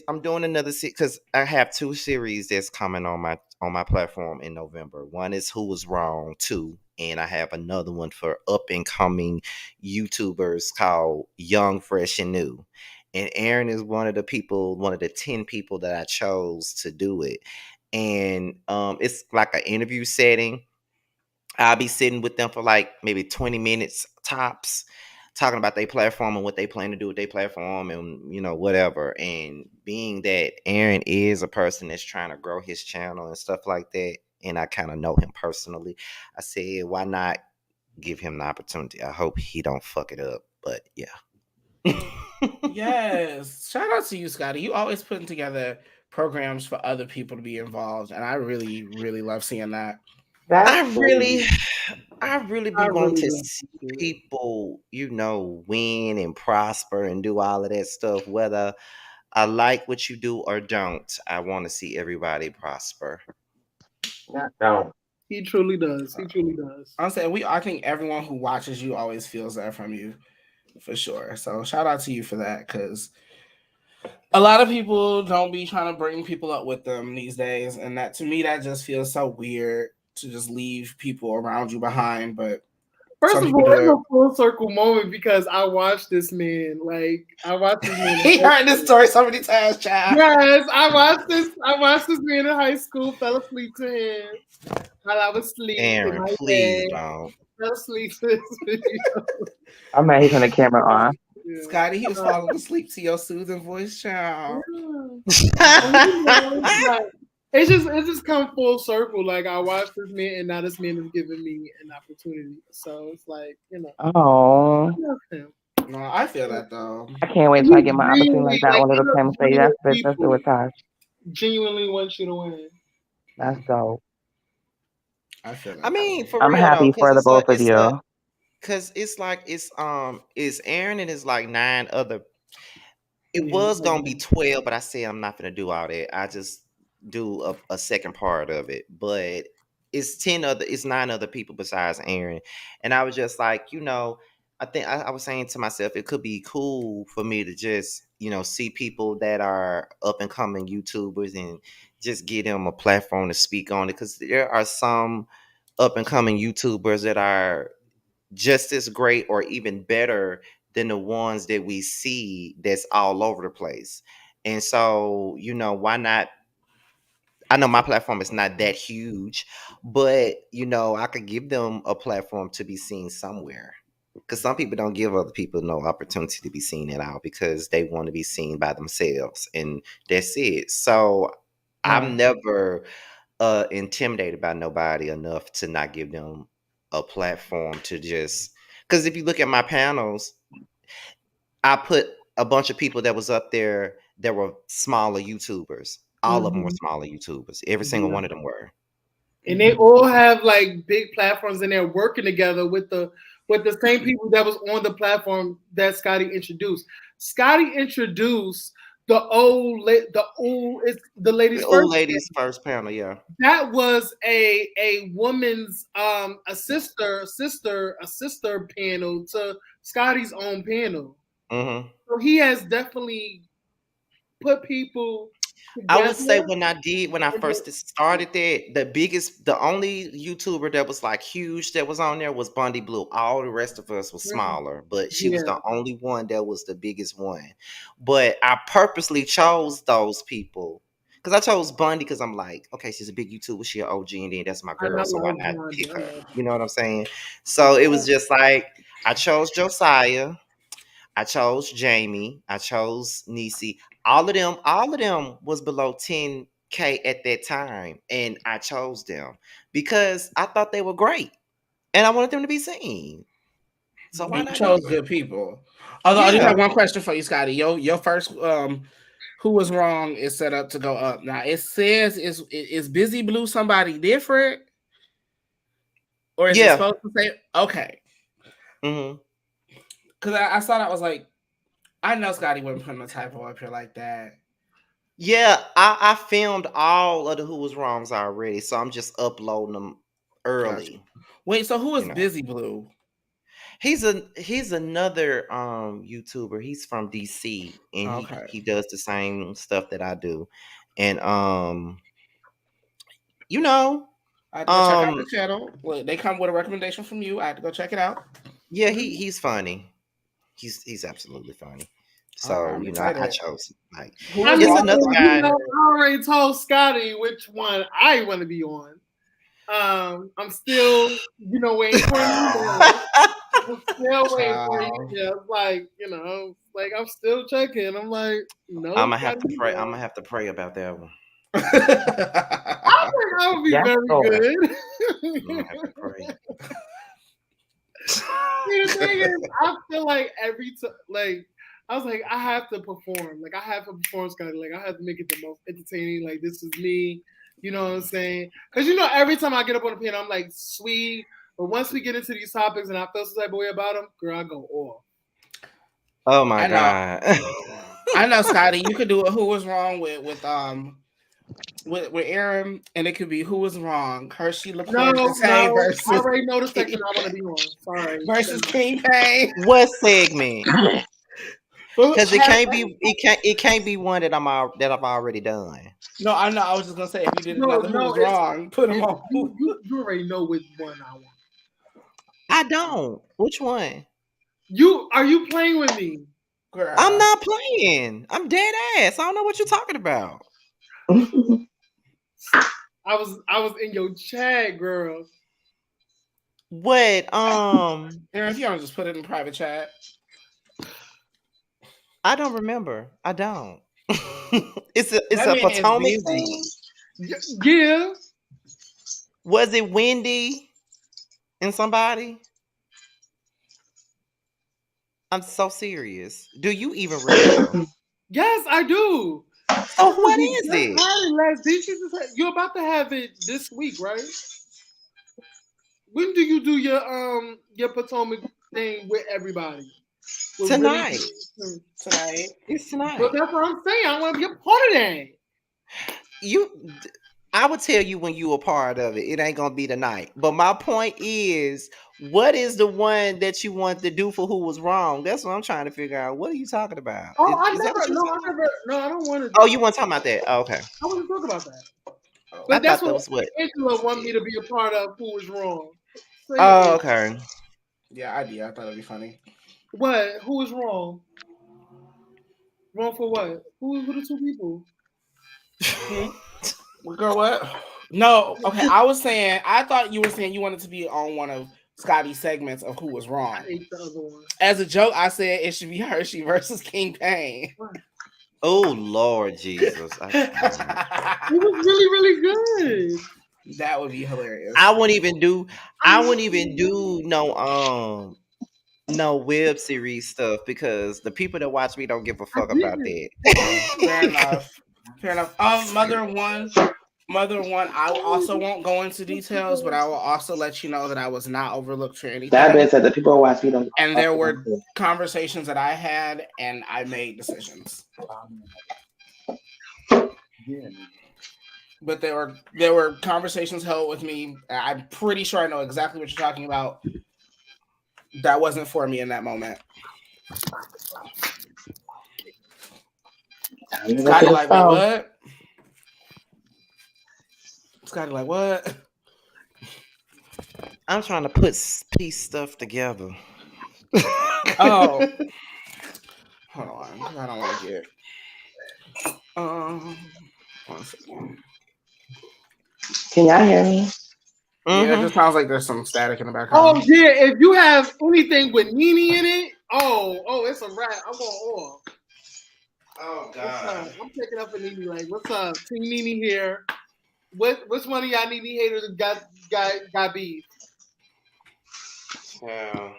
I'm doing another because I have 2 series that's coming on my platform in November. One is Who Was Wrong 2, and I have another one for up and coming YouTubers called Young, Fresh, and New. And Aaron is one of the 10 people that I chose to do it. And it's like an interview setting. I'll be sitting with them for like maybe 20 minutes tops, talking about their platform and what they plan to do with their platform and, whatever. And being that Aaron is a person that's trying to grow his channel and stuff like that, and I kind of know him personally, I said, why not give him the opportunity? I hope he don't fuck it up, but yeah. Yes. Shout out to you, Scotty. You always putting together programs for other people to be involved, and I really, really love seeing that. I really be wanting to love see it. people, win and prosper and do all of that stuff. Whether I like what you do or don't, I want to see everybody prosper. He truly does. He truly does. I'm saying I think everyone who watches you always feels that from you, for sure. So shout out to you for that, because a lot of people don't be trying to bring people up with them these days, and that to me that just feels so weird to just leave people around you behind. But First some of people all, do it's it. a full circle moment because I watched this man. I watched this man. He heard this story so many times, child. Yes, I watched this. I watched this man in high school. Fell asleep to him while I was asleep in Aaron, my please bed. don't. Fell asleep to this video. I'm mad he turned the camera on. Yeah. Scotty, he was falling asleep to your soothing voice, child. It's just come full circle. Like I watched this man, and now this man is giving me an opportunity. So it's like Oh, I love him. No, I feel that though. I can't wait till I get my opportunity like that one. Little Kim say, that's it. Let's do it, Tosh. Genuinely want you to win. That's dope. I feel that. I mean, for I'm real happy though, for the both of you. because it's Aaron and it's like 9 other. It Yeah, was gonna be 12, but I said I'm not gonna do all that. I just do a second part of it, but it's 9 other people besides Aaron, and I was just like, I think I was saying to myself, it could be cool for me to just see people that are up and coming YouTubers and just give them a platform to speak on it, because there are some up and coming YouTubers that are just as great or even better than the ones that we see that's all over the place. And so, why not? I know my platform is not that huge, but I could give them a platform to be seen somewhere. Because some people don't give other people no opportunity to be seen at all because they want to be seen by themselves, and that's it. So I'm never intimidated by nobody enough to not give them a platform to just. Because if you look at my panels, I put a bunch of people that was up there that were smaller YouTubers. All of them were smaller YouTubers. Every single one of them were. And they all have like big platforms, and they're working together with the same people that was on the platform that Scotty introduced. Scotty introduced the ladies The first. old ladies first panel, yeah. That was a woman's a sister panel to Scotty's own panel. Mm-hmm. So he has definitely put people I would say together. when I first started that, the only YouTuber that was like huge that was on there was Bundy Blue. All the rest of us was smaller, but she was the only one that was the biggest one. But I purposely chose those people because I chose Bundy because I'm like, okay, she's a big YouTuber, she an OG, and then that's my girl, so why not pick her? You know what I'm saying? So it was just like I chose Josiah, I chose Jamie, I chose Nisi. All of them was below 10K at that time, and I chose them because I thought they were great, and I wanted them to be seen. So why You not chose do it? good people. Although I do Yeah. have one question for you, Scotty. Your first Who Was Wrong is set up to go up. Now it says is Busy Blue somebody different? Or is it supposed to say okay? Mm-hmm. Because I saw that, I was like, I know Scotty wouldn't put a typo up here like that. Yeah, I filmed all of the Who Was Wrongs already, so I'm just uploading them early. Wait, so who is You know. Busy Blue? He's another YouTuber. He's from DC and Okay. he does the same stuff that I do. And you know, I had to go check out the channel. Well, they come with a recommendation from you. I had to go check it out. yeah, he's funny. He's absolutely funny. So, I'm you know, I excited. chose like Who I is it's mean, wrong? another you guy. know, I already told Scotty which one I want to be on. I'm still, waiting for him. I'm still waiting for you. Wow. Yeah, it's like, like I'm still checking. I'm like, no. I'm gonna have to Scotty, pray. no. I'm gonna have to pray about that one. I think I would be Yes, very Lord. good. I'm gonna have to pray. See, the thing is, I feel like every time, like, I was like, I have to perform. Like, I have to perform, Scotty. Like, I have to make it the most entertaining. Like, this is me. You know what I'm saying? Because, every time I get up on the piano, I'm like, sweet. But once we get into these topics and I feel some type of way about them, girl, I go off. Oh my I know. God. I know, Scotty. You could do a Who Was Wrong with Aaron, and it could be Who Was Wrong. Hershey No, LaPointe I versus already know the section I want to be on. Sorry. versus King Payne. What segment? Because it can't be one that I've already done. No, I know. I was just gonna say if you did No, another Who no, Was it's- Wrong, put him on. You already know which one I want. I don't. Which one? Are you playing with me? Girl. I'm not playing. I'm dead ass. I don't know what you're talking about. I was in your chat, girl. What? Aaron, if you don't just put it in private chat. I don't remember. I don't. it's a That man is Potomac busy. thing. Yeah. Was it Wendy and somebody? I'm so serious. Do you even remember? Yes, I do. So what You is just it? had last week. You're about to have it this week, right? When do you do your Potomac thing with everybody? With Tonight. Willie- Tonight. It's tonight. But that's what I'm saying. I want to be a part of that. I would tell you when you a part of it. It ain't gonna be tonight. But my point is, what is the one that you want to do for Who Was Wrong? That's what I'm trying to figure out. What are you talking about? Oh, Is that what you're talking about? No, I don't want to. Oh, you want to talk about that? Oh, okay. I want to talk about that. I But that's thought that what was what. Angela want me to be a part of. Who Was Wrong? So, Oh, okay. Yeah, I did. I thought it'd be funny. What? Who was wrong? Wrong for what? Who the two people? Girl, what? No, okay. I thought you were saying you wanted to be on one of Scotty's segments of Who Was Wrong. I hate the other one. As a joke, I said it should be Hershey versus King Payne. Oh Lord Jesus! It was really, really good. That would be hilarious. I wouldn't even do no web series stuff because the people that watch me don't give a fuck about that. Fair enough. Fair enough. Mother one. I also won't go into details, but I will also let you know that I was not overlooked for anything. That bitch said the people who watch me don't. And there were conversations that I had, and I made decisions. But there were conversations held with me. I'm pretty sure I know exactly what you're talking about. That wasn't for me in that moment. Scotty like, wait, what? Scotty like, what? I'm trying to put piece stuff together. Oh. Hold on. I don't like it. 1 second. Can y'all hear me? Yeah, it just sounds like there's some static in the Oh background. yeah, if you have anything with Nene in it, oh, it's a wrap. I'm going off. Oh What's up? I'm taking up for Nene. Like, what's up? Team Nene here. Which one of y'all Nene haters got beef? Well,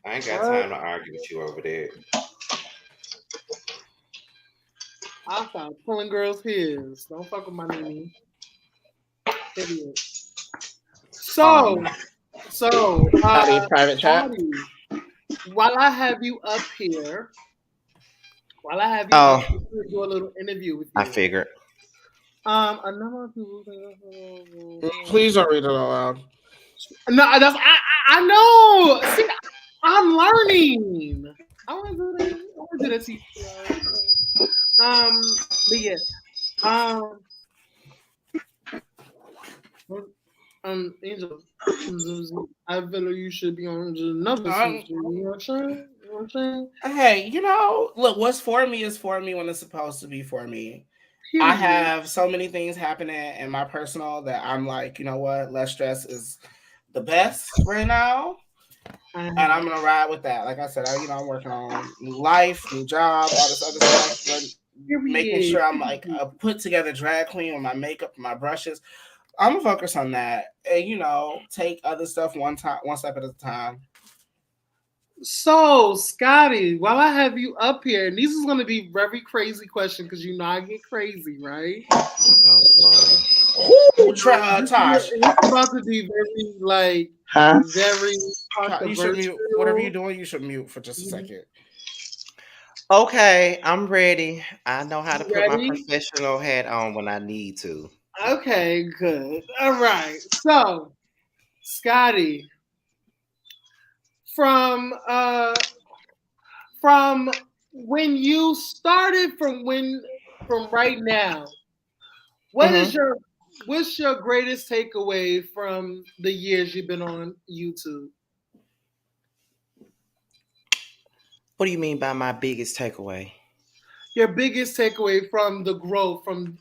I ain't got time to argue with you over there. I start pulling girls' hairs. Don't fuck with my Nene. Idiot. So, Scotty, private chat. Scotty, while I have you up here, While I have you, Oh, I'm gonna do a little interview with I you. figured. A number of people. Please don't read it aloud. No, I know. See, I'm learning. I want to do that. I want to do that to you. But yeah. Angel, I feel like you should be on another sister. You know what I'm saying? You know what I'm saying? Hey, look, what's for me is for me when it's supposed to be for me. I Period. have so many things happening in my personal that I'm like, you know what? Less stress is the best right now. And I'm gonna ride with that. Like I said, I'm working on new life, new job, all this other stuff, but making sure I'm like a put together drag queen with my makeup and my brushes. I'm gonna focus on that, and take other stuff one step at a time. So, Scotty, while I have you up here, and these is gonna be very crazy question because I get crazy, right? Oh boy. Tosh. It's about to be very very You should controversial. mute. Whatever you're doing, you should mute for just a second. Okay, I'm ready. I know how to You put my ready? professional hat on when I need to. Okay, good. All right. So, Scotty, from when you started from right now, what's your greatest takeaway from the years you've been on YouTube? What do you mean by my biggest takeaway? Your biggest takeaway from the growth from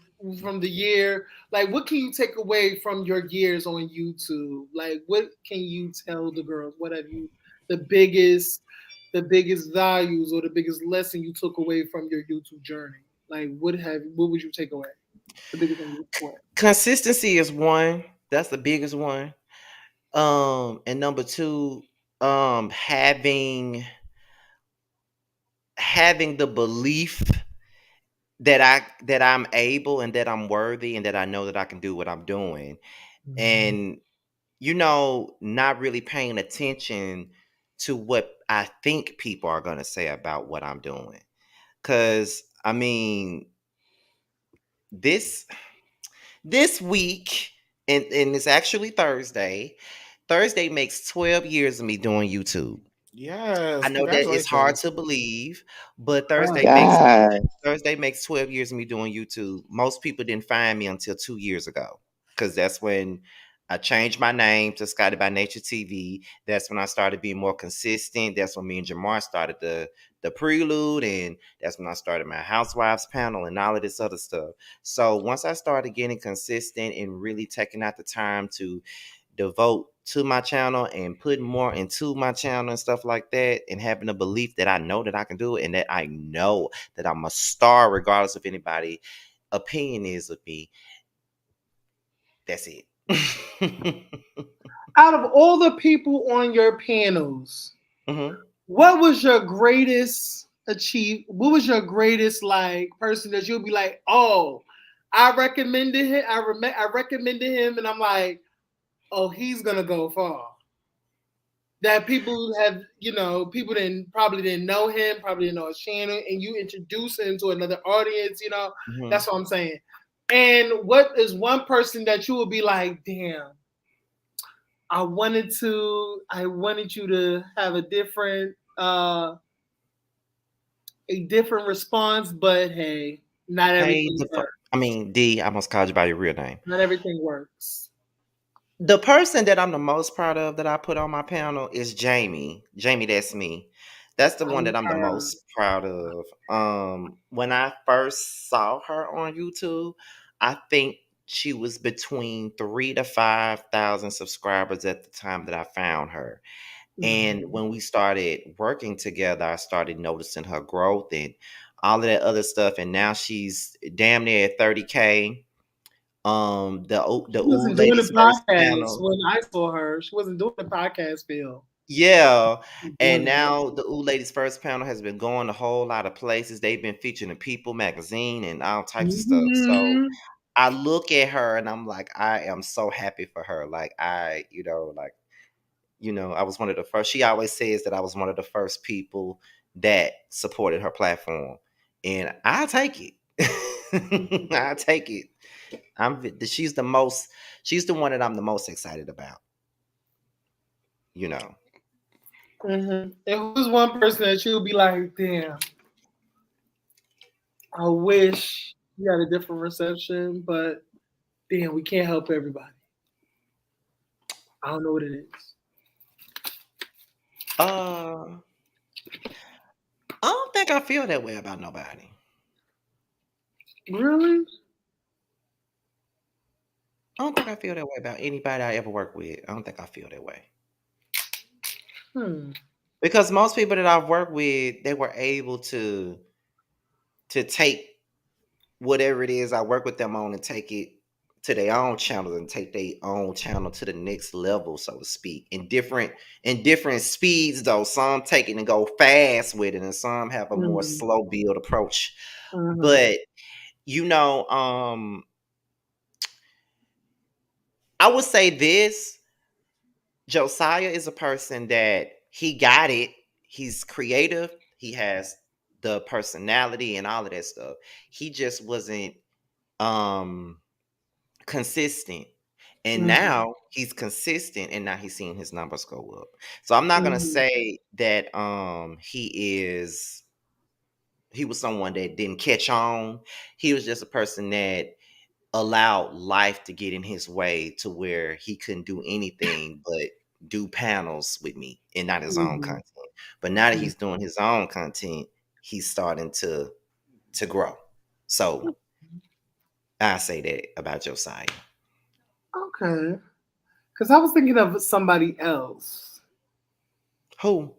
the year, like what can you take away from your years on YouTube? Like what can you tell the girls? What have you the biggest values or the biggest lesson you took away from your YouTube journey? Like what would you take away? The biggest thing you took away? Consistency is one. That's the biggest one. And number two, having the belief that I'm able and that I'm worthy and that I know that I can do what I'm doing. And not really paying attention to what I think people are going to say about what I'm doing. Cuz I mean this week and it's actually Thursday. Thursday makes 12 years of me doing YouTube. Yes, I know that it's hard congratulations. to believe, but God. Thursday makes 12 years of me doing YouTube. Most people didn't find me until 2 years ago because that's when I changed my name to Scotty by Nature TV. That's when I started being more consistent. That's when me and Jamar started the prelude, and that's when I started my Housewives panel and all of this other stuff. So once I started getting consistent and really taking out the time to devote to my channel and putting more into my channel and stuff like that, and having a belief that I know that I can do it and that I know that I'm a star regardless of anybody opinion is of me. That's it. Out of all the people on your panels, what was your greatest what was your greatest like person that you'll be like, oh, I recommended him, I recommended him, and I'm like, oh, he's gonna go far. That people have, people probably didn't know him, probably didn't know his channel, and you introduce him to another audience, that's what I'm saying. And what is one person that you would be like, damn, I wanted you to have a different response, but hey, not everything works. I mean, D, I almost called you by your real name. Not everything works. The person that I'm the most proud of that I put on my panel is Jamie. Jamie, that's me. That's the one that I'm the most proud of. When I first saw her on YouTube, I think she was between 3,000 to 5,000 subscribers at the time that I found her. And when we started working together, I started noticing her growth and all of that other stuff. And now she's damn near at 30K. The old ladies first panel. When I saw her, she wasn't doing the podcast field. Yeah, and now the old ladies first panel has been going a whole lot of places. They've been featured in People magazine and all types of stuff. So I look at her and I'm like, I am so happy for her. I was one of the first. She always says that I was one of the first people that supported her platform. and I'll take it. I'll take it. She's the one that I'm the most excited about. You know. Mm-hmm. If who's one person that you'll be like, damn, I wish you had a different reception, but damn, we can't help everybody. I don't know what it is. I don't think I feel that way about nobody. Really? I don't think I feel that way about anybody I ever work with. I don't think I feel that way. Because most people that I've worked with, they were able to take whatever it is I work with them on and take it to their own channel and take their own channel to the next level, so to speak. In different speeds, though. Some take it and go fast with it, and some have a more slow build approach. But you know, I would say this: Josiah is a person that he got it. He's creative. He has the personality and all of that stuff. He just wasn't consistent. And now he's consistent, and now he's seeing his numbers go up. So I'm not gonna say that he was someone that didn't catch on. He was just a person that allowed life to get in his way to where he couldn't do anything but do panels with me and not his own content. But now that he's doing his own content, he's starting to grow. So I say that about Josiah. Okay. Because I was thinking of somebody else. Who?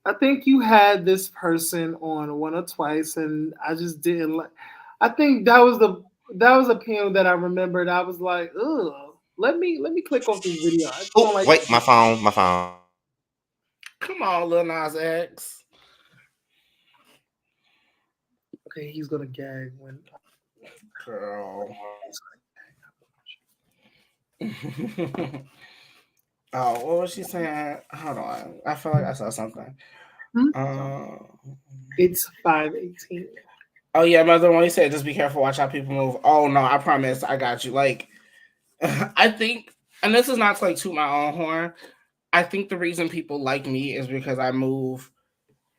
I think you had this person on one or twice, and I just didn't like. I think that was a panel that I remembered. I was like, ugh. Let me click off this video. I don't like wait, my phone. Come on, Lil Nas X. Okay, he's gonna gag when. Girl. Oh, what was she saying? Hold on. I feel like I saw something. It's 5:18. Oh yeah, Mother, when you said just be careful, watch how people move. Oh no, I promise, I got you. Like, I think, and this is not to like toot my own horn. I think the reason people like me is because I move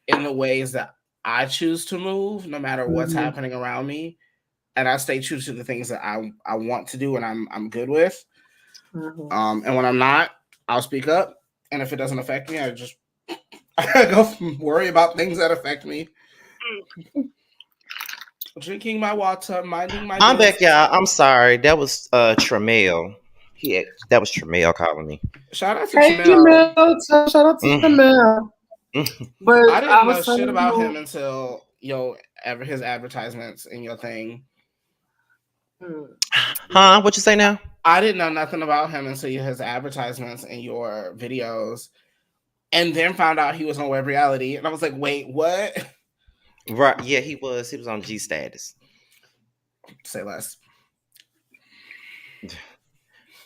in the ways that I choose to move, no matter what's happening around me, and I stay true to the things that I want to do and I'm good with. And when I'm not, I'll speak up. And if it doesn't affect me, I just go worry about things that affect me. Drinking my water, minding my. I'm back, y'all. I'm sorry. That was Tremel. That was Tremel calling me. Shout out to Tremel. Shout out to Tremel. But I didn't know shit about him until his advertisements in your thing. Huh? What you say now? I didn't know nothing about him until his advertisements in your videos, and then found out he was on Web Reality, and I was like, wait, what? Right? Yeah, he was. He was on G Status. Say less.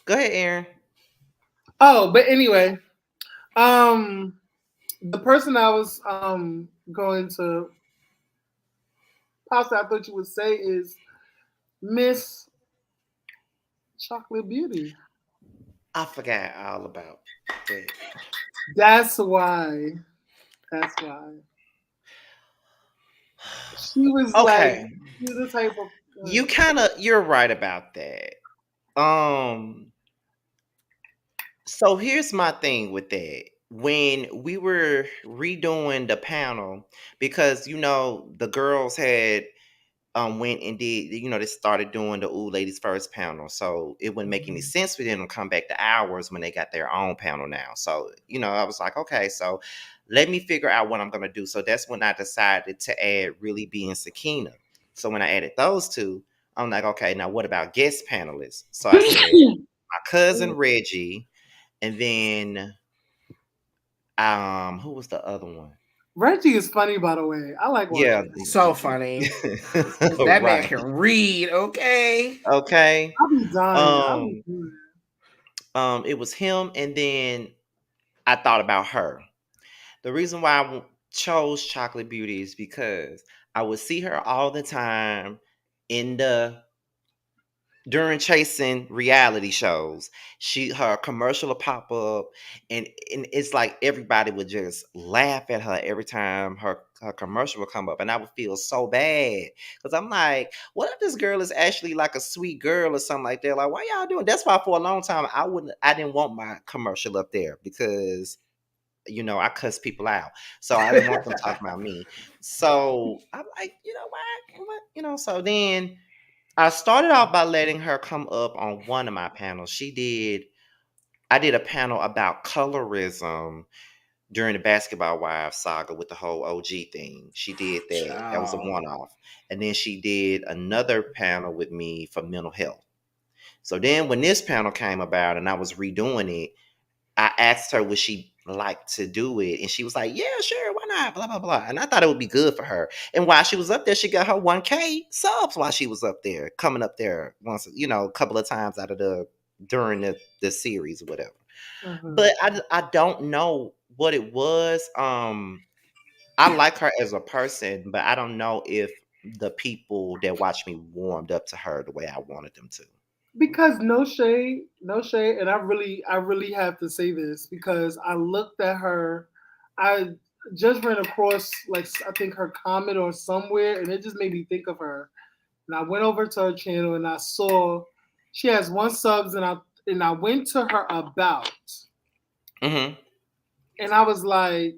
Go ahead, Aaron. Oh, but anyway, the person I was going to possibly I thought you would say is Miss Chocolate Beauty. I forgot all about that. That's why. She was okay. Like, she's the type of. You're right about that. So here's my thing with that. When we were redoing the panel, because the girls had went and did, they started doing the Ooh Ladies First panel. So it wouldn't make any sense for them to come back to ours when they got their own panel now. So, I was like, okay, so let me figure out what I'm going to do. So that's when I decided to add Really B and Sakina. So when I added those two, I'm like, okay, now what about guest panelists? So I said my cousin Reggie, and then who was the other one? Reggie is funny, by the way. I like watching. Yeah, so funny. That man can read. Okay. I'll be dying. It was him, and then I thought about her. The reason why I chose Chocolate Beauty is because I would see her all the time in the during chasing reality shows. Her commercial would pop up, and it's like everybody would just laugh at her every time her commercial would come up, and I would feel so bad because I'm like, what if this girl is actually like a sweet girl or something like that? Like, why y'all doing? That's why for a long time I didn't want my commercial up there because I cuss people out. So I didn't want them talking about me. So I'm like, what? So then I started off by letting her come up on one of my panels. I did a panel about colorism during the Basketball Wives saga with the whole OG thing. She did that. That was a Child. one-off. And then she did another panel with me for mental health. So then when this panel came about and I was redoing it, I asked her would she like to do it, and she was like, "Yeah, sure, why not?" Blah blah blah. And I thought it would be good for her. And while she was up there, she got her 1K subs while she was up there, coming up there once, a couple of times during the series or whatever. But I don't know what it was. I like her as a person, but I don't know if the people that watch me warmed up to her the way I wanted them to. Because no shade, and I really have to say this because I looked at her, I just ran across like I think her comment or somewhere, and it just made me think of her. And I went over to her channel and I saw she has 1 subs, and I went to her about, Mm-hmm. and I was like,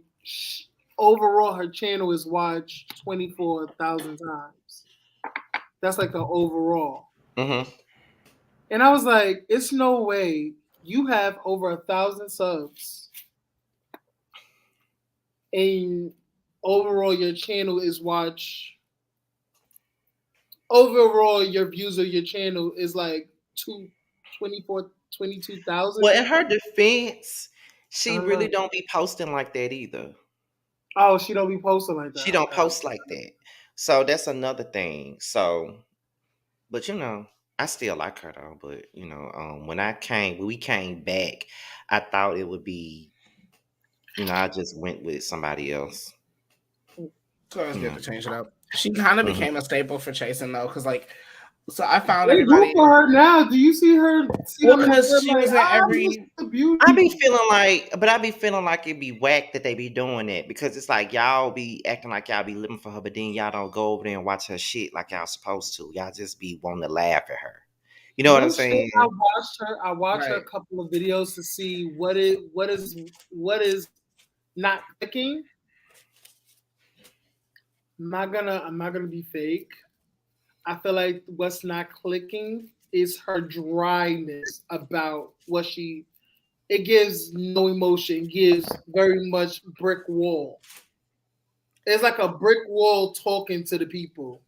overall her channel is watched 24,000 times. That's like the overall. Mm-hmm. And I was like, it's no way you have over 1,000 subs and overall your channel is watched. Overall, your views of your channel is like 22,000. Well, in her defense, I she don't really know. don't be posting like that either. Oh, she don't be posting like that. She don't Okay. post like that. So that's another thing. So, but I still like her though. But when we came back, I thought it would be, I just went with somebody else. So I was good Yeah. to change it up. She kind of Mhm. became a staple for chasing though, because so I found They everybody. root for her now. Do you see her? See Well, them in the because crib she like, was in who's every. the beauty? I be feeling like it'd be whack that they be doing it because it's like y'all be acting like y'all be living for her, but then y'all don't go over there and watch her shit like y'all supposed to. Y'all just be wanting to laugh at her. You know what I'm No shit. saying? I watched her a Right. couple of videos to see what is not clicking. I'm not gonna be fake. I feel like what's not clicking is her dryness about what she. It gives no emotion. It gives very much brick wall. It's like a brick wall talking to the people.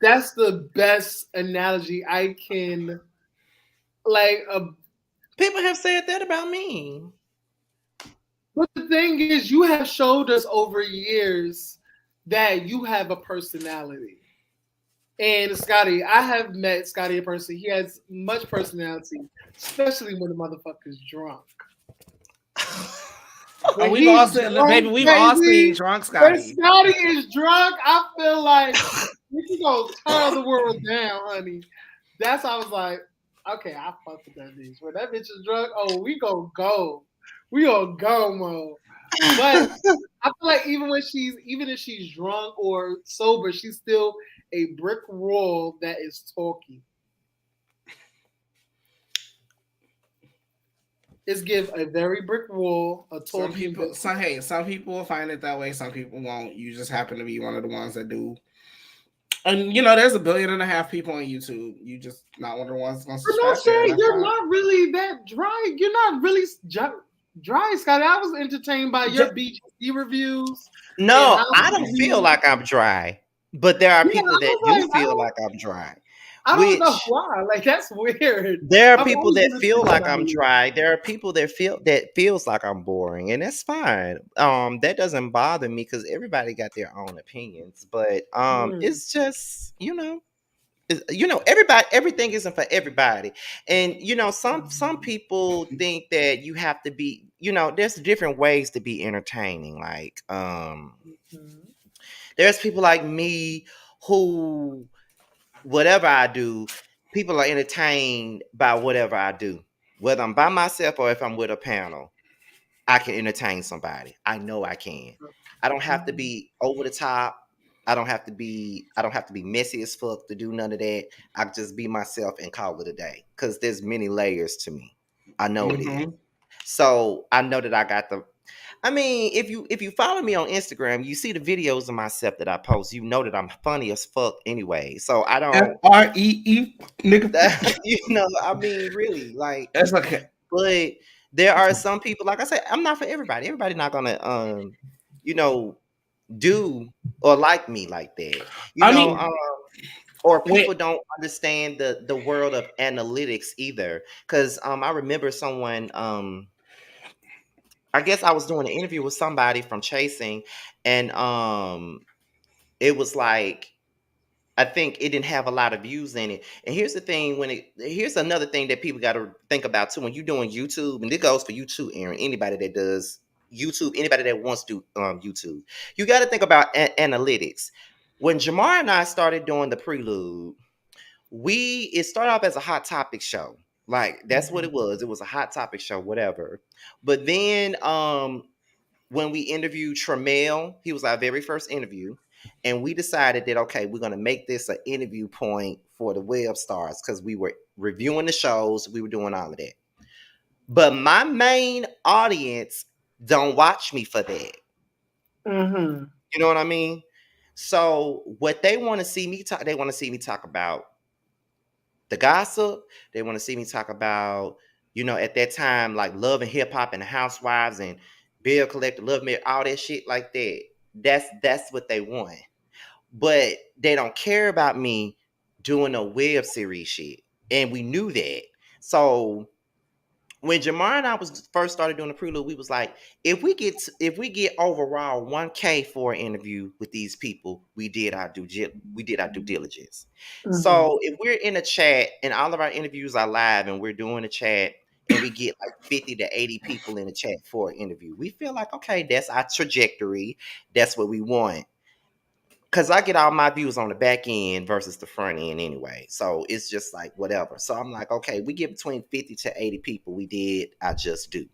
That's the best analogy I can like. People have said that about me. But the thing is, you have showed us over years that you have a personality. And Scotty, I have met Scotty in person. He has much personality, especially when the motherfucker's drunk. Oh, When we've all he's seen, drunk, baby. We've all seen baby, drunk when Scotty. Scotty is drunk, I feel like we can go turn the world down, honey. That's how I was like, okay, I fuck with that bitch. When that bitch is drunk, oh, we gonna go. We gonna go, mo. But I feel like even if she's drunk or sober, she's still a brick wall that is talking. It's give a very brick wall, a Some talking. people, some people will find it that way. Some people won't. You just happen to be one of the ones that do. And there's 1.5 billion people on YouTube. You just not one of the ones gonna I'm not subscribe to it. saying That's you're fine. not really that dry. You're not really dry, Scotty. I was entertained by your BGC reviews. No, And I don't feel like I'm dry, but there are Yeah, people I that was do like, feel like I'm dry. I don't know Which why. Like that's weird. there are I've people always that been feel like about I'm you. dry. There are people that feels like I'm boring, and that's fine. That doesn't bother me because everybody got their own opinions. But it's just everything isn't for everybody, and some people think that you have to be. There's different ways to be entertaining. Like Mhm. There's people like me who, whatever I do, people are entertained by whatever I do. Whether I'm by myself or if I'm with a panel, I can entertain somebody. I know I can. I don't have to be over the top. I don't have to be messy as fuck to do none of that. I can just be myself and call it a day. Because there's many layers to me. I know it is. So I know that I got the. I mean, if you follow me on Instagram, you see the videos of myself that I post. You know that I'm funny as fuck anyway. So I don't FREE, nigga. you know, I mean, really, like That's okay. but there are some people, like I said, I'm not for everybody. Everybody not gonna you know, do or like me like that. You I know, mean, or people don't understand the world of analytics either. Cause I remember someone I guess I was doing an interview with somebody from Chasing, and it was like I think it didn't have a lot of views in it. And here's the thing: here's another thing that people got to think about too. When you're doing YouTube, and this goes for you too, Aaron. Anybody that does YouTube, anybody that wants to do YouTube, you got to think about analytics. When Jamar and I started doing the Prelude, it started off as a hot topic show. Like that's what it was. It was a hot topic show, whatever. But then when we interviewed Tramel, he was our very first interview. And we decided that, okay, we're going to make this an interview point for the web stars because we were reviewing the shows. We were doing all of that. But my main audience don't watch me for that. Mm-hmm. You know what I mean? So what they want to see me talk, they want to see me talk about the gossip. They want to see me talk about, you know, at that time, like Love and Hip Hop and the Housewives and Bill Collector, Love Me, all that shit like that. That's what they want. But they don't care about me doing a web series shit. And we knew that. So when Jamar and I was first started doing the Prelude, we was like, if we get overall 1K for an interview with these people, we did our due diligence. Mm-hmm. So if we're in a chat and all of our interviews are live and we're doing a chat and we get like 50 to 80 people in the chat for an interview, we feel like, okay, that's our trajectory. That's what we want. Because I get all my views on the back end versus the front end anyway. So it's just like whatever. So I'm like, okay, we get between 50 to 80 people. We did, I just do.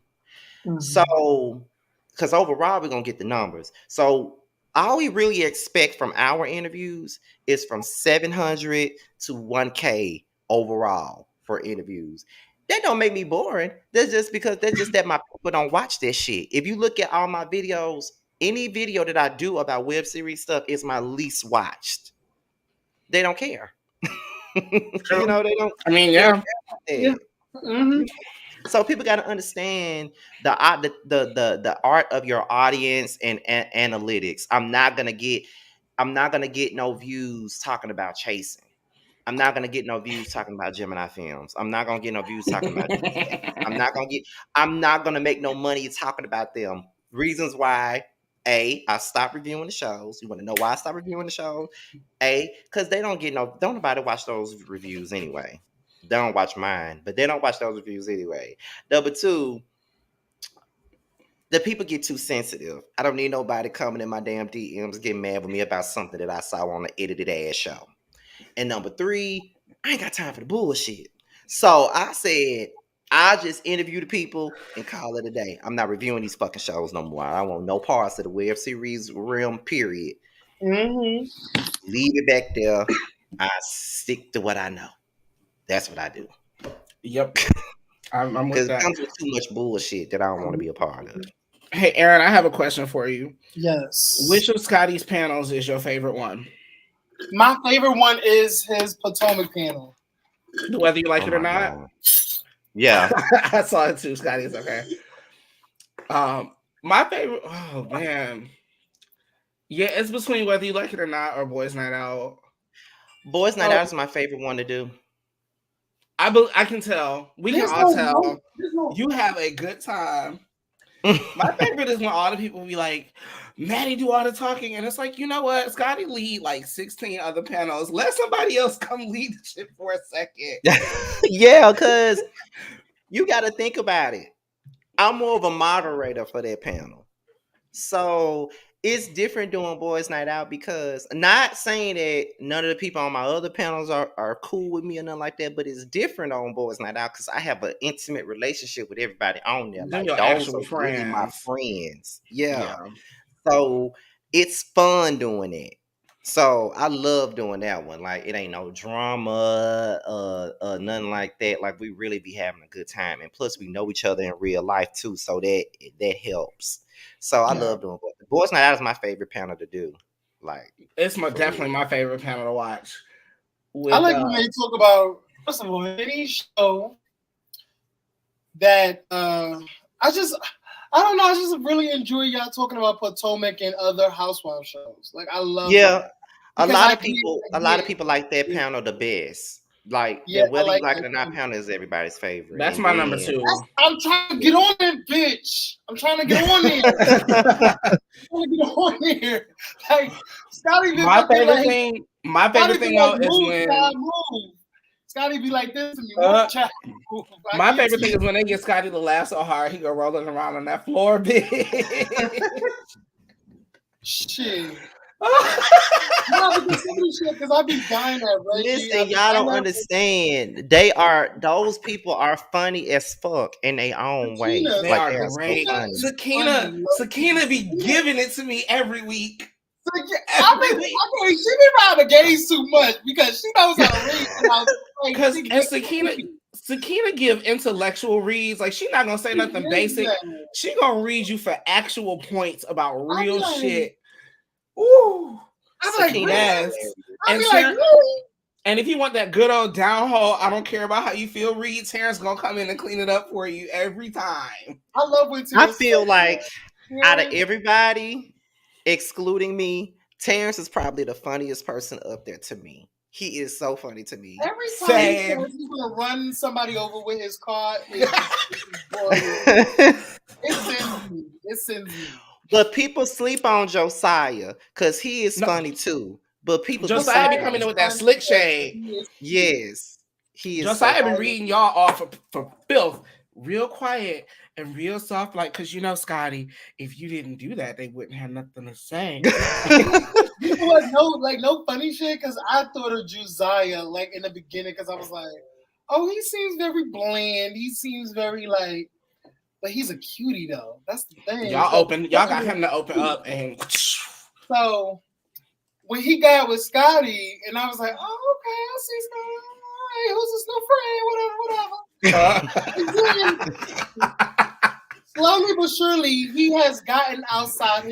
Mm-hmm. So, because overall, we're going to get the numbers. So all we really expect from our interviews is from 700 to 1K overall for interviews. That don't make me boring. That's just that my people don't watch this shit. If you look at all my videos, any video that I do about web series stuff is my least watched. They don't care. You know, they don't. I mean, yeah. Mm-hmm. So people got to understand the art of your audience and analytics. I'm not gonna get no views talking about Chasing. I'm not gonna get no views talking about Gemini Films. I'm not gonna get no views talking about. I'm not gonna make no money talking about them. Reasons why. I stopped reviewing the shows. You want to know why I stopped reviewing the shows? Because don't nobody watch those reviews anyway. They don't watch mine, but they don't watch those reviews anyway. Number two, the people get too sensitive. I don't need nobody coming in my damn DMs getting mad with me about something that I saw on an edited ass show. And number three, I ain't got time for the bullshit. So I said, I'll just interview the people and call it a day. I'm not reviewing these fucking shows no more. I want no parts of the web series realm, period. Mm-hmm. Leave it back there. I stick to what I know. That's what I do. Yep. I'm with that. Because it comes with too much bullshit that I don't want to be a part of. Hey, Aaron, I have a question for you. Yes. Which of Scotty's panels is your favorite one? My favorite one is his Potomac panel. Whether you like it or not? God. Yeah. I saw it too, Scotty. It's okay. My favorite, oh man. Yeah, it's between Whether You Like It or Not or Boys Night Out. Boys Night Out is my favorite one to do. I can tell. We can all tell. You have a good time. My favorite is when all the people be like, Maddie do all the talking. And it's like, you know what? Scotty lead like 16 other panels. Let somebody else come lead the shit for a second. Yeah, because you got to think about it. I'm more of a moderator for that panel. So it's different doing boys' night out because not saying that none of the people on my other panels are cool with me or nothing like that, but it's different on boys' night out because I have an intimate relationship with everybody on there. Them Like your those actual are really my friends. friends. Yeah. Yeah. So it's fun doing it. So I love doing that one. Like it ain't no drama, nothing like that. Like we really be having a good time, and plus we know each other in real life too, so that helps. So I Yeah. love doing boys' night out is my favorite panel to do. Like It's for definitely real. my favorite panel to watch. I With like when they talk about, first of all, any show that I don't know, I just really enjoy y'all talking about Potomac and other housewife shows. Like I love Yeah, that. a Because lot I of people, a lot of people like that yeah, panel the best. Like yeah, that, I whether you like like it that or not, too. panel is everybody's favorite. that's And my number then two. I'm trying to get on it, bitch. I'm trying to get on there. I'm trying to get on there. Like Scotty been My fucking favorite like thing, my Scotty favorite be thing like, though is move, when child, move. Scotty be like this to me, Uh, move, child, move. I my can't favorite see thing is when they get Scotty to laugh so hard he go rolling around on that floor, bitch. shit. No, because some of this shit, because I be dying at Reggie. I listen, be y'all dying don't at understand. Those people are funny as fuck in their own way. Sakina. They Like are they are so great. funny. Sakina be giving it to me every week. She be around the gays too much because she knows how to read. Because Sakina give intellectual reads. Like she's not gonna say nothing basic. She gonna read you for actual points about real shit. Ooh, I'm like, Sakina yes. is And like, really? and if you want that good old downhole, I don't care about how you feel, read, Terrence gonna come in and clean it up for you every time. I love when I Terrence feel says like that. out of everybody, excluding me, Terrence is probably the funniest person up there to me. He is so funny to me. Every time Same. he says he's gonna run somebody over with his car, it sends me. It sends me. But people sleep on Josiah because he is No. funny too. But people Josiah be sleeping coming in on with that slick shade. Yes, he is. Josiah so be funny. reading y'all off for filth, real quiet and real soft, like because you know, Scotty, if you didn't do that, they wouldn't have nothing to say. You know what? No funny shit. Because I thought of Josiah like in the beginning. Because I was like, oh, he seems very bland. He seems very like, but he's a cutie though. That's the thing. Y'all got him to open up, and so when he got with Scotty, and I was like, oh, okay, I see Scotty. All right, who's this new friend? Whatever. Slowly but surely, he has gotten outside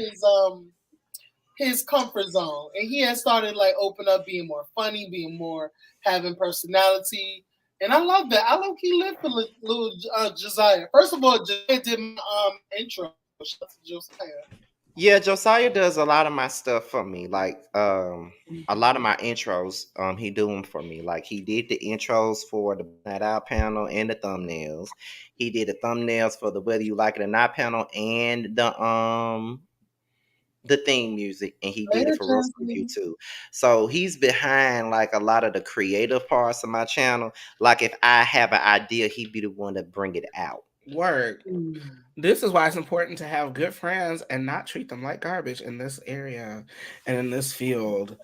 his comfort zone, and he has started like open up, being more funny, being more having personality, and I love that. I love he lived for little Josiah. First of all, Josiah did my intro. Shout out to Josiah. Yeah, Josiah does a lot of my stuff for me. Like a lot of my intros, he do them for me. Like he did the intros for the Night Out panel and the thumbnails. He did the thumbnails for the Whether You Like It or Not panel and the theme music, and he did it for Real Review too. So he's behind like a lot of the creative parts of my channel. Like if I have an idea, he'd be the one to bring it out. Work. This is why it's important to have good friends and not treat them like garbage in this area and in this field.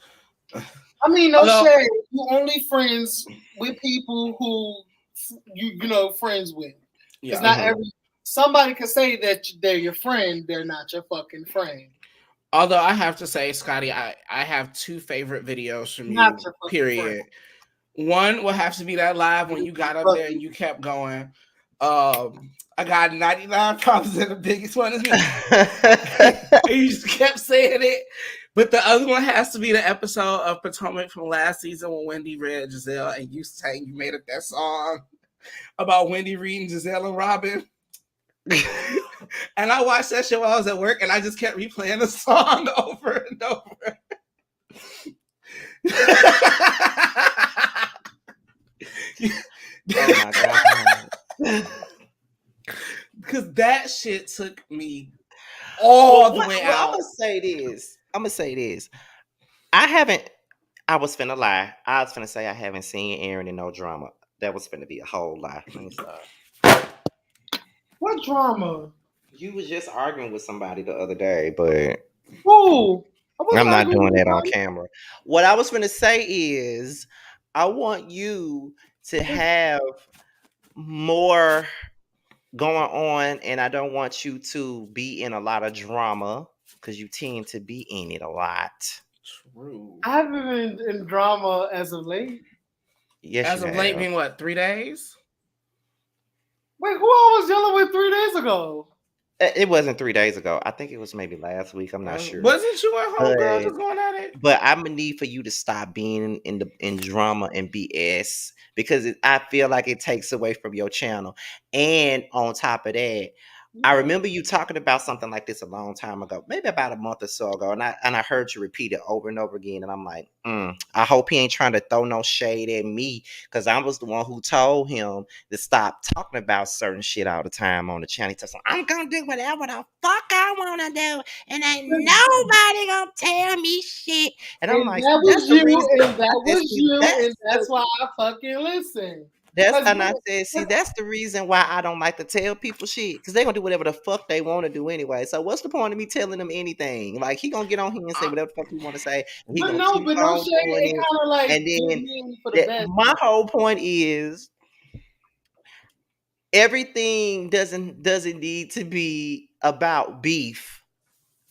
I mean, no shade. You only friends with people who you know friends with. It's not somebody can say that they're your friend. They're not your fucking friend. Although I have to say, Scotty, I have two favorite videos from you. Period. One will have to be that live when you got up there and you kept going. I got 99 problems, and the biggest one is me. You just kept saying it. But the other one has to be the episode of Potomac from last season when Wendy read Giselle and you sang, you made up that song about Wendy reading Giselle and Robin. And I watched that show while I was at work, and I just kept replaying the song over and over. Oh my God. Because that shit took me all the way out. I'm gonna say this. I was finna lie. I was finna say I haven't seen Aaron in no drama. That was finna be a whole lie. What drama? You was just arguing with somebody the other day, but Ooh, I wasn't I'm not arguing doing with that on nobody. camera. What I was going to say is, I want you to have more going on, and I don't want you to be in a lot of drama because you tend to be in it a lot. True. I haven't been in drama as of late. Yes, As you of late, have. being what, 3 days? Wait, who I was dealing with 3 days ago? It wasn't 3 days ago. I think it was maybe last week. I'm not sure. Wasn't you at home, girl, But just going at it? but I'm gonna need for you to stop being in drama and BS because I feel like it takes away from your channel. And on top of that, I remember you talking about something like this a long time ago, maybe about a month or so ago, and I heard you repeat it over and over again, and I'm like, I hope he ain't trying to throw no shade at me because I was the one who told him to stop talking about certain shit all the time on the channel. He said, I'm gonna do whatever the fuck I wanna do, and ain't nobody gonna tell me shit. And I'm And like, that that's was the you, reason. and that I said, was see, you, that's and that's why I fucking listen. and I said, see, that's the reason why I don't like to tell people shit, because they're gonna do whatever the fuck they want to do anyway. So what's the point of me telling them anything? Like, he gonna get on here and say whatever the fuck he want to say, and he But gonna no, keep but no on shade. doing It it. kind of like And did then me for the best. my whole point is everything doesn't need to be about beef.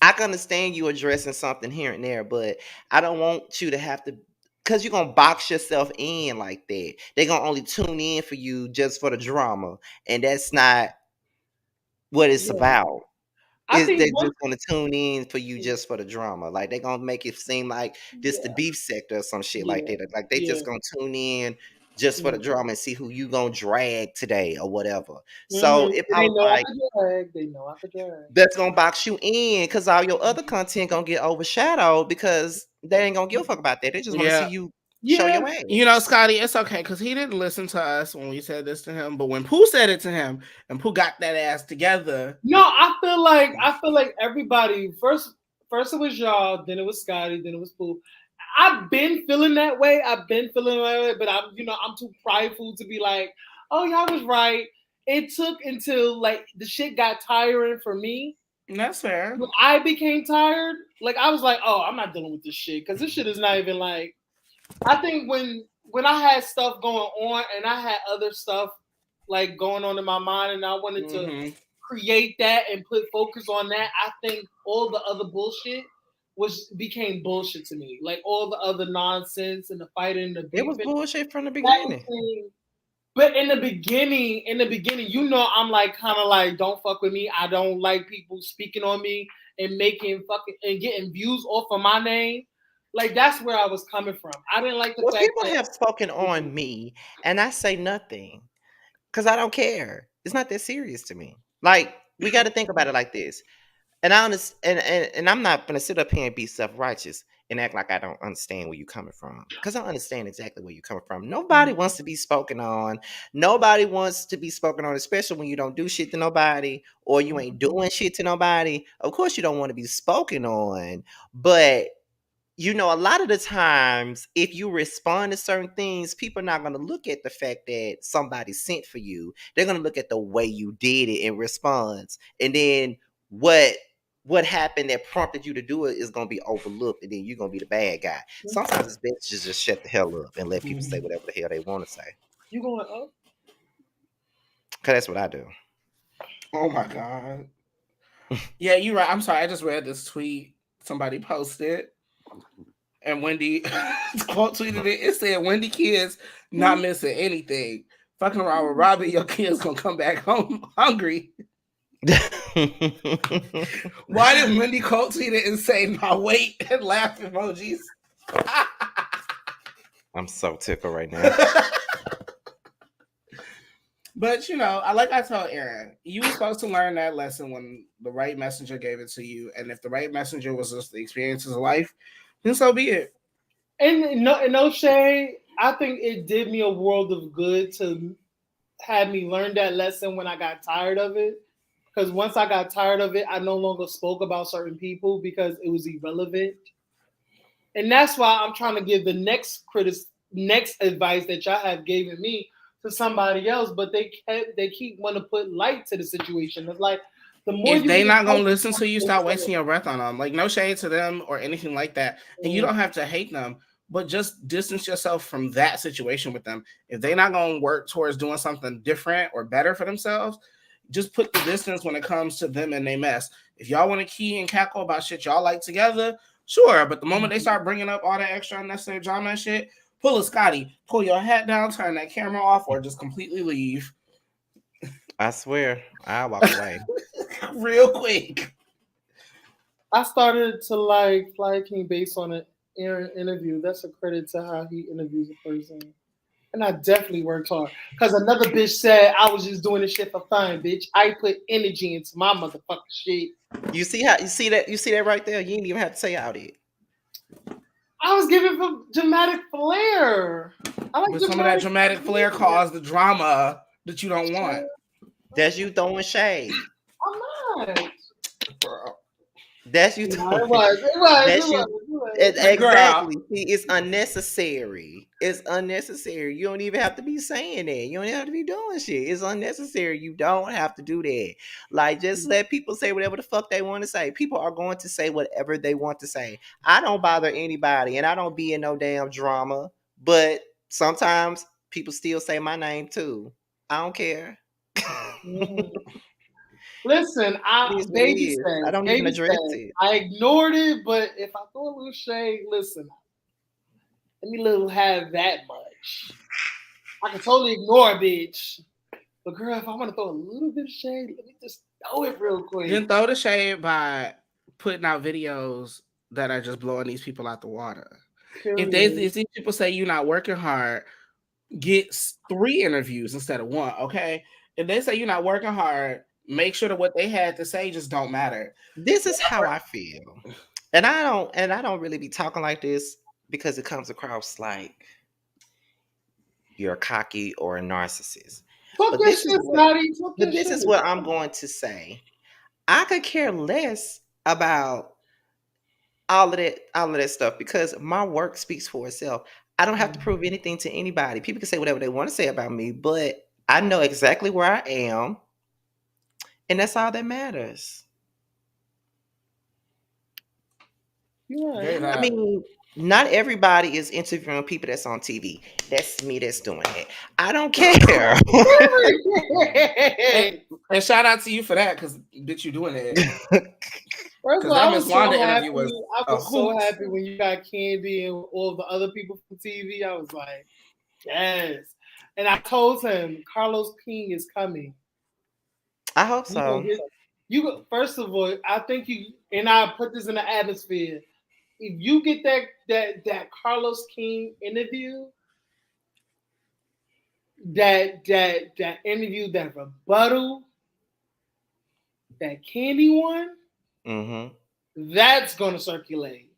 I can understand you addressing something here and there, but I don't want you to have to, because you're going to box yourself in like that. They're going to only tune in for you just for the drama. And that's not what it's Yeah. about. I They're think just going to tune in for you just for the drama. Like, they're going to make it seem like this the beef sector or some shit like Yeah. that. Like, they just going to tune in just for the drama and see who you going to drag today or whatever. So if I They was know I like, could drag. They know I could drag. that's gonna box you in because all your other content gonna get overshadowed because they ain't gonna give a fuck about that. They just want to see you show your ass. You know, Scotty, it's okay because he didn't listen to us when we said this to him, but when Pooh said it to him and Pooh got that ass together. No, I feel like everybody first it was y'all, then it was Scotty, then it was Pooh. I've been feeling that way. I've been feeling that way, but I'm too prideful to be like, oh, y'all was right. It took until like the shit got tiring for me. That's fair. When I became tired, like I was like, oh, I'm not dealing with this shit because this shit is not even like. I think when I had stuff going on and I had other stuff like going on in my mind and I wanted to create that and put focus on that, I think all the other bullshit became bullshit to me. Like all the other nonsense and the fighting, the beefing. It was bullshit from the beginning. But in the beginning, I'm like kind of like, don't fuck with me. I don't like people speaking on me and making fucking and getting views off of my name. Like that's where I was coming from. I didn't like the fact People that have spoken on me and I say nothing because I don't care. It's not that serious to me. Like, we got to think about it like this. And I understand, and I'm not gonna sit up here and be self-righteous and act like I don't understand where you're coming from, because I understand exactly where you're coming from. Nobody wants to be spoken on. Nobody wants to be spoken on, especially when you don't do shit to nobody or you ain't doing shit to nobody. Of course, you don't want to be spoken on, but a lot of the times, if you respond to certain things, people are not going to look at the fact that somebody sent for you. They're going to look at the way you did it in response, and then what happened that prompted you to do it is going to be overlooked, and then you're going to be the bad guy. Sometimes it's best to just shut the hell up and let people say whatever the hell they want to say. You going up? Because that's what I do. Oh my God. Yeah, you're right. I'm sorry. I just read this tweet somebody posted. And Wendy quote tweeted it. It said, Wendy kids not missing anything. Fucking around with Robbie, your kids gonna come back home hungry. Why did Wendy quote tweet it and say, "Now wait," and laugh emojis? I'm so tickled right now. But I told Aaron, you were supposed to learn that lesson when the right messenger gave it to you, and if the right messenger was just the experiences of life, then so be it. And no shade, I think it did me a world of good to have me learn that lesson when I got tired of it. Because once I got tired of it, I no longer spoke about certain people because it was irrelevant. And that's why I'm trying to give the next advice that y'all have given me to somebody else, but they keep want to put light to the situation. It's like, The more If you they get not gonna hyped, listen to you, the stop more- wasting your breath on them. Like no shade to them or anything like that. And you don't have to hate them, but just distance yourself from that situation with them. If they not gonna work towards doing something different or better for themselves, just put the distance when it comes to them and they mess. If y'all want to key and cackle about shit y'all like together, sure. But the moment they start bringing up all that extra unnecessary drama and shit, pull a Scotty, pull your hat down, turn that camera off, or just completely leave I swear, I walk away. real quick. I started to like Fly King based on an Aaron interview. That's a credit to how he interviews a person. And I definitely worked hard. Because another bitch said I was just doing this shit for fun, bitch. I put energy into my motherfucking shit. You see that right there? You didn't even have to say all that. I was giving for dramatic flair. I like But some of that dramatic flair caused the drama that you don't want. That's you throwing shade. I'm not. Girl. That's you No, throwing. it was. That's you. Exactly. Girl. See, it's unnecessary. It's unnecessary. You don't even have to be saying that. You don't even have to be doing shit. It's unnecessary. You don't have to do that. Like, just let people say whatever the fuck they want to say. People are going to say whatever they want to say. I don't bother anybody, and I don't be in no damn drama. But sometimes people still say my name too. I don't care. Listen, It is what it is. I don't even address it. I ignored it, but if I throw a little shade, listen, let me little have that much. I can totally ignore a bitch. But girl, if I want to throw a little bit of shade, let me just throw it real quick. Then throw the shade by putting out videos that are just blowing these people out the water. If these people say you're not working hard, get 3 interviews instead of 1. Okay. If they say you're not working hard, make sure that what they had to say just don't matter. This is how I feel. And I don't really be talking like this because it comes across like you're cocky or a narcissist. But this is what I'm going to say. I could care less about all of that stuff because my work speaks for itself. I don't have to prove anything to anybody. People can say whatever they want to say about me, but I know exactly where I am. And that's all that matters. I mean, not everybody is interviewing people that's on TV. That's me that's doing it. I don't care. And shout out to you for that, because bitch, you doing it. First of all, I was so happy. Was I was so happy when you got Candy and all the other people from TV. I was like, yes. And I told him Carlos King is coming. I hope so. First of all, I think and I put this in the atmosphere. If you get that Carlos King interview, that interview, that rebuttal, that Candy one, that's gonna circulate.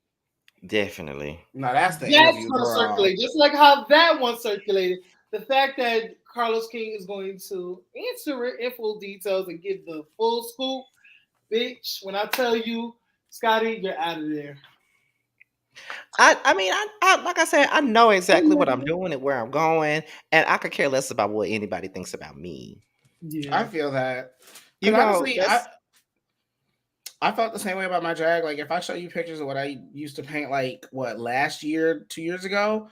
Definitely. No, that's gonna circulate. Just like how that one circulated. The fact that Carlos King is going to answer it in full details and give the full scoop, bitch. When I tell you, Scotty, you're out of there. I mean, like I said, I know exactly what I'm doing and where I'm going, and I could care less about what anybody thinks about me. Yeah, I feel that. You know, honestly, I felt the same way about my drag. Like, if I show you pictures of what I used to paint, like last year, 2 years ago,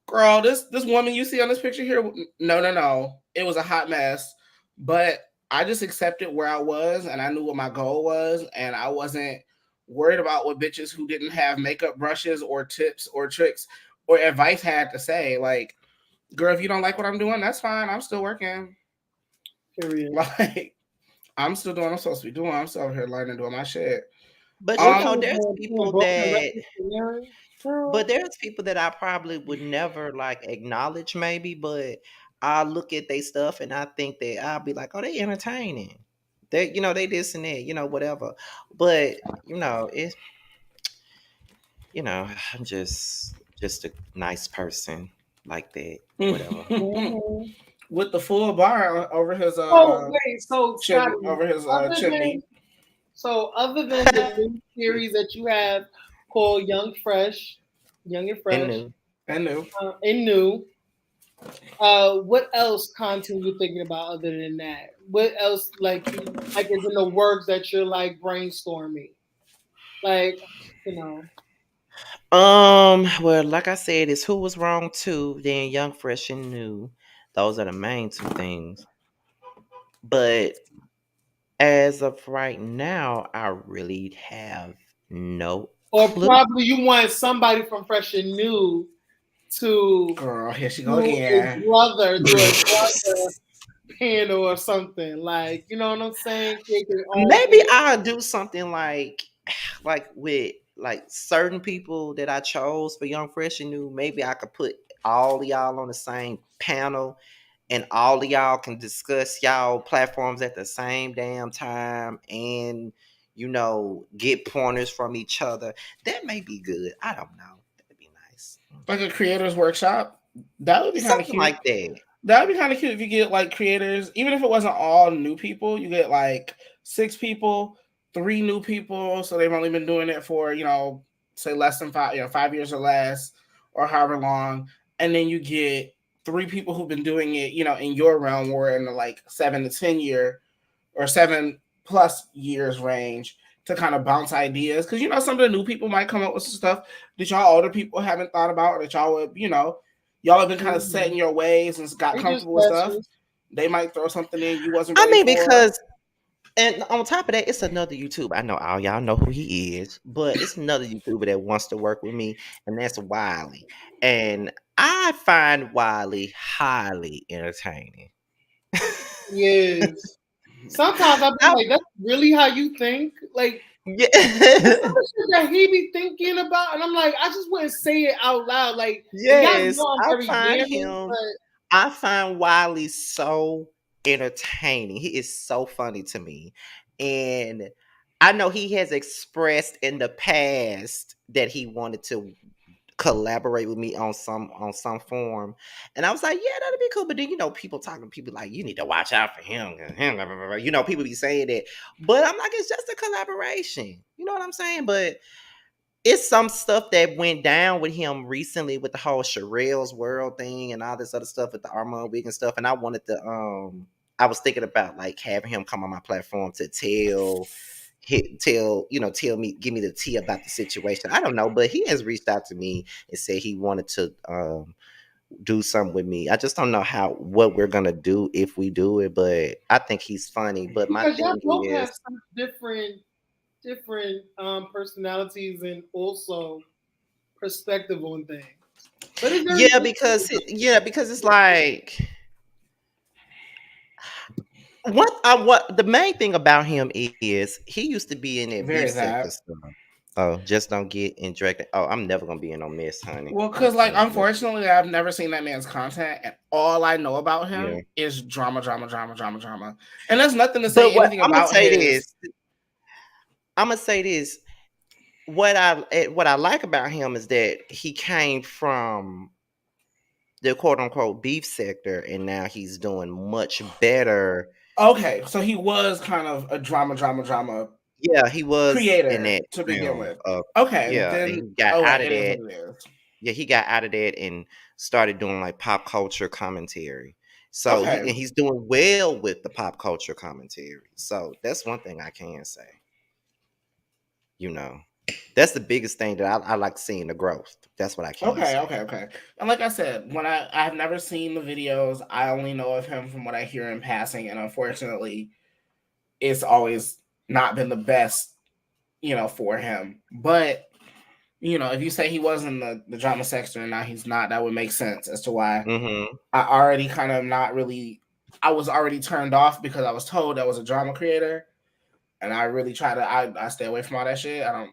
girl, this woman you see on this picture here, no, it was a hot mess. But I just accepted where I was, and I knew what my goal was, and I wasn't worried about what bitches who didn't have makeup brushes or tips or tricks or advice had to say. Like, girl, if you don't like what I'm doing, that's fine. I'm still working. Period. Like, I'm still doing what I'm supposed to be doing. I'm still over here learning, doing my shit. But there's people that I probably would never like acknowledge, maybe, but I look at their stuff and I think that I'll be like, oh, they entertaining. They, they this and that, whatever. But it's, I'm just a nice person like that. Whatever. With the full bar over his chimney. So other than the new series that you have called Young and Fresh, and New, What else content you thinking about other than that? What else like is in the works that you're like brainstorming? Like, you know. Well, like I said, it's Who Was Wrong Too, then Young, Fresh, and New. Those are the main two things. But as of right now, I really have no Or clue. probably you want somebody from Fresh and New to Girl, here she go do again. a brother panel or something. Like, you know what I'm saying? Create their own Maybe panel. I'll do something like with like certain people that I chose for Young, Fresh, and New. Maybe I could put all of y'all on the same panel and all of y'all can discuss y'all platforms at the same damn time and get pointers from each other. That may be good. I don't know. That'd be nice. Like a creators workshop. That would be kind of Something cute. like that. That would be kind of cute if you get like creators, even if it wasn't all new people, you get like 6 people, 3 new people. So they've only been doing it for, say less than 5 years or less, or however long. And then you get 3 people who've been doing it, in your realm, or in the like 7 to 10 year or 7+ years range to kind of bounce ideas. Cause some of the new people might come up with some stuff that y'all older people haven't thought about, or that y'all would, y'all have been kind of set in your ways and got comfortable with stuff. They might throw something in you wasn't ready for. Because, and on top of that, it's another YouTuber. I know all y'all know who he is, but it's another YouTuber that wants to work with me, and that's Wiley. And I find Wiley highly entertaining. Yes. Sometimes I'm like, that's really how you think? Like, yeah. that he be thinking about, and I'm like, I just wouldn't say it out loud. Like, yes, I find Wiley so entertaining. He is so funny to me, and I know he has expressed in the past that he wanted to collaborate with me on some form, and I was like, yeah, that'd be cool. But then people like, you need to watch out for him. People be saying that, but I'm like, it's just a collaboration. You know what I'm saying? But it's some stuff that went down with him recently with the whole Sherelle's World thing and all this other stuff with the Armand Wig and stuff. And I wanted to, I was thinking about like having him come on my platform to tell me, give me the tea about the situation. I don't know, but he has reached out to me and said he wanted to do something with me. I just don't know what we're gonna do if we do it, but I think he's funny. But my thing both is, have some different personalities and also perspective on things. But because it's like what the main thing about him is he used to be in that beef sector stuff. Oh, just don't get in direct. Oh, I'm never gonna be in no mess, honey. Well, because like unfortunately, I've never seen that man's content, and all I know about him is drama, and there's nothing to say anything about him. I'm gonna say this. What I like about him is that he came from the quote unquote beef sector, and now he's doing much better. Okay, so he was kind of a drama. Yeah, he was creator in that to begin with. Okay, yeah, then he got out of that. Yeah, he got out of that and started doing like pop culture commentary. So he's doing well with the pop culture commentary. So that's one thing I can say. That's the biggest thing that I like seeing, the growth. That's what I can say. Okay. And like I said, when I've never seen the videos, I only know of him from what I hear in passing, and unfortunately, it's always not been the best, for him. But if you say he was in the drama sector and now he's not, that would make sense as to why I already kind of I was already turned off because I was told that was a drama creator. And I really try to, I stay away from all that shit. I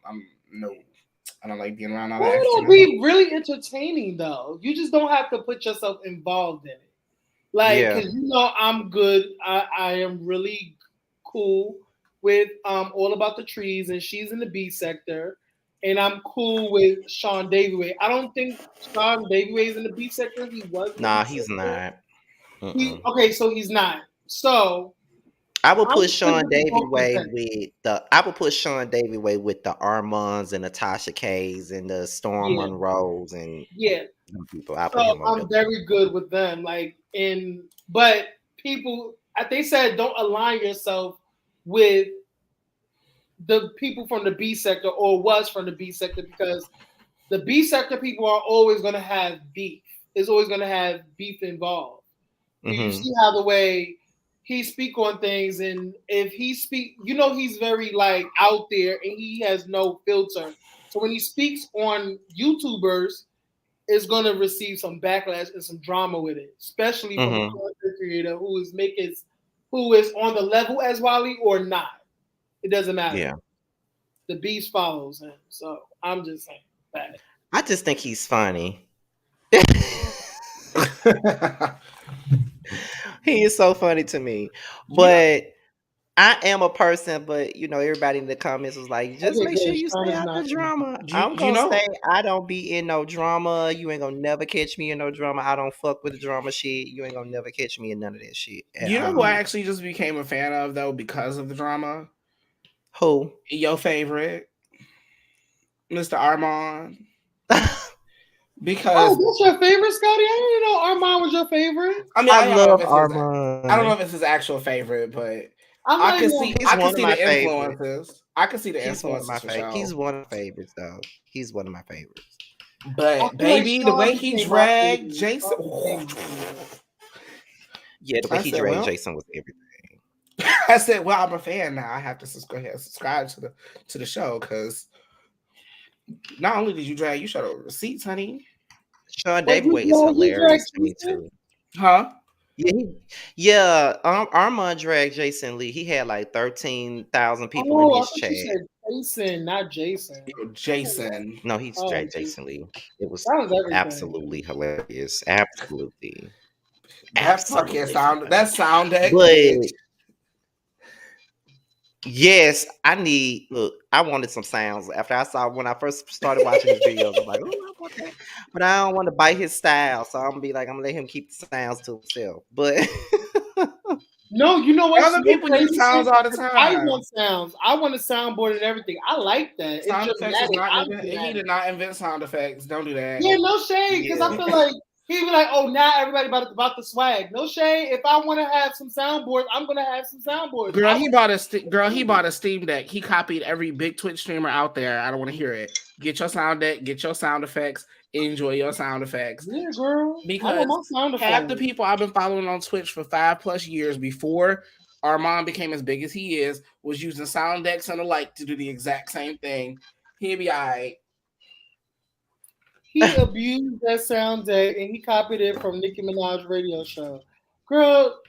don't like being around all that. It'll be really entertaining though. You just don't have to put yourself involved in it. Like, because I'm good. I am really cool with All About the Trees, and she's in the B sector. And I'm cool with Sean Davieway. I don't think Sean Davieway is in the B sector. He was. Nah, he's not. Okay, so he's not. So I would I put would put Sean them Davy both in Way that. with the. I would put Sean Davy Way with the Armands and the Tasha K's and the Storm Yeah, Monroes and yeah. them people. I put So him over I'm very good with them. Like but people, they said don't align yourself with the people from the B sector or was from the B sector because the B sector people are always going to have beef. There's always going to have beef involved. there. You see how the way he speak on things, and if he speak, he's very like out there and he has no filter. So when he speaks on YouTubers, it's going to receive some backlash and some drama with it, especially from a Mm-hmm. content creator who is on the level as Wally or not. It doesn't matter. Yeah. The beast follows him. So I'm just saying that. I just think he's funny. He is so funny to me. But I am a person, but everybody in the comments was like, just Okay, make sure good. you Sean stay is out the not. drama. Do I'm you gonna know? stay. I don't be in no drama. You ain't gonna never catch me in no drama. I don't fuck with the drama shit. You ain't gonna never catch me in none of that shit at You know who I all. actually just became a fan of though because of the drama? Who? Your favorite, Mr. Armand. Because Oh, that's your favorite, Scotty? I didn't know Armand was your favorite. I mean, I don't know love if it's his, Armand. I don't know if it's his actual favorite, but I'm I not can even. see He's I can one of see my the favorites. influences. I can see the He's one of my influences for favorites. sure. He's one of my favorites, though. He's one of my favorites. I But feel like baby, the Sean way he became my dragged favorite. Jason, Sean became my favorite. Yeah, the way I he said, dragged well, Jason was everything. I said, well, I'm a fan now. I have to go ahead and subscribe to the show because not only did you drag, you showed up receipts, honey. Sean Wait, David is you hilarious dragged to me Jason? too. Huh? Yeah. Armand dragged Jason Lee. He had like 13,000 people in Oh, I his thought chat. you said Jason, not Jason. Jason. No, he Oh, dragged Jason. Jason Lee. It was That was everything. absolutely hilarious. Absolutely. That fucking Absolutely sound. That sound that But bitch. yes, look, I wanted some sounds after when I first started watching his videos. I'm like, oh, I want that. But I don't want to bite his style. So I'm gonna be like, I'm gonna let him keep the sounds to himself. But No, you know what? Other people use sounds all the I time. want sounds. I want a soundboard and everything. I like that. Sound It's effects is dramatic. not I'm even. He dramatic. did not invent sound effects. Don't do that. Yeah, no shade, because I Yeah. feel like he'd be like, "Oh, now everybody about the swag." No shade. If I want to have some soundboards, I'm gonna have some soundboards. Girl, he bought a Steam Deck. He copied every big Twitch streamer out there. I don't want to hear it. Get your sound deck. Get your sound effects. Enjoy your sound effects. Yeah, girl. Because I want my sound half the effects. people I've been following on Twitch for 5+ years before Armand became as big as he is was using sound decks and the like to do the exact same thing. He'd be all right. He abused that sound deck and he copied it from Nicki Minaj's radio show. Girl,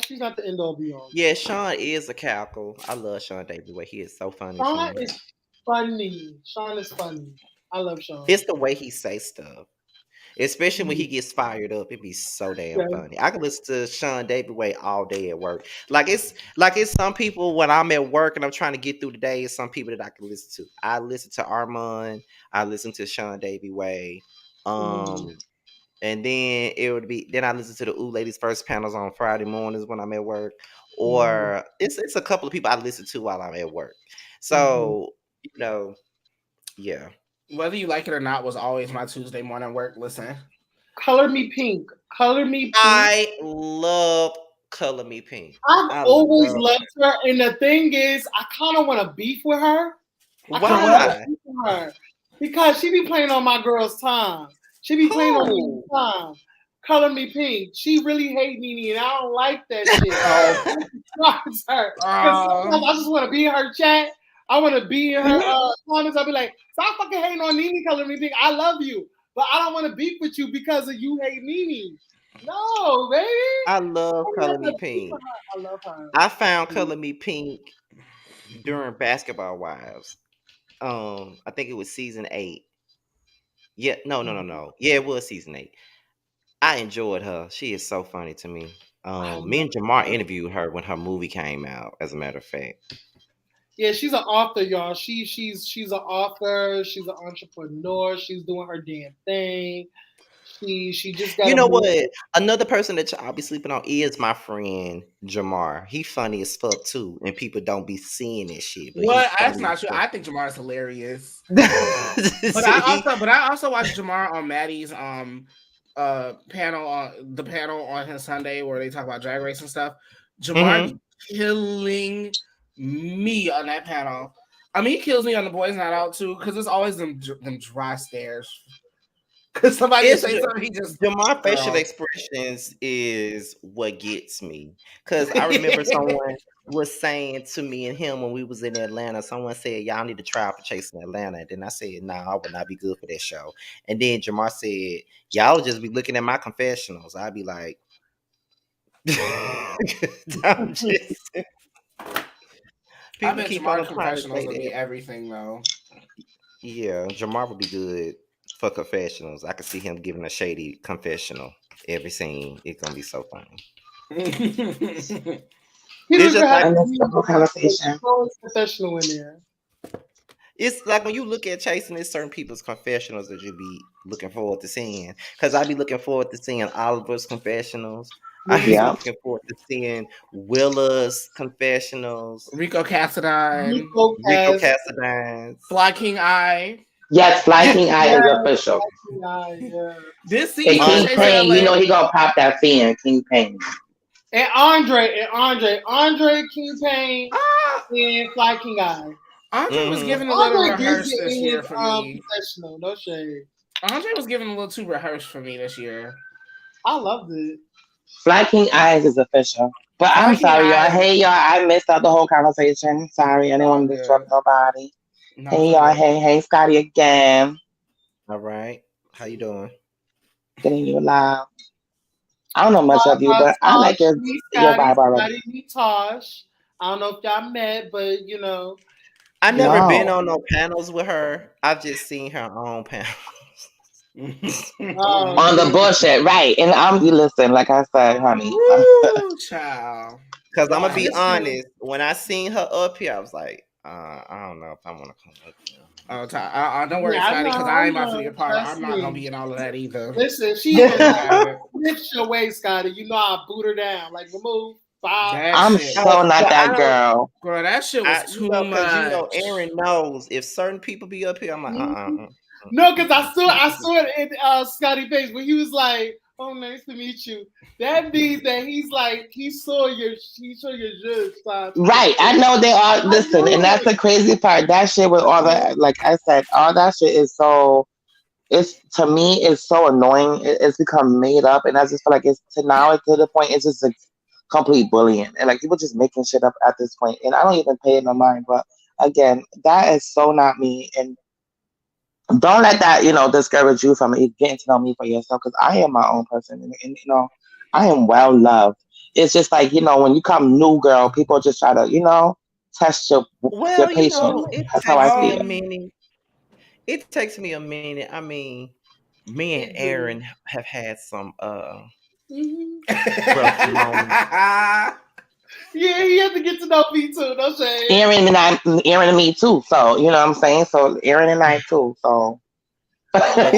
she's not the end all be all. yeah, Sean is a cackle. I love Sean David Way. He is so funny. Sean to me. is funny. Sean is funny. I love Sean. It's the way he say stuff. Especially when he gets fired up, it'd be so damn funny. I can listen to Sean David Way all day at work. Like it's some people when I'm at work and I'm trying to get through the day. It's some people that I can listen to. I listen to Armand. I listen to Sean David Way. And then then I listen to the Ooh Ladies First panels on Friday mornings when I'm at work. Or it's a couple of people I listen to while I'm at work. So yeah. Whether you like it or not was always my Tuesday morning work. Listen. Color Me Pink. Color Me Pink. I love Color Me Pink. I've always loved her. And the thing is, I kind of want to beef with her. Why? Beef with her because she be playing on my girl's time. She be playing on me time. Color Me Pink. She really hate Nene, and I don't like that shit. Her. Sometimes I just want to be in her chat. I want to be in her comments. I'll be like, stop fucking hating on Nene, Color Me Pink. I love you, but I don't want to beef with you because of you hate Nene. No, baby. I love Color Me Pink. I love her. I found Color Me Pink during Basketball Wives. I think it was season 8. Yeah, no. Yeah, it was season 8. I enjoyed her. She is so funny to me. Me and Jamar interviewed her when her movie came out, as a matter of fact. Yeah, she's an author, y'all. She's an author. She's an entrepreneur. She's doing her damn thing. She just got. You know what? Another person that y'all be sleeping on is my friend Jamar. He funny as fuck too, and people don't be seeing this shit. But What? he's That's funny not as true. fuck. I think Jamar's hilarious. But But I also watched Jamar on Maddie's panel on his Sunday where they talk about drag race and stuff. Jamar Mhm. be killing me on that panel. I mean, he kills me on the Boys Night Out too, because it's always them dry stares. Because somebody It's say ju- something, he just Jamar facial girl. expressions is what gets me. Cause I remember someone was saying to me and him when we was in Atlanta, someone said, y'all need to try out for Chasing Atlanta. And then I said, nah, I would not be good for that show. And then Jamar said, y'all just be looking at my confessionals. I'd be like, I'm just I people bet keep on Jamar trying to confessionals say would be that. everything though. Yeah, Jamar would be good for confessionals. I could see him giving a shady confessional every scene. It's gonna be so funny. He It's doesn't just have like And to that's be the whole conversation. always professional in there. it's like when you look at Chasing, there's certain people's confessionals that you be looking forward to seeing. Cause I be looking forward to seeing Oliver's confessionals. I be Yeah. looking forward to seeing Willa's confessionals, Rico Cassadine, Rico Rico Cass, Cassadine's. Fly King Eye. Yes, Fly King Eye is yeah, official. yeah. This And season of King Chasing Payne, you LA. know he gonna pop that fan, King Payne. And Andre King Payne, Ah, and Fly King Eye. Andre was Mhm. giving a little Andre gives rehearsed it this in year his for me. professional. No shade. Andre was giving a little too rehearsed for me this year. I loved it. Fly King Eyes is official. But Fly I'm King sorry, y'all. Eye- Hey, y'all. I missed out the whole conversation. Sorry, I didn't Oh, want to good. disrupt nobody. No, Hey, for y'all. real. Hey, Scotty again. All right. How you doing? Getting you live. I don't know much of you, but I like your vibe already. Scotty, me, Tosh. I don't know if y'all met, but you know. I never been No. on no panels with her. I've just seen her on panels. On the bullshit, right. And I'm listen, like I said, honey. Woo, child. Cause I'm Y'all gonna be have to- honest. When I seen her up here, I was like, I don't know if I want to come up here. Oh, don't worry, Yeah, I Scotty, because know, I ain't I about to be a know. part of Trust I'm not gonna me. be in all of that either. Listen, she lift your way, Scotty. You know I boot her down. Like remove 5. That I'm shit. so not But I that don't- girl. Girl, that shit was too you know, much. because you know, Aaron knows if certain people be up here, I'm like, No, because I saw it in Scotty page when he was like, "Oh, nice to meet you." That means that he saw your judge side. Right. I know they are. Listen, and that's the crazy part. That shit with all that, like I said, all that shit is so. It's to me, it's so annoying. It's become made up, and I just feel like it's to the point. It's just a complete bullying, and like people just making shit up at this point. And I don't even pay it no mind. But again, that is so not me. And don't let that discourage you from getting to know me for yourself, because I am my own person, and I am well loved. It's just like when you come new girl, people just try to test your well, you patience. know, it That's how I takes see me a it. minute. It takes me a minute. I mean, me and Aaron have had some rough moments. Yeah, he had to get to know me too. No shade. Aaron and me too. So you know what I'm saying. So Aaron and I too. So. But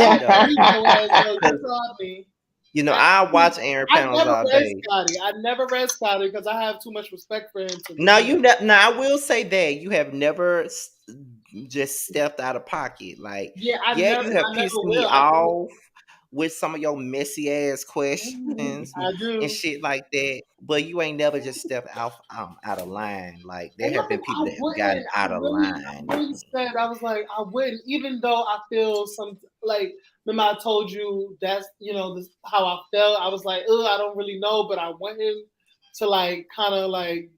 you know, I watch Aaron panels all day. I never read Scotty because I have too much respect for him. Now I will say that you have never just stepped out of pocket. Like, you have pissed me off with some of your messy ass questions and shit like that. But you ain't never just stepped out of line. Like, there have been people that have gotten out of line. I was like, I wouldn't, even though I feel like. Remember, I told you that's this, how I felt. I was like, I don't really know, but I want him to like kind of like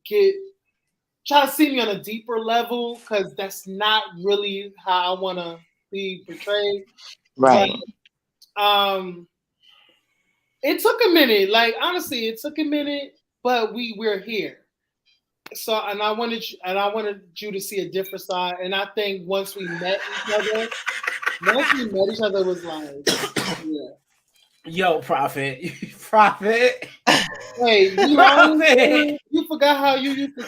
try to see me on a deeper level, because that's not really how I want to be portrayed. Right. But, it took a minute. Like honestly, it took a minute, but we're here. So, and I wanted you to see a different side. And I think once we met each other. Once we met each other, it was like, yeah. Yo, Prophet. Hey, you forgot how you used to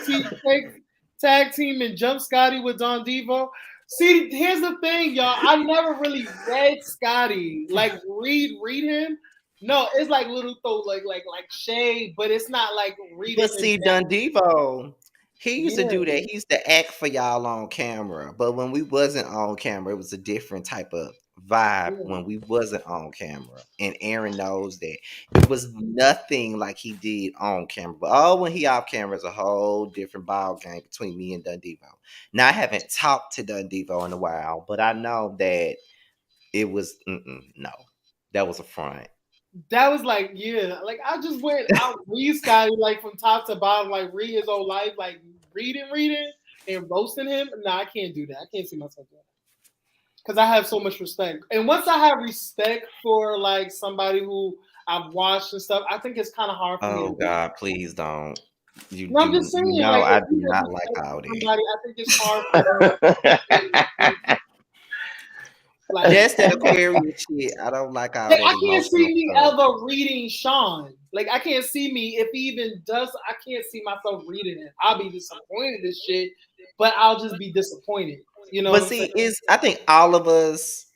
tag team and jump Scotty with Don Devo? See, here's the thing, y'all. I never really read Scotty. Like read him. No, it's like little throw like shade, but it's not like reading. But see, Dundevo, he used to do Yeah. that. He used to act for y'all on camera. But when we wasn't on camera, it was a different type of vibe when we wasn't on camera. And Aaron knows that. It was nothing like he did on camera. But when he off camera, it's a whole different ball game between me and Dundevo. Now, I haven't talked to Dundevo in a while, but I know that it was, no, that was a front. That was like, yeah, like I just went out read Scotty like from top to bottom, like read his whole life, like reading and roasting him. Nah, I can't do that. I can't see myself doing that because I have so much respect. And once I have respect for like somebody who I've watched and stuff, I think it's kind of hard for me. Oh God, please don't. I'm just saying. No, like, I do not like all this. I think it's hard for like, that's that Aquarius shit. I don't like all that. I can't see me ever reading Sean. Like I can't see me if he even does. I can't see myself reading it. I'll be disappointed in shit, but I'll just be disappointed. You know. But see, I think all of us,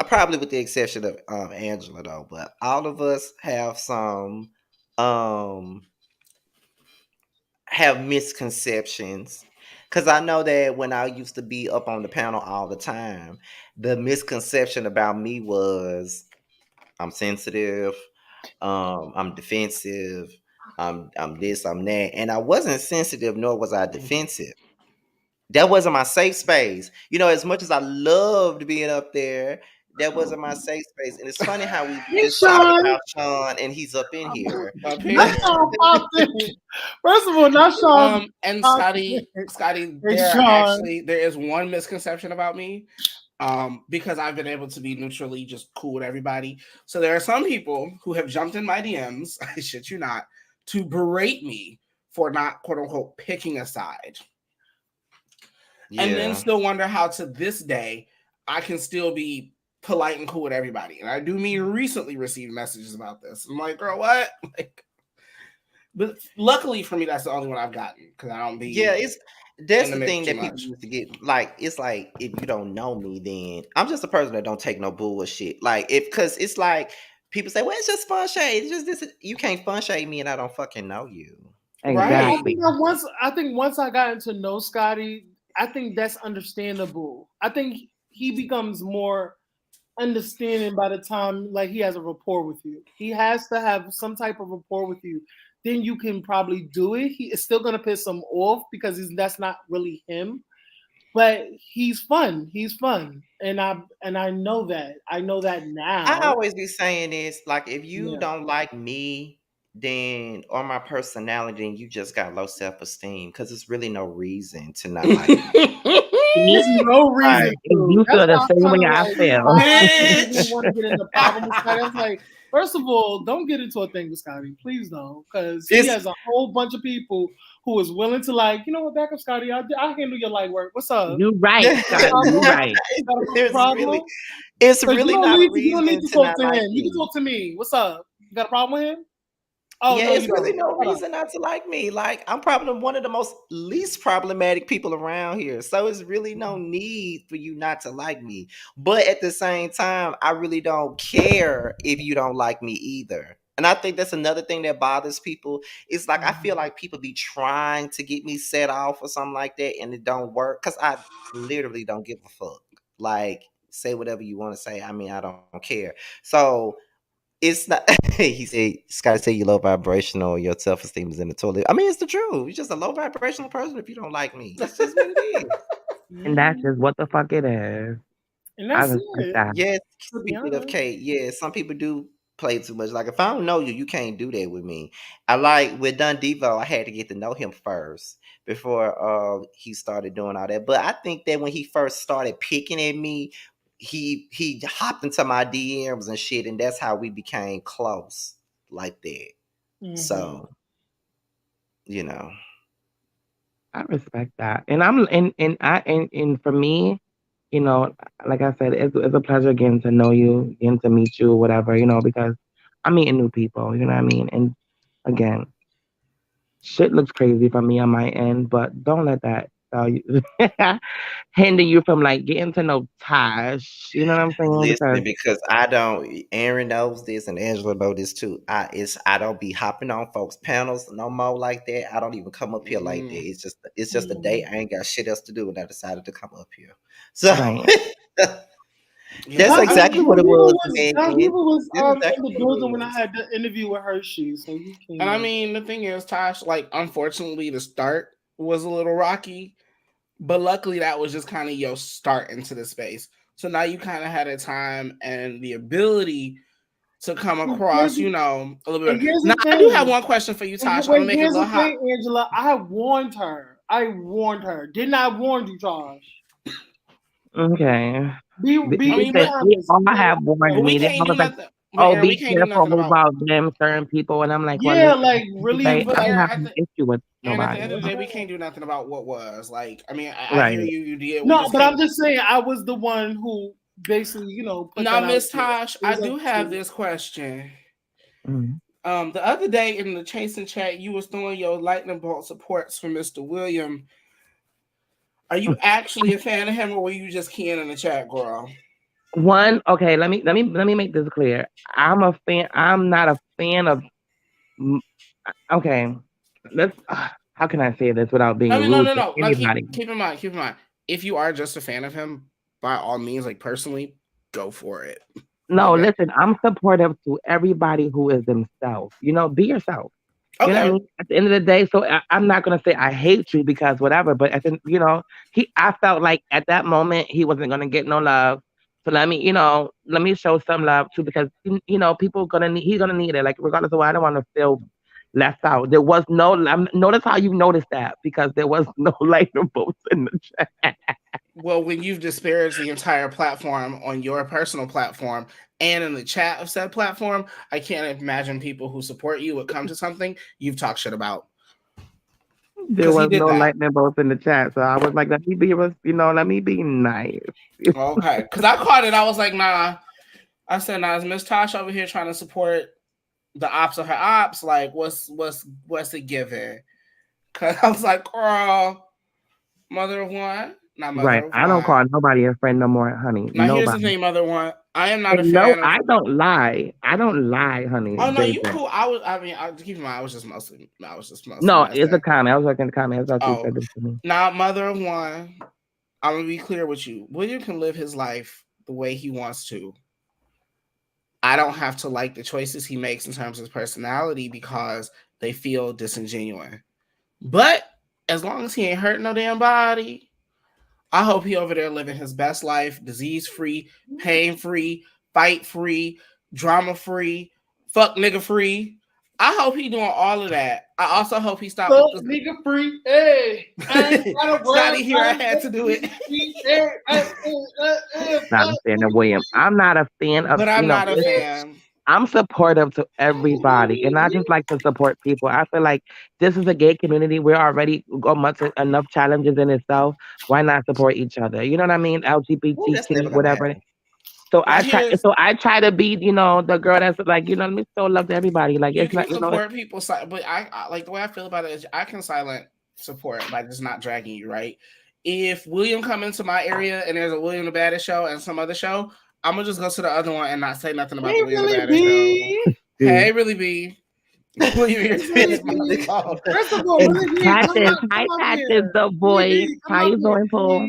probably with the exception of Angela though, but all of us have some have misconceptions. Because I know that when I used to be up on the panel all the time, the misconception about me was I'm sensitive, I'm defensive, I'm this, I'm that. And I wasn't sensitive, nor was I defensive. That wasn't my safe space. You know, as much as I loved being up there, that wasn't my safe space. And it's funny how we just talked about Sean and he's up in here. Not Sean popped in. First of all, not Sean. And Scotty, there is one misconception about me. Because I've been able to be neutrally just cool with everybody. So there are some people who have jumped in my DMs, I shit you not, to berate me for not quote unquote picking a side. Yeah. And then still wonder how to this day I can still be polite and cool with everybody. And I do mean recently received messages about this. I'm like, girl, what? Like, but luckily for me, that's the only one I've gotten because I don't be. Yeah, that's the thing that people used to get. Like, it's like if you don't know me, then I'm just a person that don't take no bullshit. Like, because it's like people say, well, it's just fun shade. It's just this. You can't fun shade me, and I don't fucking know you. Exactly. Right? I think once I got to know Scotty, I think that's understandable. I think he becomes more understanding by the time like he has a rapport with you. He has to have some type of rapport with you. Then you can probably do it. He is still gonna piss him off because that's not really him. But he's fun. He's fun, and I know that. I know that now. I always be saying this: like, if you don't like me, then or my personality, then you just got low self-esteem because there's really no reason to not like me. There's no reason. Right. You feel the same way I feel. I want to get into problems with Scotty. I was like, first of all, don't get into a thing with Scotty. Please don't. Because he has a whole bunch of people who is willing to like, you know what, back up, Scotty. I'll handle your light work. What's up? You right, Scotty. You right. It's really not a reason you don't need to talk to him. You can talk to me. What's up? You got a problem with him? Oh, yeah, it's really no reason not to like me. Like, I'm probably one of the most least problematic people around here. So it's really no need for you not to like me. But at the same time, I really don't care if you don't like me either. And I think that's another thing that bothers people. It's like I feel like people be trying to get me set off or something like that, and it don't work because I literally don't give a fuck. Like, say whatever you want to say. I mean, I don't care. So it's not. He said, Scotty said, you low vibrational. Your self esteem is in the toilet. I mean, it's the truth. You're just a low vibrational person if you don't like me. That's just what it is. And that's just what the fuck it is. And that's it. Yes, speaking of Kate, yeah, some people do play too much. Like, if I don't know you, you can't do that with me. I like with Dundevo, I had to get to know him first before he started doing all that. But I think that when he first started picking at me, he hopped into my DMs and shit, and that's how we became close like that. Mm-hmm. So, you know, I respect that, and for me, you know, like I said, it's a pleasure getting to know you, getting to meet you, whatever, you know, because I'm meeting new people, you know what I mean? And again, shit looks crazy for me on my end, but don't let that So you, hinder you from like getting to know Tosh. You know what I'm saying? Listen, because I don't. Aaron knows this, and Angela knows this too. I don't be hopping on folks' panels no more like that. I don't even come up here like that. It's just a day I ain't got shit else to do, and I decided to come up here. So Right. Yeah, that's exactly what it was, Don man. Diva was That's exactly in the what it building when I was. had the interview with Hershey, so you can. and I mean the thing is, Tosh, like unfortunately the start was a little rocky, but luckily that was just kind of your start into the space. So now you kind of had a time and the ability to come across, you know, a little And bit. here's Now the I do have thing. one question for you, Tosh. I'm Wait, gonna make it a here's little the hot. thing, Angela. I warned her. Didn't I warn you, Josh? Okay. Be mean, They honest. all have But warned we me. They can't all do was like, nothing. But "Oh, Aaron, we be can't do careful nothing about. about them certain people." And I'm like, "Well, Yeah, listen, like really, like, But I don't Aaron, have an issue with and at the nobody." end of the day, we can't do nothing about what was. Like, I mean, I Right. hear you. You did. We no, just but can't. I'm just saying I was the one who basically, put Now, that out Miss there. Tosh, It I was do up have to- this question. Mhm. The other day in the Chasing chat, you was throwing your lightning bolt supports for Mr. William. Are you actually a fan of him, or were you just keying in the chat, girl? One, okay, let me make this clear. I'm a fan. I'm not a fan of. Okay, let's. How can I say this without being I mean, no. rude to Like, anybody? keep in mind. If you are just a fan of him, by all means, like personally, go for it. No, Okay. listen, I'm supportive to everybody who is themselves. Be yourself. You know what I Okay. mean? At the end of the day, so I'm not gonna say I hate you because whatever, but I felt like at that moment he wasn't gonna get no love. So let me show some love too because people he's gonna need it. Like regardless of what, I don't want to feel left out. There was no. Notice how you noticed that because there was no lightning bolts in the chat. Well, when you've disparaged the entire platform on your personal platform and in the chat of said platform, I can't imagine people who support you would come to something you've talked shit about. There He was did no that. lightning bolts in the chat, so I was like, let me be nice. Okay, because I caught it. I was like, nah. I said, nah, is Miss Tosh over here trying to support the ops of her ops? Like, what's it giving? Because I was like, girl, mother of one. Not mother Right. of I don't one. call nobody a friend no more, honey. Now, here's the Nobody. thing, mother one. I am not a And no, fan of. I don't lie. I don't lie, honey. Oh no, baby. you cool. Keep in mind, I was just mostly. No, it's a comment. I was looking at the comments. I thought you Oh, said this to me. now, mother of one. I'm gonna be clear with you. William can live his life the way he wants to. I don't have to like the choices he makes in terms of his personality because they feel disingenuous. But as long as he ain't hurting no damn body, I hope he over there living his best life, disease free, pain free, fight free, drama free, fuck nigga free. I hope he doing all of that. I also hope he stopped. Fuck nigga free. Hey, I ain't got a word. Scotty here, I had to do it. Not a fan of William. I'm not a fan of. But I'm not a fan. I'm supportive to everybody, and I just like to support people. I feel like this is a gay community. We're already got enough challenges in itself. Why not support each other? You know what I mean? LGBTQ, whatever. So I try to be, the girl that's like, let me show love to everybody. Like you can support people, but I like the way I feel about it is I can silent support by just not dragging you, right? If William come into my area and there's a William the Baddest show and some other show, I'm gonna just go to the other one and not say nothing about the William the Baddest show. Hey, really be. William, First of all, Patches, hi Patches, the voice. How you doing, Paul?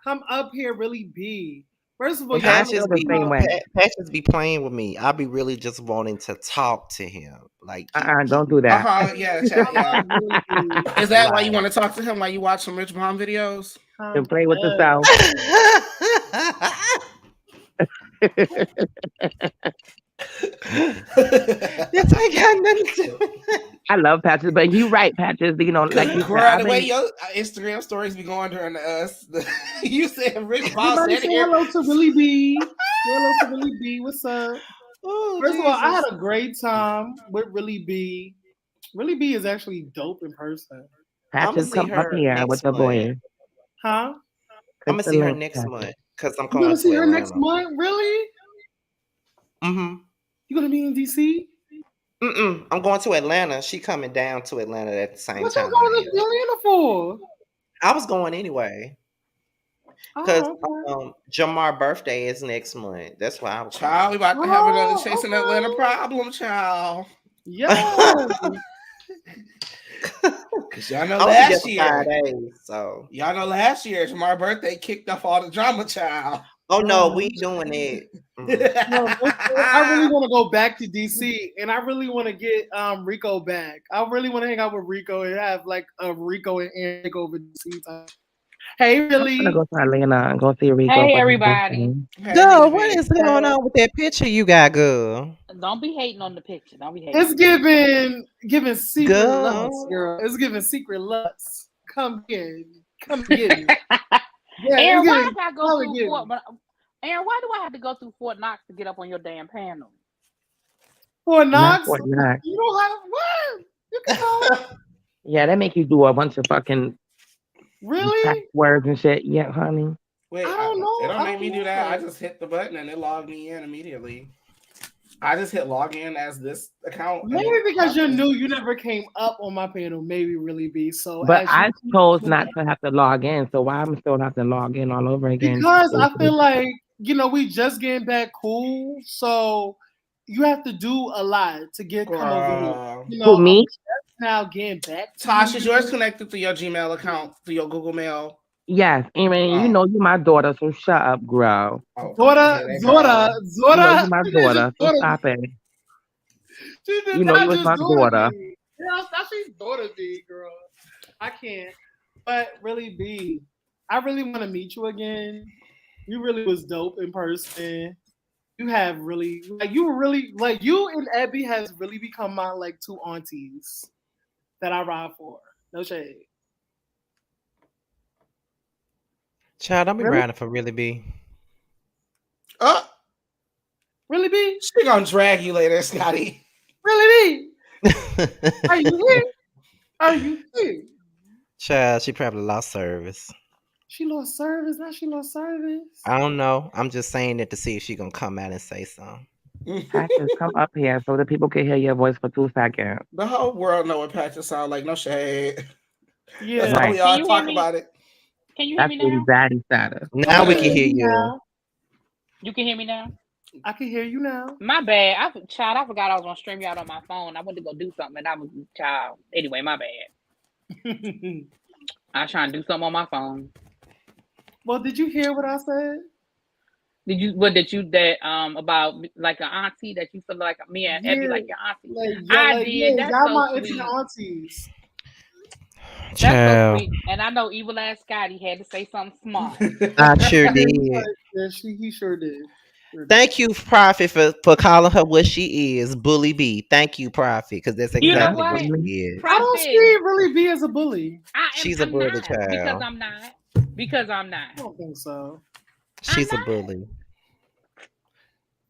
Come up here, really be. First of all, Patches be playing with me. I be really just wanting to talk to him. Like, don't do that. Yeah. Is that why you want to talk to him? Why you watch some Rich Mom videos? To play with the sound. This ain't got nothing to do. I love Patches, but you right, Patches. Like you said, the way your Instagram stories be going during us. You said Rich Mom said here. Hello to Willie B. Hello to Willie B. What's up? First of all, I had a great time with Willie B. Willie B is actually dope in person. Patches, come up here with the voice. Huh? I'm gonna see her next month because I'm going to see her next month. Really? Mm-hmm. You gonna be in DC? I'm going to Atlanta. She coming down to Atlanta at the same time. What you going to Atlanta for? I was going anyway. Oh, Because okay. Jamar's birthday is next month. That's why I was Child, we about to have another Oh, Chasing okay. Atlanta problem, child. Yes. Cause y'all know I was there last for year. 5 days, so. Y'all know last year, Jamar's birthday kicked off all the drama, child. Oh no, Mhm. we doing it. No, I really want to go back to DC, and I really want to get Rico back. I really want to hang out with Rico and have like a Rico and Aaron take over DC time. Hey, I'm gonna really? go to Atlanta and go see Rico. Hey, for his everybody. birthday. Hey, Girl, Rita what B. is going on with that picture you got, girl? Don't be hating on the picture. Don't be hating. It's giving secret Girl. lust, girl. It's giving secret lust. Come get me. Yeah, Aaron, it's why giving, I gotta go probably through get Fort? me. Aaron, why do I have to go through Fort Knox to get up on your damn panel? Fort Not Knox. Fort Knox. You don't have what? You can go. Yeah, they make you do a bunch of fucking Really? words and shit. Yeah, honey. Wait, I don't know. It don't I make don't me do know. that. I just hit the button and it logged me in immediately. I just hit log in as this account. and Maybe it because you're popped in. new, you never came up on my panel. Maybe really be so. But as I you- chose not to have to log in, so why I'm still have to log in all over again? because I feel like we just getting back cool, so you have to do a lot to come over here. Girl. Who, me? I'm just now getting back. To Tosh, you. is yours connected to your Gmail account, to your Google Mail? Yes, Aaron, you Oh. know you my daughter, so shut up, girl. Oh, Zora, here they Zora, go. You know Zora. you my She daughter, just so daughter stop me. it. She did You know not you was just my daughter. me. Yeah, that's she's daughter me, girl. I can't. But really, B, I really want to meet you again. You really was dope in person. You have really you and Abby has really become my like two aunties that I ride for. No shade. Child, don't be Really? riding for Really B. Oh, Really, B? she gonna drag you later, Scotty. Really, B? Are you here? Are you here? Child, she probably lost service. She lost service. Now she lost service. I don't know. I'm just saying it to see if she gonna come out and say something. Patches, come up here so that people can hear your voice for 2 seconds. The whole world know what Patches sound like. No shade. Yeah. That's why we Right. all Can you talk hear me? about it. Can you hear That's me really now? daddy status. Now we can Okay. hear you. Now. You can hear me now? I can hear you now. My bad. I forgot I was on StreamYard on my phone. I went to go do something and I was child. Anyway, my bad. I was trying to do something on my phone. Well, did you hear what I said? That about like an auntie that you feel like me and Abby like your auntie? I did. That's y'all so my sweet. intimate aunties. That's so Child, sweet. And I know evil ass Scotty had to say something smart. I sure did. Yeah, he sure did. Sure did. Thank you, Prophet, for calling her what she is, Bully B. Thank you, Prophet, because that's You know exactly what what? she is. I don't see it really be as a bully. She's a bully, not, child. because I'm I not. don't think so. She's a not. bully.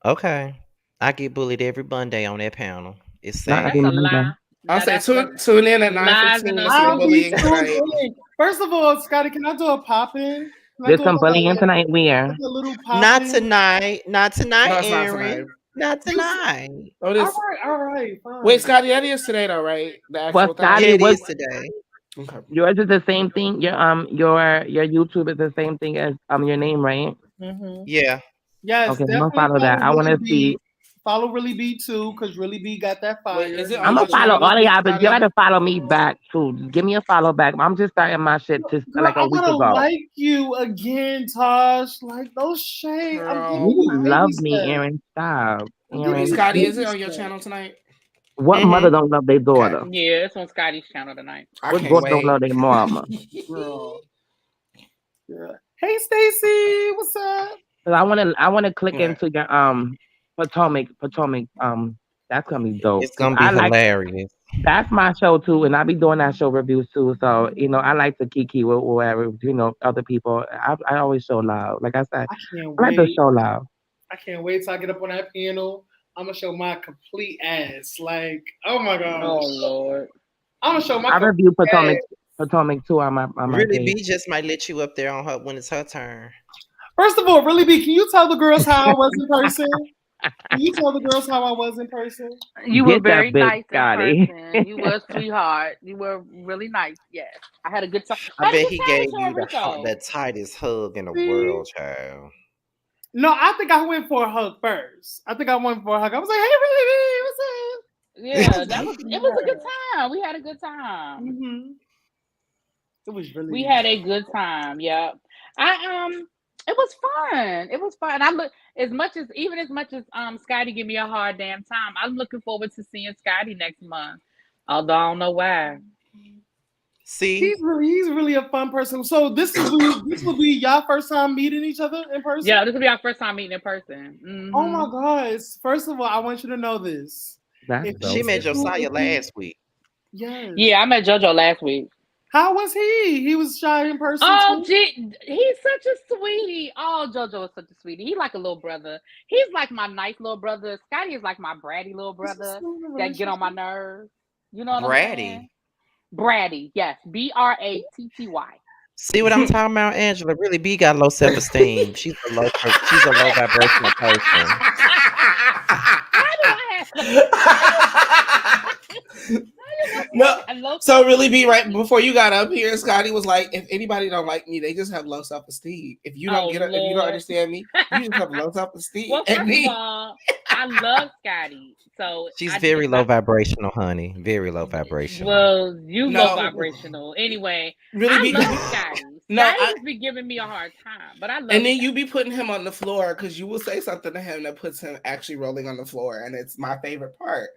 Okay. I get bullied every Monday on that panel. It's Not sad. That's every a Monday. lie. I'll Now say that's tune in at lies 9:15 in to the see I'll be bullying tuned tonight. in. First of all, Scotty, can I do a pop in? There's some bullying tonight. Where? A little pop Not in? tonight. Not tonight, No, it's not Aaron. tonight. Not tonight. Oh, this. All right, fine. Wait, Scotty, that is today though, right? The actual Well, thing. Scotty, Yeah, it what- is today. Okay. Yours is the same thing. Your YouTube is the same thing as your name, right? Mm-hmm. Yeah. Yes, Okay, I'm definitely gonna follow that. I want to see. Follow Really B too, because Really B got that fire. Wait, is it I'm on gonna your follow channel, all of y'all, but Scotty? you gotta follow me back too. Give me a follow back. I'm just starting my shit just Girl, like a week I ago. gotta like you again, Tosh. Like those shade. I'm Girl. giving You you love baby me, steps. Aaron. Stop, I'm Aaron. Wait, giving Scotty, you is it on baby your steps. channel tonight? What Mhm. mother don't love their daughter? Yeah, it's on Scotty's channel tonight. I What can't daughter wait. don't love their mama? Girl. Yeah. Hey, Stacy, what's up? So I wanna click Yeah. into your Potomac. That's gonna be dope. It's gonna be I like hilarious. that's my show too, and I be doing that show reviews too. So I like to kiki with whoever other people. I always show loud. Like I said, I can't I like to wait. show loud. I can't wait till I get up on that panel. I'm gonna show my complete ass. Like, oh my gosh. Oh Lord. I'm gonna show my I review complete ass. Potomac too on my Really, page. B just might let you up there on her when it's her turn. First of all, Really B, can you tell the girls how I was in person? You told the girls how I was in person. You were Get that very bitch, nice Scotty. in person. You were a sweetheart. You were really nice. Yes, I had a good time. I I had a bet good he time gave with you Rico. the tightest hug in the See? world, child. No, I think I went for a hug first. I was like, "Hey, baby, what's up?" Yeah, it was a good time. We had a good time. Mm-hmm. It was really. We nice. had a good time. Yep. It was fun. It was fun. I look as much as Scotty give me a hard damn time. I'm looking forward to seeing Scotty next month. Although I don't know why. See, He's really a fun person. So this will be y'all first time meeting each other in person. Yeah, this will be our first time meeting in person. Mhm. Oh my gosh! First of all, I want you to know this. That's If dope. she met you- Josiah if you- last week. Yes. Yeah, I met JoJo last week. How was he? He was shy in person. Oh, too? he's such a sweetie. Oh, JoJo is such a sweetie. He like a little brother. He's like my nice little brother. Scotty is like my bratty little brother that get on my nerves. You know what I'm Bratty. saying? Bratty, yes. BRATTY. See what I'm talking about, Angela? Really, B got low self-esteem. She's a low vibrational person. How do I have No, so really, be right before you got up here, Scotty was like, "If anybody don't like me, they just have low self-esteem. If you don't Oh, if you don't Lord. understand me, you just have low self-esteem." Well, And first me- of all, I love Scotty. So She's I very just- low vibrational, honey. Very low vibrational. Well, you No. low vibrational. Anyway, really I be love Scotty. No, Scotty's been giving me a hard time, but I love and then Scotty. you be putting him on the floor because you will say something to him that puts him actually rolling on the floor, and it's my favorite part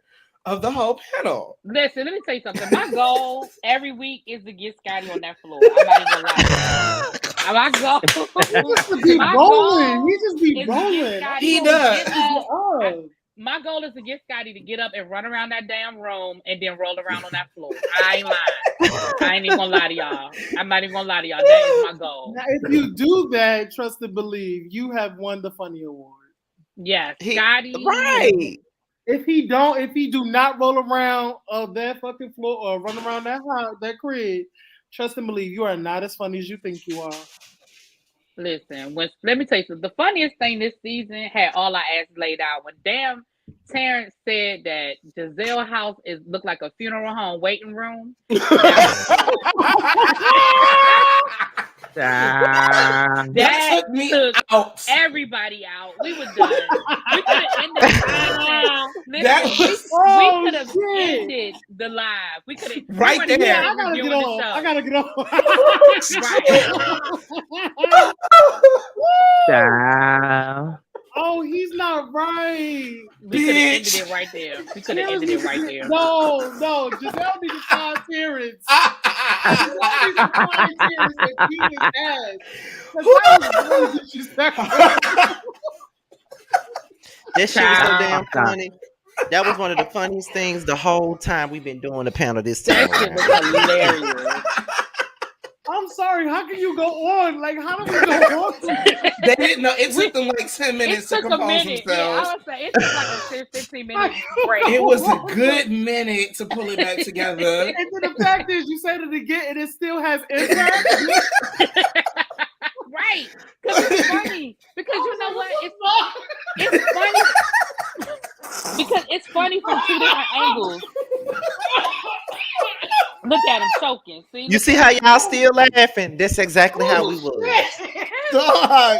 of the whole panel. Listen, let me tell you something. My goal every week is to get Scotty on that floor. I'm not even lying. My goal, He just be my rolling. goal He just be is to get rolling. Scotty He to does. get up. Oh. My goal is to get Scotty to get up and run around that damn room and then roll around on that floor. I ain't lying. I ain't even gonna lie to y'all. I'm not even gonna lie to y'all. That is my goal. Now, if you do that, trust and believe, you have won the funny award. Yes, He- Scotty. Right. If he do not roll around that fucking floor or run around that house, that crib, trust and believe, you are not as funny as you think you are. Listen, let me tell you something. The funniest thing this season had all our asses laid out when damn Terrence said that Giselle house looked like a funeral home waiting room. Ah. That took me out. Everybody out. We were done. We could have ended the live. That Listen, was- we could have shit. ended the live. We could have Right there. Yeah, I gotta get on. I gotta get on. Right. Child. Oh, he's not right. We could have ended Bitch. it right there. We could have ended it right there. No, Giselle needs to find Terrence. Giselle needs to find Terrence and beat his ass. 'Cause that was really disrespectful. That shit was so damn Stop. funny. That was one of the funniest things the whole time we've been doing the panel this time. That shit was around. hilarious. I'm sorry. How can you go on? Like, how do we go on? They didn't know. It took them like 10 It minutes to took a compose minute. Yeah, themselves. I would say it took like a 10, 15 minute break. It was a good minute to pull it back together. And then the fact is, you said it again, and it still has impact. Right. Because it's funny. Because you know what? It's funny. Because it's funny from two different angles. Look at him choking. See? You see how y'all still laughing? That's exactly how we was. Dog.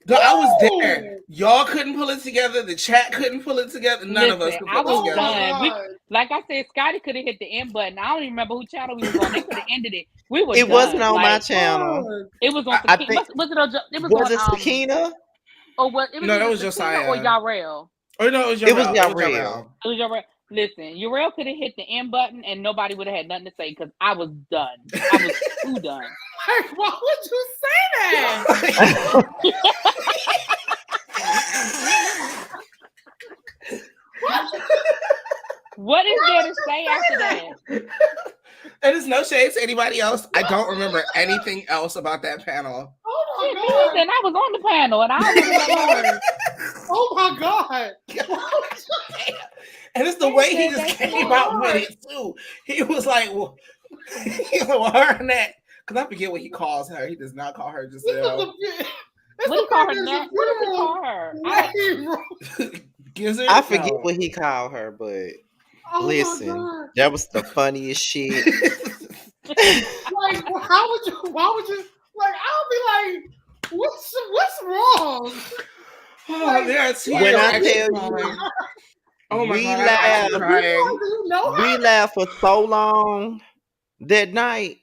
Dog, I was there. Y'all couldn't pull it together. The chat couldn't pull it together. None of us Listen, could I pull it was together. done. Like I said, Scotty could have hit the end button. I don't even remember who channel we was on. They could have ended it. We were It done. wasn't on my Like, channel. It was on I Sakina. think- Was it on? It was Was on. it Sakina? Or what? It was No, that either was Sakina Josiah. or Yarel. Oh, no, it was It was Yarel. Yarel. It was Yarel. Listen, Yarel could have hit the end button and nobody would have had nothing to say because I was done. I was too done. Like, why would you say that? What is there to say after that? And there's no shade to anybody else. I don't remember anything else about that panel. Oh Shit, my me god! either, and I was on the panel and I was Oh my god! And it's the way he just came out with it too. He was like, well, her and that. Because I forget what he calls her. He does not call her This Giselle. is It's What do you the call fact her? that Nat? it's What does he a call her? funeral. Gizzard? I forget No. what he called her, but Oh listen, my that was the funniest shit. god! Like, how would you? Why would you? Like, I'll be like, what's wrong? Oh, there are tears When I actually tell falling. you, Oh my we god, I'm actually laughed. crying. Do you know We her? laughed for so long that night.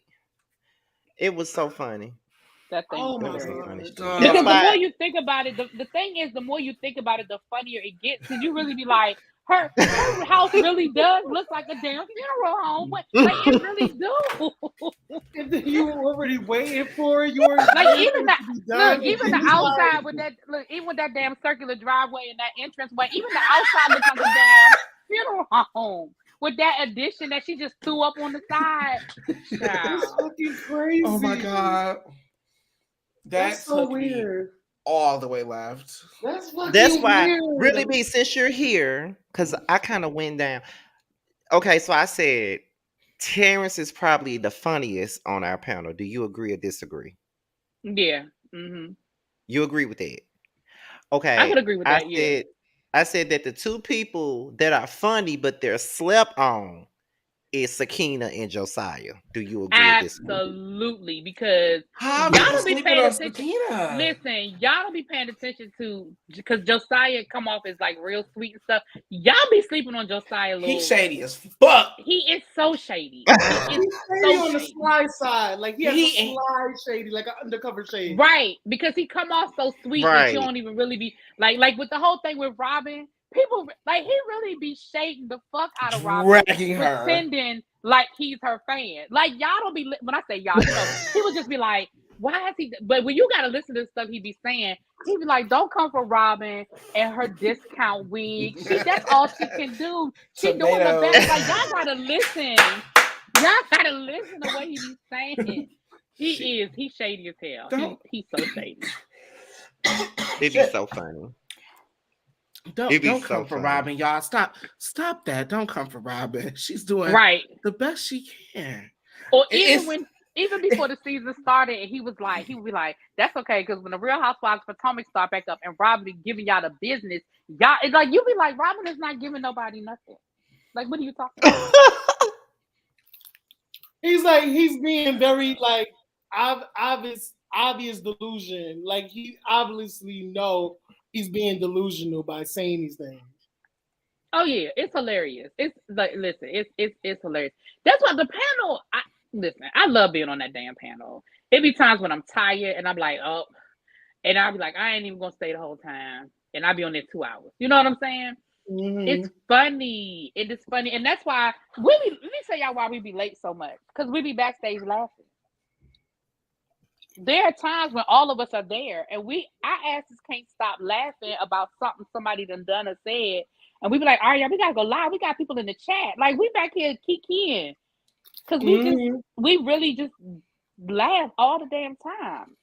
It was so funny. That thing Oh was It my was some god! funny shit. God. Because That's the more why. you think about it, the thing is, the more you think about it, the funnier it gets. Because you really be like, her house really does look like a damn funeral home. Like it really do. And then you were already waiting for it. You were Like waiting even for it the to be done. even and the then it's outside like, with that even with that damn circular driveway and that entrance way, even the outside looks like a damn funeral home. With that addition that she just threw up on the side. it's Child. fucking crazy. Oh my god. That That's so took me weird. all the way left. That's fucking That's why, weird. really, be since you're here, because I kind of went down. Okay, so I said Terrence is probably the funniest on our panel. Do you agree or disagree? Yeah. Mm-hmm. You agree with that? I Okay, could agree with that. Yeah. I said that the two people that are funny but they're slept on is Sakina and Josiah. Do you agree or disagree? Absolutely, because How y'all people don't be sleeping paying on attention. Sakina? Listen, y'all don't be paying attention to because Josiah come off as like real sweet and stuff. Y'all be sleeping on Josiah. He's shady as fuck. He is so shady. He is He's so shady on the shady. sly side. Like he has He a ain't- sly shady, like an undercover shady. Right, because he come off so sweet that Right. you don't even really be like with the whole thing with Robin. People like he really be shading the fuck out of Robin, Dragging her. pretending like he's her fan. Like y'all don't be when I say y'all, you know, he would just be like, why is he? But when you gotta listen to the stuff he be saying, he be like, don't come for Robin and her discount wig. That's all she can do. She doing the Tomatoes. best. Like y'all gotta listen. Y'all gotta listen to what he be saying. He's shady as hell. Don't- He's so shady. It'd be so funny. It'd be Don't so come for funny. Robin, y'all. Stop that. Don't come for Robin. She's doing Right. the best she can. Or It's- even before the season started, and he would be like, that's okay, because when the Real Housewives of Potomac start back up and Robin is giving y'all the business, y'all it's like you be like, Robin is not giving nobody nothing. Like, what are you talking about? He's being very like obvious delusion. Like he obviously know he's being delusional by saying these things. Oh yeah, it's hilarious. It's like listen, it's hilarious. That's why the panel. I love being on that damn panel. It be times when I'm tired and I'm like, oh, and I'll be like, I ain't even gonna stay the whole time, and I'll be on there 2 hours. You know what I'm saying? Mhm. It's funny. It is funny, and that's why let me tell y'all why we be late so much, because we be backstage laughing. There are times when all of us are there, and our asses can't stop laughing about something somebody done or said, and we be like, all right, y'all, we gotta go live. We got people in the chat, like we back here kikiing, because we really just laugh all the damn time.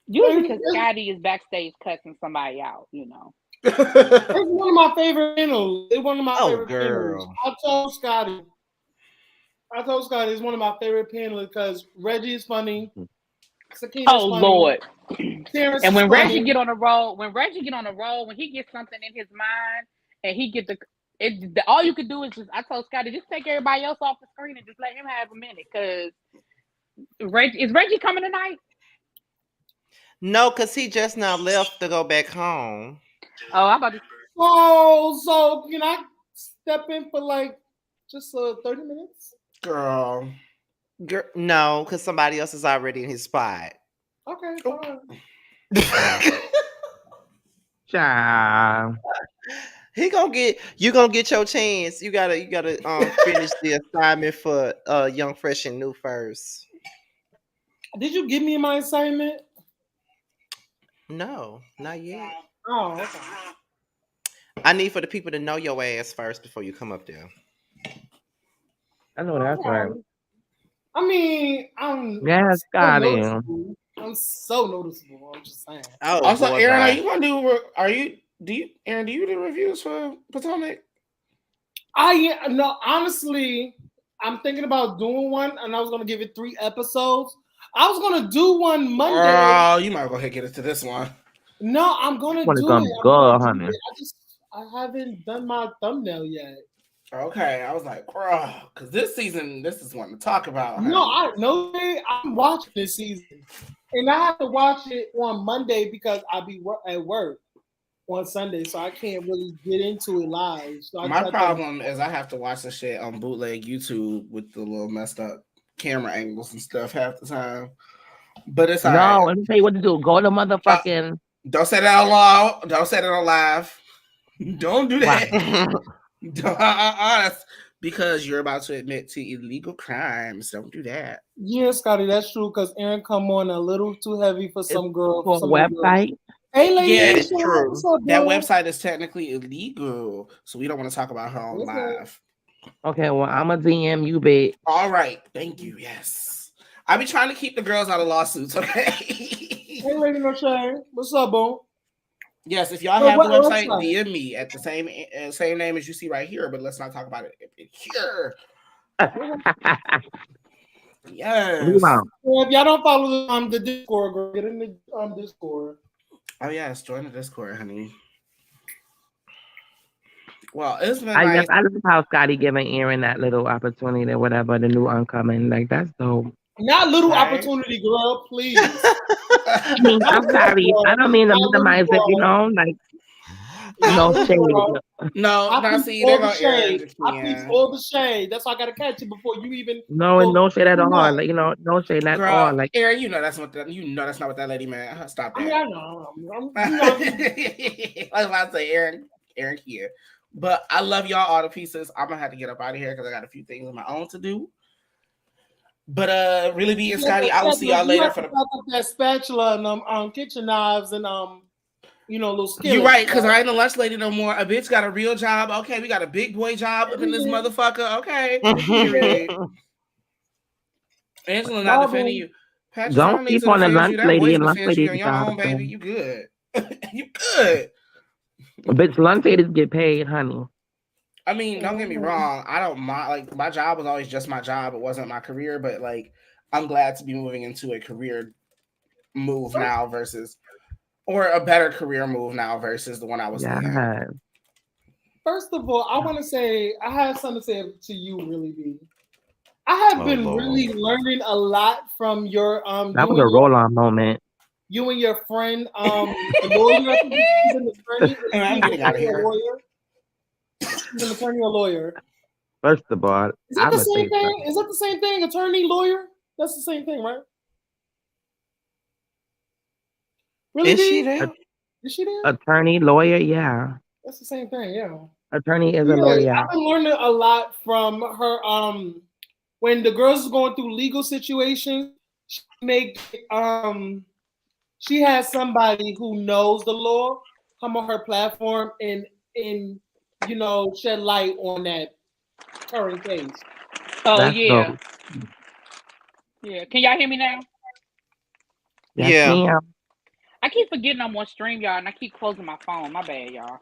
Usually, because Scotty is backstage cussing somebody out, you know. It's one of my favorite panels. It's one of my Oh, favorite girl. panels. I told Scotty it's one of my favorite panels because Reggie is funny. Sakina's Oh funny. Lord! Terrence And when is Reggie funny. get on the roll, when he gets something in his mind and he get all you can do is just. I told Scotty, just take everybody else off the screen and just let him have a minute, because is Reggie coming tonight? No, because he just now left to go back home. Oh, I'm about to. So can I step in for like just 30 minutes? Girl. No, because somebody else is already in his spot. Okay, Oh. fine. Child. You gonna get your chance. You gotta finish the assignment for Young Fresh and New first. Did you give me my assignment? No, not yet. Oh, okay. I need for the people to know your ass first before you come up there. I know that's right. I mean, I'm Yes, so got him. noticeable. I'm so noticeable. I'm just saying. Oh, Also, boy, Aaron, bye. are you gonna do? Do you do reviews for Potomac? No, honestly, I'm thinking about doing one, and I was gonna give it 3 episodes. I was gonna do one Monday. Oh, you might go ahead and get into this one. No, I'm gonna What is do gonna it. I'm go, gonna do honey? it. I haven't done my thumbnail yet. Okay, I was like, bro, because this season, this is one to talk about. Honey. No, I'm watching this season, and I have to watch it on Monday because I'll be at work on Sunday, so I can't really get into it live. So my problem is I have to watch the shit on bootleg YouTube with the little messed up camera angles and stuff half the time. But it's all No, right. let me tell you what to do. Go to motherfucking. Don't say that out loud. Don't say that on live. Don't do that. That's because you're about to admit to illegal crimes. Don't do that. Yeah, Scotty, that's true. Because Aaron come on a little too heavy for some girl. For a website. Hey, lady, Yeah, it's true. That website is technically illegal, so we don't want to talk about her on live. Okay, well, I'm a DM you, bitch. All right, thank you. Yes, I be trying to keep the girls out of lawsuits. Okay. Hey, lady, no shame. What's up, boo? Yes, if y'all have the website, DM me at the same name as you see right here. But let's not talk about it here. Yes. Well, if y'all don't follow the Discord, girl, get in the Discord. Oh yes, join the Discord, honey. Well, it's been I love how Scotty giving Aaron that little opportunity or whatever, the new oncoming. Like, that's dope. Not little opportunity, girl, please. I'm sorry. I don't mean to minimize it, you know, like, no shade. No, I see, they're gonna shade. I preach all the shade. That's why I gotta catch you before you even. No shade at all. Like, you know, no shade at Girl, all. Like, Aaron, that's not what that lady meant. Stop that. I know. I was about to say Aaron here. But I love y'all all to pieces. I'm gonna have to get up out of here because I got a few things of my own to do. But really be and Scotty, I will see y'all later for that spatula and kitchen knives and little skillets. You're right, because I ain't a lunch lady no more. A bitch got a real job. Okay, we got a big boy job up in this motherfucker. Okay. Angela not defending you. Patrick, don't keep on the lunch lady and lunch lady. You on your own, baby. You good. You good. Bitch, lunch ladies get paid, honey. I mean, don't get me wrong. I don't mind. Like, my job was always just my job. It wasn't my career, but like, I'm glad to be moving into a career move now or a better career move now versus the one I was in. First of all, I want to say I have something to say to you, really, B. I have been really learning a lot from your That was a roll-on moment. You and your friend, the lawyer. I think he's an attorney. I'm getting out of here. He's an attorney or lawyer. First of all, is that the same thing? Is that the same thing? Attorney, lawyer? That's the same thing, right? Really? Is she there? Is she there? Attorney, lawyer, yeah. That's the same thing, yeah. Attorney is a lawyer. Yeah. I've been learning a lot from her. When the girls are going through legal situations, she has somebody who knows the law come on her platform and shed light on that current case. Oh, that's yeah. dope. Yeah. Can y'all hear me now? Yes, yeah. Ma'am. I keep forgetting I'm on stream, y'all, and I keep closing my phone. My bad, y'all.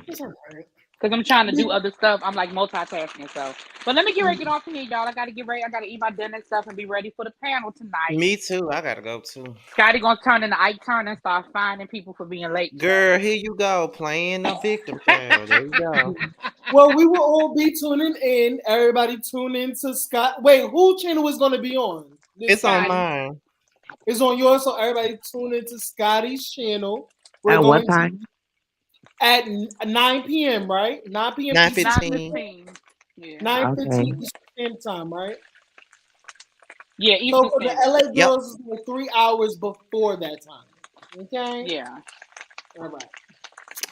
It's all right. Because I'm trying to do other stuff. I'm like multitasking. So, but let me get ready to get off here, y'all. I got to get ready. I got to eat my dinner and stuff and be ready for the panel tonight. Me too. I gotta go too. Scotty gonna turn into Ike Turner and start finding people for being late. Girl, here you go, playing the victim card. There you go. Well, we will all be tuning in. Everybody tune in to Scott. Wait, who channel is going to be on? It's on mine. It's on yours, so everybody tune into Scotty's channel. At what time? At 9 p.m., right? 9 p.m. 9:15. Yeah. 9:15 Eastern time, right? Yeah, Eastern so for the LA girls, it's like 3 hours before that time. Okay? Yeah. All right.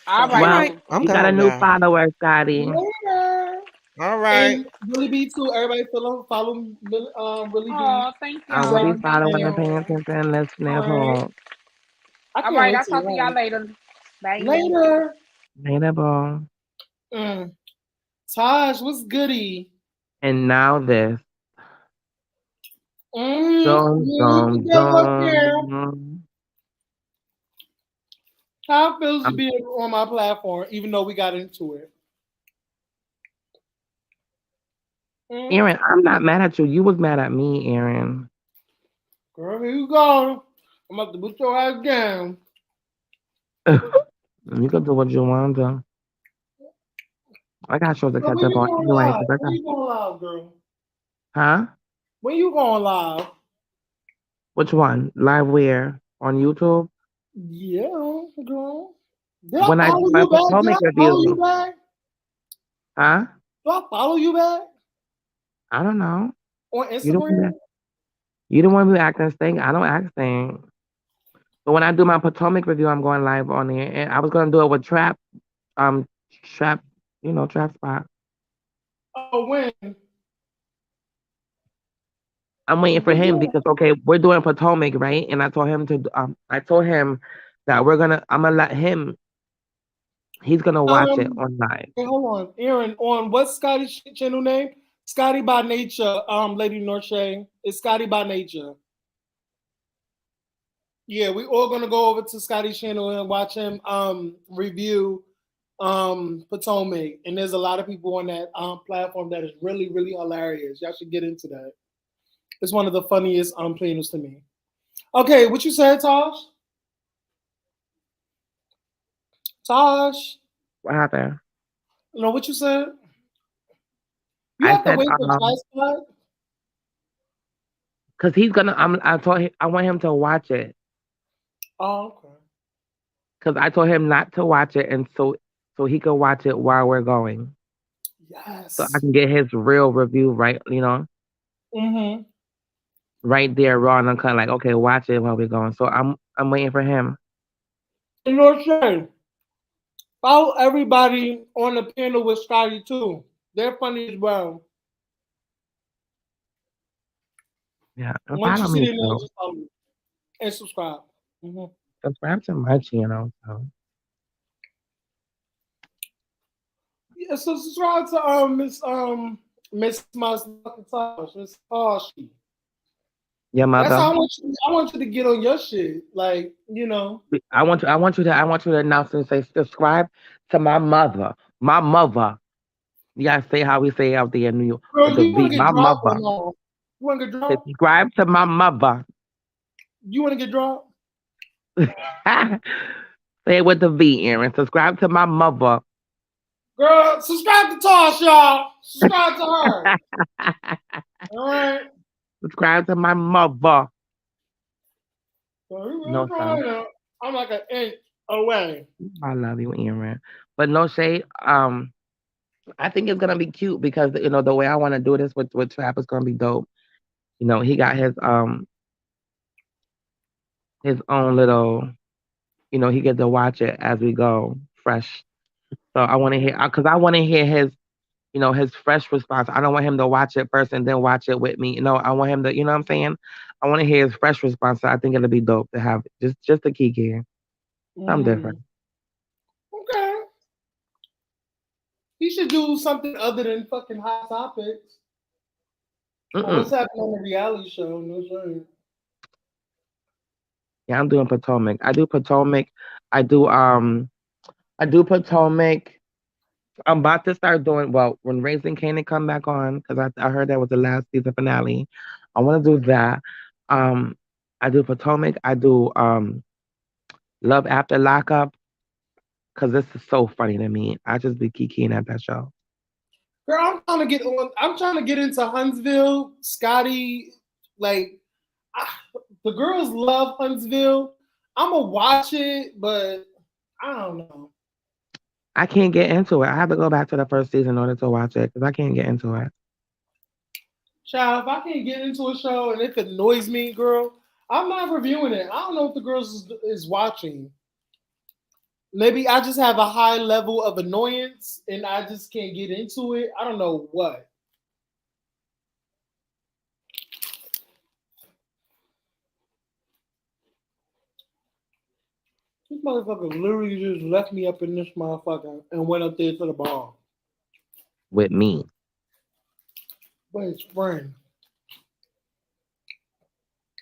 All right. Well, you got a new follower, Scotty. Later. All right. And Willie B too. Everybody follow Willie B. Oh, thank you. I'm really following and paying attention, listening at home. All right, I'll talk to y'all later. Bye. Later. Later, bro. Taj, what's goody? And now this. How it feels to be on my platform, even though we got into it. Aaron, I'm not mad at you. You was mad at me, Aaron. here you go. I'm about to put your ass down. You can do what you want to. I got shows to So catch when up you on going anyway. live? 'Cause I When got, you going live, girl? huh? When you going live? Which one? Live where? On YouTube? Yeah, girl. Did I When I do follow my you back? Did I Potomac follow you review. back? Huh? Do I follow you back I don't know. on You don't Instagram? you don't want me acting stink. I don't act stink. But when I do my Potomac review, I'm going live on there. And I was gonna do it with um Trap, Trap Spot. Oh, when? I'm waiting for him because okay, we're doing Potomac, right? And I told him that I'm gonna let him. He's gonna watch it on live. Hey, hold on, Aaron. On what's Scotty's channel name? Scotty by Nature. Lady Norshay. It's Scotty by Nature. Yeah, we all gonna go over to Scotty's channel and watch him review Potomac. And there's a lot of people on that platform that is really, really hilarious. Y'all should get into that. It's one of the funniest planners to me. Okay, what you said, Tosh? Tosh? What happened? No, what you said? You I have to said wait for Trap Spot? because he's gonna. I told him I want him to watch it Oh, okay. because I told him not to watch it, and so he could watch it while we're going, Yes. so I can get his real review right. Mm-hmm. Right there, raw and uncut. Like, okay, watch it while we're going. So I'm waiting for him. And Norshay, follow everybody on the panel with Scotty too. They're funny as well. Yeah, and Once you follow see me their names, too. just follow me and subscribe. Mm-hmm. Subscribe to my channel. So. Yeah, so subscribe to Miss Tosh, Miss Toshi. Your That's how mother. I want you to get on your shit. Like, I want you to announce and say subscribe to my mother. My mother. You gotta say how we say it out there in New York girl, with the you want V. to get My dropped or mother. no? You want to get dropped? Subscribe to my mother. You want to get dropped? Say it with the V, Aaron. Subscribe to my mother. Girl, subscribe to Tosh, y'all. Subscribe to her. All right. Subscribe to my mother. No, sir. I'm like an inch away. I love you, Aaron. But no shade. I think it's gonna be cute because the way I want to do this with Trap is gonna be dope. He got his own little. He gets to watch it as we go, fresh. So I want to hear because I want to hear his his fresh response. I don't want him to watch it first and then watch it with me. I want him to, what I'm saying? I want to hear his fresh response. So I think it'll be dope to have just a kiki. Something different. Okay. He should do something other than fucking Hot Topics. Or what's happening on the reality show? No shame. Yeah, I'm doing Potomac. I do Potomac. I do Potomac. I'm about to start doing when Raising Kanan come back on because I heard that was the last season finale. I want to do that. I do Potomac. I do Love After Lockup because this is so funny to me. I just be kikiing at that show. Girl, I'm trying to get into Huntsville. Scotty, like the girls love Huntsville. I'm gonna watch it, but I don't know. I can't get into it. I have to go back to the first season in order to watch it because I can't get into it. Child, if I can't get into a show and if it annoys me, girl, I'm not reviewing it. I don't know if the girls is watching. Maybe I just have a high level of annoyance and I just can't get into it. I don't know what. This motherfucker literally just left me up in this motherfucker and went up there to the bar. With me. With his friend.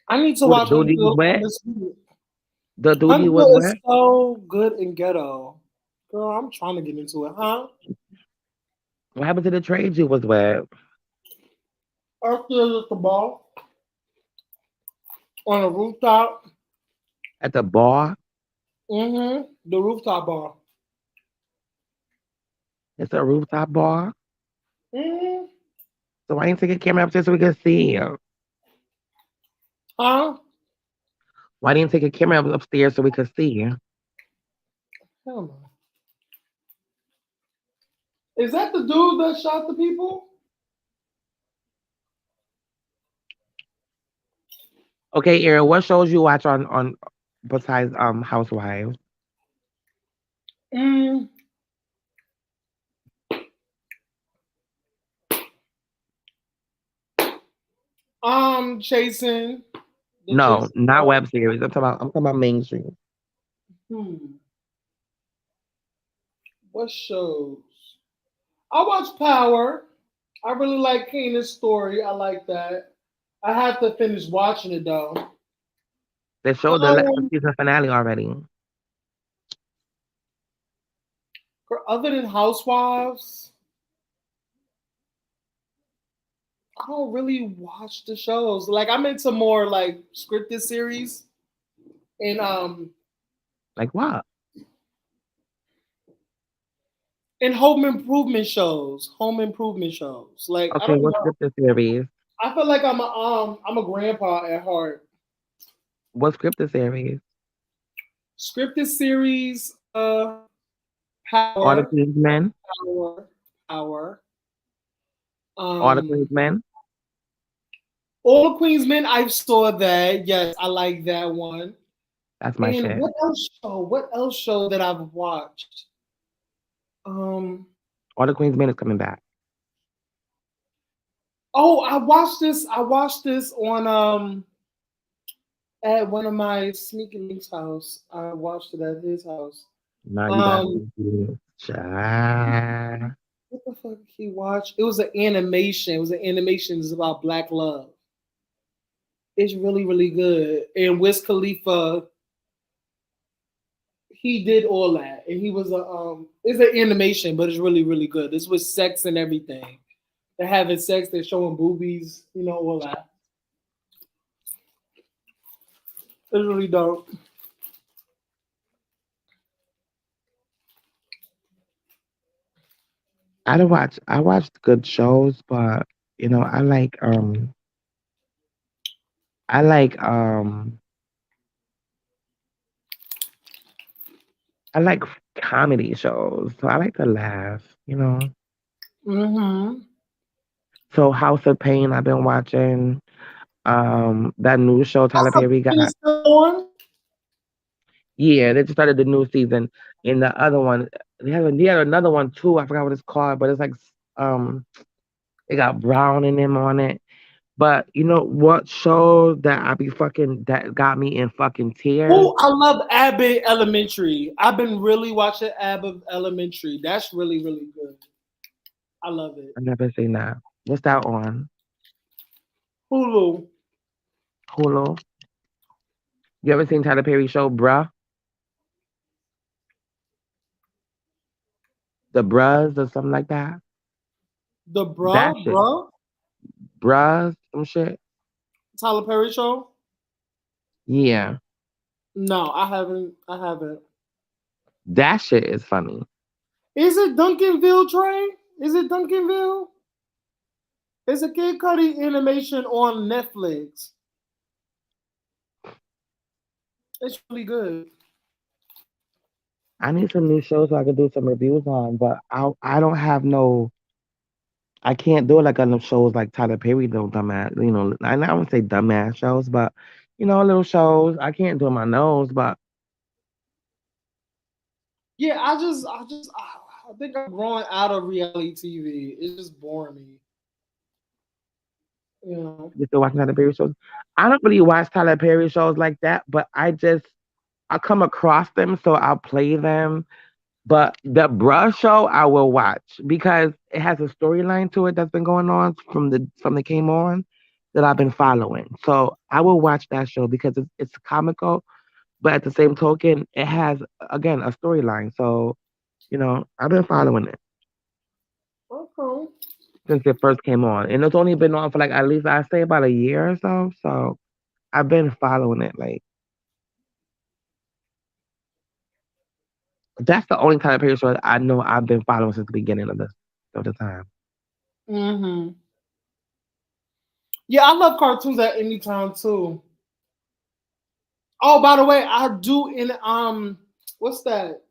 I need to watch Huntsville this week. The duty was Huntsville is wet? so good and ghetto. Girl, I'm trying to get into it, huh? What happened to the trade you was wet? Upstairs at the bar. On a rooftop. At the bar? Mm-hmm. The rooftop bar. It's a rooftop bar. Mm-hmm. So why didn't you take a camera upstairs so we could see him? Huh? Why didn't you take a camera upstairs so we could see him? Hell no. Is that the dude that shot the people? Okay, Aaron, what shows you watch on besides Housewives? Mm. Chasing. No, Chasing not Girl. web series. I'm talking about mainstream. Hmm. What shows? I watch Power. I really like Kanan's story. I like that. I have to finish watching it though. They showed the season finale already. Other than Housewives, I don't really watch the shows. Like I'm into more like scripted series and Like what? and home improvement shows. Home improvement shows. Like I Okay, don't what know. scripted series? I feel like I'm a grandpa at heart. What scripted series? Scripted series, All the Power, Queen's Men? Power, Power. All the Queen's Men? All the Queen's Men. I saw that. Yes, I like that one. That's my And shit. what else show? What else show that I've watched? All the Queen's Men is coming back. Oh, I watched this. I watched this on at one of my sneaky links house. I watched it at his house. Now you got to child. What the fuck he watched? It was an animation. It was an animation. It's about black love. It's really, really good. And Wiz Khalifa, he did all that. And he was it's an animation, but it's really, really good. It's with sex and everything. They're having sex, they're showing boobies, you know, all that. It's really dope. I watched good shows, but you know, I like I like comedy shows. So I like to laugh, you know. Mm-hmm. So House of Pain I've been watching. That new show Tyler Perry got. It's still on? Yeah, they just started the new season. And the other one, he had another one too. I forgot what it's called, but it's like it got Brown in them on it. But you know what show that got me in fucking tears? Oh, I love Abbott Elementary. I've been really watching Abbott Elementary. That's really, really good. I love it. I never seen that. What's that on? Hulu. You ever seen Tyler Perry show Bruh? The Bruhs or something like that? The That shit. Bruhs, some shit. Tyler Perry show? Yeah. No, I haven't. That shit is funny. Is it Duncanville, Trey? Is it Duncanville? It's a Kid Cudi animation on Netflix. It's really good. I need some new shows so I can do some reviews on, but I don't have no. I can't do it like on the shows like Tyler Perry do dumbass. You know, I wouldn't say dumbass shows, but you know, little shows. I can't do my nose, but Yeah, I think I'm growing out of reality TV. It's just boring me. You know. you still watching Tyler Perry shows. I don't really watch Tyler Perry shows like that, but I come across them, so I'll play them. But the Bruh show I will watch because it has a storyline to it that's been going on from the came on that I've been following. So I will watch that show because it's comical, but at the same token, it has again a storyline. So, you know, I've been following it Okay. since it first came on. And it's only been on for like at least I say about a year or so. So I've been following it. Like that's the only time period show I know I've been following since the beginning of the time. Mm-hmm. Yeah, I love cartoons at any time too. Oh, by the way, I do in what's that?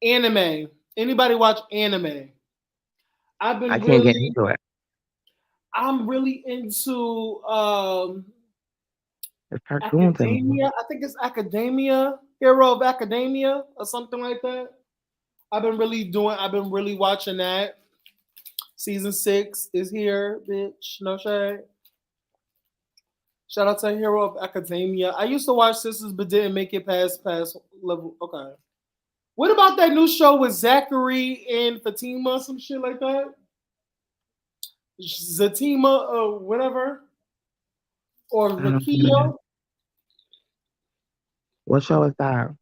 Anime. Anybody watch anime? I've I been can't get really into it. I'm really into It's cartoons to me. Academia. I think it's Academia, Hero of Academia, or something like that. I've been really watching that. Season 6 is here, bitch. No shade. Shout out to Hero of Academia. I used to watch Sisters but didn't make it past level. Okay. What about that new show with Zachary and Fatima, some shit like that? Zatima or whatever? Or I don't know. Rakia? What show is that?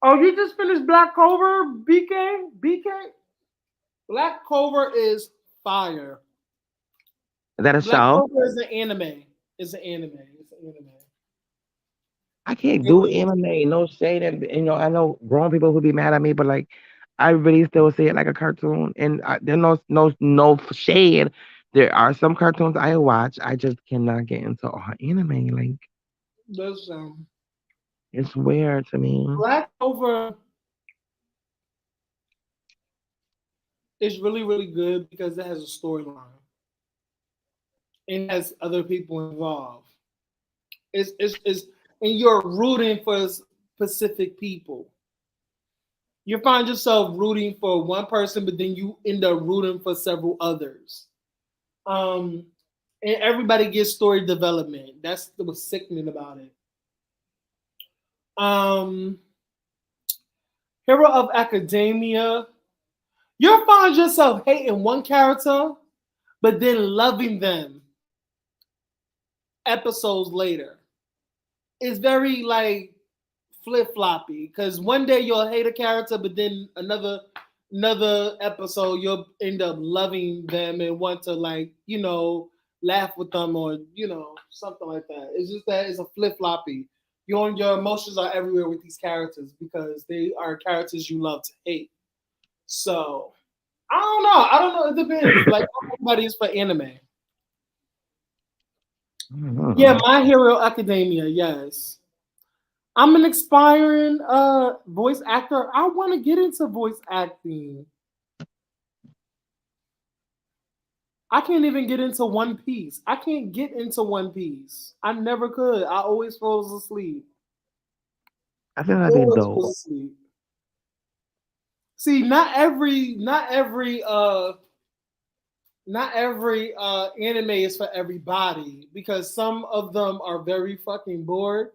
Oh, you just finished Black Clover, BK? BK? Black Clover is fire. Is that a Black show? Clover is an anime. It's an anime. It's an anime. I can't do It- anime. No shade, and I know grown people who be mad at me, but like, I really still see it like a cartoon. And there's no shade. There are some cartoons I watch. I just cannot get into all anime. Like, That's it's weird to me. Black Clover is really, really good because it has a storyline. It has other people involved. It's and you're rooting for specific people. You find yourself rooting for one person, but then you end up rooting for several others. Um, and everybody gets story development. That's what's sickening about it. Um, Hero of Academia. You'll find yourself hating one character, but then loving them episodes later. It's very like flip floppy because one day you'll hate a character, but then another episode you'll end up loving them and want to laugh with them or something like that. It's just that it's a flip floppy. Your emotions are everywhere with these characters because they are characters you love to hate. So I don't know. I don't know. It depends. Like everybody is for anime. Yeah, My Hero Academia. Yes. I'm an aspiring voice actor. I want to get into voice acting. I can't even get into One Piece. I can't get into One Piece. I never could. I always falls asleep. I think that'd be Always dope. falls asleep. See, not every anime is for everybody because some of them are very fucking bored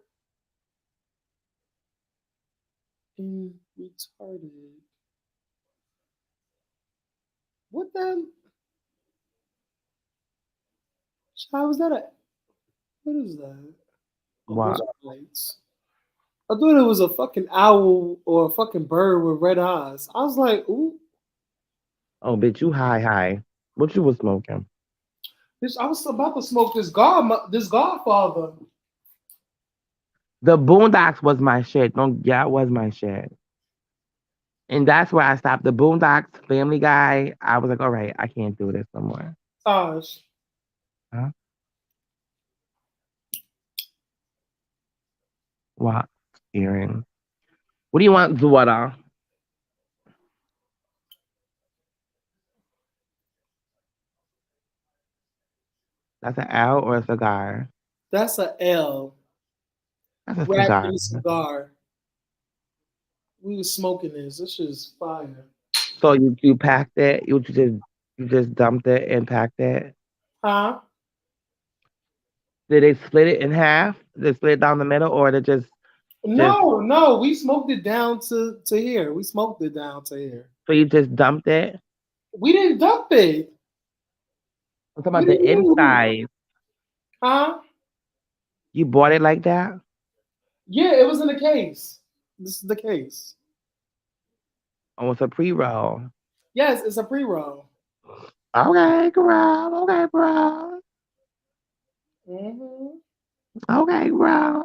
and retarded. What the? How is that? What is that? Wow. Lights. I thought it was a fucking owl or a fucking bird with red eyes. I was like, ooh, Oh, bitch, you high. What you was smoking? this. I was about to smoke this Godfather. The Boondocks was my shit. Don't yeah, it was my shit. And that's where I stopped. The Boondocks, Family Guy. I was like, all right, I can't do this no more. Taj. Huh? What? Earring. What do you want, Zuada? That's an L or a cigar? That's a L That's a wrapped in cigar. a cigar. We was smoking this. This shit is fire. So you packed it. You just dumped it and packed it. Huh? Did they split it in half? Did they split it down the middle, or they just No. We smoked it down to here. We smoked it down to here. so you just dumped it? We didn't dump it. I'm talking about the inside. Huh? You bought it like that? Yeah, it was in the case. This is the case. Oh, it's a pre-roll. Yes, it's a pre-roll. Okay, girl. Okay, bro. Mhm. Okay, bro.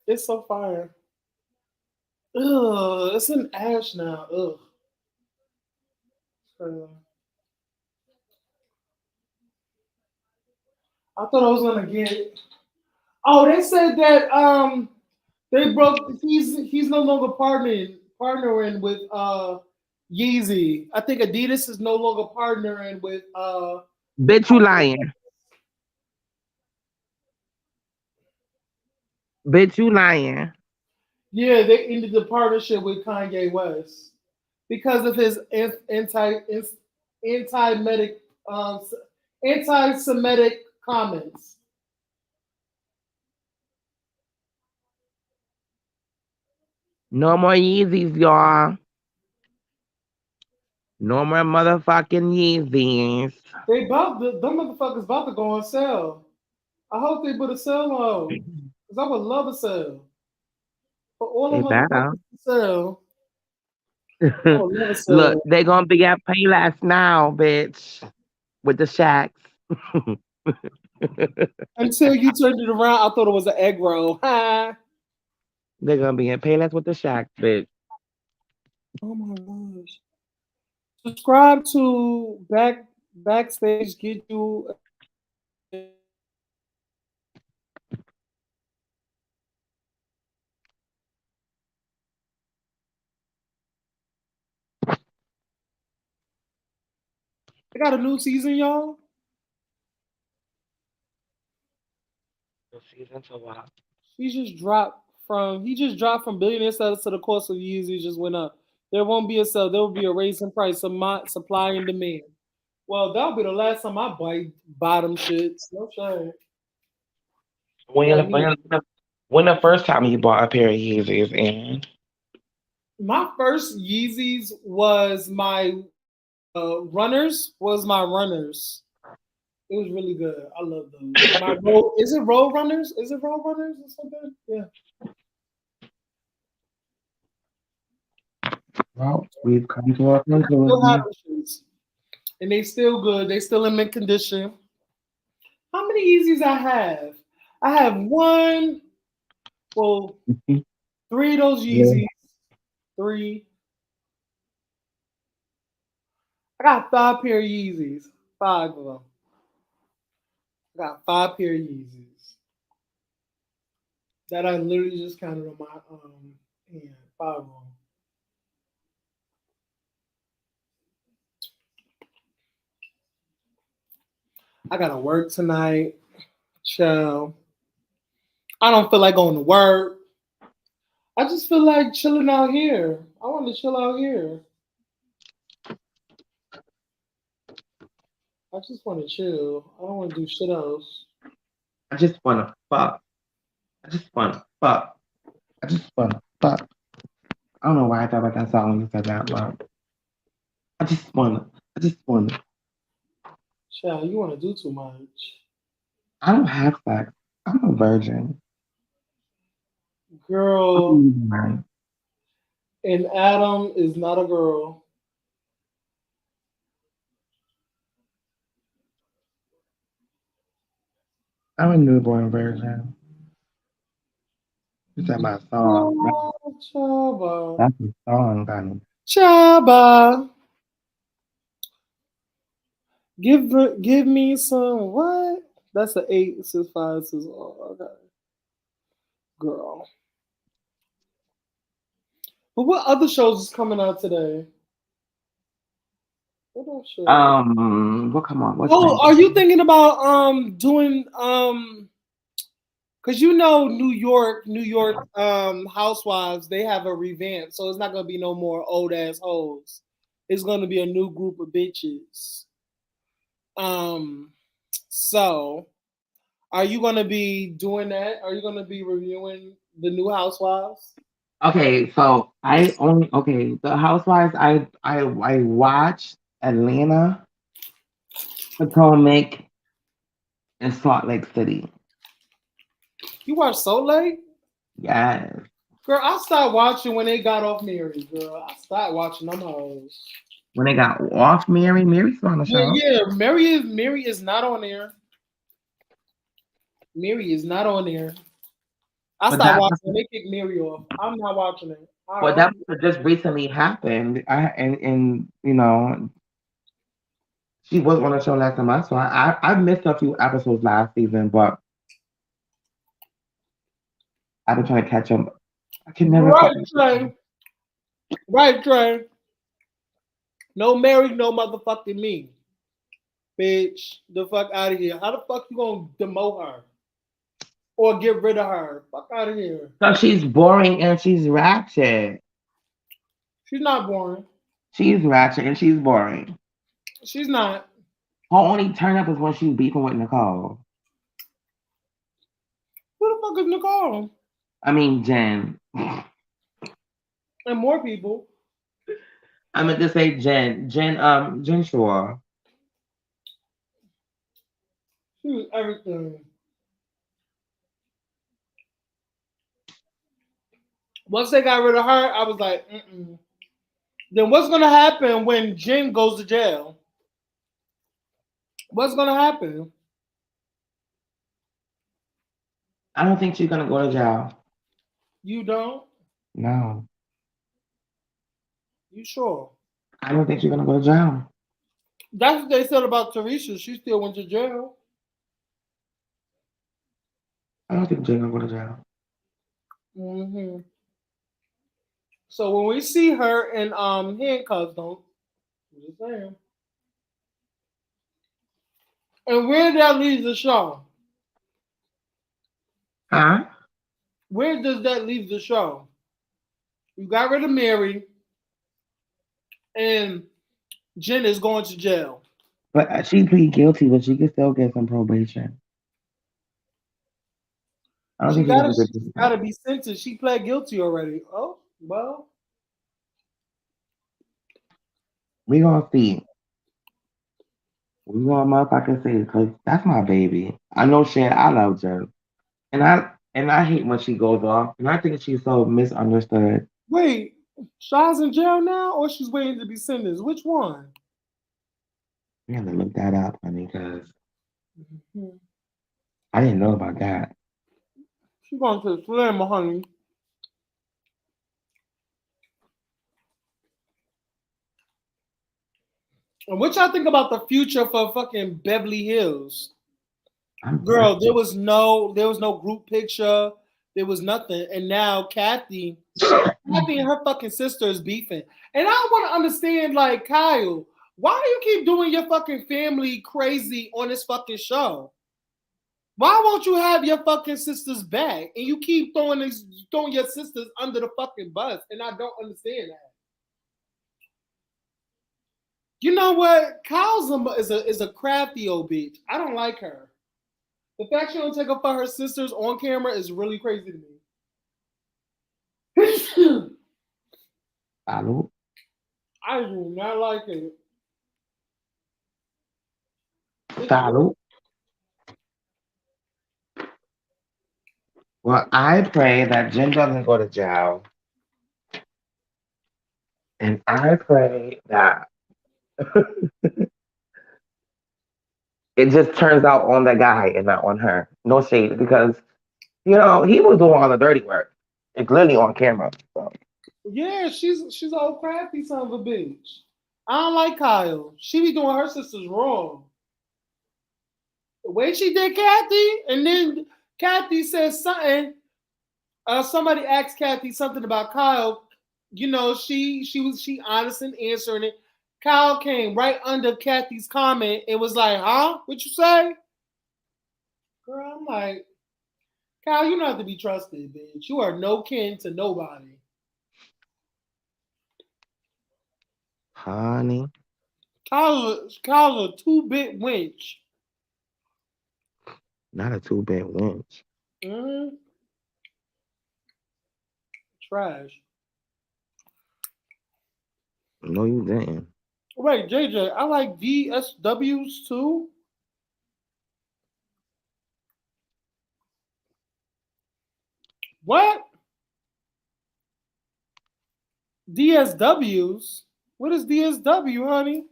It's so fire. Ugh, it's in ash now. Ugh. I thought I was gonna get. Oh, they said that they broke. He's no longer partnering with Yeezy. I think Adidas is no longer partnering with Bitch, you lying. Bitch, you lying. Yeah, they ended the partnership with Kanye West because of his anti-Semitic um, anti-Semitic comments. No more Yeezys, y'all. No more motherfucking Yeezys. Them motherfuckers about to go on sale. I hope they put a sale on because I would love a sale for all the They better. motherfuckers to sell. I would love a Look, sale they gonna be at Payless now, bitch. With the shacks. until you turned it around. I thought it was an egg roll. Ha! They're gonna be in Payless with the shacks, bitch. Oh my gosh! Subscribe to Backstage. Get you. They got a new season, y'all. Season to what? He just dropped from billionaire status to the cost of Yeezy just went up. There won't be a sell. There will be a raise in price, supply and demand. Well, that'll be the last time I buy bottom shits. No shame. Like me, When the first time you bought a pair of Yeezys in? my first Yeezys was my runners. Was my runners. It was really good. I love those. Is it road runners? Is it road runners or something? Yeah. Well, we've come to a Still have conclusion. the shoes. And they still good. They still in mint condition. How many Yeezys I have? I have one. Well, three of those Yeezys. Three. I got 5 pair of Yeezys. 5 of them. I got 5 pair of Yeezys that I literally just counted on my hand. 5 of them. I gotta work tonight. Chill. I don't feel like going to work. I just feel like chilling out here. I want to chill out here. I just want to chill. I don't want to do shit else. I just wanna fuck. I just wanna fuck. I just wanna fuck. I don't know why I thought about that song when you said that, but I just wanna. Chill, you want to do too much. I don't have sex. I'm a virgin. Girl, I'm and Adam is not a girl. a newborn virgin. You said my song. Oh, Chaba. That's the song, honey. Chaba. Give me some what? That's an 8 6 5 6. Oh, okay. Girl. But what other shows is coming out today? What else show? What come on? What's Oh, are you thinking about doing because you know New York housewives, they have a revamp, so it's not gonna be no more old ass hoes. It's gonna be a new group of bitches. So are you gonna be doing that? Are you gonna be reviewing the new housewives? Okay, so the Housewives. I watched Atlanta, Potomac, and Salt Lake City. You watch So Late? Yes. Girl, I started watching when they got off married, girl. I started watching them hoes. when they got off Mary. Mary's still on the Yeah, show. yeah. Mary is not on there. Mary is not on there. I But stopped that watching. They kicked Mary off. I'm not watching it. but that just recently happened. And you know, she was on the show last time I saw her. I missed a few episodes last season, but I've been trying to catch them. I can never Right, fucking. Trey. Right, Trey. No Mary, no motherfucking me. Bitch, the fuck out of here. How the fuck you gonna demote her? Or get rid of her? Fuck out of here. So she's boring and she's ratchet. She's not boring. She's ratchet and she's boring. She's not. Her only turn up is when she's beefing with Nicole. Who the fuck is Nicole? I mean Jen. And more people. I meant to say Jen. Jen Shore. She was everything. Once they got rid of her, I was like, mm-mm. Then what's gonna happen when Jen goes to jail? What's gonna happen? I don't think she's gonna go to jail. You don't? No. You sure? I don't think she's gonna go to jail. That's what they said about Teresa. She still went to jail. I don't think Jen gonna go to jail. Mm-hmm. So when we see her in handcuffs, don't. I'm just saying. And where that leaves the show? Huh? Where does that leave the show? You got rid of Mary, and Jen is going to jail. But she plead guilty, but she can still get some probation. I don't She think she's gonna gotta, get gotta be sentenced. She pled guilty already. Oh, well. We gonna see. We gonna motherfucking see, cause that's my baby. I know shit. I love Jen, and I hate when she goes off, and I think she's so misunderstood. Wait, Shaw's in jail now, or she's waiting to be sentenced? Which one? We have to look that up, honey, cause Mhm. I didn't know about that. She's going to the slammer, honey. And what y'all think about the future for fucking Beverly Hills? Girl, there was no group picture. There was nothing. And now Kathy and her fucking sister is beefing. And I want to understand, like, Kyle, why do you keep doing your fucking family crazy on this fucking show? Why won't you have your fucking sisters back? And you keep throwing your sisters under the fucking bus. And I don't understand that. You know what? Kyle's is a crafty old bitch. I don't like her. The fact she don't take up for her sisters on camera is really crazy to me. Salud. I do not like it. Salud. Well, I pray that Jen doesn't go to jail. And I pray that it just turns out on the guy and not on her. No shade, because he was doing all the dirty work. It's clearly on camera. So. Yeah, she's an old crafty son of a bitch. I don't like Kyle. She be doing her sisters wrong. The way she did Kathy, and then Kathy says something. Somebody asked Kathy something about Kyle. You know, she honest in answering it. Kyle came right under Kathy's comment and was like, huh? What you say? Girl, I'm like, Kyle, you don't have to be trusted, bitch. You are no kin to nobody. Honey. Kyle's a 2-bit winch. Not a 2-bit winch. Mm-hmm. Trash. No, you didn't. Wait, JJ, I like DSWs too. What? DSWs? What is DSW, honey?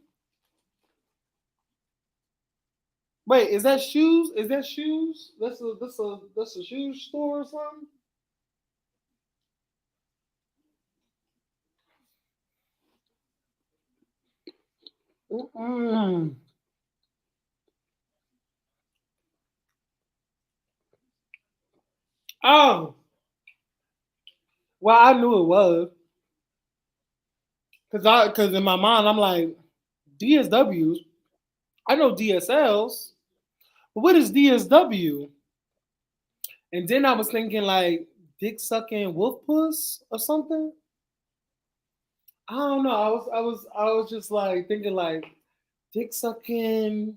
Wait, is that shoes? Is that shoes? That's a shoe store or something? Mm-mm. Oh, well, I knew it was because in my mind I'm like DSWs. I know DSLs, but what is DSW? And then I was thinking like dick sucking wolf puss or something. I don't know. I was just like thinking like dick sucking,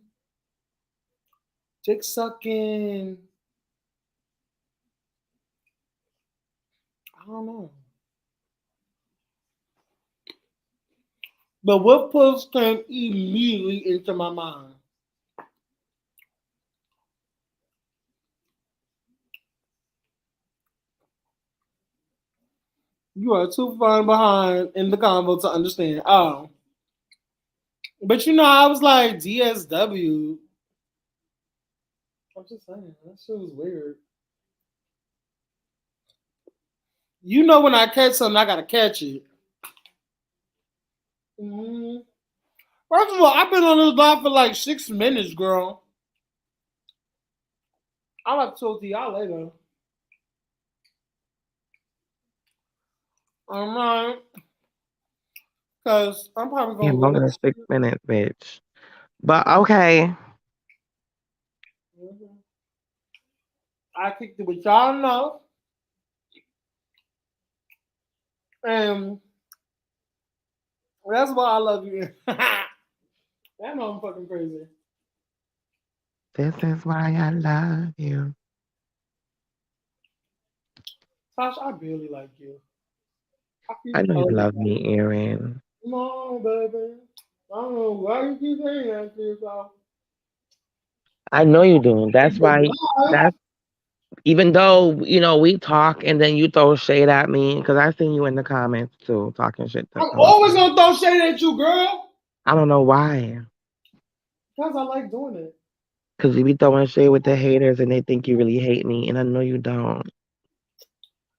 dick sucking. I don't know. But wolf puss came immediately into my mind. You are too far behind in the convo to understand. Oh, but I was like DSW. I'm just saying that shit was weird. When I catch something, I gotta catch it. Mm-hmm. First of all, I've been on this live for like 6 minutes, girl. I'll have to talk to y'all later. All right. Because I'm probably Yeah, going to longer go. than 6 minutes, bitch. But okay. Mm-hmm. I kicked it with y'all know. And that's why I love you. That know I'm fucking crazy. This is why I love you. Tosh, I barely like you. I know you love me, Aaron. Come on, baby. I don't know why you keep saying that to yourself. I know you do. That's why. That's even though we talk and then you throw shade at me because I seen you in the comments too talking shit. I'm always gonna throw shade at you, girl. I don't know why. Because I like doing it. Because you be throwing shade with the haters and they think you really hate me, and I know you don't.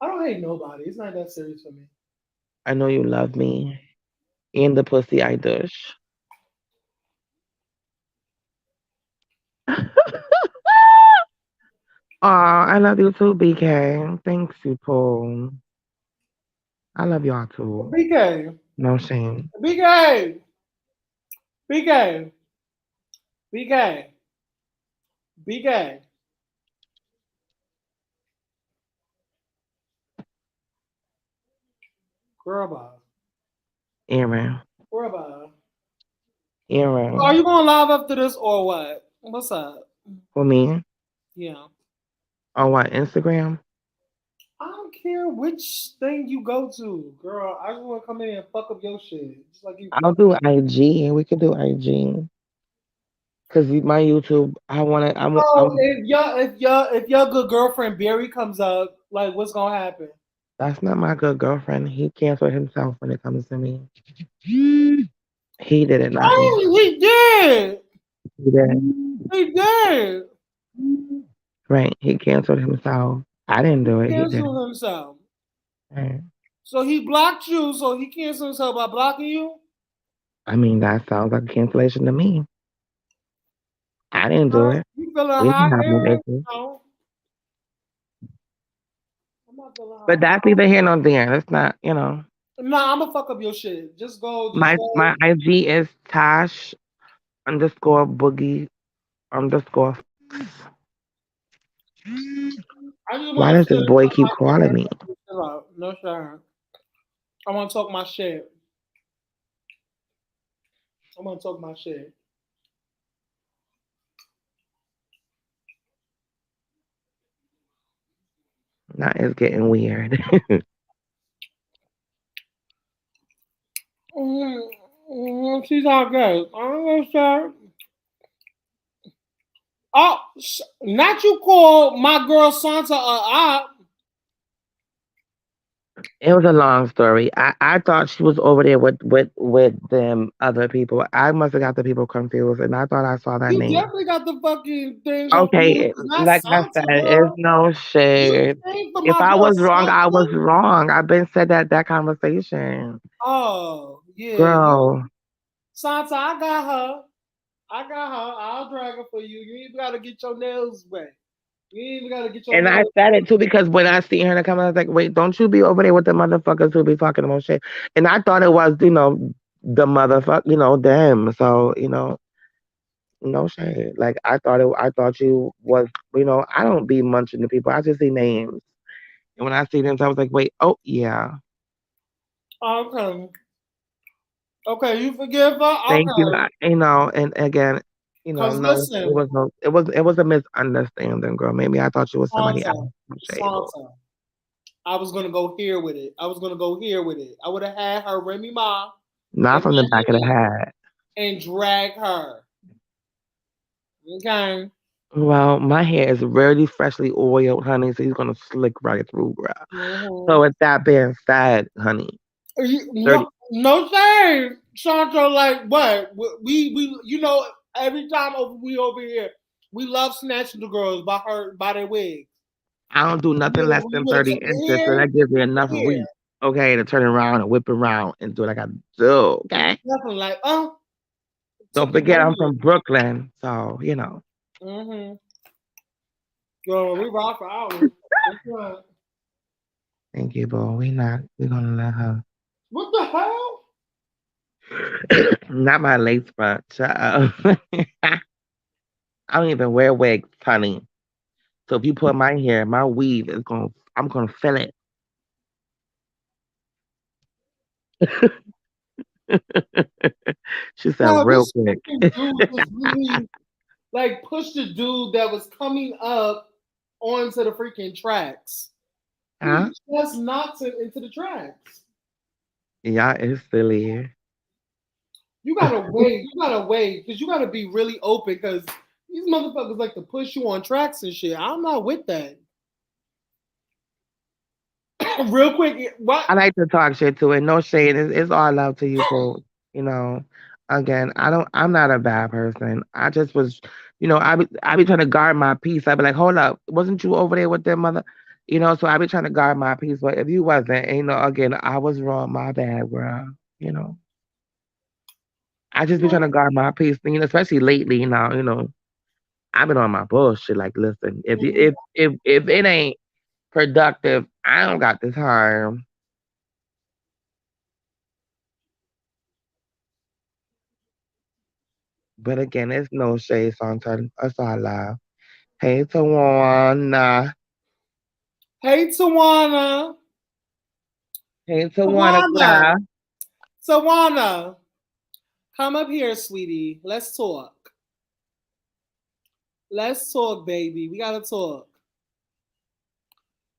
I don't hate nobody. It's not that serious for me. I know you love me and the pussy I douche. Aw, I love you too, BK. Thanks, you Paul. I love y'all too. BK. No shame. BK. BK. BK. BK. Girl, bye. Aaron. Girl, bye. Aaron. Are you going live after this or what? What's up? For me? Yeah. On what, Instagram? I don't care which thing you go to, girl. I just want to come in and fuck up your shit. Just like you. I'll do IG. We could do IG. Cause my YouTube, If your good girlfriend Barry comes up, like what's gonna happen? That's not my good girlfriend. He canceled himself when it comes to me. He did it, not me. Oh, he did. He did. He did. Right. He canceled himself. I didn't do it. He did. Canceled himself. Right. So he blocked you. So he canceled himself by blocking you. I mean, that sounds like a cancellation to me. I didn't do it. You feeling We hot, didn't have no Aaron? issue. No. I'm not feeling hot. But that's neither here nor there. That's not, Nah, I'm gonna fuck up your shit. Just go. My IG is Tash_Boogie_. Why does this boy keep calling me? No, sir. I want to talk my shit. I'm gonna talk my shit. That is getting weird. She's all good. I don't know, sir. Oh, not you call my girl Santa a op. It was a long story. I thought she was over there with them other people. I must have got the people confused, and I thought I saw that You name. definitely got the fucking thing Okay, confused. It's not like I said, Santa, it's girl. no You shade. came for If my I boy was wrong, I was Santa. wrong. I've been said that conversation, Oh, yeah. girl. Santa, I got her. I got her. I'll drag her for you. You ain't gotta get your nails wet. You ain't even gotta get your And I nails said it too because when I see her in the comments, I was like, wait, don't you be over there with the motherfuckers who be talking about shit. And I thought it was, the motherfucker, them. So, no shade. Like I thought you was, I don't be munching the people. I just see names. And when I see them, I was like, wait, oh yeah. Okay. Okay, you forgive her? Thank you. Okay. And again, Cause no, listen, it was a misunderstanding, girl. Maybe I thought you was somebody else. Santa, No shade, boo. Santa. I was gonna go here with it. I would have had her Remy Ma Not in from the my back of the hand hat. and drag her. Okay. Well, my hair is really freshly oiled, honey, so he's gonna slick right through, girl. Mm-hmm. So with that being said, honey, 30. No shame, Santa. Like what? We every time we over here, we love snatching the girls by their wigs. I don't do nothing less You than would have 30 took the inches, so hair, that gives me took enough the hair. reach, okay, to turn around and whip around and do what I gotta do, okay? Nothing like Don't took the forget whole I'm from Brooklyn, so Mm-hmm. Yo, we rock for hours. That's right. Thank you, boo. We're gonna let her. What the hell? Not my lace front, child. I don't even wear wigs, honey. So if you put my hair, my weave I'm gonna fill it. She said Wow, real this quick. fucking dude just really like pushed the dude that was coming up onto the freaking tracks. Huh? He just knocked him into the tracks. Yeah, it's silly. You gotta wait. You gotta wait because you gotta be really open because these motherfuckers like to push you on tracks and shit. I'm not with that. Real quick, what? I like to talk shit to it. No shade. It's all love to you, Pooh. You know, again, I'm not a bad person. I just was, I be trying to guard my peace. I be like, hold up, wasn't you over there with their mother? So I be trying to guard my peace. But if you wasn't, again, I was wrong. My bad, girl. I just be trying to guard my peace. Especially lately. I've been on my bullshit. Like, listen, if it ain't productive, I don't got the time. But again, it's no shade, Santa. That's all love. Hey, Tawana. Hey, Tawana. Hey, Tawana, Tawana. girl. Tawana. Come up here, sweetie. Let's talk. Let's talk, baby. We gotta talk.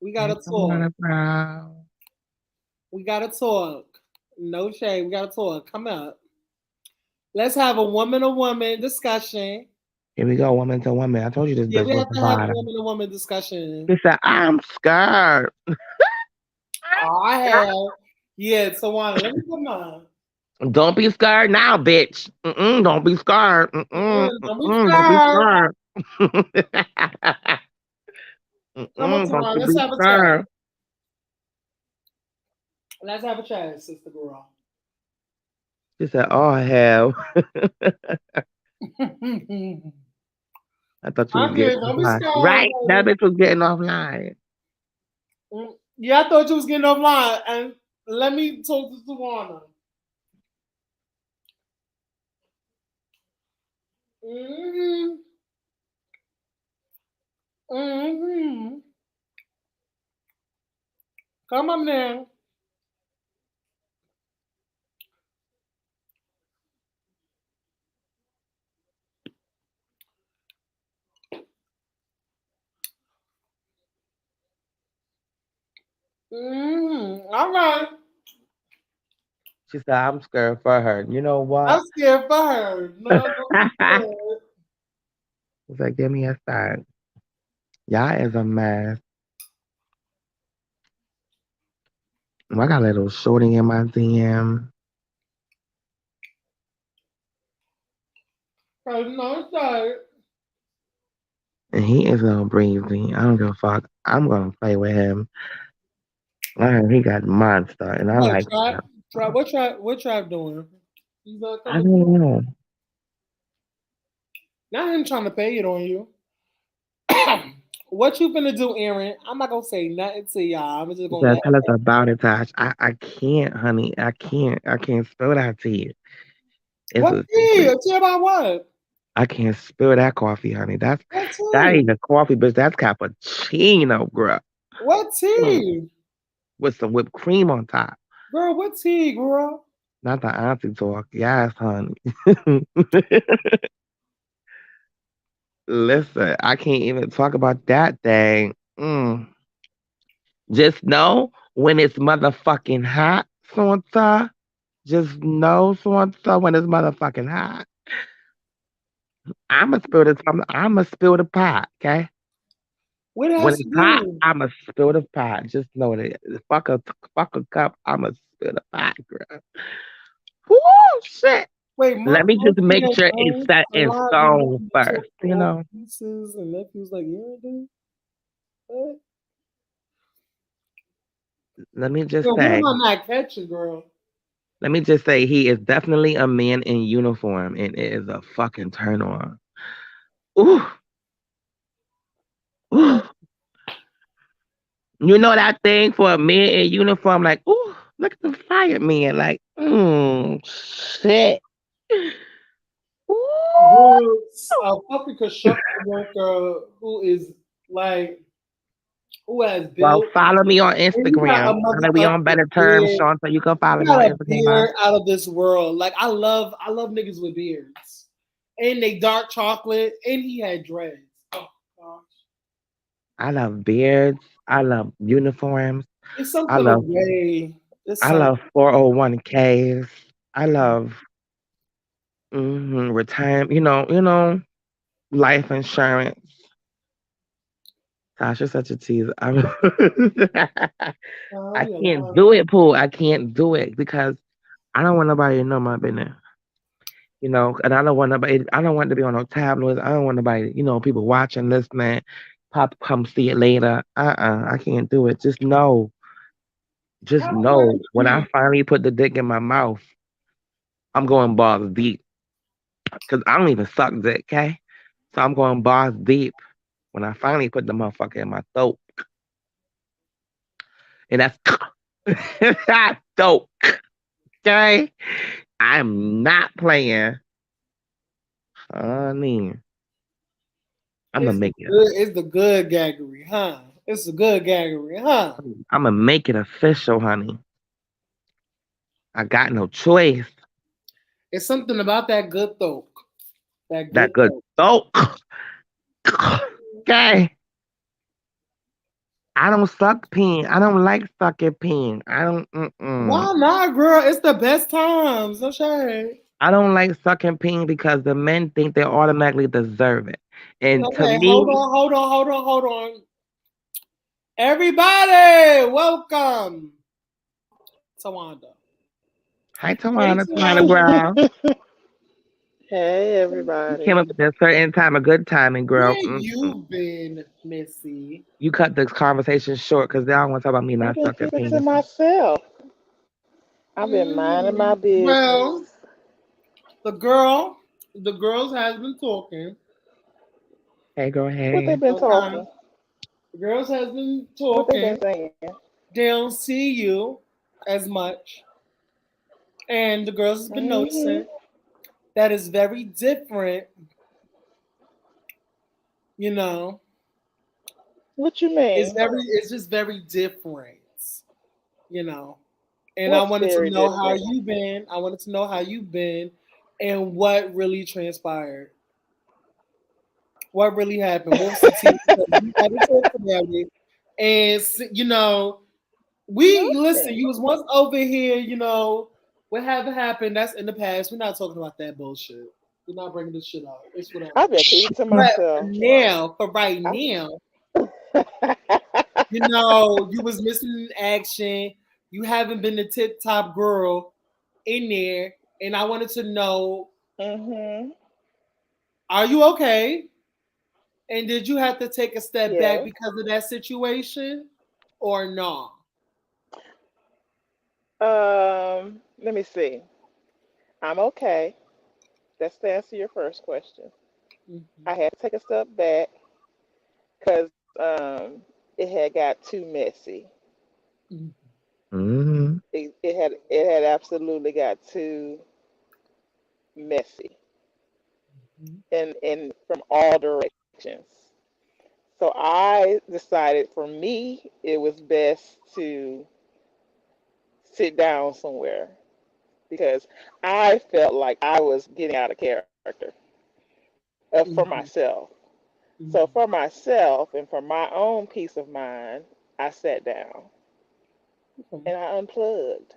We Hey, gotta talk. Tawana, girl. We gotta talk. No shame. We gotta talk. Come up. Let's have a woman-to-woman discussion. Here we go, woman to woman. I told you this Yeah, bitch we was have the to have a bottom. woman-to-woman discussion. She said, I'm scared. I have. Yeah, Tawana, let me come on. Don't be scared now, bitch. Don't be scared. Don't be Don't be scared. scared. Come on, Don't Tawana. you Let's be have a chat. scared. Let's have a chat, sister girl. She said, oh, hell. I thought you was I'm here. getting Don't be offline. scared, Right? That baby. bitch was getting offline. Yeah, I thought you was getting offline. And let me talk to Tawana. Mm-hmm. Mm-hmm. Come on now. Mm-hmm. All right. She said, I'm scared for her. You know I'm what? scared for her. No, don't be scared. She's like, give me a sign. Y'all is a mess. I got a little shorty in my DM. No, it's alright. And he is gonna breezy. I don't give a fuck. I'm gonna play with him. I heard he got monster, and I What like that. what Tribe doing? You gonna I come with don't me? know. Not him trying to pay it on you. What you finna do, Aaron? I'm not gonna say nothing to y'all. I'm just gonna Just let. tell us about it, Tosh. I can't, honey. I can't spell that to you. It's What a tea? secret. A tea about what? I can't spill that coffee, honey. That What ain't tea? a coffee, bitch. That's cappuccino, girl. What Mm, tea? with some whipped cream on top. Girl, what tea, girl? Not the auntie talk. Yes, honey. Listen, I can't even talk about that thing. Just know when it's motherfucking hot, Santa. Just know, Santa, when it's motherfucking hot. I'ma spill the pot, okay? What it When has to it's hot, do? I'ma spill the pot. Just know that. Fuck a cup, I'ma spill the pot, girl. Woo, shit. Wait, Let me just auntie make and sure it's uncles set in alive and stone nephews talk first, to you all know? nieces and nephews like, yeah, dude. What? Let me just Girl, what say, am I not catching, girl? he is definitely a man in uniform, and it is a fucking turn on. Ooh, ooh. You know that thing for a man in uniform, like, ooh, look at the fireman, like, shit. Ooh. Girl, a fucking construction worker who is like, who has Well, built, follow me on and he got a Instagram. Now that we on motherfucking better terms, beard. Sean, so you can He follow me got on a Instagram. beard out of this world. Like I love niggas with beards, and they dark chocolate, and he had dreads. Oh gosh, I love beards. I love uniforms. it's I something love away. It's I something. love 401ks. I love retirement. Life insurance. Gosh, you're such a tease. Oh, I yeah, can't do it, Pooh. I can't do it because I don't want nobody to know my business. And I don't want nobody. I don't want to be on no tabloids. I don't want nobody. People watching, listening. Pop, come see it later. I can't do it. Just How old know. is When I she? finally put the dick in my mouth, I'm going balls deep because I don't even suck dick. Okay, so I'm going balls deep when I finally put the motherfucker in my throat, and that's that's dope. Okay, I'm not playing, honey. I'm gonna It's the make it. good. It's the good gaggery, huh? It's the good gaggery, huh? I'm gonna make it official, honey. I got no choice. It's something about that good thoke. That That good good thoke. throat. Okay. I don't suck peen. I don't like sucking peen. I don't. Why not, girl? It's the best times. No shade. I don't like sucking peen because the men think they automatically deserve it, and to Okay, hold me, on, hold on. Everybody, welcome, Tawanda. hi Hey, Tawana, Tawana Tawanda. girl. Hey You came up everybody. at a certain time, a good timing, girl. Where you been, Missy? You cut this conversation short because they don't want to talk about me I've not been sucking keeping to peen. myself. I've been minding my business. Well, the girls has been talking. Hey, girl, What they hey. been Okay, talking? the girls has been What they talking. been saying? They don't see you as much, and the girls has been Hmm. noticing that is very different. You know, What you mean? it's just very different. You know, and I What's wanted to very know how different? you been. I wanted to know how you been, and what really transpired. What really happened? What was the tea? Because we haven't talked about it, and we listen. Nothing. You was once over here. What happened happened. That's in the past. We're not talking about that bullshit. We're not bringing this shit up. It's whatever. I've been keeping to But myself. for right I- now, you was missing in action. you haven't been the tip top girl in there, and I wanted to know, Mm-hmm. are you okay? And did you have to take a step back Yes. because of that situation, or no? Let me see. I'm okay. That's to answer your first question. Mhm. I had to take a step back because it had got too messy. Mhm. Mm-hmm. It had absolutely got too messy and from all directions. So I decided for me it was best to sit down somewhere because I felt like I was getting out of character for Mhm. myself. So for Mhm. myself and for my own peace of mind, I sat down Okay. and I unplugged.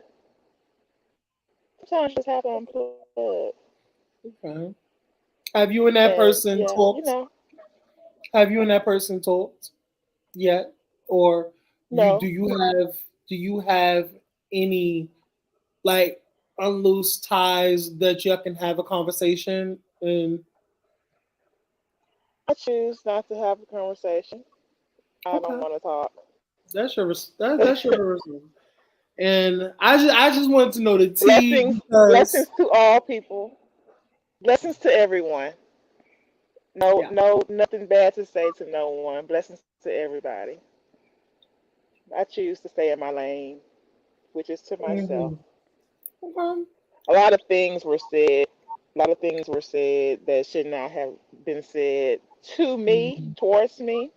Sometimes you just have to unplug. Okay. Have you and that And person yeah, talked? Have you and that person talked yet, or you no, do you have any like unloose ties that you can have a conversation? And I choose not to have a conversation. I don't okay, want to talk. that's your reason. And I just wanted to know the tea Blessings, because blessings to all people. Blessings to everyone. No, yeah. no, nothing bad to say to no one. Blessings to everybody. I choose to stay in my lane, which is to myself. Hmm. Okay. A lot of things were said. A lot of things were said that should not have been said to me, Hmm. towards me,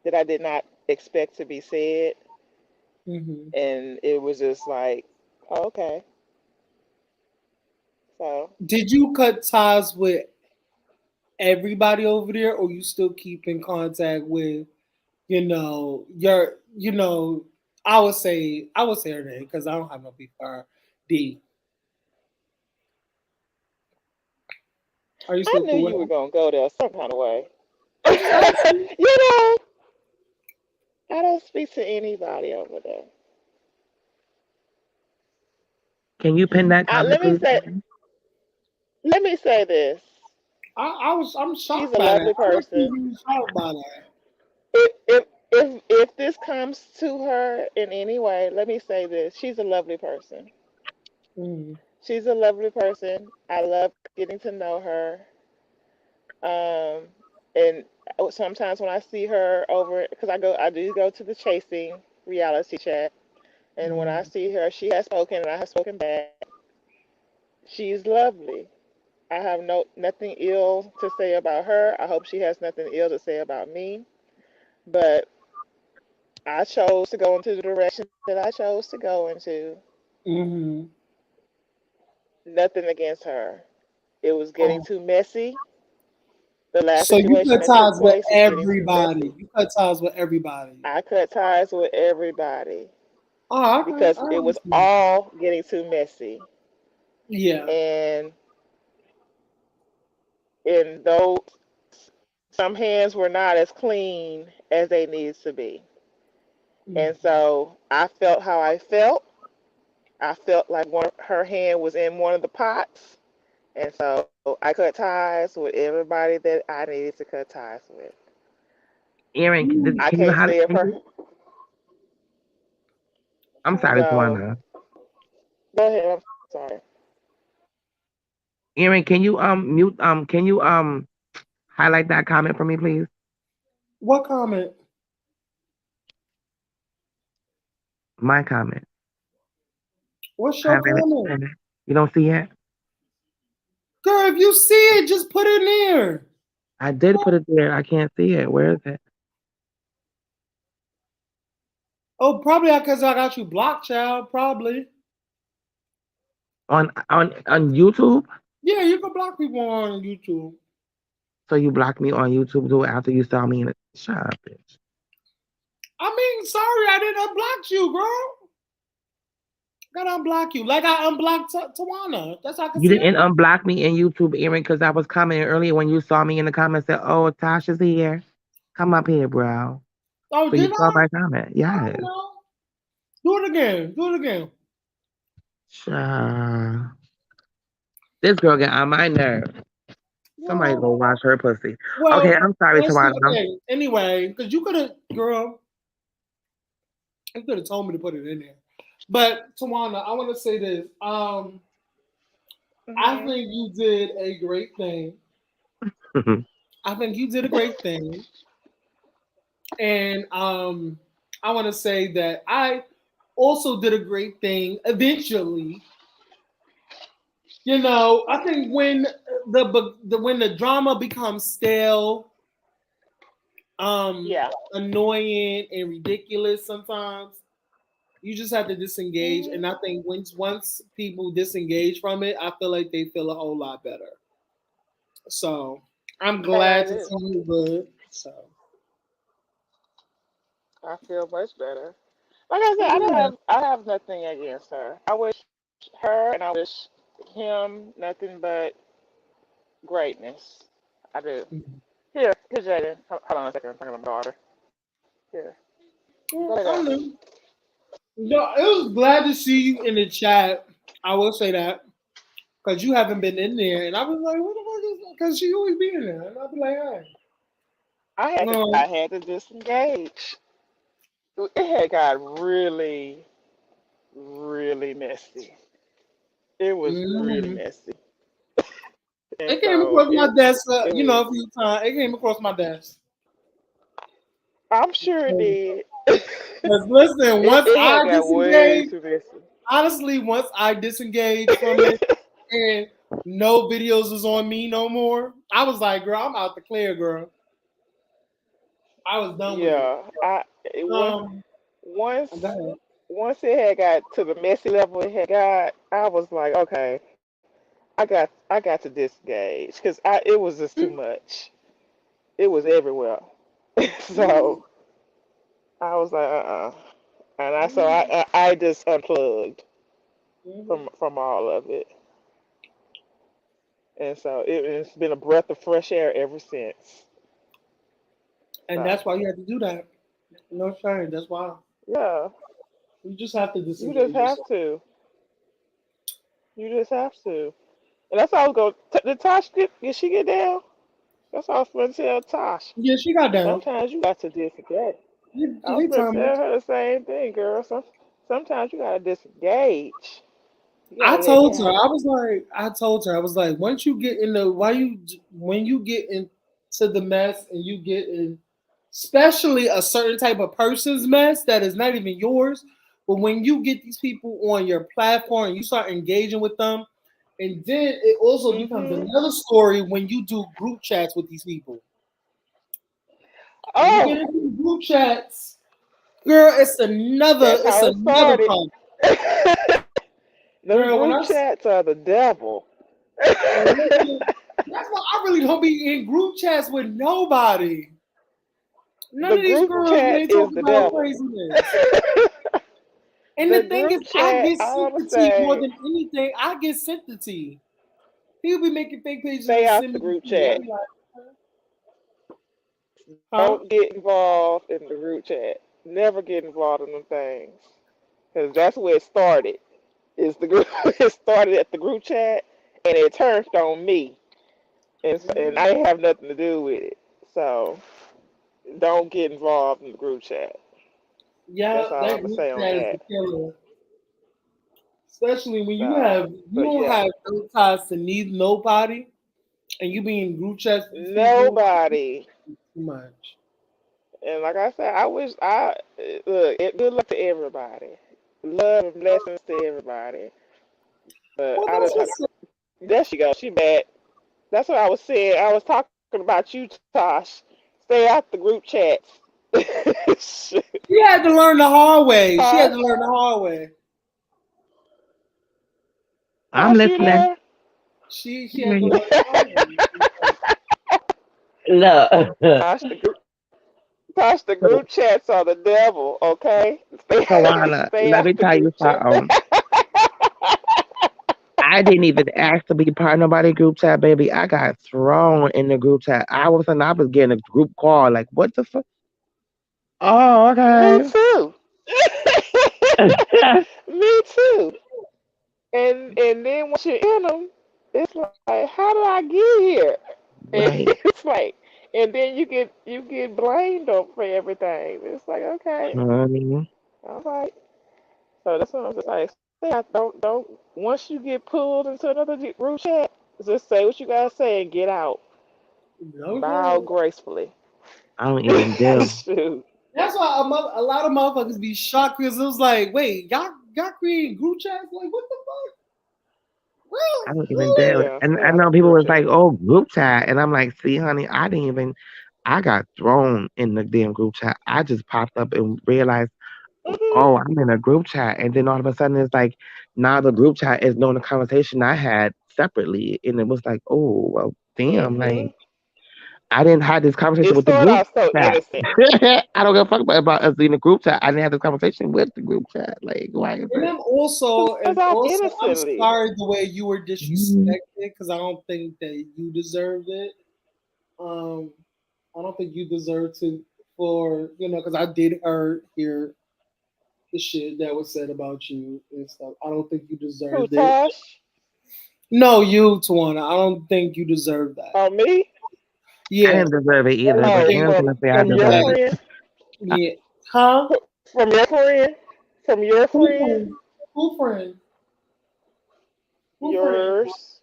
that I did not expect to be said. Hmm. And it was just like, oh, okay. So Did you cut ties with everybody over there, or you still keep in contact with your I would say her name because I don't have no beef for her. D. Are you I still knew cool with you were her? going to go there some kind of way. I'm just asking. You know, I don't speak to anybody over there. Can you pin that I, comment, let me please? say, let me say this. I'm She's shocked a by that. lovely I'm actually person. really shocked by that. If this comes to her in any way, let me say this. She's a lovely person. Mm. She's a lovely person. I love getting to know her. And sometimes when I see her over, because I do go to the Chasing reality chat, and when I Mm. see her, she has spoken, and I have spoken back. She's lovely. I have nothing ill to say about her. I hope she has nothing ill to say about me. But I chose to go into the direction that I chose to go into. Hmm. Nothing against her. It was getting Oh, too messy. The last so you situation cut that took ties with place was getting too everybody. messy. You cut ties with everybody. I cut ties with everybody Oh, okay. because I it was understand. all getting too messy. Yeah. And though some hands were not as clean as they needed to be. Mm. And so I felt how I felt. I felt like her hand was in one of the pots. And so I cut ties with everybody that I needed to cut ties with. Aaron, Mm. I can you can't highlight? say if her. I'm sorry, So Tawana. go ahead. I'm sorry. Aaron, can you mute can you highlight that comment for me, please? What comment? My comment. What's your Highlight comment? it. You don't see it? Girl, if you see it, just put it in there. I did put it there. I can't see it. Where is it? Oh, probably because I got you blocked, child. Probably. On YouTube? Yeah, you can block people on YouTube. So you blocked me on YouTube too after you saw me in the shop, bitch. I mean, sorry, I didn't unblock you, girl. Gotta unblock you. Like I unblocked Tawana. That's how I can You see didn't everything. unblock me in YouTube, Aaron, because I was commenting earlier when you saw me in the comments said, "Oh, Tasha's here. Come up here, bro." Oh, So you did saw I? my comment. I Yes. don't know. Do it again. Do it again. This girl got on my nerve. Somebody go Well, wash her pussy. Okay, well, I'm sorry, let's see. Tawana. Okay. Anyway, because you could have, girl, you could have told me to put it in there. But Tawana, I want to say this. I Mhm. think you did a great thing. I think you did a great thing. And I want to say that I also did a great thing eventually. You know, I think when when the drama becomes stale, Yeah. annoying and ridiculous sometimes, you just have to disengage. Mhm. And I think once people disengage from it, I feel like they feel a whole lot better. So I'm I glad to do. see you good. So I feel much better. Like I said, yeah. I have nothing against her. I wish her and I wish him nothing but greatness. I do. Here's Jaden. Hold on a second. I'm talking to my daughter. Here. Go Well, lay I down. know. No, it was glad to see you in the chat. I will say that because you haven't been in there, and I was like, "What the fuck is that?" Because she always be in there, and I'll be like, "Hey, I no, had to disengage. It had got really, really messy. It was really mhm." messy. And It came so across my desk, it you know, was a few times. It came across my desk. I'm sure it did. Because listen, once It I had got way disengaged, too messy. honestly, once I disengaged from it and no videos was on me no more, I was like, "Girl, I'm out the clear, girl." I was done with it. Yeah. It was Um, once go ahead. once it had got to the messy level it had got, I was like, okay, I got to disengage because it was just too much. It was everywhere. So I was like, and I just unplugged from all of it, and so it's been a breath of fresh air ever since. And So that's why you have to do that. No shame. That's why yeah, you just have to you just disengage have yourself. to. You just have to. And that's all I was going. Did Tosh did she get down? That's all I was going to tell Tosh. Yeah, she got down. Sometimes you got to disengage. I was Hey, going to tell Thomas. her the same thing, girl. Sometimes you got to disengage. You got I to let told her. go. I told her. I was like, once you get in the, when you get into the mess and you get in, especially a certain type of person's mess that is not even yours, but when you get these people on your platform and you start engaging with them, and then it also becomes Mhm. another story when you do group chats with these people. When you get Oh, into the group chats, girl, that's it's how it another started. problem. Them Girl, when group chats are the devil. listen, that's why I really don't be in group chats with nobody. None The of these group girls when chat they talk is the about devil. craziness. And The the thing is, group I chat, get all I'm gonna sympathy more say, than anything. I get sympathy. People be making fake pages stay and out send the me group the tea. I chat. be like, huh? Don't get involved in the group chat. Never get involved in them things. Because that's where it started. Is the group it started at the group chat and it turned on me. And I didn't have nothing to do with it. So don't get involved in the group chat. Yeah, That's all I'm that gonna group say on chat is the that. killer. Especially when So, you but don't yeah, have no ties to need nobody, and you be in group chats with these people. nobody. Too much. And like I said, I wish I look. Good luck to everybody. Love and blessings to everybody. But Well, I that's don't. what's up. There she goes. She bad. That's what I was saying. I was talking about you, Tosh. Stay out the group chats. Shit. She had to learn the hard way. She had Tosh, to learn the hard way. I'm Tosh, you listening. there? She had to learn the hard way. Look, Tosh, Tosh, the group chats are the devil. Okay, Tawana, stay let out me the tell you group chat. something. I didn't even ask to be part of nobody group chat, baby. I got thrown in the group chat. I was getting a group call. Like, what the fuck? Oh, Me okay. too. Me too. And then once you're in them, it's like, how did I get here? And Right. it's like, and then you get blamed for everything. It's like, okay, Mhm. all right. So that's what I'm just like. Say, I don't. Once you get pulled into another group chat, just say what you gotta say and get out. Bow Okay. gracefully. I don't even do. Shoot. That's why a lot of motherfuckers be shocked because it was like, wait, y'all creating group chats? Like, what the fuck? I Really? don't even do. Really? Yeah, And I yeah, know people group was like, chat. "Oh, group chat," and I'm like, "See, honey, I got thrown in the damn group chat. I just popped up and realized, Mhm. oh, I'm in a group chat, and then all of a sudden it's like, now the group chat is knowing the conversation I had separately, and it was like, oh, well, damn, like Mhm. I didn't have this conversation It with the started group off so chat. innocent. I don't give a fuck about us in the group chat. I didn't have this conversation with the group chat. Like, why is And it? then also, It started off I'm innocently. sorry the way you were Mhm. disrespected because I don't think that you deserved it. Um, I don't think you deserve to for because I did hear the shit that was said about you and stuff. I don't think you Who, deserved it. Tosh? No, you, Tawana. I don't think you deserve that. Oh, me? I Yeah, didn't deserve it I either, don't but Oh, think Aaron's gonna say I from your deserve that. it. friend? Yeah, huh? From your friend? From your Who friend? friend? Who friend? Who friend? Yours?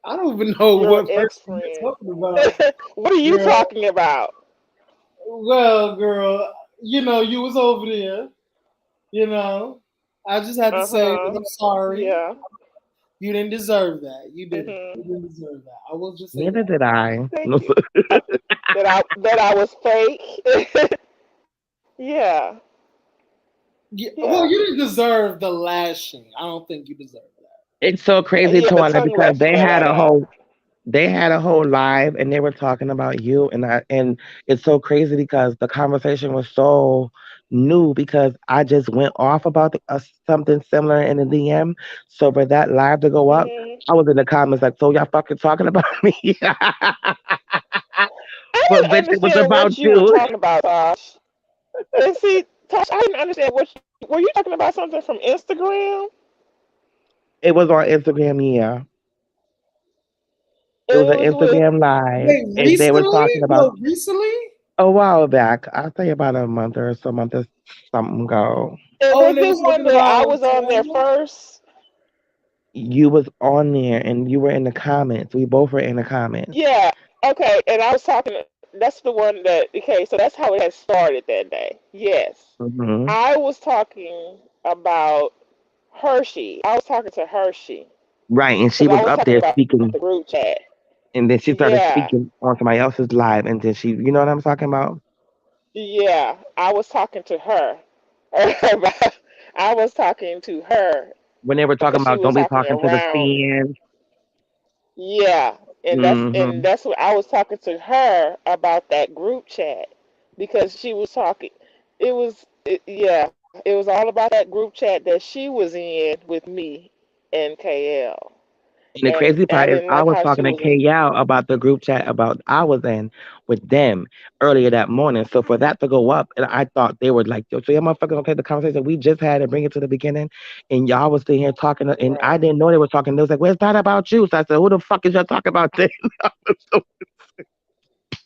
I don't even know Your what person ex you're friend? talking about, What are you girl. talking about? Well, girl, you was over there. You know, I just had to Uh say that huh. I'm sorry. Yeah. You didn't deserve that. You didn't. Mhm. You didn't deserve that. I will just say Neither that. did I. Thank No, you. I, that I was fake. Yeah. Yeah, well, Yeah. you didn't deserve the lashing. I don't think you deserve that. it's so crazy, Yeah. The Tawana, tongue because lashing that I got. they had a whole live and they were talking about you and it's so crazy because the conversation was so new because I just went off about something similar in the DM. So for that live to go up, Mhm. I was in the comments like, so y'all fucking talking about me. I But didn't bitch, it was understand about what you were you. talking about, Tosh. And see, Tosh, I didn't understand were you talking about something from Instagram? It was on Instagram, yeah. It And was it an was with Instagram live Wait, and they were recently? talking about No, recently? a while back. I'll say about a month or so, month or something ago. and Oh, and was they were it one talking that I about was on there Tawana? first? You was on there and you were in the comments. We both were in the comments. Yeah. Okay. And I was talking. That's the one that. Okay. So that's how it had started that day. Yes. Hmm. I was talking about Hershey. I was talking to Hershey Right, and she because I was was up talking there about speaking, the group chat. and then she started Yeah. speaking on somebody else's live, and then you know what I'm talking about? Yeah. I was talking to her. I was talking to her When they were talking because she about was don't be talking talking to the around. fans. Yeah, and Hmm. that's what I was talking to her about that group chat because she was talking. Yeah, it was all about that group chat that she was in with me and KL, And the and crazy I part is, didn't I like was how she talking to was in. KL about the group chat about I was in with them earlier that morning. So for that to go up, and I thought they were like, "Yo, so y'all motherfuckers gonna take the conversation we just had and bring it to the beginning," and y'all was sitting here talking, and I Right. didn't know they were talking. They was like, "Well, it's not about you." So I said, "Who the fuck is y'all talking about this?" so,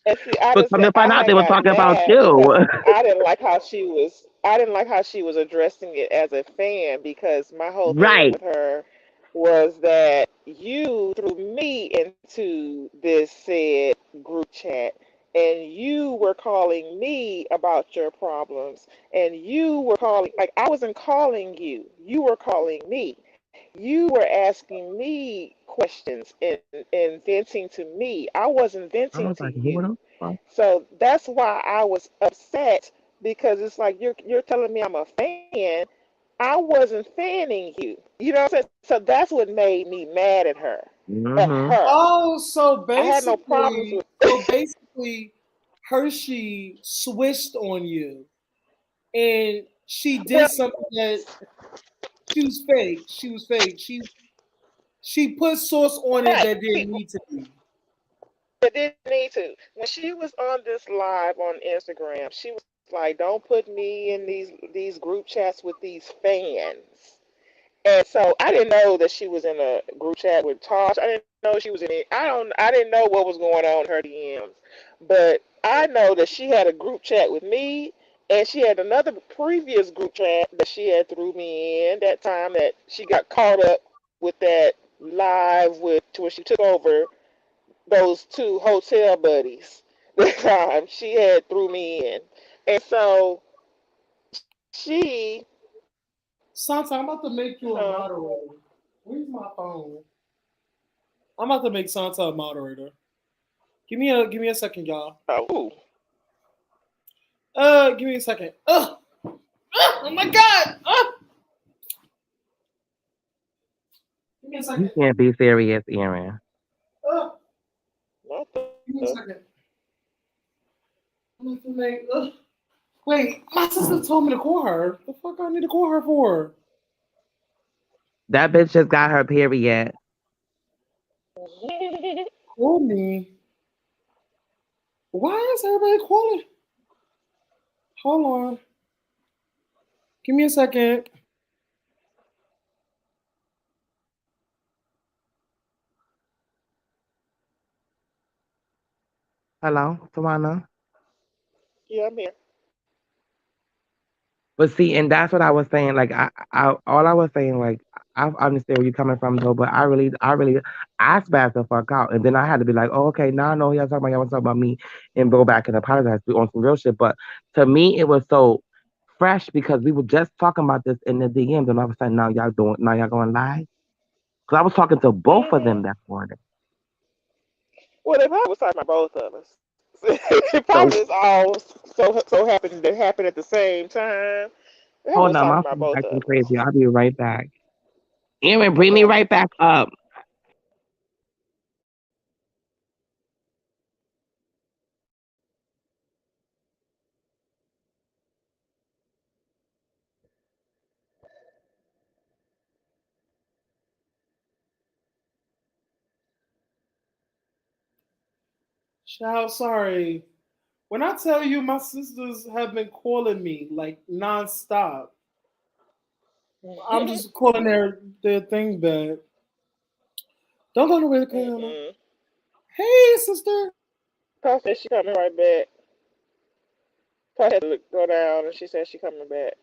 And see, I so just come got to find I out, they had were got talking about mad because you. I didn't like how she was. I didn't like how she was addressing it as a fan because my whole thing Right. with her was that you threw me into this said group chat and you were calling me about your problems and you were calling like I wasn't calling you were calling me, you were asking me questions and venting to me. I wasn't I venting was to like, who you. the fuck? So that's why I was upset because it's like you're telling me I'm a fan. I wasn't fanning you. You know what I'm saying? So that's what made me mad at her. At Mm-hmm. her. Oh, I had no problems with so basically, Hershey switched on you, and she did well, something that she was fake. She was fake. She put sauce on it right. that didn't need to be. It didn't need to. When she was on this live on Instagram, she was Like, don't put me in these group chats with these fans. And so I didn't know that she was in a group chat with Tosh. I didn't know she was in it. I didn't know what was going on in her DMs. But I know that she had a group chat with me, and she had another previous group chat that she had threw me in that time that she got caught up with that live with when she took over those two hotel buddies. The time she had threw me in. And so she Santa, I'm about to make you a huh? moderator. Where's my phone? I'm about to make Santa a moderator. Give me a second, y'all. Oh, Give me a second. Oh my god! Give me a You second. can't be serious, Aaron. what Give me a the second. I'm about to make. Wait, my sister told me to call her. The fuck I need to call her for? That bitch just got her period. Call me. Why is everybody calling? Hold on. Give me a second. Hello, Tawana? Yeah, I'm here. But see, and that's what I was saying. Like, all I was saying, like, I understand where you're coming from, though. But I spazzed the fuck out, and then I had to be like, oh, okay, now I know y'all want to talk about me, and go back and apologize on some real shit. But to me, it was so fresh because we were just talking about this in the DMs, and all of a sudden now y'all going live. Because I was talking to both of them Hmm. that morning. Well, they probably was talking about both of us. It So probably just all so happened to happen at the same time. They hold was on, talking my about phone's both acting of us. crazy. I'll be right back. Aaron, bring me Okay. right back up. Child, sorry. When I tell you my sisters have been calling me like nonstop, I'm just calling their thing back. Don't go nowhere, Kayana. Mm-mm. Hey, sister. Tosh said she coming right back. Tosh had to go down, and she said she coming back.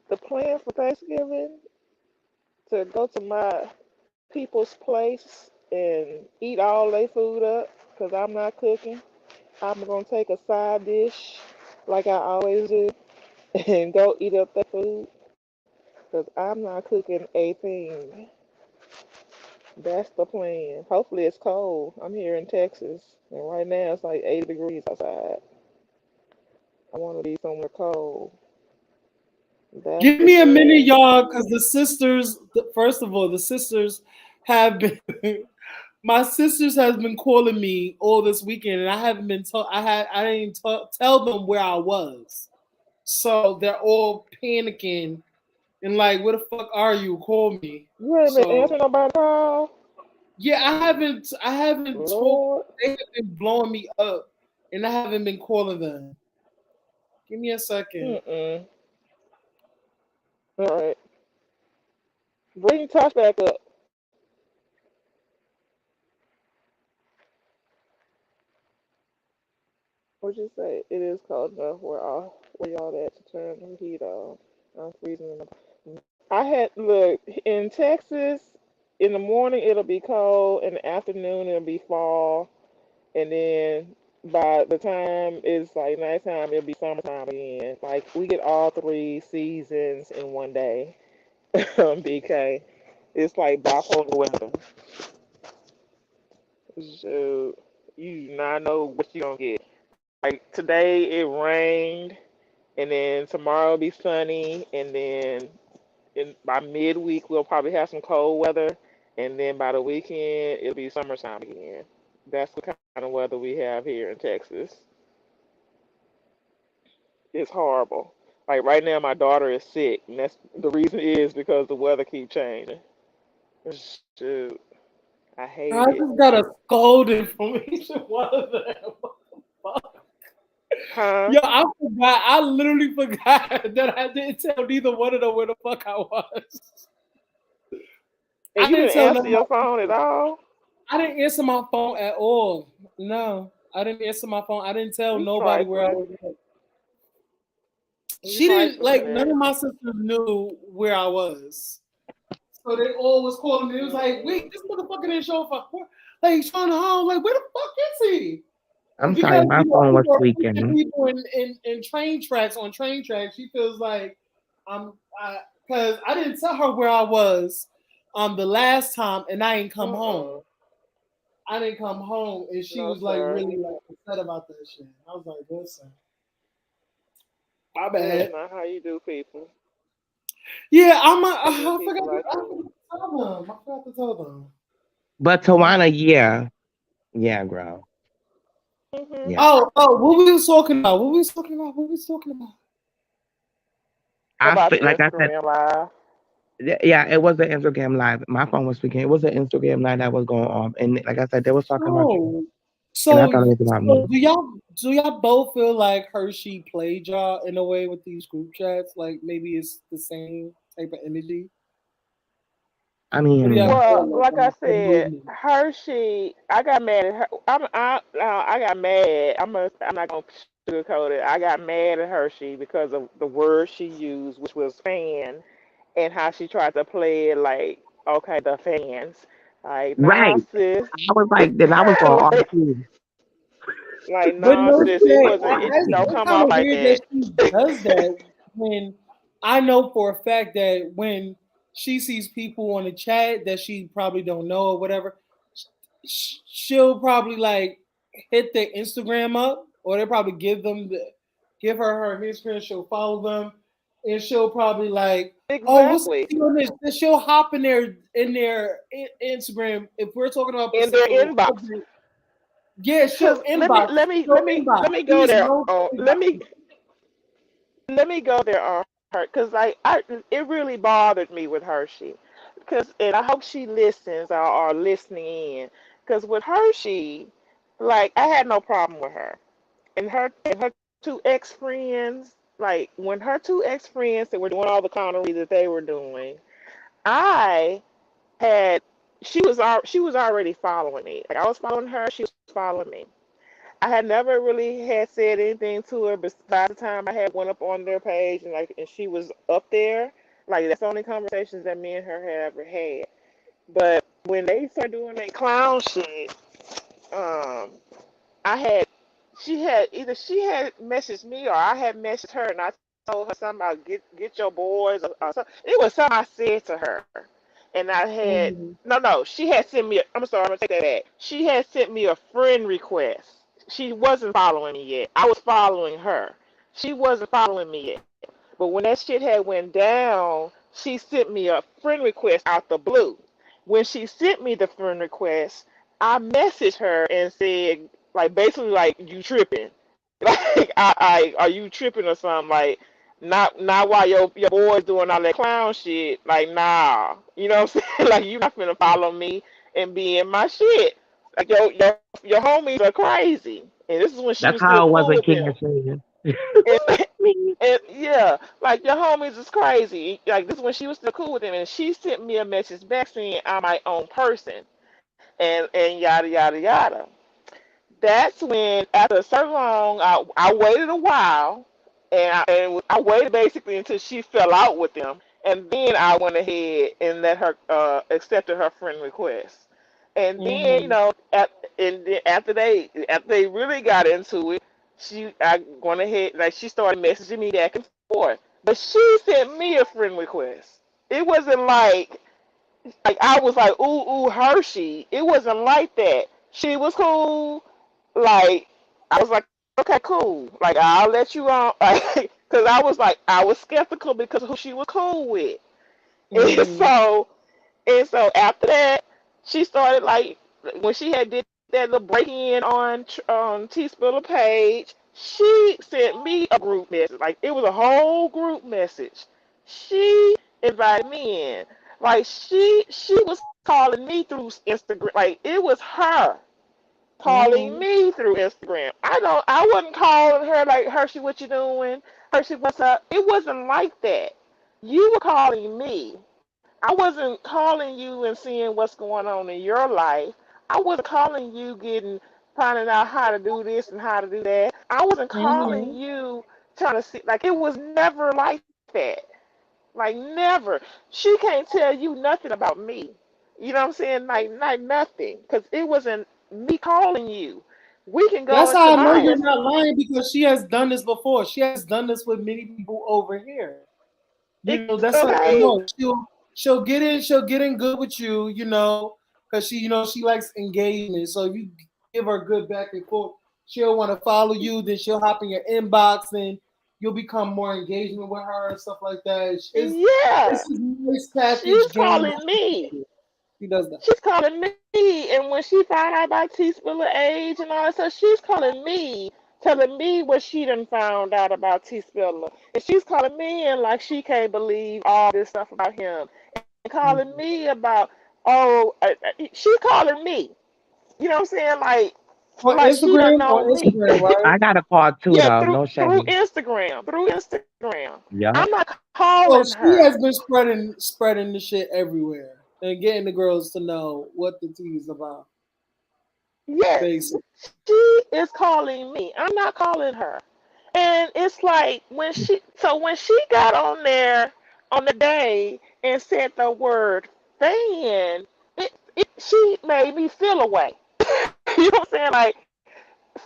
The plan for Thanksgiving to go to my people's place and eat all their food up because I'm not cooking. I'm gonna take a side dish like I always do and go eat up their food because I'm not cooking a thing. That's the plan. Hopefully it's cold. I'm here in Texas and right now it's like 80 degrees outside. I want to be somewhere cold. That's Give the me a minute, plan. y'all, because the sisters, first of all, the sisters have been, my sisters has been calling me all this weekend, and I haven't been told, I didn't tell them where I was. So they're all panicking and like, where the fuck are you? Call me. You ain't been So answering nobody call? yeah, I haven't told, Lord. they have been blowing me up, and I haven't been calling them. Give me a second. Mm-mm. All right. Bring Tosh back up. What'd you say? It is cold enough where y'all at to turn the heat on. I'm freezing in the I had look in Texas in the morning it'll be cold, in the afternoon it'll be fall, and then by the time it's like nighttime it'll be summertime again. Like we get all three seasons in one day. BK. It's like bipolar weather. So you do not know what you're gonna get. Like today it rained and then tomorrow will be sunny, and then by midweek we'll probably have some cold weather, and then by the weekend it'll be summertime again. That's the kind of weather we have here in Texas. It's horrible. Like right now, my daughter is sick, and that's the reason is because the weather keep changing. Shoot, I hate I it. just got a scolding from each one of them. What the fuck? Huh? Yo, I forgot. I literally forgot that I didn't tell neither one of them where the fuck I was. And I you didn't didn't tell answer none of your my. phone at all? I didn't answer my phone at all. No, I didn't answer my phone. I didn't tell You nobody where I trifling. was at. You She didn't like trifling, none of man. my sisters knew where I was. So they all was calling me. It was like, Mm-mm. wait, this motherfucker didn't show up. Like Sean Hall, like, where the fuck is he? I'm sorry, Because my you know phone was people are pushing tweaking. people in train tracks on train tracks. She feels like I'm because I didn't tell her where I was the last time, and I ain't come home. Mm-mm. I didn't come home, and she No, was like sir. really like upset about that shit. I was like, listen, my That's bad. not how you do people. Yeah, I do I people forgot like I that. forgot to tell them. I forgot to tell them. But Tawana, yeah, girl, Mhm. yeah. What we was talking about? What we was talking about? What we was talking about? About the Like I said, Instagram live. yeah, it was an Instagram live. My phone was speaking. It was an Instagram live that was going on, and like I said, they was talking about you, Oh, and I so thought it was about so me. do y'all both feel like Hershey played y'all in a way with these group chats? Like maybe it's the same type of energy. I What do y'all mean, Well, feel like like I the said, movement? Hershey, I got mad at her. I got mad. I'm not gonna sugarcoat it. I got mad at Hershey because of the word she used, which was fan, and how she tried to play it like, okay, the fans, like, nah, right? sis, I was like, then I was going on like, too. But nah, no sis, it shit. wasn't. It don't That's come kind off of like weird that that. she does that when I know for a fact that when she sees people on the chat that she probably don't know or whatever, she'll probably like hit their Instagram up, or they probably give her history, and she'll follow them, and she'll probably like, oh, what's Exactly. on this? Then she'll hop in their Instagram if we're talking about In their Pacific inbox, Republic. Yeah, cause she'll inbox. She'll inbox. let me She go is there. no inbox. Let me go there on her, because like it really bothered me with Hershey, because and I hope she listens or listening in, because with Hershey, like I had no problem with her and her two ex friends. Like when her two ex friends that were doing all the connery that they were doing, I had she was already following me. Like I was following her, she was following me. I had never really had said anything to her besides the time I had went up on their page and like and she was up there. Like that's the only conversations that me and her had ever had. But when they started doing that clown shit, um, I had she had messaged me or I had messaged her and I told her something about get your boys or something. It was something I said to her, and I had Mhm. no, she had sent me. I'm sorry, I'm gonna take that back. She had sent me a friend request. She wasn't following me yet. I was following her. She wasn't following me yet. But when that shit had went down, she sent me a friend request out the blue. When she sent me the friend request, I messaged her and said, like, basically, like, you tripping? Like, are you tripping or something? Like, not while your boy's doing all that clown shit. Like, nah, you know what I'm saying? Like, you not finna follow me and be in my shit. Like, your homies are crazy, and this is when she That's was still how it was cool in with King them. of Singing. And, Me. and yeah, like your homies is crazy. Like this when she was still cool with him, and she sent me a message back saying I'm my own person, and yada yada yada. That's when after so long, I waited a while, and I waited basically until she fell out with them, and then I went ahead and let her accepted her friend request. And then Mhm. and then after they really got into it, I went ahead like she started messaging me back and forth. But she sent me a friend request. It wasn't like I was like ooh Hershey. It wasn't like that. She was cool. Like I was like okay cool. Like I'll let you on. Like Because I was skeptical because of who she was cool with. And Mhm. so after that, she started like when she had did that little break in on T Spiller page, she sent me a group message. Like it was a whole group message. She invited me in. Like she was calling me through Instagram. Like it was her calling Mhm. me through Instagram. I wasn't calling her like Hershey, what you doing? Hershey, what's up? It wasn't like that. You were calling me. I wasn't calling you and seeing what's going on in your life. I wasn't calling you finding out how to do this and how to do that. I wasn't calling Mhm. you trying to see like it was never like that. Like never. She can't tell you nothing about me. You know what I'm saying? Like nothing. Because it wasn't me calling you. We can go That's into how I know my you're not lying because she has done this before. She has done this with many people over here. That's how I okay. know. She'll get in good with you, because she likes engagement. So if you give her good back and forth, she'll want to follow you. Then she'll hop in your inbox, and you'll become more engagement with her and stuff like that. Yeah. It's a nice She's package game. calling me. She does that. She's calling me, and when she found out about T Spiller age and all that stuff, she's calling me, telling me what she done found out about T Spiller, and she's calling me and like she can't believe all this stuff about him, and calling Mhm. me about she's calling me. You know what I'm saying? On Like she done Instagram, know me. right? I got a call too, Yeah, though. through No through shade. Instagram, through Instagram. Yeah. I'm not So calling she her. has been spreading the shit everywhere and getting the girls to know what the tea is about. Yes, Basically. she is calling me. I'm not calling her. And it's like when she got on there on the day and said the word fan, she made me feel away. You know what I'm saying? Like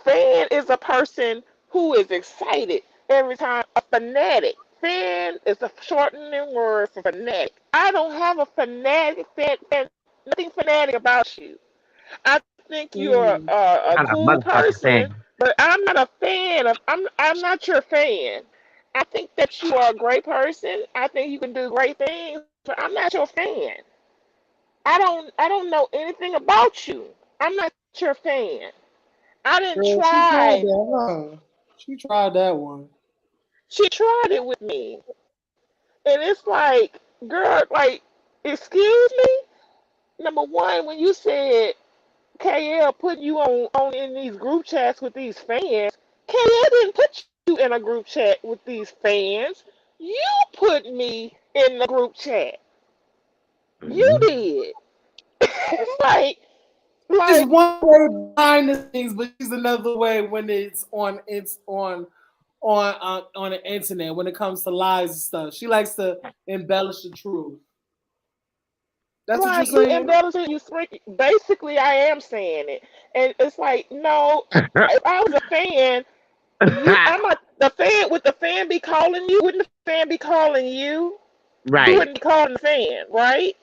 fan is a person who is excited every time. A fanatic. Fan is a shortening word for fanatic. I don't have a fanatic nothing fanatic about you. I think you're Mm. a Not a cool motherfucking person, thing. but I'm not a fan of. I'm not your fan. I think that you are a great person. I think you can do great things, but I'm not your fan. I don't know anything about you. I'm not your fan. I didn't Girl, she tried try. that, huh? She tried that one. She tried it with me, and it's like, girl, like, excuse me. Number one, when you said KL putting you on in these group chats with these fans. KL didn't put you in a group chat with these fans. You put me in the group chat. You Mhm. did. It's It's like one way behind the scenes, but she's another way when it's on the internet when it comes to lies and stuff. She likes to embellish the truth. That's what you're you saying? embellish it, you sprinkle. Basically, I am saying it, and it's like no. If I was a fan, I'm not the fan. Would the fan be calling you? Wouldn't the fan be calling you? You Right. wouldn't be calling the fan, right?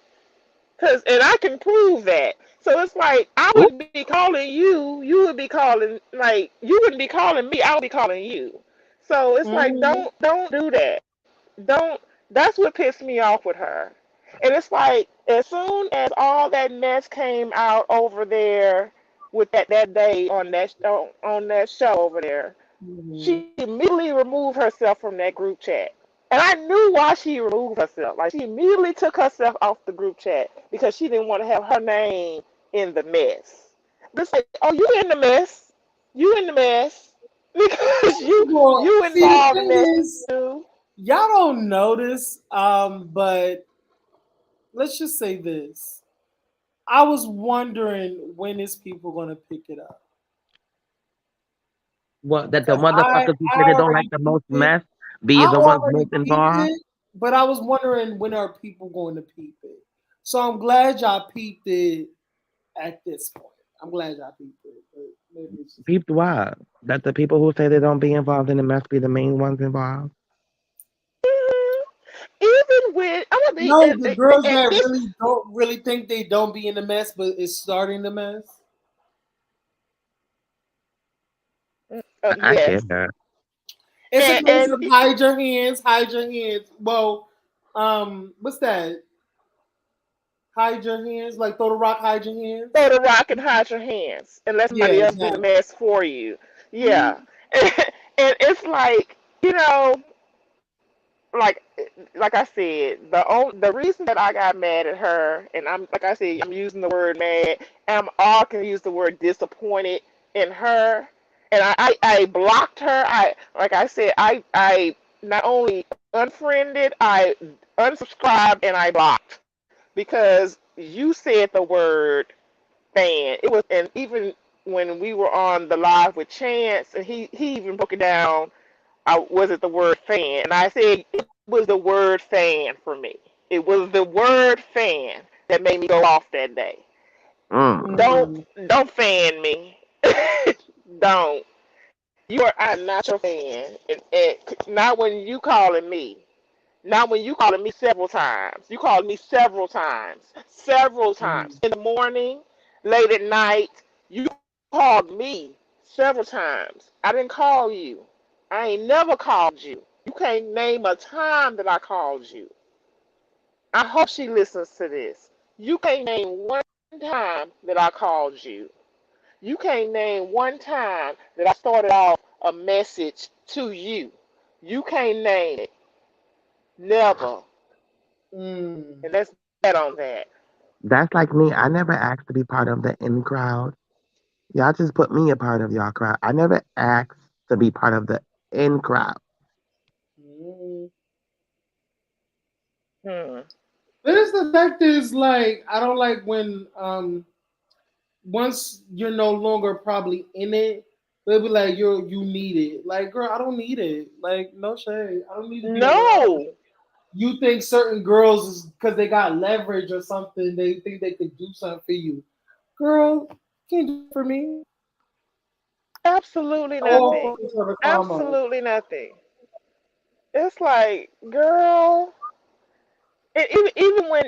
And I can prove that. So it's like I Oop. would be calling you, you would be calling like you wouldn't be calling me, I would be calling you. So it's like Mm-hmm. don't do that. Don't That's what pissed me off with her. And it's like as soon as all that mess came out over there with that day on that show over there, Mm-hmm. she immediately removed herself from that group chat. And I knew why she removed herself. Like she immediately took herself off the group chat because she didn't want to have her name in the mess. But it's like, oh, you in the mess. You in the mess. Because Well, you see, the involved in thing this is, too. y'all don't notice, but let's just say this. I was wondering when is people gonna pick it up What, that the because I motherfuckers who I say they don't like already the peeped most it. mess be I the ones already most peeped involved? it, but I was wondering when are people going to peep it. So I'm glad y'all peeped it at this point. I'm glad y'all peeped it, but maybe it's just Peeped what? That the people who say they don't be involved in the mess be the main ones involved? Mhm. Even with I'm gonna be no the girls at that this. really don't really think they don't be in the mess, but is starting the mess. I Yes. hear that. It's a case And of hide your hands, hide your hands. Well, what's that? Hide your hands, like throw the rock, hide your hands. throw the rock and hide your hands and let Yeah, somebody else do the exactly. mess for you. Mhm. Yeah. And it's like, like like I said, the reason that I got mad at her, and I'm like I said, I'm using the word mad, and I'm all can use the word disappointed in her, and I blocked her. I like I said, I not only unfriended, I unsubscribed and I blocked because you said the word fan. It was, and even when we were on the live with Chance, and he even broke it down. Was it the word fan? And I said it was the word fan for me. It was the word fan that made me go off that day. Mm. Don't Mhm. don't fan me. Don't. You are I'm not your fan. And not when you calling me. Not when you calling me several times. You called me several times. Several times. Mhm. In the morning, late at night. You called me several times. I didn't call you. I ain't never called you. You can't name a time that I called you. I hope she listens to this. You can't name one time that I called you. You can't name one time that I started off a message to you. You can't name it. Never. Mm. And let's bet on that. That's like me. I never asked to be part of the in crowd. Y'all just put me a part of y'all crowd. I never asked to be part of the in crowd. Mm. Hmm. This the fact is like I don't like when once you're no longer probably in it, they'll be like you need it. Like girl, I don't need it. Like no shade, I don't need to be around. No. You think certain girls is because they got leverage or something, they think they could do something for you. Girl, you can't do it for me. Absolutely All nothing. focus on the karma. Absolutely nothing. It's like, girl, even when,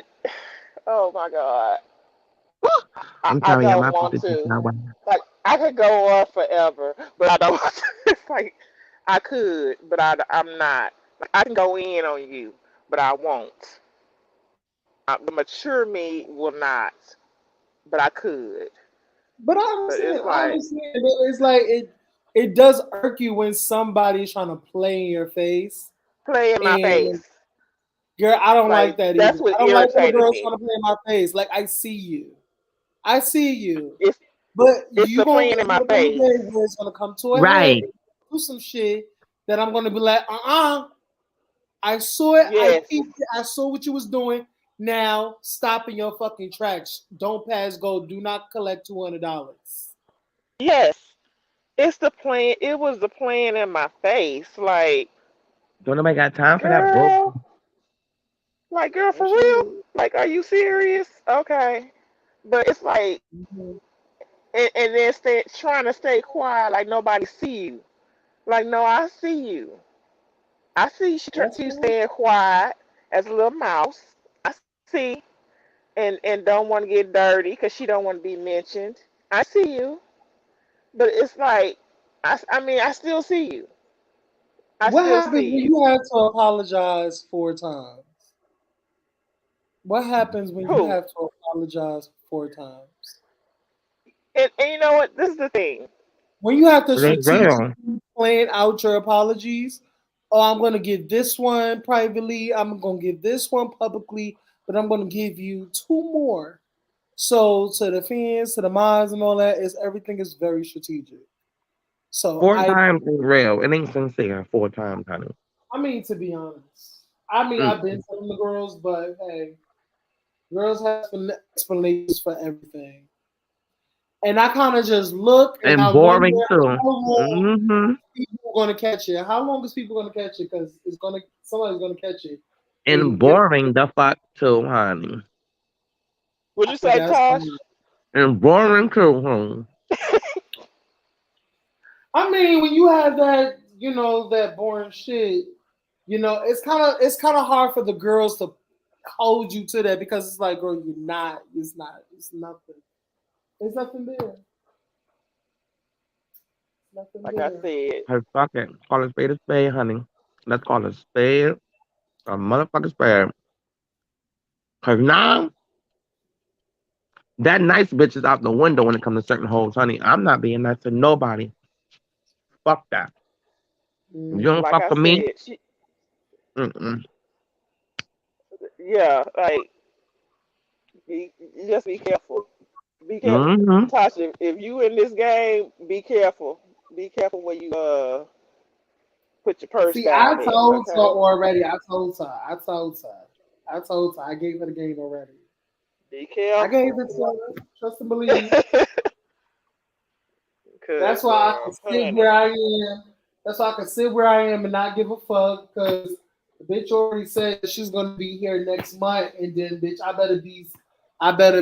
oh my God, I'm I telling you, don't my want people just to. not well. Like, I could go on forever, but I don't want to. It's like, I could, but I'm not. Like, I can go in on you, but I won't. The mature me will not, but I could. But But it's I like, understand. It's like it does irk you when somebody's trying to play in your face. play in my And face. girl, I don't like Like, that either. that's what I don't like when a irritated girl's me. trying to play in my face. Like I see you. I see you. It's, But it's you the gonna playing get in my to the face. day where it's gonna come to a head, Right. do some shit that I'm gonna be like, I saw it, I Yes. peeped it, I saw what you was doing. Now stop in your fucking tracks. Don't pass go. Do not collect $200. Yes. It's the plan. It was the plan in my face. Don't nobody got time for that book. Girl, girl, for real? Like, are you serious? Okay. But it's like, Mhm. and then trying to stay quiet, like nobody see you. Like, no, I see you. I see That's you fine. staying quiet as a little mouse. I see, and don't want to get dirty because she don't want to be mentioned. I see you, but it's like, I mean, I still see you. I What still happens see when you. you have to apologize 4 times? What happens when you Who? have to apologize 4 times? And you know what? This is the thing. When you have to They strategically real. plan out your apologies, oh, I'm going to give this one privately, I'm going to give this one publicly, but I'm going to give you 2 more. So to the fans, to the minds, and all that, is everything is very strategic. So Four times ain't real. It ain't sincere. 4 times, honey. I mean, to be honest, I mean, Mm. I've been telling the girls, but hey, girls have explanations for everything. And I kind of just look and I And wonder boring too. how long Mm-hmm. people are going to catch it. How long is people going to catch it? Because somebody's going to catch it. And And get boring the fuck too, honey. Would you say, that's Tosh? fine. And boring too, honey. I mean, when you have that, that boring shit, it's kind of hard for the girls to hold you to that because it's like, girl, you're not. It's nothing. It's nothing there. Nothing Like I there. said, Hey, fuck it. Call a spade, honey. Let's call a spade a motherfucking spade. Cause now that nice bitch is out the window when it comes to certain hoes, honey. I'm not being nice to nobody. Fuck that. If you don't like fuck I with me, said, mm-mm. yeah, like just be careful. Be careful, Mm-hmm. Tasha. If you in this game, be careful. Be careful where you put your purse See, I down at. told her Okay. already. I told her. I gave her the game already. Be I gave careful. it to her. Trust and believe. Cause That's why I can sit honey, where I am. That's why I can sit where I am and not give a fuck. Because the bitch already said she's gonna be here next month, and then bitch, I better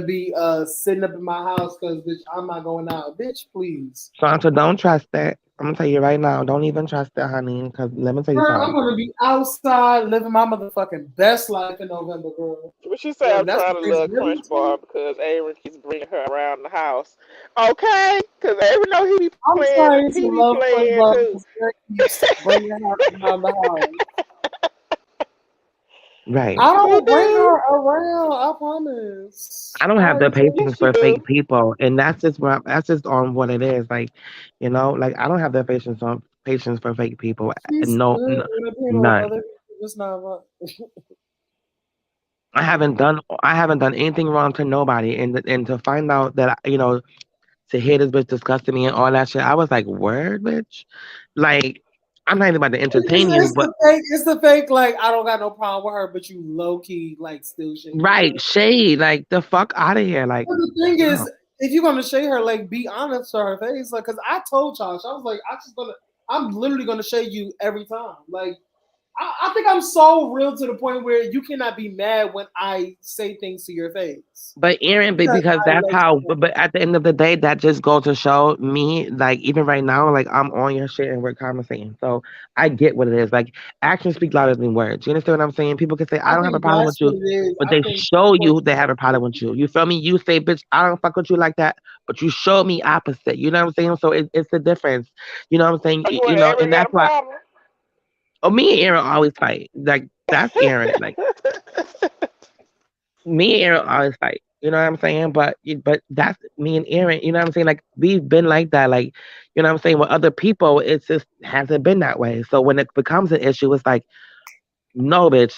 be sitting up in my house because bitch, I'm not going out. Bitch, please. Santa, don't trust that. I'm gonna tell you right now, don't even trust that, honey. Cause let me tell you Girl, I'm something. gonna be outside living my motherfucking best life in November, girl. what she say? Girl, I'm that's trying what to it's love really Crunch Bar because Aaron keeps bringing her around the house. Okay, because Aaron know he be I'm playing. trying to He be love playing SpongeBob too. because Eric keeps bringing her around the house. Right. I You don't bring do. her around. I promise. I don't I have the already told patience Yes, you. you for do. fake people, and that's just on what it is. Like, like I don't have the patience for fake people. She's No, good when it depends on none. other people. Just not right. I haven't done anything wrong to nobody, and to find out that to hear this bitch disgusting me and all that shit, I was like, word, bitch. Like, I'm not even about to entertain you, It's but the fake. It's the fake. Like I don't got no problem with her, but you low key like still shady. right, shade, like the fuck out of here, like. But the thing No. is, if you're gonna shade her, like be honest to her face, like, cause I told Josh, I was like, I'm literally gonna shade you every time. Like, I think I'm so real to the point where you cannot be mad when I say things to your face But Aaron, because because I that's let how. you know. But at the end of the day, that just goes to show me, like even right now, like I'm on your shit and we're conversating. So I get what it is. Like actions speak louder than words. You understand what I'm saying? People can say I I don't have a think problem that's with what you, it is. but I they think show what you they have a problem with you. You feel me? You say, bitch, I don't fuck with you like that, but you show me opposite. You know what I'm saying? So it's the difference. You know what I'm saying? Oh, you and Aaron And got that's a why. problem? Oh, me and Aaron always fight. Like that's Aaron. Like. Me and Aaron always fight. You know what I'm saying? But that's me and Aaron. You know what I'm saying? Like we've been like that. Like you know what I'm saying? With other people, it's just hasn't been that way. So when it becomes an issue, it's like, no, bitch,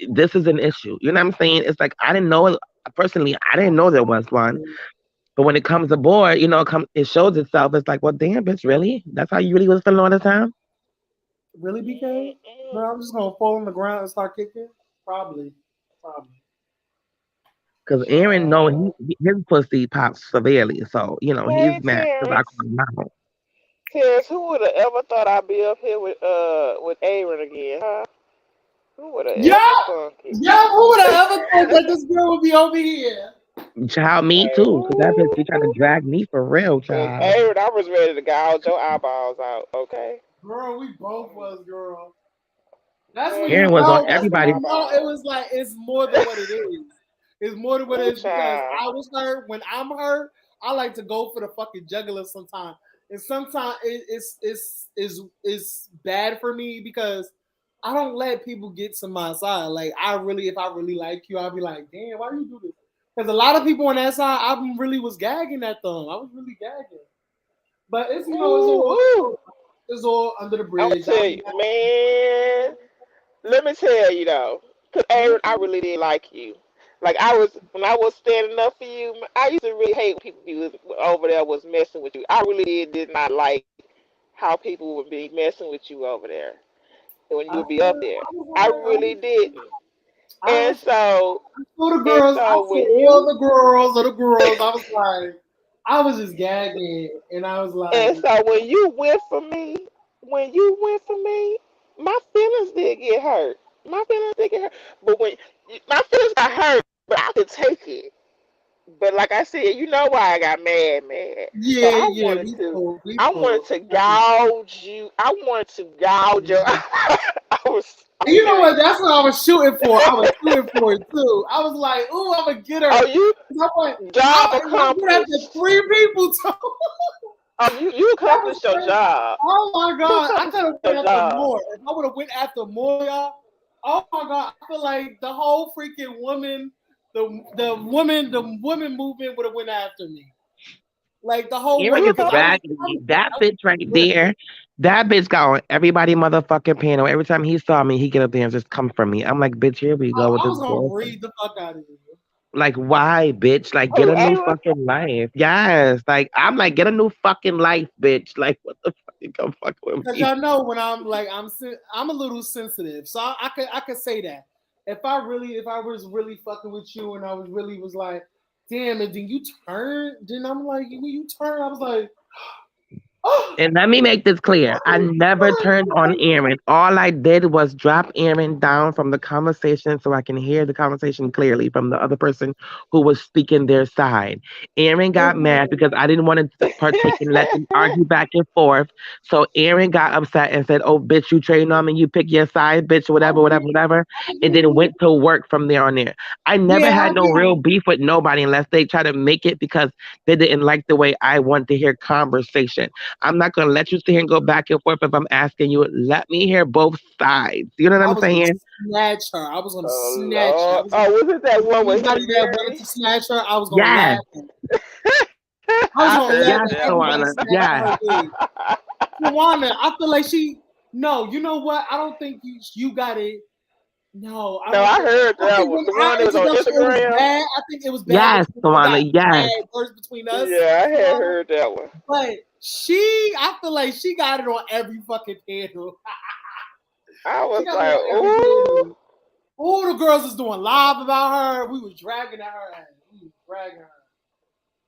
this is an issue. You know what I'm saying? It's like I didn't know personally. I didn't know there was one. But when it comes aboard, it shows itself. It's like, well, damn, bitch, really? That's how you really was feeling all the time? really BK. No, I'm just gonna fall on the ground and start kicking. Probably. Because Aaron know his pussy pops severely, so he's Hey mad because I Terrence. call him out. Terrence, who would have ever thought I'd be up here with Aaron again, huh? Who would have Yeah, ever thunk it? yeah. Who would have ever thought that this girl would be over here? Child, me Like, too, because that bitch ooh. be trying to drag me for real, Cause child. Aaron, I was ready to gouge your eyeballs out. Okay. Girl, we both was, girl. That's when Man, you Aaron I was on know. gouge That's your when everybody. you know it eyeballs. was like it's more than what it is. It's more than what Ooh, it is because child. I was hurt. When I'm hurt, I like to go for the fucking jugular sometimes, and sometimes it's bad for me because I don't let people get to my side. Like if I really like you, I'll be like, damn, why do you do this? Because a lot of people on that side, I really was gagging at them. I was really gagging, but it's Ooh, ooh. it's all under the I'm gonna bridge. tell you, man. Let me tell you though, cause Aaron, I really did like you. Like when I was standing up for you, I used to really hate when people over there was messing with you. I really did not like how people would be messing with you over there when you I would be up there. I really didn't. And was so, for the and girls. I so saw when all you, the girls or the girls. I was like, I was just gagging, and I was like, and so when you went for me, when you went for me, my feelings did get hurt. My feelings did get hurt. But when my feelings got hurt, but I could take it. But like I said, you know why I got mad. So yeah, yeah, we I wanted full. to gouge you. I wanted to gouge your. I'm And you know what? serious. That's what I was shooting for. I was shooting for it too. I was like, "Ooh, I'm gonna get her." Oh, you I'm like, job I get after accomplished. 3 people too. You That was accomplished your crazy. job. Oh my You god, I accomplished could have your went after job. more. If I would have went after more, y'all. Oh my god, I feel like the whole freaking woman, the woman movement would have went after me. Like the whole Eric woman, is because dragging me. That I was bitch right with there, that bitch got on everybody motherfucking panel. Every time he saw me, he get up there and just come for me. I'm like, bitch, here we go with I this was gonna bullshit. breathe the fuck out of you. Like, why, bitch? Like, get Oh, a new Ayla. fucking life. Yes. Like, I'm like, get a new fucking life, bitch. Like, what the fuck? You come fuck with Because me. y'all know when I'm like I'm a little sensitive, so I could say that if I was really fucking with you and I was like, damn, and then you turn, then I'm like, when you turn, I was like, oh, And let me make this clear. I never turned on Aaron. All I did was drop Aaron down from the conversation so I can hear the conversation clearly from the other person who was speaking their side. Aaron got mad because I didn't want to partake and let them argue back and forth. So Aaron got upset and said, "Oh, bitch, you trading on me. You pick your side, bitch, whatever, whatever, whatever." And then went to work from there on there. I never yeah, I had no get real it. beef with nobody unless they try to make it because they didn't like the way I want to hear conversation. I'm not gonna let you sit here and go back and forth if I'm asking you. Let me hear both sides. You know what I I'm was gonna saying? snatch her. I was gonna Oh snatch her. Lord. Oh, was it that one with him Anybody and that wanted Mary? to snatch her, I was gonna Yes, laugh at. I was I gonna heard laugh yes, at that everybody Tawana. one. snatching Yes. her wig. Tawana, I feel like she. No, you know what? I don't think you got it. No, I No, don't I think. heard I that think one. when The our one that was on introduction, it was Instagram. bad. I think it was bad Yes, because it got Tawana. Yes. bad words between us. Yeah, I had Tawana. heard that one. But I feel like she got it on every fucking panel. I She was got it like, on every ooh, panel. All the girls was doing live about her. We was dragging at her ass. We was dragging her.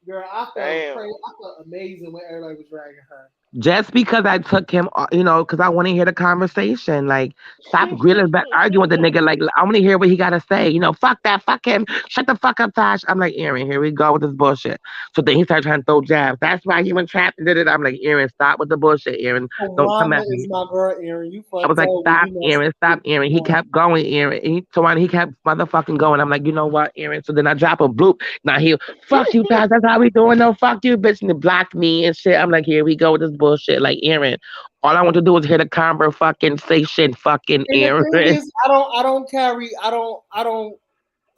Girl, I felt damn. crazy. I felt amazing when everybody was dragging her. Just because I took him, because I want to hear the conversation. Like, stop grilling back, arguing with the nigga. Like, I want to hear what he got to say. Fuck that, fuck him. Shut the fuck up, Tosh. I'm like, Aaron, here we go with this bullshit. So then he started trying to throw jabs. That's why he went trapped and did it. I'm like, Aaron, stop with the bullshit, Aaron. Don't come Tawana at me. is my girl, Aaron. You I was fucked like, up when stop, you messed Aaron, with stop, Aaron. He Tawana. kept going, Aaron. He kept motherfucking going. I'm like, you know what, Aaron? So then I drop a bloop. Now he, fuck you, Tosh. That's how we doing. No, fuck you, bitch. And he blocked me and shit. I'm like, here we go with this bullshit. Like, Aaron, all I want to do is hear the conversation, fucking And the Aaron. thing is, I don't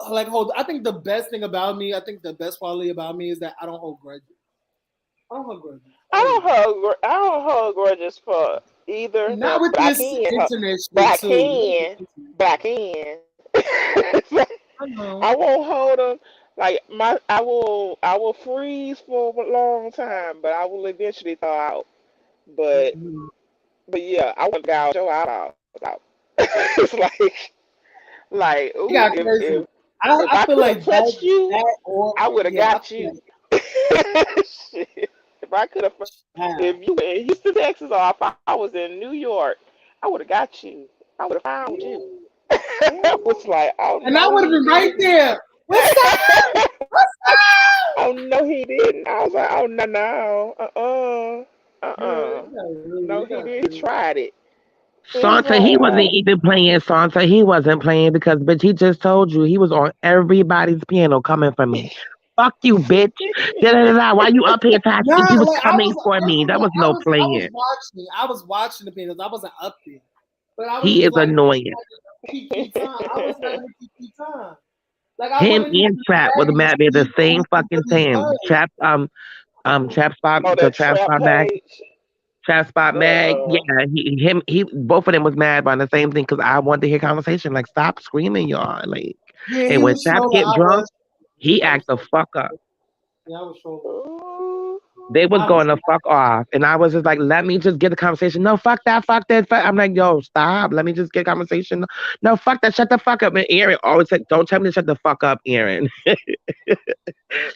like hold. I think the best thing about me, I think the best quality about me is that I don't hold grudges. I don't hold grudges. I don't hold grudges for either Not them, with but I this can. internet But shit I too. Not with can. this internet. But I can. I know. I won't hold them. Like I will freeze for a long time, but I will eventually thaw out. But Mhm. but yeah, I want to gouge your eyebrows out. It's like It ooh, got crazy. if I I feel could have like touched you, that or I would have yeah. I got feel you. like Shit. If I could have, wow. if you were in Houston, Texas, or if I was in New York, I would have got you. I would have found you. I was like, oh And I no, would have he been right didn't. there. What's up? What's up? Oh no, he didn't. I was like, oh no, no, Girl, no, you he got did. He rude. tried it. He was Santa, like, he wasn't even playing Santa. He wasn't playing because, bitch, he just told you he was on everybody's piano coming for me. Fuck you, bitch. Da-da-da-da. Why you up here, Tosh? Nah, Bitch, he was like coming for first me. of That all, was no I was playing. watching. I was watching the panels. I wasn't up there, but I was He just is like annoying. kiki time. I was having a kiki time. Like I Him wanted to and be Trap was ready to mad at the see same who fucking really time. was. Trap spot, oh, the that trap trap spot mag, page. trap spot mag. The Yeah, both of them was mad about the same thing because I wanted to hear conversation. Like, stop screaming, y'all. Like, Yeah, and he when was Trap trolling. get I drunk, was. he I was act the trolling. fuck up. Yeah, I was trolling. ooh, They was I was. going to fuck off. And I was just like, let me just get the conversation. No, fuck that, fuck that. Fuck. I'm like, yo, stop. Let me just get conversation. No, fuck that. Shut the fuck up. And Aaron always said, don't tell me to shut the fuck up, Aaron.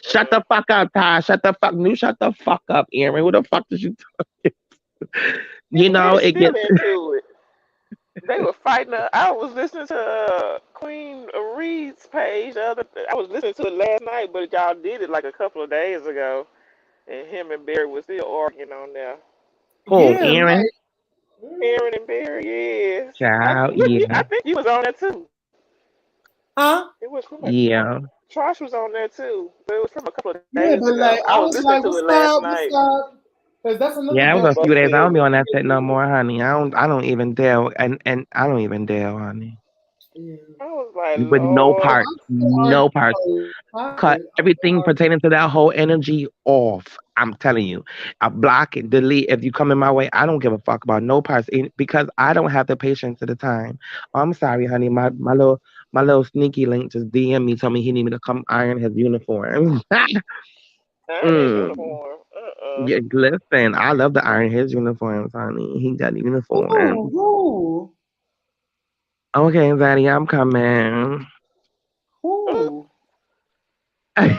Shut mm-mm. the fuck up, Ty. Shut the fuck up, Aaron. Who the fuck did you They're it still gets into it. They were fighting. I was listening to Queen Reed's page. I was listening to it last night, but y'all did it like a couple of days ago, and him and Barry was still arguing on there. who, Yeah, Aaron? Aaron and Barry, yes. Child, I yeah. think you was on there too. huh? It was from Yeah. Josh was on there too, but it was from a couple of Yeah, days but ago. like I I was was listening like, to "What's it last up? What's night. up?" Because that's another Yeah, it was a thing. few days. I don't be on that Buffy. shit no more, honey. I don't even deal, and I don't even deal, honey. Yeah. I was like, With no Lord. parts, no parts. Cut everything pertaining to that whole energy off. I'm telling you, I block it, delete. If you come in my way, I don't give a fuck about no parts because I don't have the patience at the time. Oh, I'm sorry, honey. My little sneaky link just DM me, told me he need me to come iron his uniform. Iron his Mm. uniform. Yeah, listen, I love to iron his uniforms, honey. He got a uniform. Who? Okay, Zaddy, I'm coming. Who? Not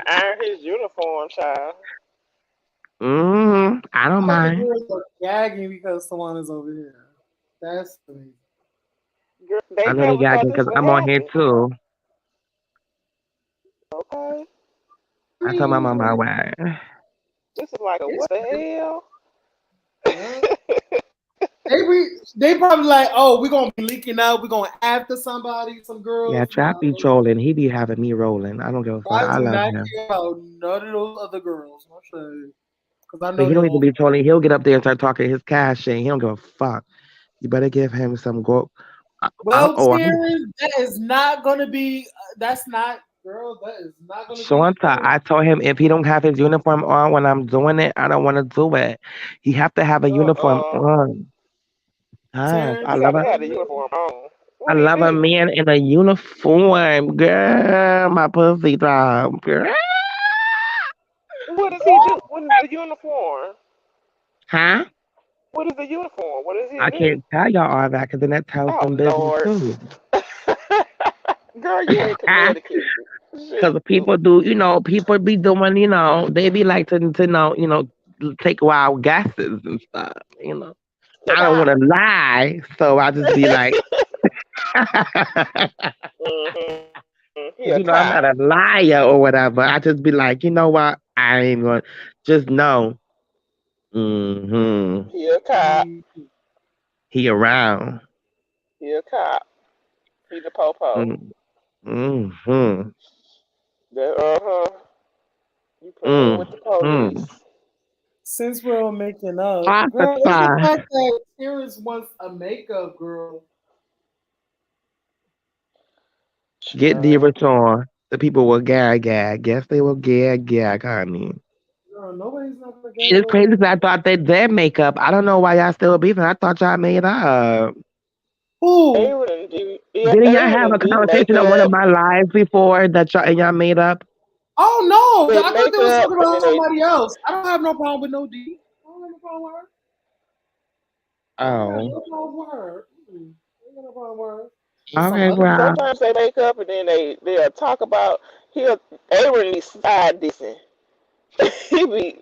iron his uniform, child. I don't The mind. girls are gagging because someone is over here. That's amazing. Girl, they I know they never got thought me this because would I'm on here happen. too. Okay. I told my mom my way. This is like a what the hell? They probably like, oh, we're gonna be leaking out. We're gonna after somebody, some Yeah, girls. Trap be No, trolling. He be having me rolling. I don't give a fuck. I I do love not him. care about none of those other girls. I'm saying, because I But know he they're don't even all. be trolling. He'll get up there and start talking his cash shit. He don't give a fuck. You better give him some go. Well, Terrence, that is not gonna be. That's not, girl. That is not gonna be. Shanta, I told him if he don't have his uniform on when I'm doing it, I don't want to do it. He have to have a uniform on. Yes, Terrence, I He love got to it. have the uniform on. I What do you love a mean? man in a uniform, girl. My pussy drop, girl. What does he do? What is the uniform? Huh? What is the uniform? What does he I do? can't tell y'all all that because then that tells Oh some business Lord. too. Girl, you in Connecticut. Because people do, people be doing, they be like to know, take wild guesses and stuff, I don't want to lie, so I just be like, He a I'm cop. not a liar or whatever. I just be like, you know what? I ain't going to just know. He a cop. He around. He a cop. He the popo. Mm-hmm. You playing with the police. Since we're all making up, girl, it's the Prophesy. fact that Terrence wants a makeup girl. Get Diva on. The people will gag. Guess they will gag, honey. Girl, nobody's not gonna It's get crazy because I thought they did makeup. I don't know why y'all still beefing. I thought y'all made up. Who? Didn't y'all have a conversation on one of my lives before that y'all made up? Oh no! I thought they was makeup, talking about and then somebody else. I don't have no problem with no D. I don't have no problem with her. I have Oh. no problem with her. I ain't got no problem with her. Okay, well. Sometimes they make up and then they'll talk about Aaron be side dissing. He be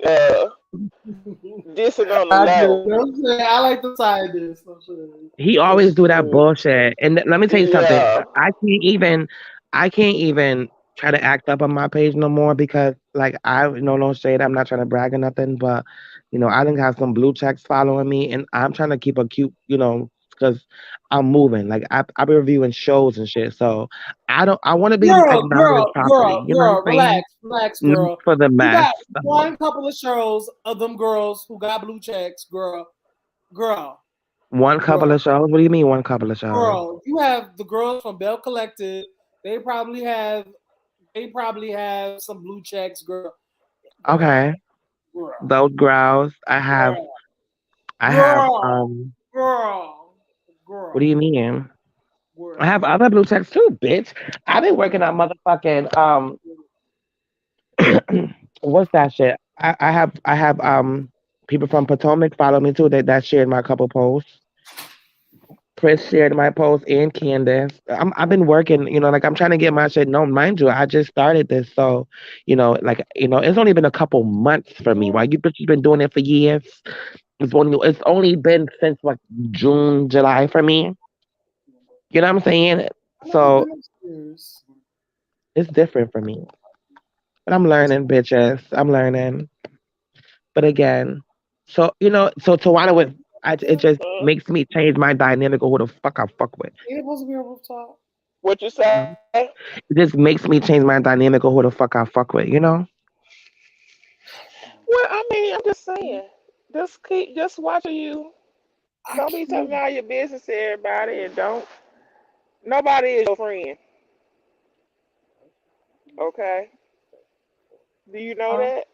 dissing on the low. I like the side diss. He always do that bullshit. And let me tell you something. I can't even try to act up on my page no more because like I no shade. I'm not trying to brag or nothing, but I didn't have some blue checks following me and I'm trying to keep a cute, because I'm moving. Like I be reviewing shows and shit. So I want to be acknowledged properly. You know what I'm saying? Relax, Not girl. for the You mess. got one couple of shows of them girls who got blue checks, girl. One couple of shows? What do you mean one couple of shows? Girl, you have the girls from Bell Collective. They probably have some blue checks, girl. Okay. Girl. Those girls. I have Girl. What do you mean? I have other blue checks too, bitch. I've been working on motherfucking what's that shit? I have people from Potomac follow me too that shared my couple posts. Chris shared my post and Candace. I've been working, like I'm trying to get my shit known. Mind you, I just started this, so it's only been a couple months for me. Why you bitches been doing it for years? It's only been since like June, July for me. You know what I'm saying? So it's different for me. But I'm learning, bitches. I'm learning. But again, so Tawana with it just makes me change my dynamic of who the fuck I fuck with. Ain't supposed to be a rooftop. What you say? It just makes me change my dynamic of who the fuck I fuck with, Well, just saying. Just watching you. I Don't be telling can't. all your business to everybody, and don't. Nobody is your friend. Okay? Do you know Uh, that?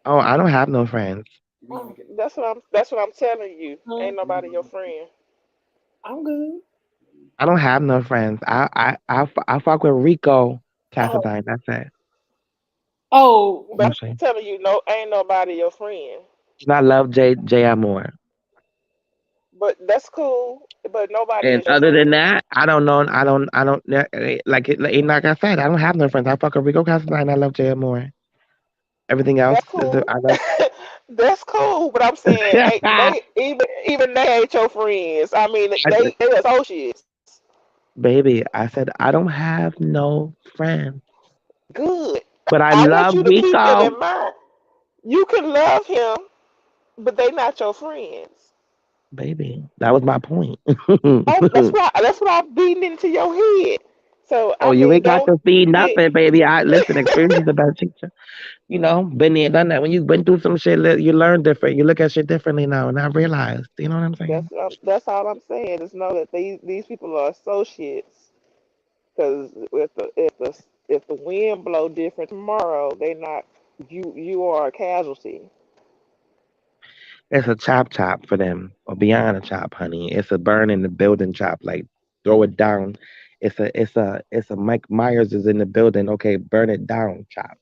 Oh, I don't have no friends. uh, That's what I'm telling you. uh, Ain't nobody your friend. I'm good. I don't have no friends. I fuck with Rico Oh, Cassadine. That's it. oh, But I'm I'm saying. telling you, no, ain't nobody your friend. And I love J Amore. But that's cool. But nobody And is your other than friend. that, I don't like I said, I don't have no friends. I fuck with Rico Cassadine. I love J Amore. Everything else That's is cool. I love. That's cool. But I'm saying, ain't they even they ain't your friends. I mean, they associates. Baby, I said I don't have no friends, Good. but I I want love you to keep that Rico. in mind. You can love him, but they not your friends. Baby, that was my point. That's what I'm beating into your head. So Oh, I you mean, ain't got don't to see get. nothing, baby. I listen. Experience is the best teacher. You know, been there, done that. When you've been through some shit, you learn different. You look at shit differently now, and I realized. You know what I'm saying? That's all I'm saying. Is know that these people are associates. Because if the wind blow different tomorrow, they not you are a casualty. It's a chop chop for them, or beyond a chop, honey. It's a burn in the building chop. Like throw it down. It's a Mike Myers is in the building. Okay, burn it down, chop.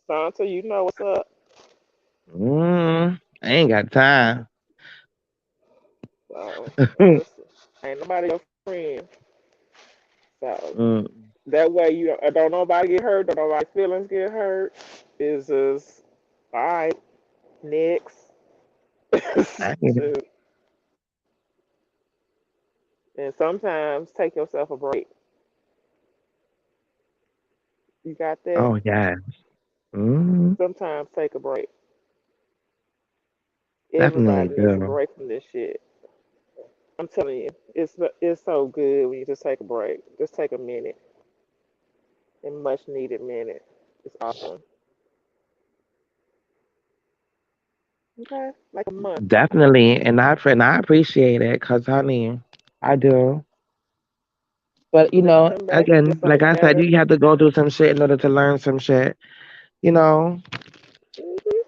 Santa, you know what's up. I ain't got time. So listen, ain't nobody your friend. So Mm, that way you don't nobody get hurt, don't nobody feelings get hurt. Is just all right. Next. I get it. Shoot. And sometimes take yourself a break. You got that? Oh yeah. Mm, Sometimes take a break. definitely Everybody needs a do. break from this shit. I'm telling you, it's so good when you just take a break. Just take a minute, a much needed minute. It's awesome. Okay, like a month. Definitely, and I appreciate it, cause honey, I do. But you Just know, come back. again, It's like like I said, never. you have to go through some shit in order to learn some shit. You know, Mhm.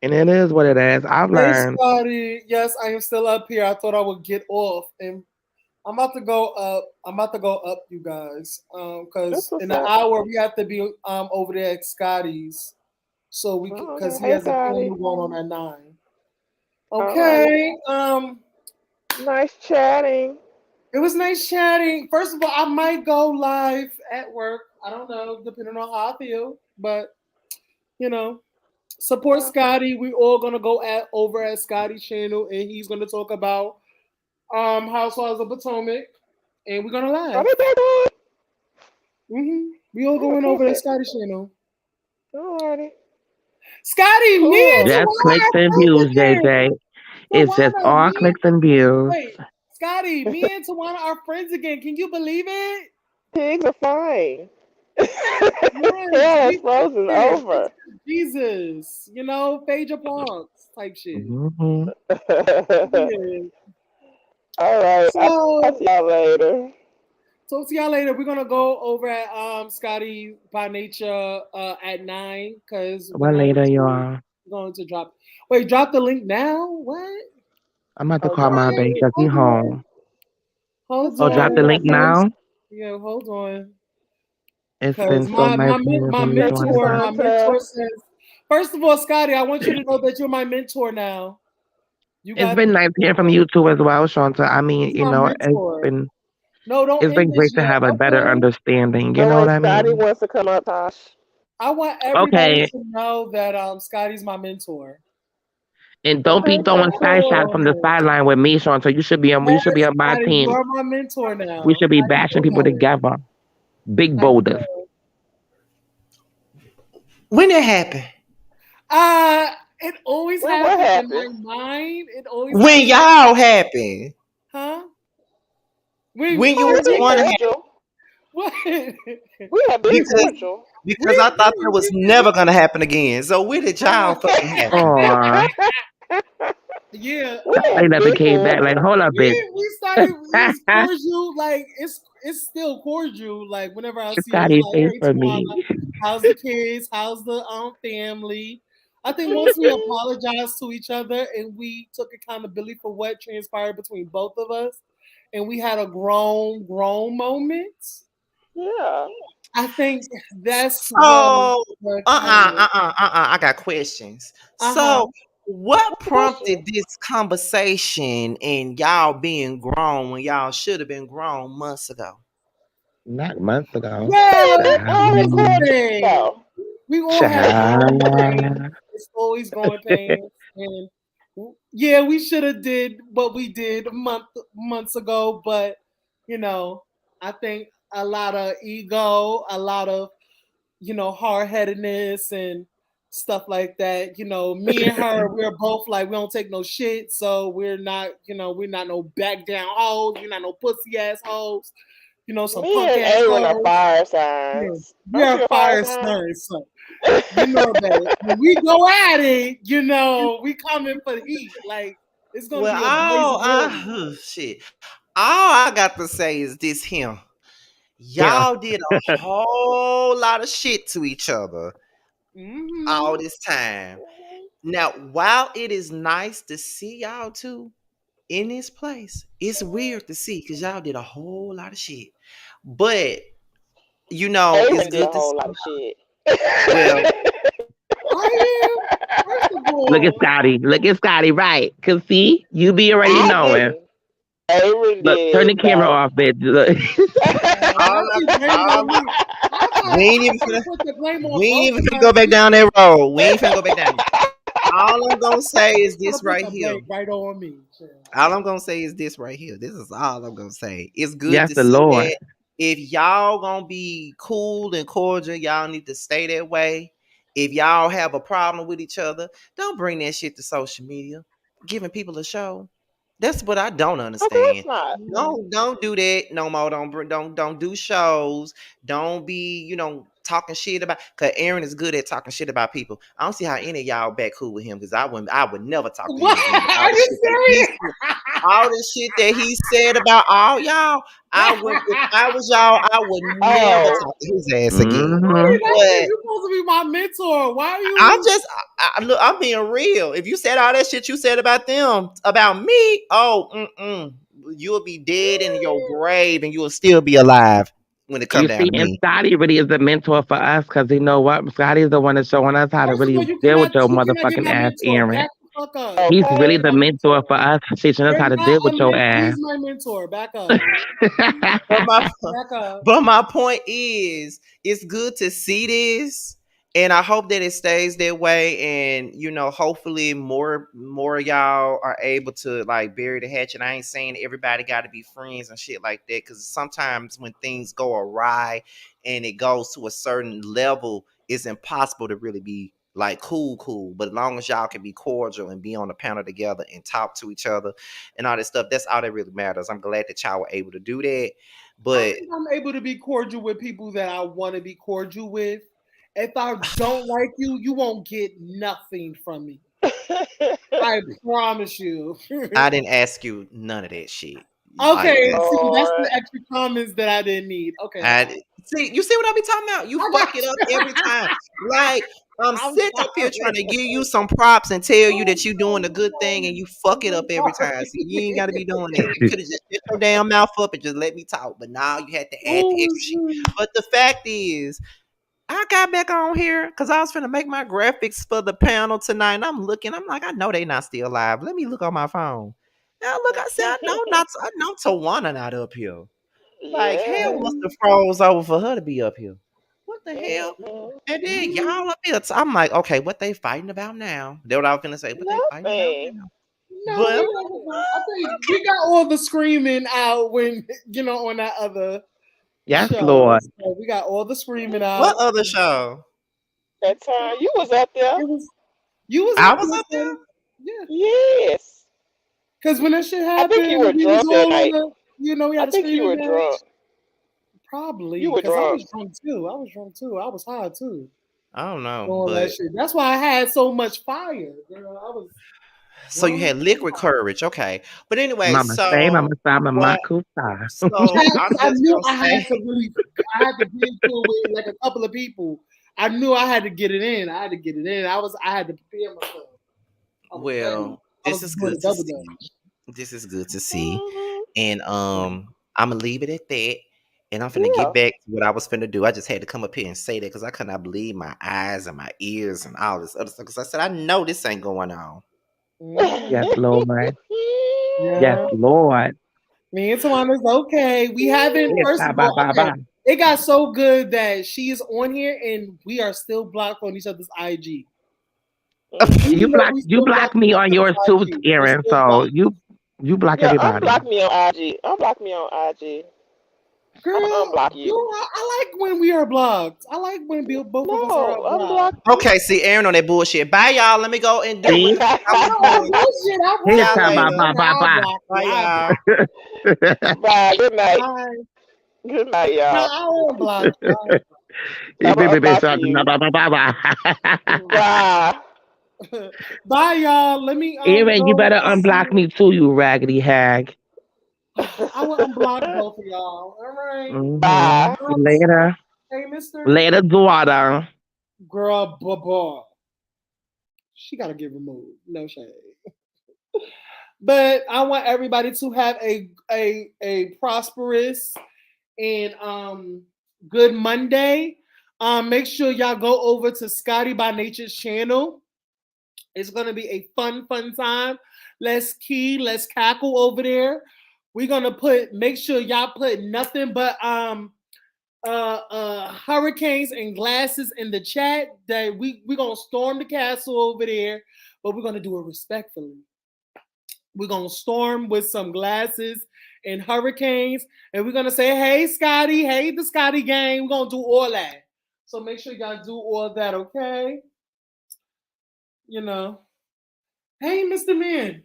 and it is what it is. I've hey learned. Scotty. Yes, I am still up here. I thought I would get off, and I'm about to go up. I'm about to go up, you guys. That's Because what's in an up. hour we have to be over there at Scotty's, so we could, Oh, because okay. he Hey, has a Scotty. funeral going on at 9. Alrighty. Okay. Nice chatting. It was nice chatting. First of all, I might go live at work. I don't know, depending on how I feel. But you know, support Yeah. Scotty. We all gonna go over at Scotty's channel, and he's gonna talk about Housewives of Potomac, and we're gonna Are laugh. they back on? We all I'm gonna going over catch at it. Scotty's channel. Alrighty. Scotty, me and Cool. Just Tawana clicks are and friends views, JJ. again. It's just Tawana, all me clicks and views. wait, Scotty, me and Tawana are friends again. Can you believe it? Pigs are flying. Hell Yes, is we frozen sisters. over. Jesus, Phaedra Parks type shit. Hmm. All Yeah. right. I'll talk So to y'all later. talk to y'all later. We're gonna go over at Scotty by Nature at 9 because we're Well, going later, to y'all. drop. Wait, drop the link now. What? I'm about to Oh call no, my she baby Okay, because he hold on. home. Hold it's Oh, drop okay. the We on. link got time. now. Yeah, hold on. It's Because been so nice hearing my from you, Thank you, mentor, Twanita. Santa. says. First of all, Scotty, I want you to know that you're my mentor now. You It's got been nice hearing from you too as well, Shanta. I mean, He's my mentor. been No, don't it's been end this great to yet. have a better Okay. understanding. You Oh know what wait, I Scotty mean? wants to come up, Tosh. I want everybody Okay. to know that Scotty's my mentor. And don't be Okay, throwing that's side shots cool. from the sideline with me, Shanta. You should be on. You Yes, should be on my Scotty, you team. are my mentor We now. should be How you bashing people feel? together. Big How you boulders. feel? When that happened? It always Well, what happens in my happened? mind. It always When happens. y'all happened? Huh? When When you Oh, and it'd be when Tawana had? cordial. what? We have been Because cordial. because I thought that was never gonna happen again. So where did y'all fucking happen? Aw, Yeah, We they had never big came back. Like, one. hold up, bitch. we started. It was cordial. Like it's still cordial. Like whenever I see her, we Scotty, like, face hey for Tawana, me. how's the kids? How's the family? I think once we apologized to each other and we took accountability for what transpired between both of us, and we had a grown moment. Yeah. I think that's So, what kind of I got questions. uh-huh. So, what prompted this conversation and y'all being grown when y'all should have been grown months ago? Not months ago. Well, All here's the recorded thing. though. We all have growing pains. Child. It's always growing pains. And yeah, we should have did what we did months ago, but you know, I think a lot of ego, a lot of hard headedness and stuff like that. Me and her, we're both like we don't take no shit, so we're not no back down hoes, we're not no pussy ass hoes. Some Me punk and ass Aaron are hoes. fire Yeah, signs. we Aren't you are a fire fire sign? stars, so you know that when we go at it, we coming for the heat. Like it's gonna Well, be a blaze of glory. shit. All I got to say is this here. Yeah. Y'all did a whole lot of shit to each other all this time. Now, while it is nice to see y'all two in this place, it's weird to see because y'all did a whole lot of shit. But it's Aaron did a good to whole see. lot of shit. Well, First of Look at all, Scotty. Look at Scotty. Right. Cause see, you be already I knowing. didn't. Aaron Look, turn the did camera though. off, bitch. Look. all y'all keep I'm, blaming all on me. I'm, we ain't even I finna, put the blame on we ain't both even of finna us. go back down that road. We ain't finna go back down. All I'm gonna say is Gotta this put right the here. blame right on me. Shit. All I'm gonna say is this right here. This is all I'm gonna say. It's good Yes, to the see Lord. that. If y'all gonna be cool and cordial, y'all need to stay that way. If y'all have a problem with each other, don't bring that shit to social media. Giving people a show. That's what I don't Of course understand. not. Don't do that no more. Don't do shows. Don't be talking shit about. Cause Aaron is good at talking shit about people. I don't see how any of y'all back cool with him. Cause I would never talk to him What? again. With Are you serious? all the shit that he said about all y'all, if I was y'all, I would never Oh, talk to his ass again. Mm-hmm. But You're supposed to be my mentor. Why are I'm you? just, look, I'm being real. If you said all that shit you said about them, about me, you'll be dead in your grave and you will still be alive when it come You down see, to and me. Scotty really is a mentor for us because you know what? Scotty's the one that's showing us how to First of really all, you deal with cannot your you cannot get motherfucking my ass, mentor. Aaron. Back the fuck up. He's You're really okay. not the my mentor mentor. for us, teaching us You're how to not deal with a your mentor. ass. He's my mentor. Back up. But Back up. my point is, it's good to see this, and I hope that it stays that way. And hopefully, more of y'all are able to like bury the hatchet. I ain't saying everybody got to be friends and shit like that, because sometimes when things go awry and it goes to a certain level, it's impossible to really be like cool. But as long as y'all can be cordial and be on the panel together and talk to each other and all this stuff, that's all that really matters. I'm glad that y'all were able to do that. I But think I'm able to be cordial with people that I want to be cordial with. If I don't like you, you won't get nothing from me. I promise you. I didn't ask you none of that shit. Okay, see, that's Lord. the extra comments that I didn't need. Okay, You see what I be talking about? You I fuck got it up you. every time. Like I'm I'm sitting up here trying to give you some props and tell you that you're doing a good thing, and you fuck it up every time. See, you ain't got to be doing that. You could have just shut your damn mouth up and just let me talk. But now you had to add the extra shit. But the fact is, I got back on here because I was finna make my graphics for the panel tonight. And I'm like, I know they not still live. Let me look on my phone. Now look, I said, I know Tawana not up here. Like, hell Yeah. must have froze over for her to be up here. What the hell? Mhm. And then y'all up here. I'm like, okay, what they fighting about now? That's what I was gonna say. What they fighting about Nothing. now? No, But I think we got all the screaming out when on that other Yes, show. Lord. So we got all the screaming out. what other show? That time you was up there. You was I up was there, up there. Sonny. Yeah, Yes. because when that shit I think you were happened, we was drunk that all on night. the. We I had a think you screaming were match. drunk. Probably You were because I was drunk. drunk too. I was high too. I don't know, All that but shit. That's why I had so much fire, girl. I was so you drunk. had liquid courage, okay. But anyway, Mama say, Mama so say, Mama what? Kusa. So I'm I just knew gonna say, I had to get into it with like a couple of people. I knew I had to get it in. I had to prepare myself. I was ready. well, I this was is doing good a to double see. dutch. This is good to see. Mhm. And I'm gonna leave it at that. And I'm finna Yeah. get back to what I was finna do. I just had to come up here and say that because I could not believe my eyes and my ears and all this other stuff. Because I said, I know this ain't going on. Yes, Mhm. Lord. Yes, Yeah. Lord. Me and Tawana's okay. We haven't, Yes, first bye, of bye, all, bye, okay. bye. It got so good that she is on here and we are still blocked on each other's IG. Mhm. You Even though block we you still block blocked me on on each yours other's too, IG, we're Aaron. still So blocked. you block Yeah, everybody. unblock me on IG. Unblock me on IG. I'm gonna Girl, unblock you. I like when we are blocked. I like when both of us are No, blocked. unblock Okay, see Aaron on that bullshit. Bye, y'all. Let me go and do See? what me. I was No doing. bullshit. I See Here's rock y'all with time, you. bye, later. bye, Okay, bye, I'll bye. block you. Bye, I'll block y'all. Bye. Good you. night. Bye. Good night, No, y'all. I won't block you. I'm gonna unblock Bye, you. bye, bye, bye. Bye. Bye, y'all. Let me Aaron, you go better to unblock see. me too, you raggedy hag. I will unblock both of y'all. All right. Bye. Later. Hey, Mister Later, daughter. Girl, blah. She gotta get removed. No shade. But I want everybody to have a prosperous and good Monday. Make sure y'all go over to Scotty by Nature's channel. It's gonna be a fun time. Let's cackle over there. We're gonna make sure y'all put nothing but hurricanes and glasses in the chat that we're gonna storm the castle over there, but we're gonna do it respectfully. We're gonna storm with some glasses and hurricanes, and we're gonna say, hey Scotty, hey the Scotty gang. We're gonna do all that. So make sure y'all do all that, okay? You know. Hey, Mr. Man,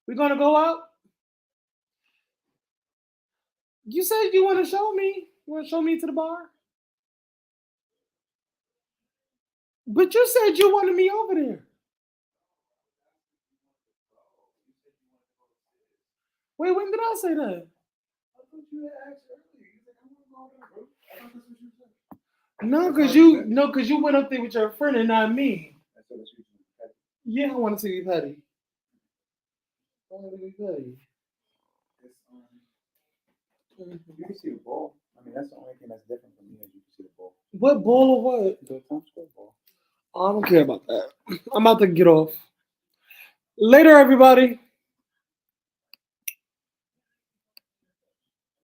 we're gonna go out. You said you want to show me. You want to show me to the bar? But you said you wanted me over there. Wait, when did I say that? No, because you went up there with your friend and not me. Yeah, I want to see you petty. I want to be petty. You can see the ball. I mean, that's the only thing that's different from me is you can see the ball. What ball or what? The Tom Square ball. I don't care about that. I'm about to get off. Later, everybody.